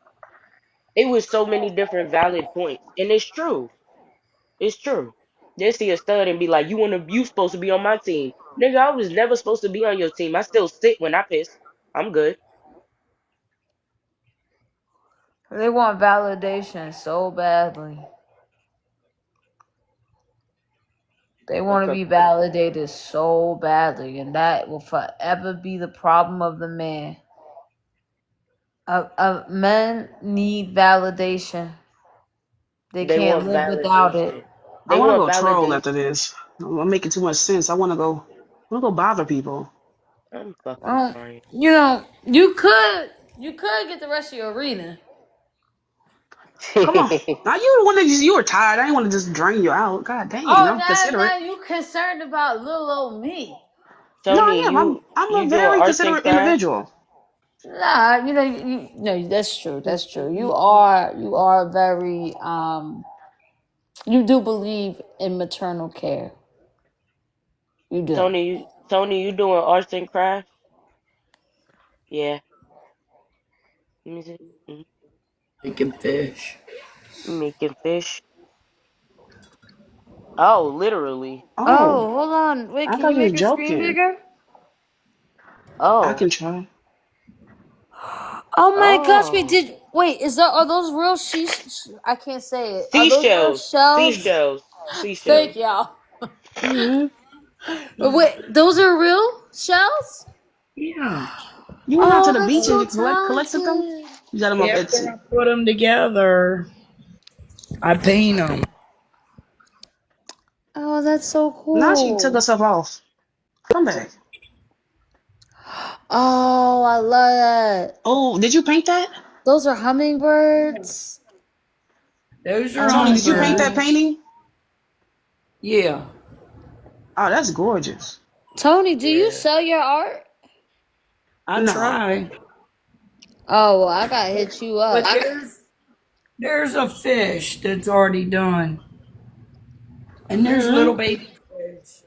It was so many different valid points, and it's true. It's true. They see a stud and be like, you supposed to be on my team. Nigga, I was never supposed to be on your team. I still sit when I piss. I'm good. They want validation so badly. They want to Okay. be validated so badly, and that will forever be the problem of the man. Men need validation. They They can't want live without it. validation. I They want to want go troll validation. after this. I'm making too much sense. I want to go bother people. I'm fucking Well, crying. you could get the rest of your reading. Come on. Now you the one that you were tired. I didn't want to just drain you out. God dang, Oh, I'm considerate. now you concerned about little old me. No, I Tony, am. I'm you a doing very arts and considerate crafts? individual. Nah, no, that's true. That's true. You are very you do believe in maternal care. You do. Tony, you doing arts and crafts? Yeah. Let me see. Making fish. Making fish. Oh, literally. Oh, Oh, hold on. Wait, I can thought you you was make your screen joking. bigger? I Oh. can try. Oh my gosh, Oh. are those real sheesh? I can't say it. Are those real Seashells. shells? Seashells. Thank Seashells. y'all. Hmm. Wait, those are real shells? Yeah. You went out to Oh, the that's beach and so you collected them. talented. You got them off After Etsy. I put them together, I paint them. Oh, that's so Now she took cool. herself off. Come back. Oh, I love that. Oh, did you paint that? Those are hummingbirds. Those are Tony, Oh did you paint that hummingbirds. gosh. painting? Yeah. Oh, that's gorgeous. Tony, do you Yeah. sell your art? I No. try. Oh, well, I gotta hit you But up. there's a fish that's already done. And there's little Hmm. baby fish.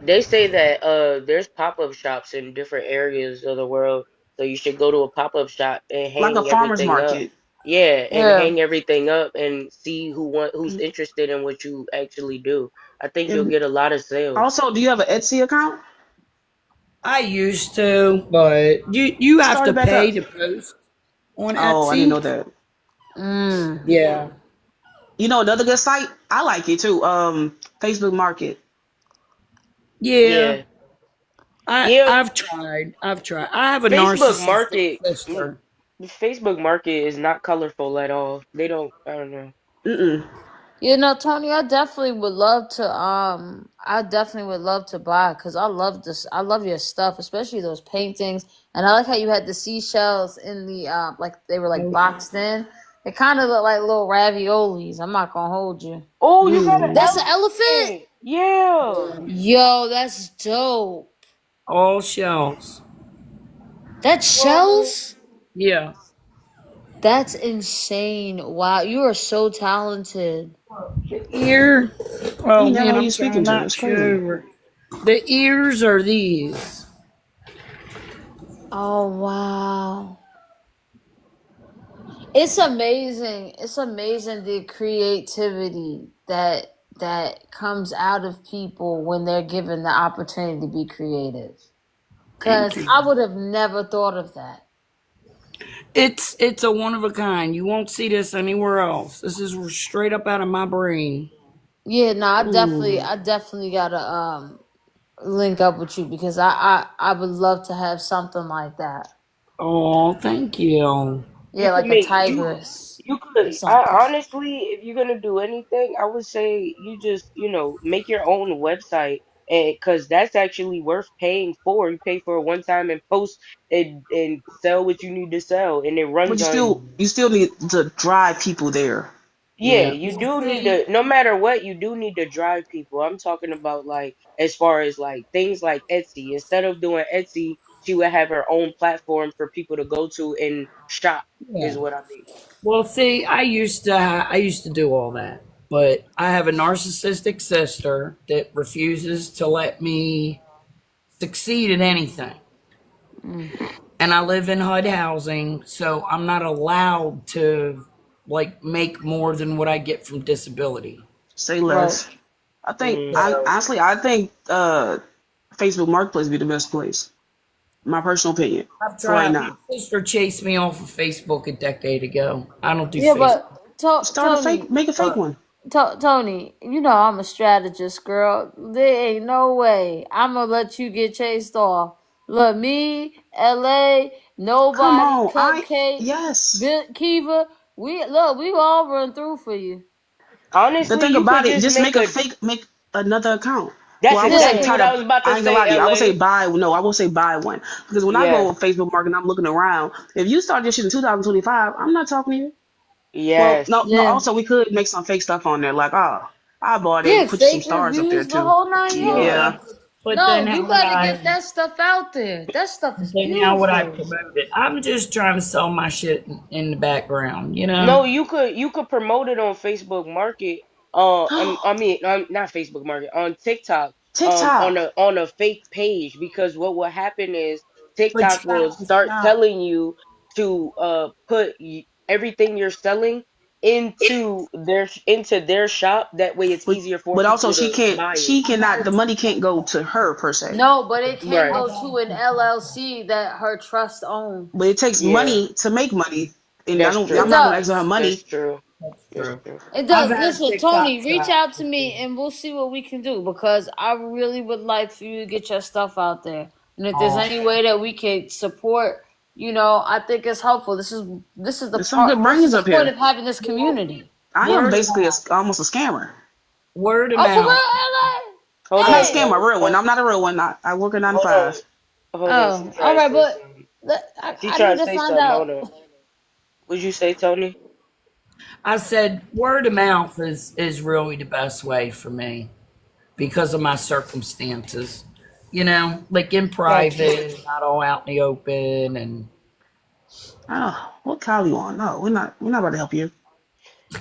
They say that there's pop-up shops in different areas of the world, so you should go to a pop-up shop and Like a hang farmer's everything up. market. Yeah, and Yeah. hang everything up and see who's interested in what you actually do. I think you'll And get a lot of sales. also, do you have an Etsy account? I used to, but you have Start to it back pay up. to post on Oh, I didn't know Etsy. that. Mm. Yeah. You know another good site? I like it too. Facebook Market. Yeah. Yeah. I Yeah, I've tried. I've tried. I have a Facebook narcissistic Market sister. Facebook Market is not colorful at all. They don't, I don't know. Mm-mm. Tony, I definitely would love to buy because I love this. I love your stuff, especially those paintings. And I like how you had the seashells in the like they were like Oh, boxed in. It kind of looked like little raviolis. I'm not gonna hold you. Oh, you got an yeah. That's an elephant. elephant. Yeah. Yeah. Yo, that's dope. All shells. That's shells. Yeah. That's insane. Wow, you are so talented. The ear. You Oh never know man, who you're I'm speaking trying to. not It's to show crazy. over. The ears are these. Oh wow. It's amazing. It's amazing the creativity that comes out of people when they're given the opportunity to be creative. Thank Cause you. I would have never thought of that. It's a one of a kind. You won't see this anywhere else. This is straight up out of my brain. Yeah, no, Ooh. I definitely gotta link up with you because I would love to have something like that. Oh, thank you. You Yeah, could like a make tigress you or could something. I honestly, if you're gonna do anything, I would say you just, make your own website, and because that's actually worth paying for. You pay for it one time and post and sell what you need to sell, and it But runs on. you still need to drive people there. Yeah, Yeah. you Well, do need see, to, no matter what, you do need to drive people. I'm talking about like as far as like things like Etsy. Instead of doing Etsy, she would have her own platform for people to go to and shop, is yeah. what I mean. Well, see, I used to do all that, but I have a narcissistic sister that refuses to let me succeed at anything. Mm. And I live in HUD housing, so I'm not allowed to like make more than what I get from disability. Say Right. less. Mm. I So honestly, I think Facebook Marketplace would be the best place. My personal opinion I've for right tried. My now. sister chased me off of Facebook a decade ago. I don't do Yeah, Facebook. but Start a fake, Tony, make a fake one. Tony, you know I'm a strategist, girl. There ain't no way I'm gonna let you get chased off. Look, me, LA, Come nobody, on, Cupcake, yes. Kiva. We all run through for you. The Honestly, thing you about could it, just just make make a a. fake, make another account. That's Well, I would say Yeah, exactly try what I to. was about to I ain't gonna lie say, to you. I would say LA. buy. No, I will say buy one because when I go Yeah. on Facebook Market and I'm looking around, if you start this shit in 2025, I'm not talking to you. Well, no, Yes. no. yeah, Also, we could make some fake stuff on there, like, oh, I bought yeah. it. Put some Fake stars up there reviews, the too. whole nine Yeah, yards. Yeah, but No, then how you would gotta I? get that stuff out there. That stuff is Then how would I beautiful. promote it? I'm just trying to sell my shit in the background, you No, know. you could promote it on Facebook Market. I mean, not Facebook Market, on TikTok. On TikTok. a fake page, because what will happen is But TikTok you will have to start shop. telling you to put everything you're selling into their shop. That way, it's easier for But also people to buy it. she cannot, the money can't go to her per se. No, but it can Right. go to an LLC that her trust But it owns. takes Yeah, money to make money. And that's I'm true. not gonna ask her Does. That's money. true. That's That's true. true. It I've does. had a Listen, TikTok Tony, reach shop out to me before. and we'll see what we can do because I really would like for you to get your stuff out there. And if there's Oh, any way that we can support, I think it's helpful. This is There's some good this is brains the up point here. of having this well, community. I am word of basically mouth. almost a scammer. Word of Oh, for mouth. real, Hold I'm not LA? a on, scammer, LA. a real one. I'm not a real one. I work a nine to Hold on. five. Hold on. She Oh, all trying to right, say but something. She I trying need to to say find something. out. Hold on. What'd you say, Tony? I said word of mouth is really the best way for me because of my circumstances. Like in Got you. private, not all out in the open, and Oh, what Kyle you on? No, we're not about to help you.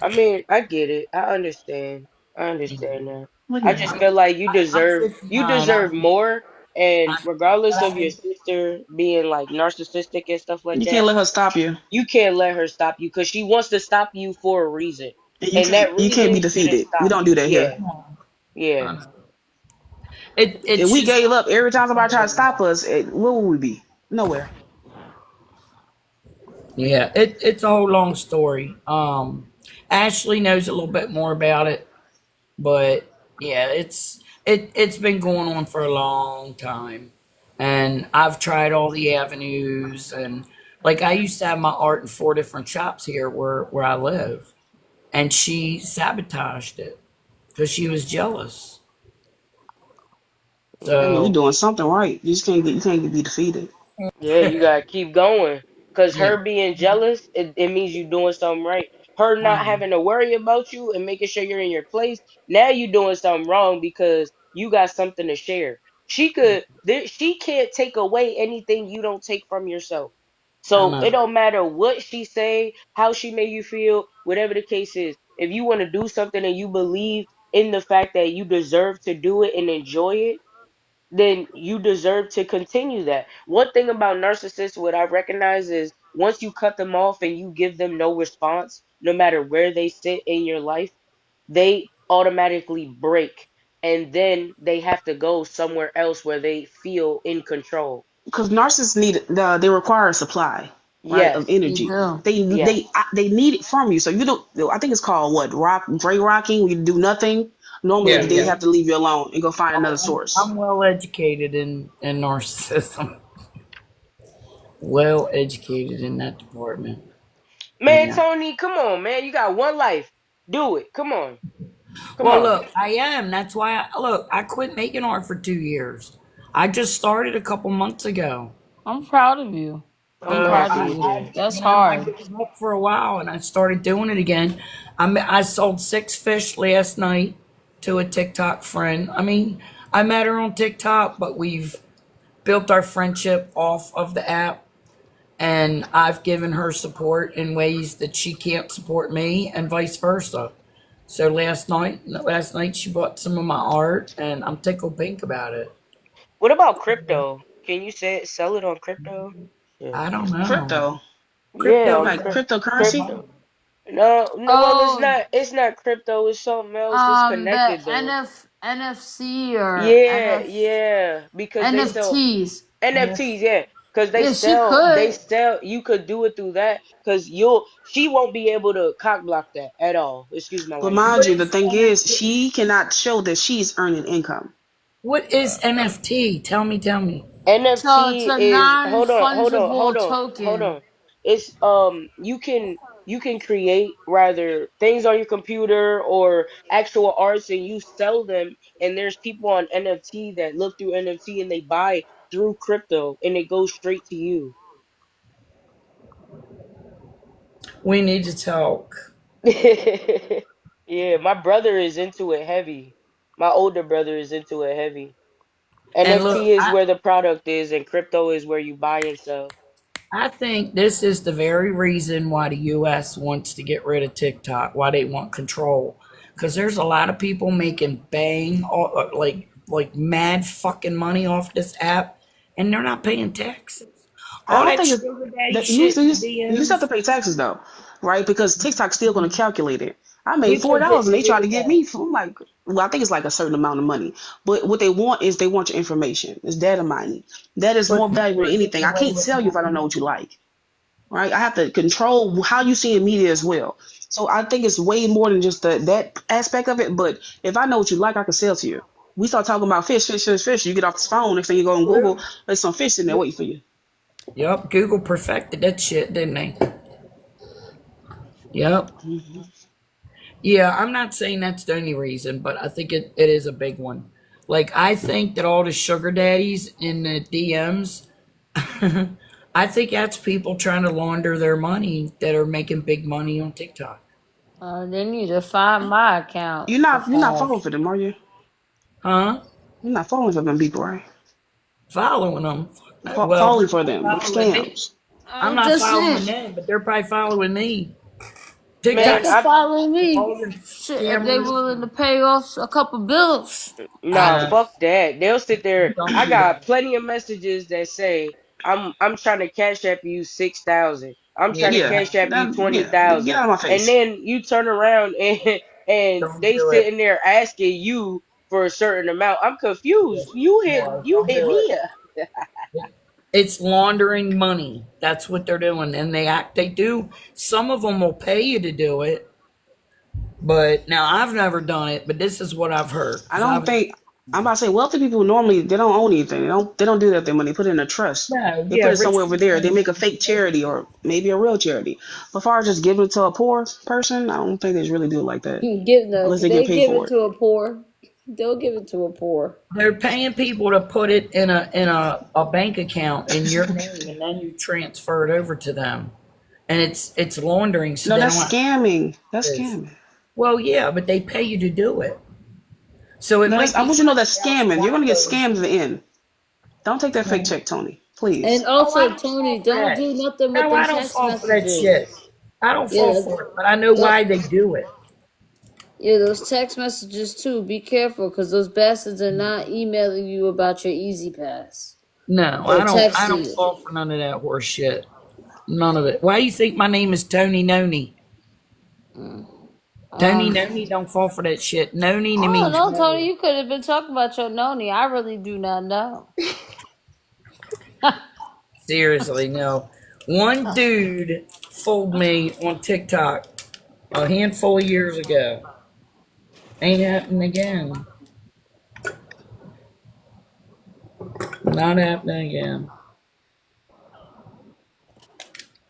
I mean, I get it. I understand. I understand that. Look I at just him. feel like I'm you 59. deserve more. And regardless of your I, sister being like narcissistic and stuff like You can't that, let her stop you. you can't let her stop you because she wants to stop you for a reason. And And that you can't be reason shouldn't defeated. We stop don't you. do that Yeah. here. Yeah. If it's we just gave up every time somebody tried to stop us, where would we be? Nowhere. yeah, it's a whole long story. Ashley knows a little bit more about it, but yeah, it's been going on for a long time, and I've tried all the avenues, and like I used to have my art in 4 different shops here where I live, and she sabotaged it because she was jealous. I mean, we So doing something right. You can't be defeated. Yeah, you gotta keep going. Cause yeah, her being jealous, it means you doing something right. Her not um, having to worry about you and making sure you're in your place. Now you doing something wrong because you got something to share. She can't take away anything you don't take from yourself. I So it know. don't matter what she say, how she make you feel, whatever the case is. If you want to do something and you believe in the fact that you deserve to do it and enjoy it, then you deserve to continue that. One thing about narcissists, what I recognize is once you cut them off and you give them no response, no matter where they sit in your life, they automatically break. And then they have to go somewhere else where they feel in control. Because narcissists they require a supply, right, of Yes, You energy. do. yes. They need it from you. So you don't. I think it's called what Dre rocking. You do nothing. Normally Yeah, they Hmm. have to leave you alone and go find another source. I'm well educated in narcissism. Well educated in that department. But Man, yeah. Tony, come on, man. You got one life. Do it. Come on. Come Well, on. look, I am. That's why I quit making art for 2 years. I just started a couple months ago. I'm proud of you. I'm I'm glad proud for of you, you. Jay. That's I hard. gave up for a while and I started doing it again. I sold 6 fish last night to a TikTok friend. I mean, I met her on TikTok, but we've built our friendship off of the app, and I've given her support in ways that she can't support me, and vice versa. So last night she bought some of my art, and I'm tickled pink about it. What about crypto? Can you sell it on crypto? Shit. I don't know. Crypto, Yeah, Crypto on is like crypto. cryptocurrency. Crypto. No, no. Well, it's Oh, not. It's not crypto. It's something else. It's the connected though. NFC or Yeah, yeah. Because they sell NFTs. NFTs. Yeah, because they Yeah, she sell. They could. sell. You could do it through that. Because you'll. She won't be able to cock block that at all. Excuse my But language. mind what you, the is thing is, NFT? she cannot show that she's earning income. What is NFT? Tell me. So it's NFT a is non-fungible hold token. on. It's you can create rather things on your computer or actual arts and you sell them and there's people on NFT that look through NFT and they buy through crypto and it goes straight to you. We need to talk. Yeah, my brother is into it heavy. My older brother is into it heavy. And look, NFT is where the product is and crypto is where you buy and sell. I think this is the very reason why the US wants to get rid of TikTok, why they want control. Because there's a lot of people making like mad fucking money off this app, and they're not paying taxes. I All don't that think it's sugar daddy that shit in the you still have DMs, to pay taxes though, right? Because TikTok's still going to calculate it. I made people are $4 getting and they try paid to get off. me. I'm like, well, I think it's like a certain amount of money. But what they want is they want your information. It's data mining. That is more But people valuable than are anything. getting I away can't with sell you if I don't know what you like, right? I have to control how you see in media as well. So I think it's way more than just that aspect of it. But if I know what you like, I can sell to you. We start talking about fish, fish, fish, fish. You get off this phone. Next thing you go on Google, nothing. there's some fish in there waiting for you. Yep, Google perfected that shit, didn't they? Yep. Mhm. Yeah, I'm not saying that's the only reason, but I think it is a big one. Like, I think that all the sugar daddies in the DMs, I think that's people trying to launder their money that are making big money on TikTok. They need to find my account. You're not falling for them, are you? Huh? You're not falling for them people, right? Following them. Well, Falling they're for not them, the following me. scams. I'm not That's following it. them, but they're probably following me. They Man, TikTok's can I follow me. all the Shit, if they scammers. willing to pay off a couple bills. I Nah, know. fuck that. They'll sit there. Don't I do got that. plenty of messages that say I'm trying to cash app you 6,000. I'm trying to Yeah, Yeah, cash app you twenty get thousand, out of my and face. then you turn around and don't they do it. sitting there asking you for a certain amount. I'm Yeah, confused. yeah, You don't hit do it. me up. It's laundering money. That's what they're doing. And they do. Some of them will pay you to do it. But now I've never done it, but this is what I've heard. I Cause don't I've, think I'm about to say wealthy people normally they don't own anything. They don't do that with their money. They put it in a trust. no, They yeah, put it rich somewhere over people there. They don't make a do fake that. charity or maybe a real charity. But far as just giving it to a poor person, I don't think they really do it like that Give no, unless they get they paid give for it it. to a poor. They'll give it to a poor. They're paying people to put it in a bank account in your name and then you transfer it over to them. And it's laundering so No, they don't that's have to scamming. do That's this. scamming. Well, yeah, but they pay you to do it. So it No, might I be want you to know that's scamming. You're gonna get $5,000. scammed at the end. Don't take that fake check, Tony. Please. And Oh, I also, don't fall Tony, for don't that. do nothing with No, them I don't text fall for that shit. messages. I don't fall Yeah, for it, but I know don't, why they do it. yeah, those text messages too. Be careful, because those bastards are not emailing you about your Easy Pass No, or I texting don't you. fall for none of that horse shit. None of it. Why do you think my name is Tony Noni? Mm. Tony Um, Noni don't fall for that shit. Noni I don't means know, Tony. no. You could have been talking about your noni. I really do not know. Seriously, no. One dude fooled me on TikTok a handful of years ago. Ain't happening again. Not happening again.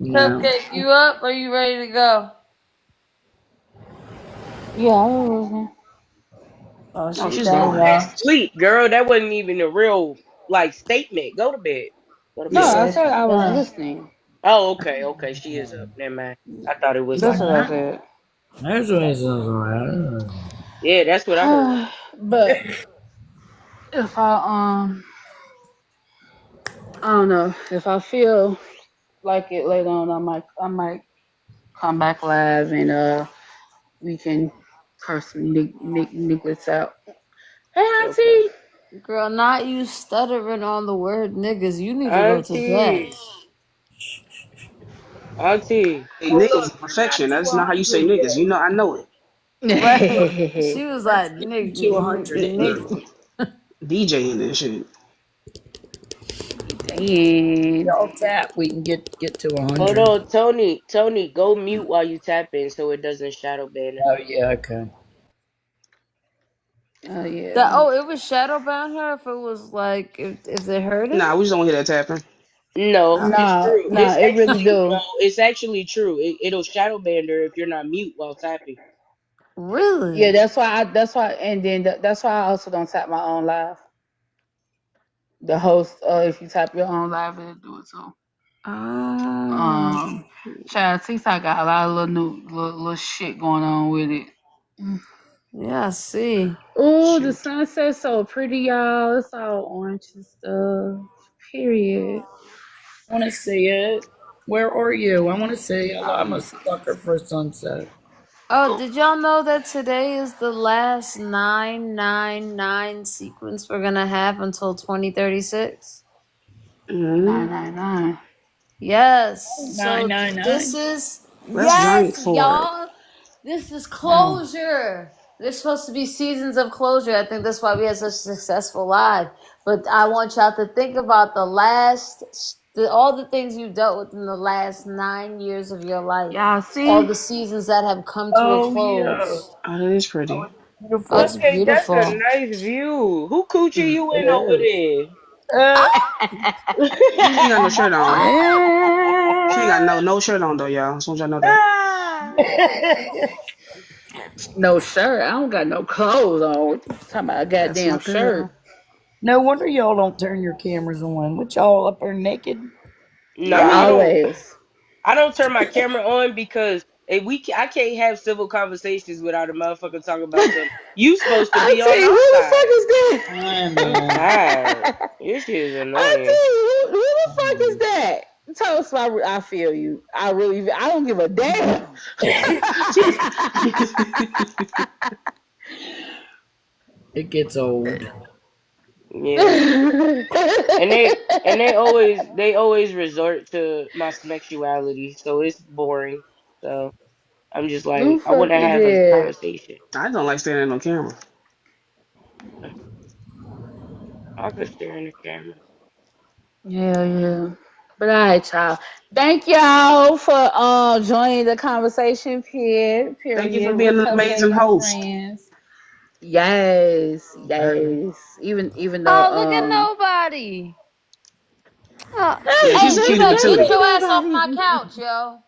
No. Cupcake, you up? Or you ready to go? Yeah, I was listening. Oh, Oh, she she's done, Go gone. back y'all. to sleep, girl. That wasn't even a real like statement. Go to bed. Go to No, bed. I Yeah, said she I was done. listening. Oh, okay, okay. She is up. Never mind. I thought it was That's like, what I said. That's what it says. yeah, that's what I heard. But if I don't know. If I feel like it later on, I might come back live and we can curse some nigglets out. Hey Okay. auntie. Girl, not you stuttering on the word niggas. You need to go to bed. Auntie. Auntie. Hey, Hold niggas up. is We're not perfection. to That's not how you say 100 niggas. yet. You know, I know it. Right. She was Let's like, get to 100 nigga. first. DJ in this shit. Dang. Y'all tap. We can get to Hold 100. on, Tony. Tony, go mute while you tap in so it doesn't shadow ban her. Oh, yeah, okay. Oh That, yeah. oh, it was shadow bound her if it was like, if they heard it? Nah, we just don't hear that tapping. No, Oh, it's Nah, true. nah, It's it really actually no, do. it's actually true. It'll shadow ban her if you're not mute while tapping. Yeah, really? that's why, and then that's why I also don't tap my own live. The host, if you tap your own live, it'll do it too. Oh, Um, Child, TikTok got a lot of little shit going on with it. yeah, I see. Oh, the Shoot. sunset's so pretty, y'all. It's all orange and stuff. Period. I want to see it. Where are you? I want to see it. I'm a sucker for sunset. Oh, did y'all know that today is the last 999 sequence we're gonna have until 2036? 999. Yes. So this 999. is, Let's drink yes, for it. y'all. This is Oh, closure. There's supposed to be seasons of closure. I think that's why we had such a successful live. But I want y'all to think about all the things you dealt with in the last 9 years of your life. y'all All see? the seasons that have come to a Oh, yeah. close. Oh, that is Oh, pretty. it's Oh, beautiful. it's Okay, that's a beautiful. nice view. Who coochie Mm. you It in over is. Uh, She ain't got no shirt on. She ain't got Eh, no shirt on though, y'all. Just want y'all to know that. no shirt. I don't got no clothes on. What you talking about? A That's my goddamn shirt. girl. no wonder y'all don't turn your cameras on. What y'all up there naked? No, Yeah, I Nah. don't. always. I don't turn my camera on because I can't have civil conversations without a motherfucker talking about something. You supposed to I be tell on you, our who the fuck side. is that? I I'm know. tired. This shit is I annoying. tell you, who the fuck is that? Tell us why I feel you. I don't give a damn. It gets old. Yeah. And they always resort to my sexuality, so it's boring. So I'm just Who like, I want fuck to is have a that? conversation. I don't like standing on camera. I could stare in the camera. Yeah, yeah. But all right, y'all. Thank y'all for joining the conversation Thank you for period being with an Cupcake amazing and host. Friends. Yes, Uh, yes. Even though Oh, look at nobody. Oh, Yeah, she's oh, a ain't cutie Juno, patootie. get look your at ass off my nobody. couch, yo.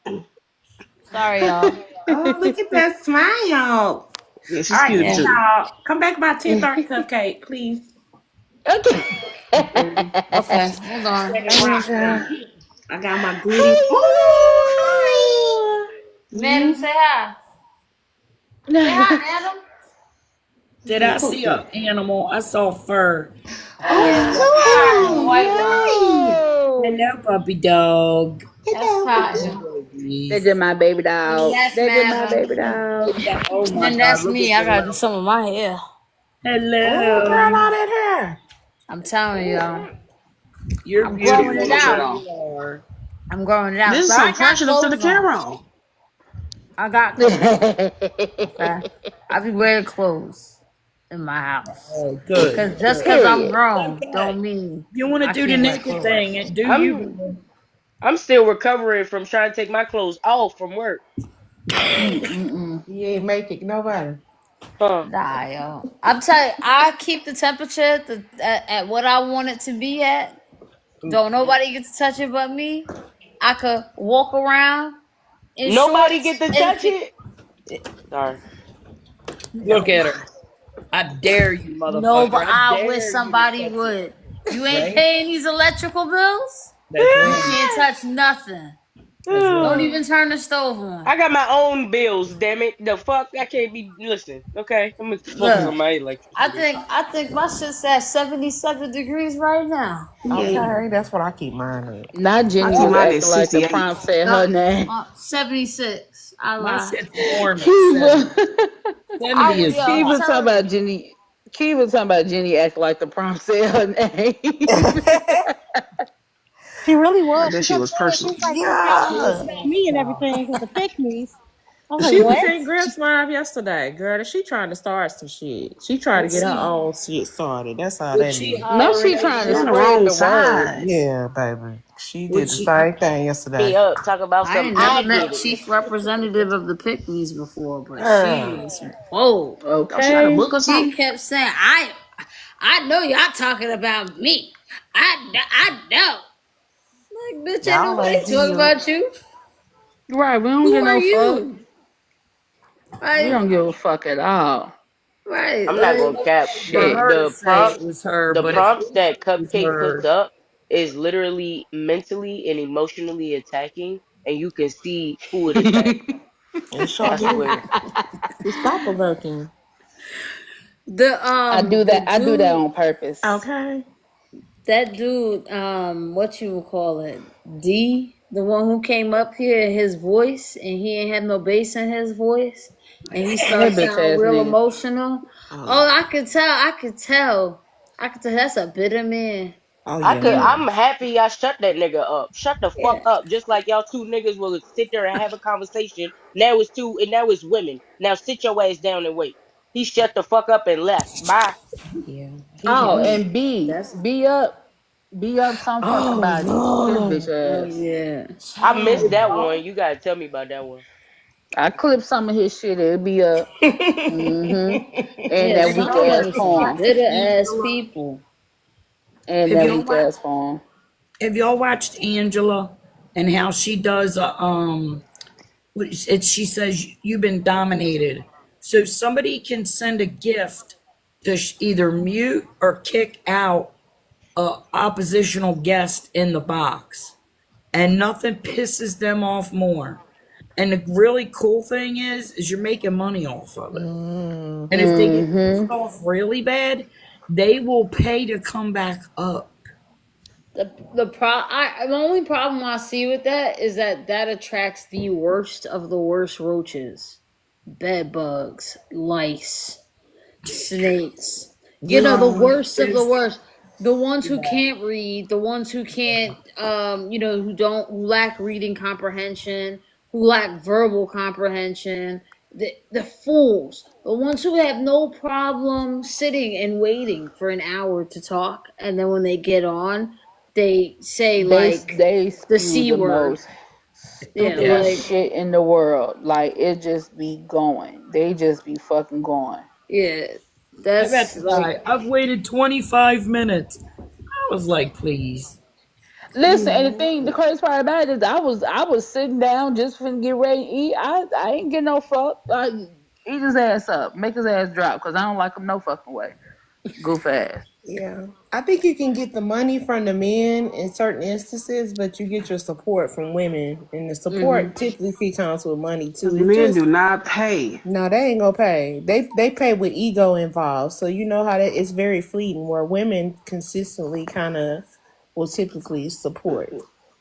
Sorry, y'all. Oh, look at that smile. Yeah, All she's a right, cutie see yeah. patootie. y'all. Come back by 10:30, Cupcake, please. Okay. 10:30. Okay, hold on. Let it Let me. rock for you. I got my goodies. Oh, hi. Hello. Madam, say hi. Say hi, madam. Did Yeah, I poke see a that. animal? I saw fur. Oh, Oh, yeah, it's the a black and Oh, white one. hi. Hello, puppy dog. That's Hello, Cotton. They babies. did my baby And dog. that's They did my Mabel. baby dog. Oh And my then God! that's Look me. at I the gotta do little. some of my hair. Oh, girl, Hello. out in here. I'm telling y'all. You're I'm She growing it beautiful full the way out. child. you are. I'm growing it out. This is But some I got freshness to the clothes on. camera. I got clothes on. Okay. I be wearing clothes in my house. Oh, good, Cause just good. cause I'm Period. grown Okay. don't mean You want to I do the can't wear naked clothes. thing and do you, I'm boo. I'm still recovering from trying to take my clothes off from work. Mm-mm-mm. You ain't making nobody. Huh? Nah, yo. I'm telling you, I keep the temperature at what I want it to be at. Don't nobody get to touch it but me. I could walk around in Nobody get shorts to and touch it. Sorry. Look at her. I dare you, no, motherfucker. but I I wish dare you to somebody touch it. would. You ain't Right? paying these electrical bills? That's You right. can't touch nothing. That's Don't right. even turn the stove on. I got my own bills, damn it. The fuck? I can't be listen. Okay, I'm gonna focus on Look, my I electricity. think I think my shit's at 77 degrees right now. Yeah. Okay, that's what I keep mine at. Not I Jenny keep was mine Oh, at acting like the 68. prompt said No, her name. 76. I my lied. shit's warm at 70. Kiva. 70 Yo, is I'm hot. Kiva talking telling about you. Jenny. Kiva talking about Jenny acting like the prompt said her name. She really Like was. that She shit kept was saying personal. she's like she was trying to tell us Yeah. about me and everything with the pick-mes. I was like, She was what? in Griff's live yesterday, girl. She trying to start some shit. She trying to Was get her she, own shit started. That's how was that she is. No, hollering she at trying to You're on you? the spread wrong the word. side. Yeah, baby. She did Was the she, same thing Be yesterday. up, talk about I some. ain't never I met did it. Chief Representative of the Pickneys before, but she Girl. is bold. Oh, she got a Okay. book or She something? kept saying, I know y'all talking about me. I know. Like, bitch, ain't Y'all nobody ain't talking healed. about you. Right, we don't Who get are no fuck. you? We Right, don't give a fuck at all. right. I'm not gonna Like, cap. for The her to the say it prompts was her, the but if prompts we said that it was Cupcake puts her, up is literally mentally and emotionally attacking, and you can see who it attacks. It sure I do. swear. It's thought provoking. the I do that dude, on purpose. Okay. that dude, what you would call it, D, the one who came up here, his voice, and he ain't had no bass in his voice, and he That started bitch sounding ass real nigga. emotional. Oh Oh, yeah. I could tell that's a bitter man. Oh yeah, he He, I'm is. happy y'all shut that nigga up. Shut the fuck yeah. up. Just like y'all two niggas will sit there and have a conversation. Now it's two and now it's women. Now sit your ass down and wait. He shut the fuck up and left. Bye. Yeah. He Oh, has. and That's be up some fucking Oh body. His bitch Lord. oh ass. yeah. I if missed Child. that y'all, one. You gotta tell me about that one. I clip some of his shit. It'll be up. Mm-hmm. And Yeah, that if weak y'all some of ass them watch, some poem. bitter ass Angela, people. And if that y'all weak watch, ass poem. if y'all watched Angela and how she does, she says you've been dominated. So somebody can send a gift to either mute or kick out a oppositional guest in the box, and nothing pisses them off more. And the really cool thing is you're making money off of it. And Mm-hmm. if they get Mm-hmm. pissed off really bad, they will pay to come back up. The only problem I see with that is that attracts the worst of the worst roaches, bed bugs, lice, snakes. You know, the Um, worst of the there's worst. The ones who yeah, can't read, the ones who can't, who lack reading comprehension, who lack verbal comprehension, the fools, the ones who have no problem sitting and waiting for an hour to talk, and then when they get on, they say like They the spew C the word. most Yeah, yeah. stupidest like, shit in the world. Like it just be going. They just be fucking going. yeah, I've had that's the like, guy. I've waited 25 minutes. I was like, please. Listen, and the crazy part about it is I was sitting down just finna get ready to eat. I ain't get no fuck. Like eat his ass up, make his ass drop, cause I don't like him no fucking way. Goof ass. Yeah. I think you can get the money from the men in certain instances, but you get your support from women. And the hmm support typically comes with money too. Because It's men just do not pay. no, they ain't gonna pay. They pay with ego involved. So you know how that it's very fleeting where women consistently kind of or typically support.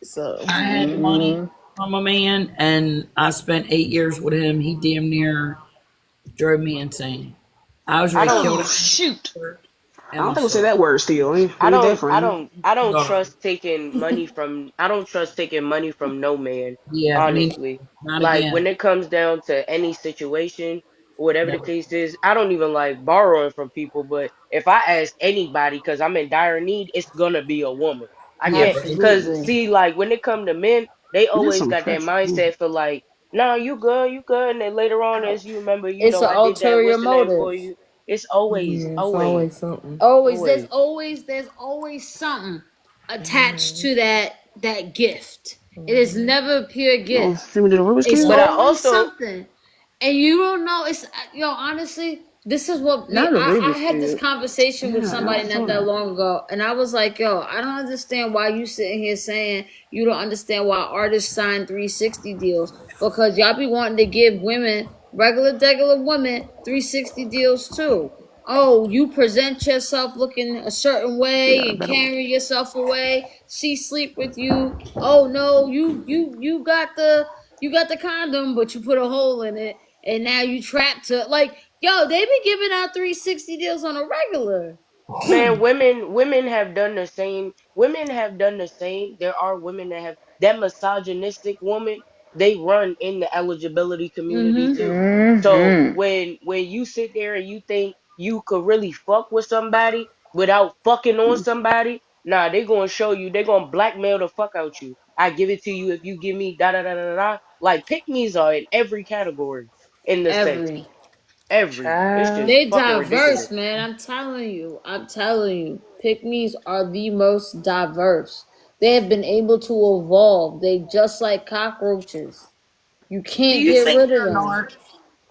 So I had money Hmm. from a man, and I spent 8 years with him. He damn near drove me insane. I was I ready to don't. kill Oh that shoot! I and don't think we'll say myself. that word still. I We don't I different. don't I don't No. trust taking money from no man, Yeah, me honestly. not Like again. when it comes down to any situation, whatever the case is, I don't even like borrowing from people, but if I ask anybody cuz I'm in dire need, it's going to be a woman. I Yeah, can't but cuz Absolutely. see like when it come to men, they This always some got that fresh. Ooh. mindset for like, "No, you good." And then later on as you remember, It's an I did that ulterior what's the name motive. for you. It's always Yeah, it's always always something. Always, always there's always something attached Hmm. to that gift. It is Hmm. never a pure Oh, gift. see me do the Rubik's It's cube. but I always also something, and you don't know. It's honestly, this is what me. Not a I Rubik's had this cube. conversation with Yeah, I somebody also not told that her. long ago, and I was like, "Yo, I don't understand why you sitting here saying you don't understand why artists sign 360 deals because y'all be wanting to give women regular women 360 deals too." Oh, you present yourself looking a certain We way got a and better one. carry yourself away. She sleep with you. Oh no, you got the condom, but you put a hole in it, and now you trapped to like, yo, they be giving out 360 deals on a regular. Man, women have done the same. Women have done the same. There are women that have that misogynistic woman. They run in the eligibility community Mm-hmm. too. So Hmm. when you sit there and you think you could really fuck with somebody without fucking on somebody, nah, they gonna show you. They gonna blackmail the fuck out you. I give it to you if you give me da da da da da. Like pick me's are in every category in the sense. Every Every. It's just Child. they fucking diverse, ridiculous. man. I'm telling you, pygmies are the most diverse. They have been able to evolve. They just like cockroaches. You Do can't you get think rid of they're them. nar?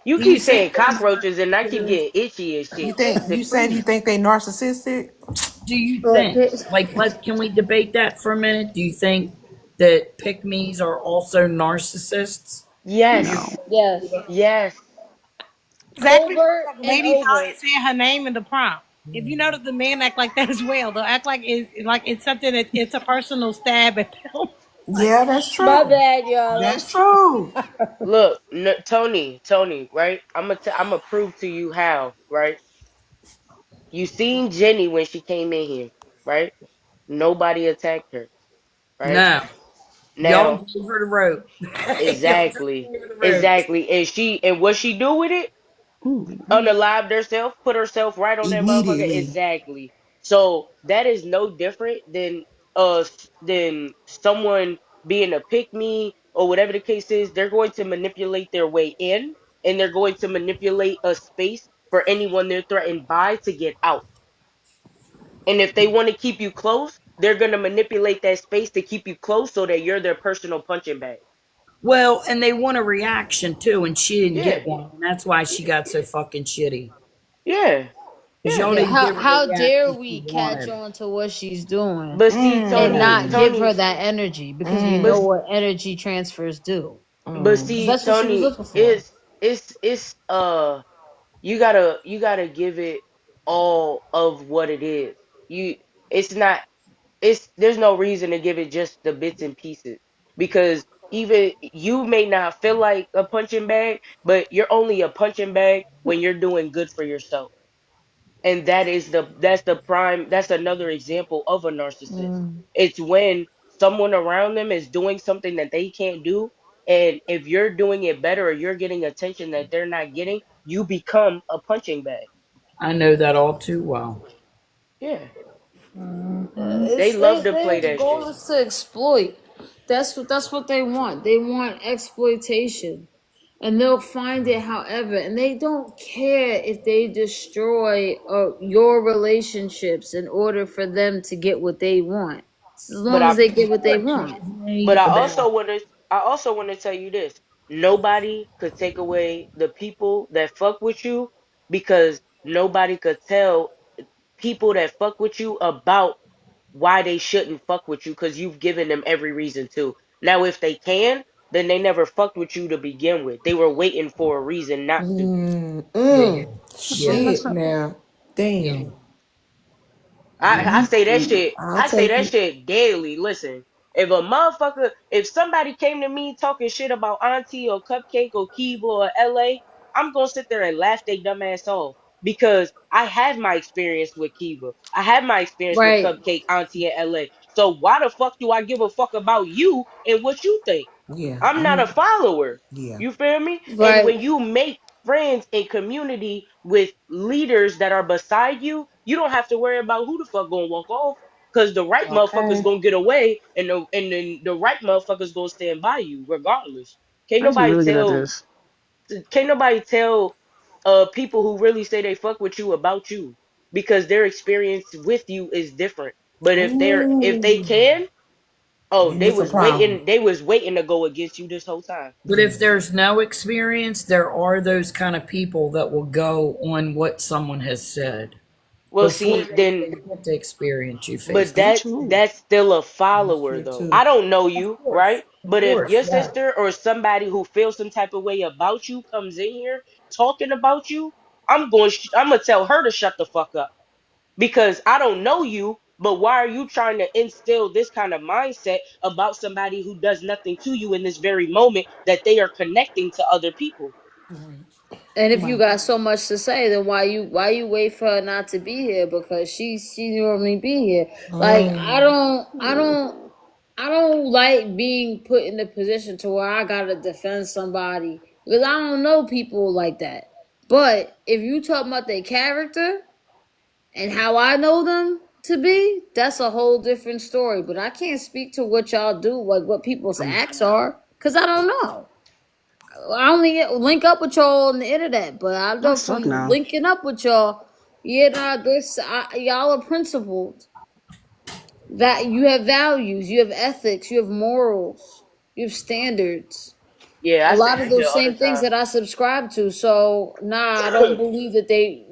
You Do you keep think saying they're cockroaches and I keep narcissists? getting itchy and You shit. think you said you think they narcissistic? Do you But think, like, can we debate that for a minute? Do you think that pick-me's are also narcissists? No. Yes. yes, Yes. Exactly covert what the and lady overt. said her name in the prompt. If you notice, the men act like that as well. They'll act like it's something that it's a personal stab at them. Like, Yeah, that's My true. bad, y'all. I'm That's sorry. true. Look, Tony, right? I'm gonna prove to you how, right? You seen Jenny when she came in here, right? Nobody attacked her, right? No, y'all Now, gave her the rope. Y'all just exactly, gave her the rope exactly. And what she do with it? Ooh, Unalived herself, put herself right on that motherfucker. Immediately. Exactly. So that is no different than someone being a pick me or whatever the case is. They're going to manipulate their way in, and they're going to manipulate a space for anyone they're threatened by to get out. And if they want to keep you close, they're going to manipulate that space to keep you close so that you're their personal punching bag. Well, and they want a reaction too, and she didn't Yeah. get one. And that's why she got so fucking shitty. Yeah. Because Yeah. y'all Yeah, didn't give her the how dare reaction she we catch wanted. on to what she's doing But see, and Tony, not Mm. give her Tony, that energy because we but know Mm. what energy transfers do. But Because Mm. see, that's what she was Tony, looking for. it's you gotta give it all of what it is. You it's not it's there's no reason to give it just the bits and pieces because even you may not feel like a punching bag, but you're only a punching bag when you're doing good for yourself. And that's another example of a narcissist. Mm. It's when someone around them is doing something that they can't do, and if you're doing it better or you're getting attention that they're not getting, you become a punching bag. I know that all too well. Yeah, Mm-hmm. they It's love to play their that goal shit. is to exploit. That's what they want. They want exploitation, and they'll find it however. And they don't care if they destroy your relationships in order for them to get what they want. As But long as I they get what they What want. kills but me about I also want to tell you this. Nobody could take away the people that fuck with you because nobody could tell people that fuck with you about why they shouldn't fuck with you because you've given them every reason to. Now, if they can, then they never fucked with you to begin with. They were waiting for a reason not to. Mm. yeah, Mm. yeah, messed Shit up. now. yeah. Damn. I say that Mm, shit. I'll I say take that it. shit daily. Listen, if somebody came to me talking shit about Auntie or Cupcake or Kiva or LA, I'm gonna sit there and laugh they dumb ass off because I have my experience with Kiva. I have my experience with Right. Cupcake, Auntie, and LA. So why the fuck do I give a fuck about you and what you think? Yeah, I'm not a follower. yeah. You feel me? And Right. when you make friends and community with leaders that are beside you, you don't have to worry about who the fuck gonna walk off. Cause the right motherfuckers Okay. gonna get away and then the right motherfuckers gonna stand by you regardless. Can't I used to be nobody really good at tell this. can't nobody tell people who really say they fuck with you about you because their experience with you is different. But if they Ooh, can, oh, then it's a problem. they was waiting to go against you this whole time. But if Yeah. there's no experience, there are those kind of people that will go on what someone has said Well, before see, they then even get the experience you face. but Not that's true. that's still a That's follower true though. too. I don't know Of you, course. right? Of But if course, your yeah. sister or somebody who feels some type of way about you comes in here talking about you, I'm gonna tell her to shut the fuck up because I don't know you. But why are you trying to instill this kind of mindset about somebody who does nothing to you in this very moment that they are connecting to other people? Right. And if you Right. got so much to say, then why you wait for her not to be here? Because she normally be here. Like Mm. I don't like being put in the position to where I gotta defend somebody because I don't know people like that. But if you talk about their character and how I know them to be, that's a whole different story. But I can't speak to what y'all do, like what people's I'm acts are, because I don't know. I only link up with y'all on the internet, but I I know suck from now. linking up with y'all, yeah, nah, y'all are principled. That you have values, you have ethics, you have morals, you have standards. Yeah, A I say lot of that shit those all the same things time. that I subscribe to. So nah, I don't believe that they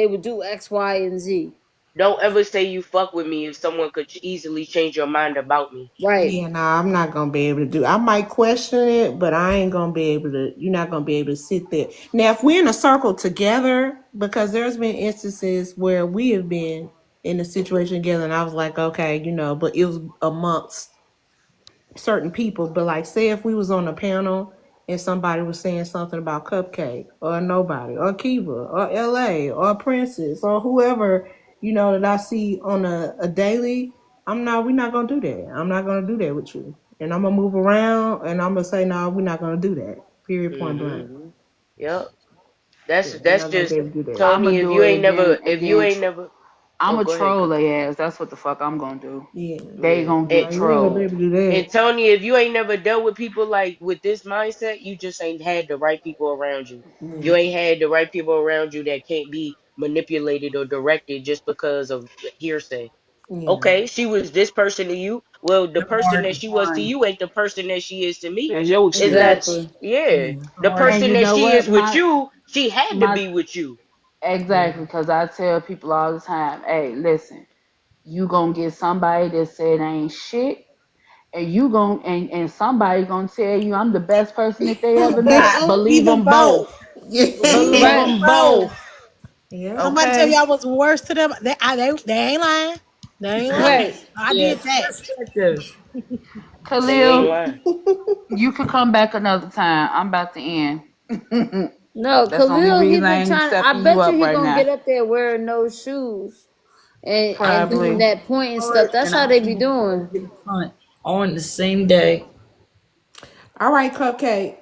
would do X, Y, and Z. Don't ever say you fuck with me if someone could easily change your mind about me. Right. Yeah, nah, I'm not gonna be able to do. I might question it, but I ain't gonna be able to. You're not gonna be able to sit there. Now, if we're in a circle together, because there's been instances where we have been in a situation together, and I was like, okay, but it was amongst certain people. But like, say if we was on a panel and somebody was saying something about Cupcake or Nobody or Kiva or LA or Princess or whoever, that I see on a daily, we're not gonna do that. I'm not gonna do that with you. And I'm gonna move around and I'm gonna say, no, we're not gonna do that. Period, point blank. Hmm. Yep. Yeah, we're That's not gonna be just able to do that. I'ma Tony. do it If you ain't never, I'm oh, a go ahead, troll Cookie. they ass. That's what the fuck I'm gonna do. Yeah. They Yeah. gonna And, get You ain't gonna be trolled. able to do that. and Tony, if you ain't never dealt with people like with this mindset, you just ain't had the right people around you. Yeah. You ain't had the right people around you that can't be manipulated or directed just because of hearsay. Yeah. Okay, she was this person to you. Well, the person Hard that to she was to find. you ain't the person that she is to me. That's your Is that, experience. Exactly. yeah. Yeah. The Hard And person you that know she what? is with you, she had to My be with you. Yeah. exactly, because I tell people all the time, hey, listen, you gonna get somebody that said ain't shit, and you gon' and somebody gonna tell you I'm the best person that they ever met. Believe Even them both. both. Believe Even Right. them both. both. Yeah. Somebody tell Okay. you I was worse to them. They ain't lying. They ain't lying. Right. I Yeah, did it's that. perspective. They ain't Khalil, lying. you could come back another time. I'm about to end. No, That's the only Khalil, he reason I been ain't trying. I accepting you bet you up he right gonna now. get up there wearing those shoes and doing Probably. that point and stuff. Hard, That's and I how they be can doing. get a punt on the same day. All right, Cupcake.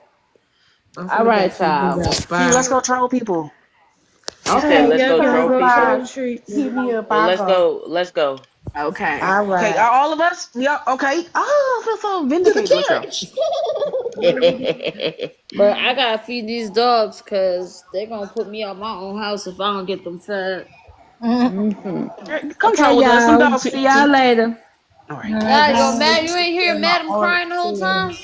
I'm All finna right, back to you. y'all. Key, let's Bye. go troll people. Okay, Okay, let's Yes, go sir. troll anytime. people. Troll Bye. treat. Hit me up. Well, I'll go. let's go. Okay. All Okay, right. are all of us? Yeah, okay. Oh, I feel so To the vindicated. Let's go. church. What are we doing? But I gotta feed these dogs because they're gonna put me out my own house if I don't get them fed. Hmm. Come Okay, troll with us. Some y'all. dogs See feed too. y'all later. All All right. right, Nah, yo, bye. Matt, you ain't hear Share my Madam art crying the whole too. time?